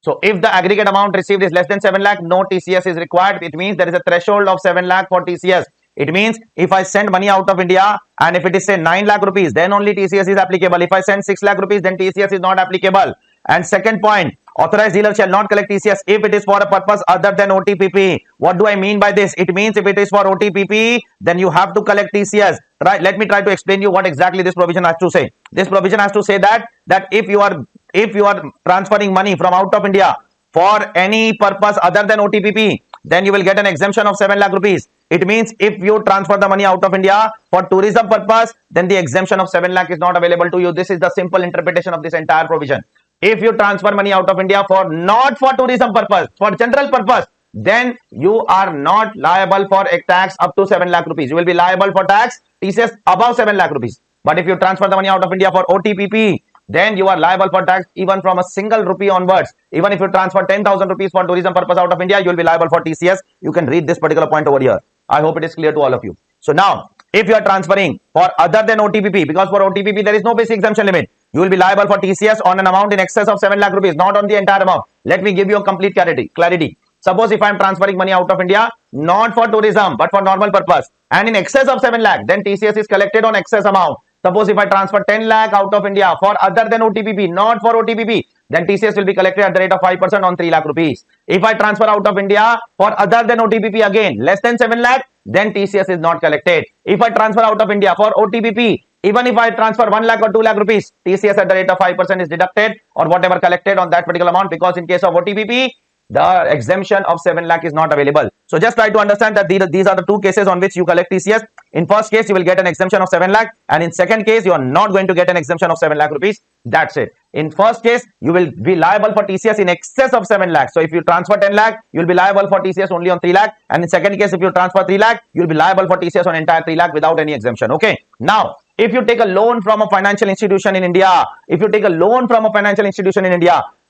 So if the aggregate amount received is less than 7 lakh, no TCS is required. It means there is a threshold of 7 lakh for TCS. It means if I send money out of India and if it is say 9 lakh rupees, then only TCS is applicable. If I send 6 lakh rupees, then TCS is not applicable. And second point, authorized dealer shall not collect TCS if it is for a purpose other than OTPP. What do I mean by this? It means if it is for OTPP, then you have to collect TCS. Right? Let me try to explain you what exactly this provision has to say. This provision has to say that if you are transferring money from out of India for any purpose other than OTPP, then you will get an exemption of 7 lakh rupees. It means if you transfer the money out of India for tourism purpose, then the exemption of 7 lakh is not available to you. This is the simple interpretation of this entire provision. If you transfer money out of India for not for tourism purpose, for general purpose, then you are not liable for a tax up to 7 lakh rupees. You will be liable for tax TCS above 7 lakh rupees. But if you transfer the money out of India for OTPP, then you are liable for tax even from a single rupee onwards. Even if you transfer 10,000 rupees for tourism purpose out of India, you will be liable for TCS. You can read this particular point over here. I hope it is clear to all of you. So now, if you are transferring for other than OTPP, because for OTPP there is no basic exemption limit, you will be liable for TCS on an amount in excess of 7 lakh rupees, not on the entire amount. Let me give you a complete clarity. Suppose if I am transferring money out of India, not for tourism, but for normal purpose, and in excess of 7 lakh, then TCS is collected on excess amount. Suppose if I transfer 10 lakh out of India for other than OTPP, not for OTPP, then TCS will be collected at the rate of 5% on 3 lakh rupees. If I transfer out of India for other than OTPP again, less than 7 lakh, then TCS is not collected. If I transfer out of India for OTPP, even if I transfer 1 lakh or 2 lakh rupees, TCS at the rate of 5% is deducted or whatever collected on that particular amount, because in case of OTPP, the exemption of 7 lakh is not available. So just try to understand that these are the two cases on which you collect TCS. In first case, you will get an exemption of 7 lakh, and in second case, you are not going to get an exemption of 7 lakh rupees. That's it. In first case, you will be liable for TCS in excess of 7 lakh. So if you transfer 10 lakh, you will be liable for TCS only on 3 lakh. And in second case, if you transfer 3 lakh, you will be liable for TCS on entire 3 lakh without any exemption. Okay. Now, if you take a loan from a financial institution in India,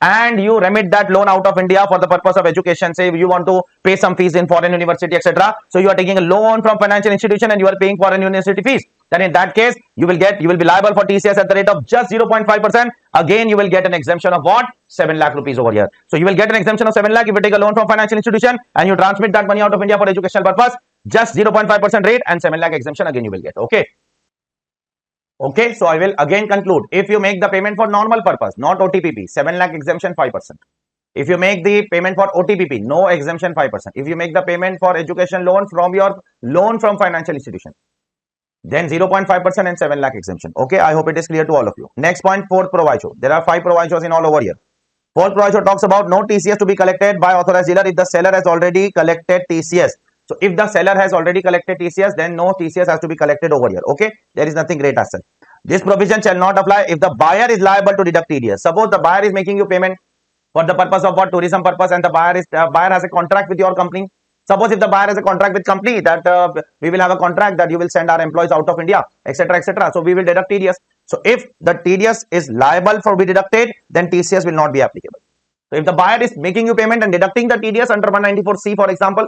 and you remit that loan out of India for the purpose of education, say you want to pay some fees in foreign university, etc. So you are taking a loan from financial institution and you are paying foreign university fees. Then in that case, you will be liable for TCS at the rate of just 0.5%. Again, you will get an exemption of what? 7 lakh rupees over here. So you will get an exemption of 7 lakh if you take a loan from financial institution and you transmit that money out of India for educational purpose, just 0.5% rate and 7 lakh exemption again you will get. Okay, so I will again conclude. If you make the payment for normal purpose, not OTPP, 7 lakh exemption 5%. If you make the payment for OTPP, no exemption 5%. If you make the payment for education loan from your loan from financial institution, then 0.5% and 7 lakh exemption. Okay, I hope it is clear to all of you. Next point, fourth proviso. There are 5 provisos in all over here. Fourth proviso talks about no TCS to be collected by authorized dealer if the seller has already collected TCS. So if the seller has already collected TCS, then no TCS has to be collected over here. Okay, there is nothing great as such. This provision shall not apply if the buyer is liable to deduct TDS. Suppose the buyer is making you payment for the purpose of what? Tourism purpose, and the buyer has a contract with your company. Suppose if the buyer has a contract with company that we will have a contract that you will send our employees out of India, etc., etc. So we will deduct TDS. So if the TDS is liable for be deducted, then TCS will not be applicable. So if the buyer is making you payment and deducting the TDS under 194C, for example,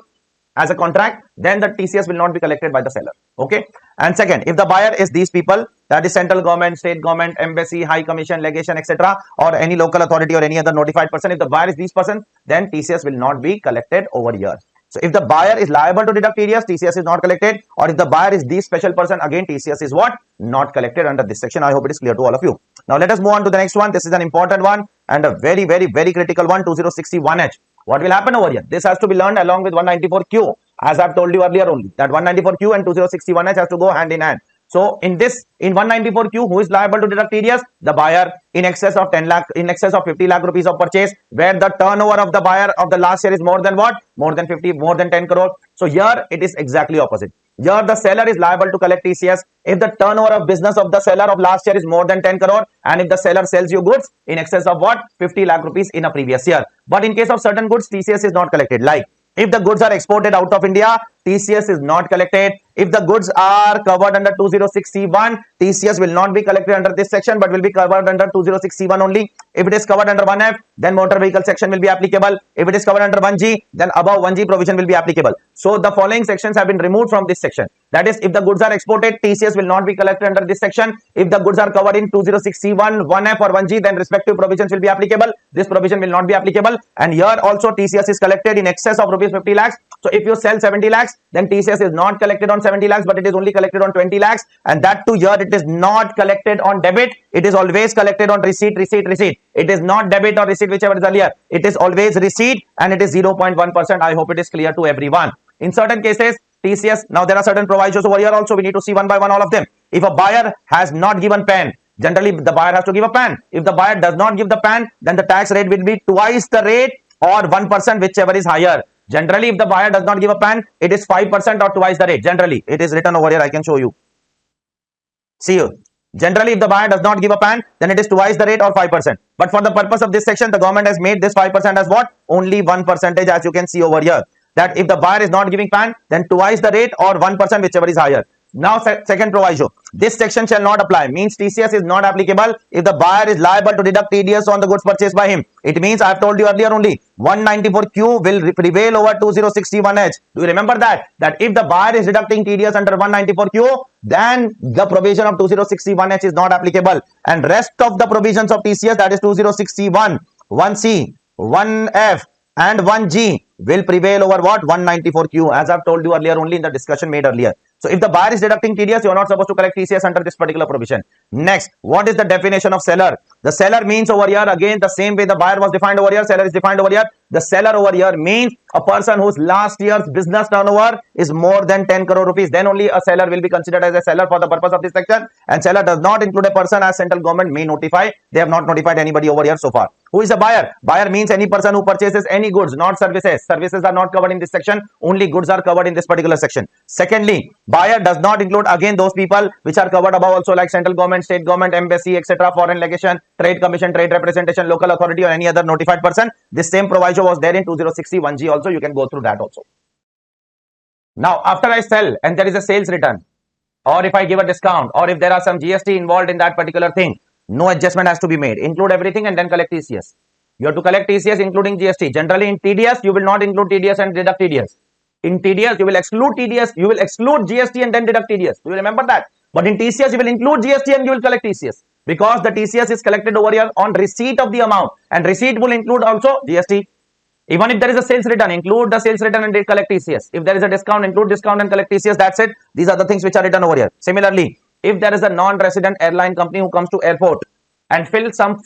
as a contract, then the TCS will not be collected by the seller. Okay. And second, if the buyer is these people, that is central government, state government, embassy, high commission, legation, etc., or any local authority or any other notified person, if the buyer is these person, then TCS will not be collected over here. So if the buyer is liable to deduct TDS, TCS is not collected, or if the buyer is the special person, again TCS is what? Not collected under this section. I hope it is clear to all of you. Now let us move on to the next one. This is an important one and a very, very, very critical one, 2061H. What will happen over here? This has to be learned along with 194Q, as I've told you earlier only, that 194Q and 2061H has to go hand in hand. So in 194Q, who is liable to deduct TDS? The buyer in excess of 10 lakh, in excess of 50 lakh rupees of purchase, where the turnover of the buyer of the last year is more than what? More than 10 crore. So here it is exactly opposite. Here the seller is liable to collect TCS if the turnover of business of the seller of last year is more than 10 crore and if the seller sells you goods in excess of what? 50 lakh rupees in a previous year. But in case of certain goods, TCS is not collected. Like if the goods are exported out of India, TCS is not collected. If the goods are covered under 206C1, TCS will not be collected under this section but will be covered under 206C1 only. If it is covered under 1F, then motor vehicle section will be applicable. If it is covered under 1G, then above 1G provision will be applicable. So the following sections have been removed from this section. That is, if the goods are exported, TCS will not be collected under this section. If the goods are covered in 206C1, 1F or 1G, then respective provisions will be applicable. This provision will not be applicable. And here also TCS is collected in excess of rupees 50 lakhs. So if you sell 70 lakhs, then TCS is not collected on 70 lakhs, but it is only collected on 20 lakhs. And that too here it is not collected on debit. It is always collected on receipt. It is not debit or receipt, whichever is earlier. It is always receipt and it is 0.1%. I hope it is clear to everyone. In certain cases, TCS, now there are certain provisos over here also. We need to see one by one all of them. If a buyer has not given PAN, generally the buyer has to give a PAN. If the buyer does not give the PAN, then the tax rate will be twice the rate or 1%, whichever is higher. Generally, if the buyer does not give a PAN, it is 5% or twice the rate. Generally, it is written over here. I can show you. See you. Generally, if the buyer does not give a PAN, then it is twice the rate or 5%. But for the purpose of this section, the government has made this 5% as what? Only 1%, as you can see over here. That if the buyer is not giving PAN, then twice the rate or 1%, whichever is higher. Now, second proviso. This section shall not apply. Means TCS is not applicable if the buyer is liable to deduct TDS on the goods purchased by him. It means I have told you earlier only 194Q will prevail over 2061H. Do you remember that? That if the buyer is deducting TDS under 194Q, then the provision of 2061H is not applicable. And rest of the provisions of TCS, that is 2061, 1C, 1F and 1G will prevail over what? 194Q, as I've told you earlier only in the discussion made earlier. So if the buyer is deducting TDS, you are not supposed to collect TCS under this particular provision. Next, what is the definition of seller? The seller means over here, again, the same way the buyer was defined over here, seller is defined over here. The seller over here means a person whose last year's business turnover is more than 10 crore rupees. Then only a seller will be considered as a seller for the purpose of this section. And seller does not include a person as central government may notify. They have not notified anybody over here so far. Who is a buyer? Buyer means any person who purchases any goods, not services. Services are not covered in this section. Only goods are covered in this particular section. Secondly, buyer does not include again those people which are covered above also, like central government, state government, embassy, etc., foreign legation, trade commission, trade representation, local authority or any other notified person. This same proviso was there in 2061G also. You can go through that also. Now, after I sell and there is a sales return, or if I give a discount, or if there are some GST involved in that particular thing, no adjustment has to be made. Include everything and then collect TCS. You have to collect TCS including GST. Generally in TDS, you will not include TDS and deduct TDS. In TDS, you will exclude TDS, you will exclude GST and then deduct TDS. Do you remember that? But in TCS, you will include GST and you will collect TCS. Because the TCS is collected over here on receipt of the amount. And receipt will include also GST. Even if there is a sales return, include the sales return and collect TCS. If there is a discount, include discount and collect TCS. That's it. These are the things which are written over here. Similarly, if there is a non-resident airline company who comes to airport and fill some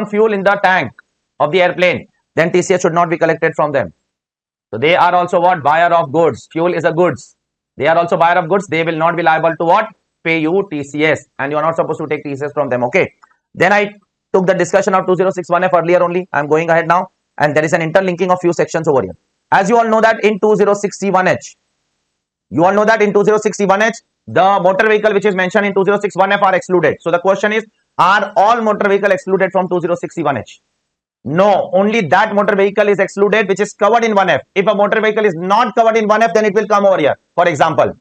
fuel in the tank of the airplane, then TCS should not be collected from them. So they are also what? Buyer of goods. Fuel is a goods. They are also buyer of goods. They will not be liable to what? Pay you TCS. And you are not supposed to take TCS from them. Okay. Then I took the discussion of 2061F earlier only. I am going ahead now. And there is an interlinking of few sections over here. As you all know that in 2061H, the motor vehicle which is mentioned in 2061F are excluded. So the question is, are all motor vehicle excluded from 2061H? No, only that motor vehicle is excluded which is covered in 1F. If a motor vehicle is not covered in 1F, then it will come over here. For example,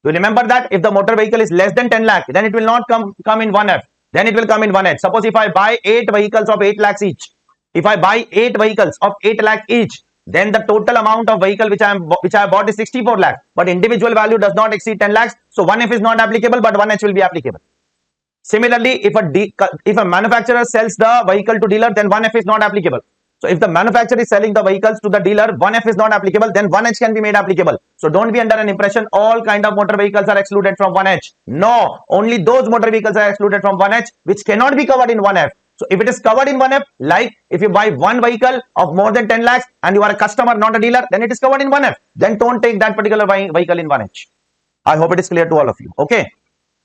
you remember that if the motor vehicle is less than 10 lakh, then it will not come in 1F. Then it will come in 1H. Suppose if I buy 8 vehicles of 8 lakhs each, if I buy 8 vehicles of 8 lakh each, then the total amount of vehicle which I have bought is 64 lakh. But individual value does not exceed 10 lakhs. So 1F is not applicable, but 1H will be applicable. Similarly, if a manufacturer sells the vehicle to dealer, then 1F is not applicable. So if the manufacturer is selling the vehicles to the dealer, 1F is not applicable, then 1H can be made applicable. So don't be under an impression all kind of motor vehicles are excluded from 1H. No, only those motor vehicles are excluded from 1H which cannot be covered in 1F. So if it is covered in 1F, like if you buy one vehicle of more than 10 lakhs and you are a customer, not a dealer, then it is covered in 1F. Then don't take that particular vehicle in 1H. I hope it is clear to all of you. Okay.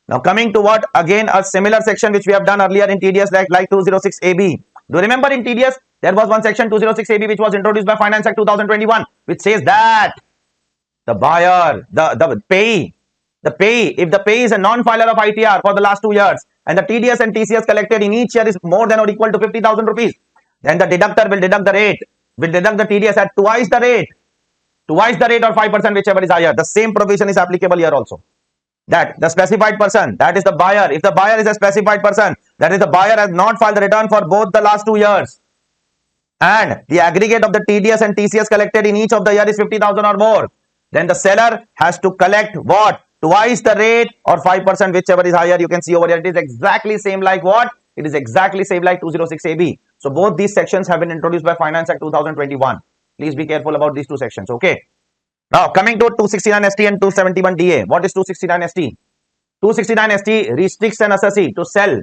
Now coming to what? Again, a similar section which we have done earlier in TDS like 206AB. Do you remember in TDS, there was one section 206AB which was introduced by Finance Act 2021 which says that the buyer, the payee, if the payee is a non-filer of ITR for the last 2 years, and the TDS and TCS collected in each year is more than or equal to 50,000 rupees, then the deductor will deduct the rate, will deduct the TDS at twice the rate or 5%, whichever is higher. The same provision is applicable here also. That the specified person, that is the buyer, if the buyer is a specified person, that is the buyer has not filed the return for both the last 2 years, and the aggregate of the TDS and TCS collected in each of the year is 50,000 or more, then the seller has to collect what? Twice the rate or 5%, whichever is higher. You can see over here, it is exactly same like what? It is exactly same like 206AB. So both these sections have been introduced by Finance Act 2021. Please be careful about these two sections. Okay. Now coming to 269ST and 271DA. What is 269ST? 269ST restricts an assessee to sell,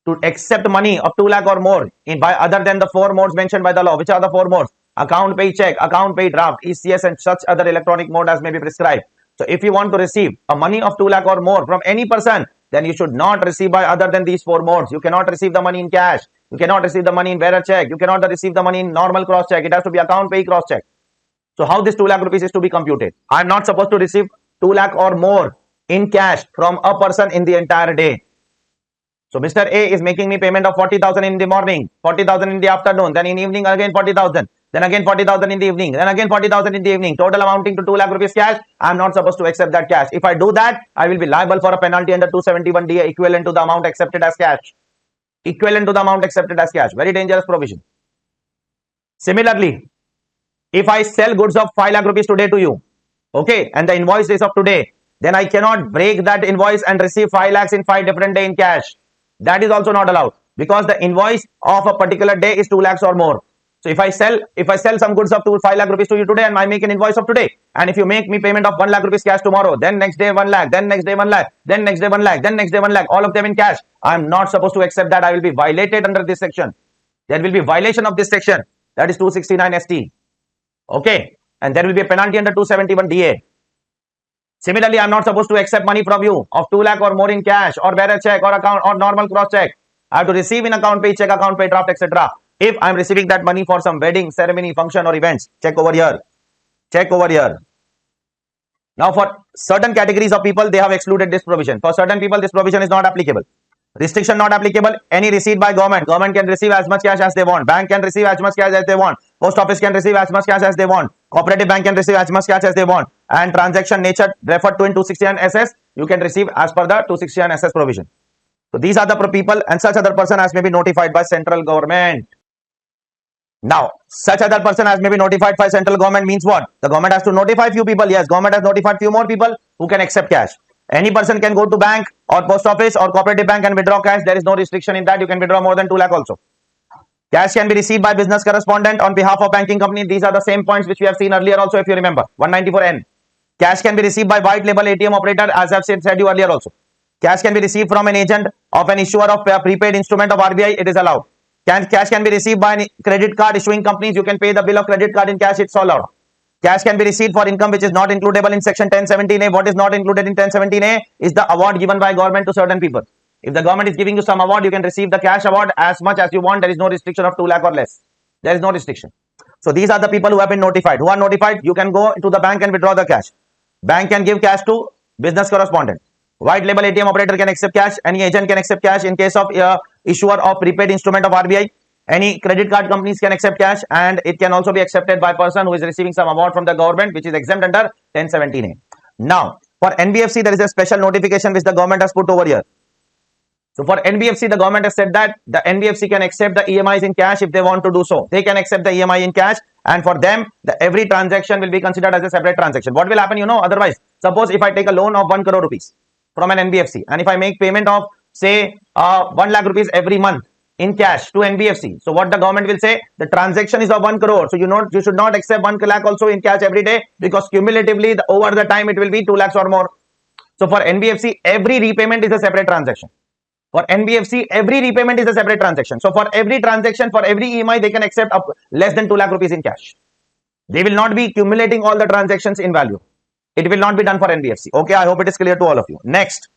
to accept money of 2 lakh or more by other than the 4 modes mentioned by the law. Which are the 4 modes? Account pay check, account pay draft, ECS and such other electronic mode as may be prescribed. So if you want to receive a money of 2 lakh or more from any person, then you should not receive by other than these 4 modes. You cannot receive the money in cash. You cannot receive the money in bearer check. You cannot receive the money in normal cross check. It has to be account pay cross check. So how this 2 lakh rupees is to be computed? I am not supposed to receive 2 lakh or more in cash from a person in the entire day. So Mr. A is making me payment of 40,000 in the morning, 40,000 in the afternoon, then in evening again 40,000, then again 40,000 in the evening, then again 40,000 in the evening, total amounting to 2 lakh rupees cash. I am not supposed to accept that cash. If I do that, I will be liable for a penalty under 271D equivalent to the amount accepted as cash. Equivalent to the amount accepted as cash. Very dangerous provision. Similarly, if I sell goods of 5 lakh rupees today to you, okay, and the invoice is of today, then I cannot break that invoice and receive 5 lakhs in 5 different days in cash. That is also not allowed, because the invoice of a particular day is 2 lakhs or more. So if I sell some goods of 5 lakh rupees to you today and I make an invoice of today, and if you make me payment of 1 lakh rupees cash tomorrow, then next day 1 lakh, then next day 1 lakh, then next day 1 lakh, then next day 1 lakh, all of them in cash, I am not supposed to accept that. I will be violated under this section. There will be violation of this section, that is 269 ST. Okay, and there will be a penalty under 271 DA. Similarly, I am not supposed to accept money from you of 2 lakh or more in cash or bearer check or account or normal cross check. I have to receive in account pay, check, account pay, draft, etc. If I am receiving that money for some wedding, ceremony, function or events, check over here. Check over here. Now, for certain categories of people, they have excluded this provision. For certain people, this provision is not applicable. Restriction not applicable. Any receipt by government. Government can receive as much cash as they want. Bank can receive as much cash as they want. Post office can receive as much cash as they want. Cooperative bank can receive as much cash as they want. And transaction nature referred to in 269 SS, you can receive as per the 269 SS provision. So these are the people, and such other person as may be notified by central government. Now, such other person as may be notified by central government means what? The government has to notify few people. Yes, government has notified few more people who can accept cash. Any person can go to bank or post office or cooperative bank and withdraw cash. There is no restriction in that. You can withdraw more than 2 lakh also. Cash can be received by business correspondent on behalf of banking company. These are the same points which we have seen earlier also, if you remember. 194N. Cash can be received by white label ATM operator, as I have said you earlier also. Cash can be received from an agent of an issuer of a prepaid instrument of RBI. It is allowed. Cash can be received by credit card issuing companies. You can pay the bill of credit card in cash. It's allowed. Cash can be received for income which is not includable in section 1017A. What is not included in 1017A is the award given by government to certain people. If the government is giving you some award, you can receive the cash award as much as you want. There is no restriction of 2 lakh or less. There is no restriction. So these are the people who have been notified. Who are notified? You can go to the bank and withdraw the cash. Bank can give cash to business correspondent. White label ATM operator can accept cash. Any agent can accept cash in case of issuer of prepaid instrument of RBI. Any credit card companies can accept cash, and it can also be accepted by person who is receiving some award from the government, which is exempt under 1017A. Now, for NBFC, there is a special notification which the government has put over here. So for NBFC, the government has said that the NBFC can accept the EMIs in cash if they want to do so. They can accept the EMI in cash, and for them, every transaction will be considered as a separate transaction. What will happen, otherwise? Suppose if I take a loan of 1 crore rupees from an NBFC, and if I make payment of, say, 1 lakh rupees every month in cash to NBFC. So what the government will say, the transaction is of 1 crore. So you should not accept 1 lakh also in cash every day, because cumulatively over the time it will be 2 lakhs or more. So for NBFC, every repayment is a separate transaction. For NBFC, every repayment is a separate transaction. So for every transaction, for every EMI, they can accept up less than 2 lakh rupees in cash. They will not be accumulating all the transactions in value. It will not be done for NBFC. Okay, I hope it is clear to all of you. Next.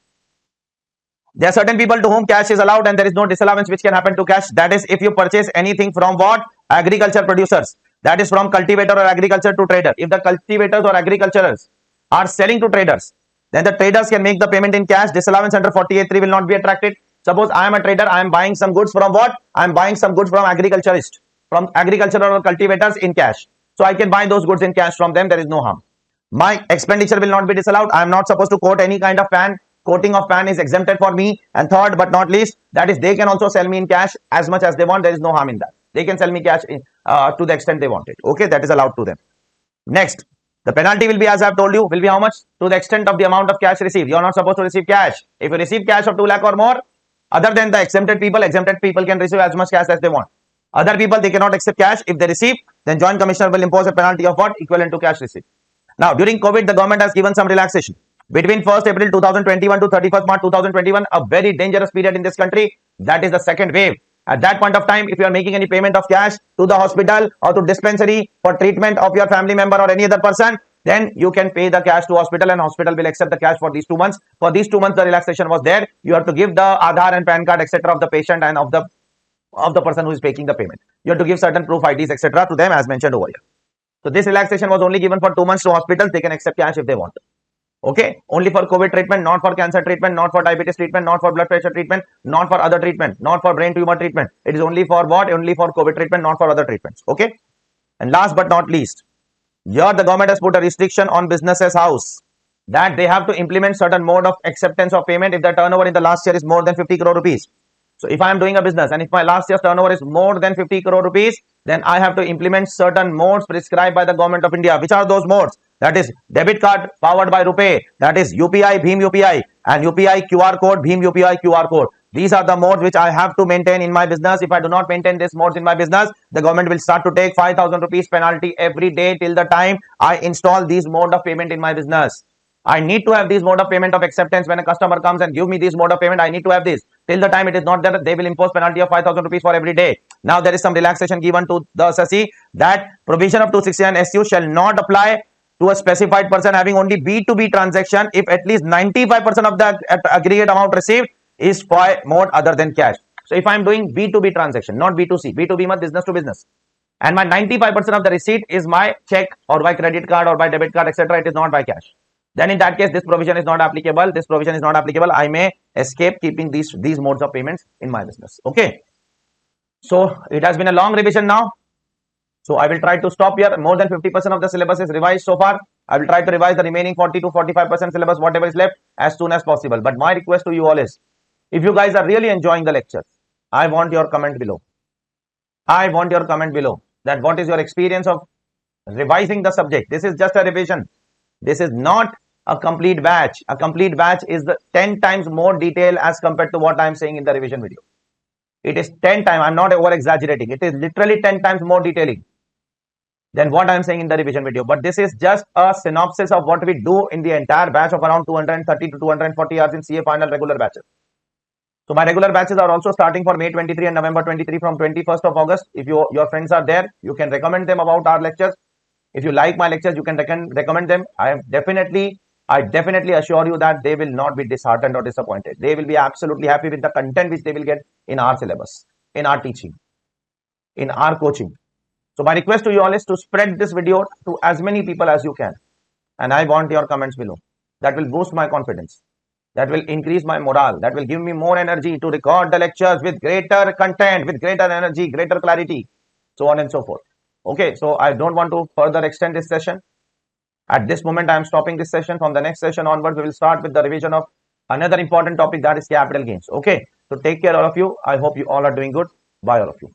There are certain people to whom cash is allowed and there is no disallowance which can happen to cash. That is, if you purchase anything from what? Agriculture producers. That is from cultivator or agriculture to trader. If the cultivators or agriculturers are selling to traders, then the traders can make the payment in cash. Disallowance under 48.3 will not be attracted. Suppose I am a trader, I am buying some goods from what? I am buying some goods from agriculturist, from agricultural or cultivators in cash. So I can buy those goods in cash from them. There is no harm. My expenditure will not be disallowed. I am not supposed to quote any kind of PAN. Quoting of PAN is exempted for me. And third but not least, that is, they can also sell me in cash as much as they want. There is no harm in that. They can sell me cash to the extent they want it. Okay, that is allowed to them. Next, the penalty will be, as I have told you, will be how much? To the extent of the amount of cash received. You are not supposed to receive cash. If you receive cash of 2 lakh or more, other than the exempted people can receive as much cash as they want. Other people, they cannot accept cash. If they receive, then Joint Commissioner will impose a penalty of what? Equivalent to cash received. Now, during COVID, the government has given some relaxation. Between 1st April 2021 to 31st March 2021, a very dangerous period in this country. That is the second wave. At that point of time, if you are making any payment of cash to the hospital or to dispensary for treatment of your family member or any other person, then you can pay the cash to hospital and hospital will accept the cash for these 2 months. For these 2 months, the relaxation was there. You have to give the Aadhaar and PAN card, etc. of the patient and of the person who is making the payment. You have to give certain proof IDs, etc. to them as mentioned over here. So this relaxation was only given for 2 months to hospitals. They can accept cash if they want. Okay, only for COVID treatment, not for cancer treatment, not for diabetes treatment, not for blood pressure treatment, not for other treatment, not for brain tumor treatment. It is only for what? Only for COVID treatment, not for other treatments. Okay. And last but not least, here the government has put a restriction on businesses house that they have to implement certain mode of acceptance of payment if the turnover in the last year is more than 50 crore rupees. So if I am doing a business and if my last year's turnover is more than 50 crore rupees, then I have to implement certain modes prescribed by the government of India. Which are those modes? That is debit card powered by RuPay, that is UPI, Bhim UPI, and UPI QR code, Bhim UPI QR code. These are the modes which I have to maintain in my business. If I do not maintain these modes in my business, the government will start to take 5,000 rupees penalty every day till the time I install these mode of payment in my business. I need to have these mode of payment of acceptance. When a customer comes and give me this mode of payment, I need to have this. Till the time it is not there, they will impose penalty of 5,000 rupees for every day. Now there is some relaxation given to the assessee that provision of 269 SU shall not apply to a specified person having only B2B transaction if at least 95% of the aggregate amount received is for mode other than cash. So if I am doing B2B transaction, not B2C, B2B means business to business, and my 95% of the receipt is my check or by credit card or by debit card, etc., it is not by cash, then in that case this provision is not applicable. This provision is not applicable. I may escape keeping these modes of payments in my business. Okay, so it has been a long revision now, so I will try to stop here. More than 50% of the syllabus is revised so far. I will try to revise the remaining 40 to 45% syllabus, whatever is left, as soon as possible. But my request to you all is, if you guys are really enjoying the lectures, I want your comment below. I want your comment below that what is your experience of revising the subject. This is just a revision. This is not a complete batch. A complete batch is the 10 times more detail as compared to what I am saying in the revision video. It is 10 times. I am not over exaggerating. It is literally 10 times more detailing than what I am saying in the revision video. But this is just a synopsis of what we do in the entire batch of around 230 to 240 hours in CA final regular batches. So my regular batches are also starting for May 23 and November 23 from 21st of August. If your friends are there, you can recommend them about our lectures. If you like my lectures, you can recommend them. I definitely assure you that they will not be disheartened or disappointed. They will be absolutely happy with the content which they will get in our syllabus, in our teaching, in our coaching. So my request to you all is to spread this video to as many people as you can. And I want your comments below. That will boost my confidence. That will increase my morale. That will give me more energy to record the lectures with greater content, with greater energy, greater clarity, so on and so forth. Okay, so I don't want to further extend this session. At this moment, I am stopping this session. From the next session onwards, we will start with the revision of another important topic, that is capital gains. Okay, so take care all of you. I hope you all are doing good. Bye all of you.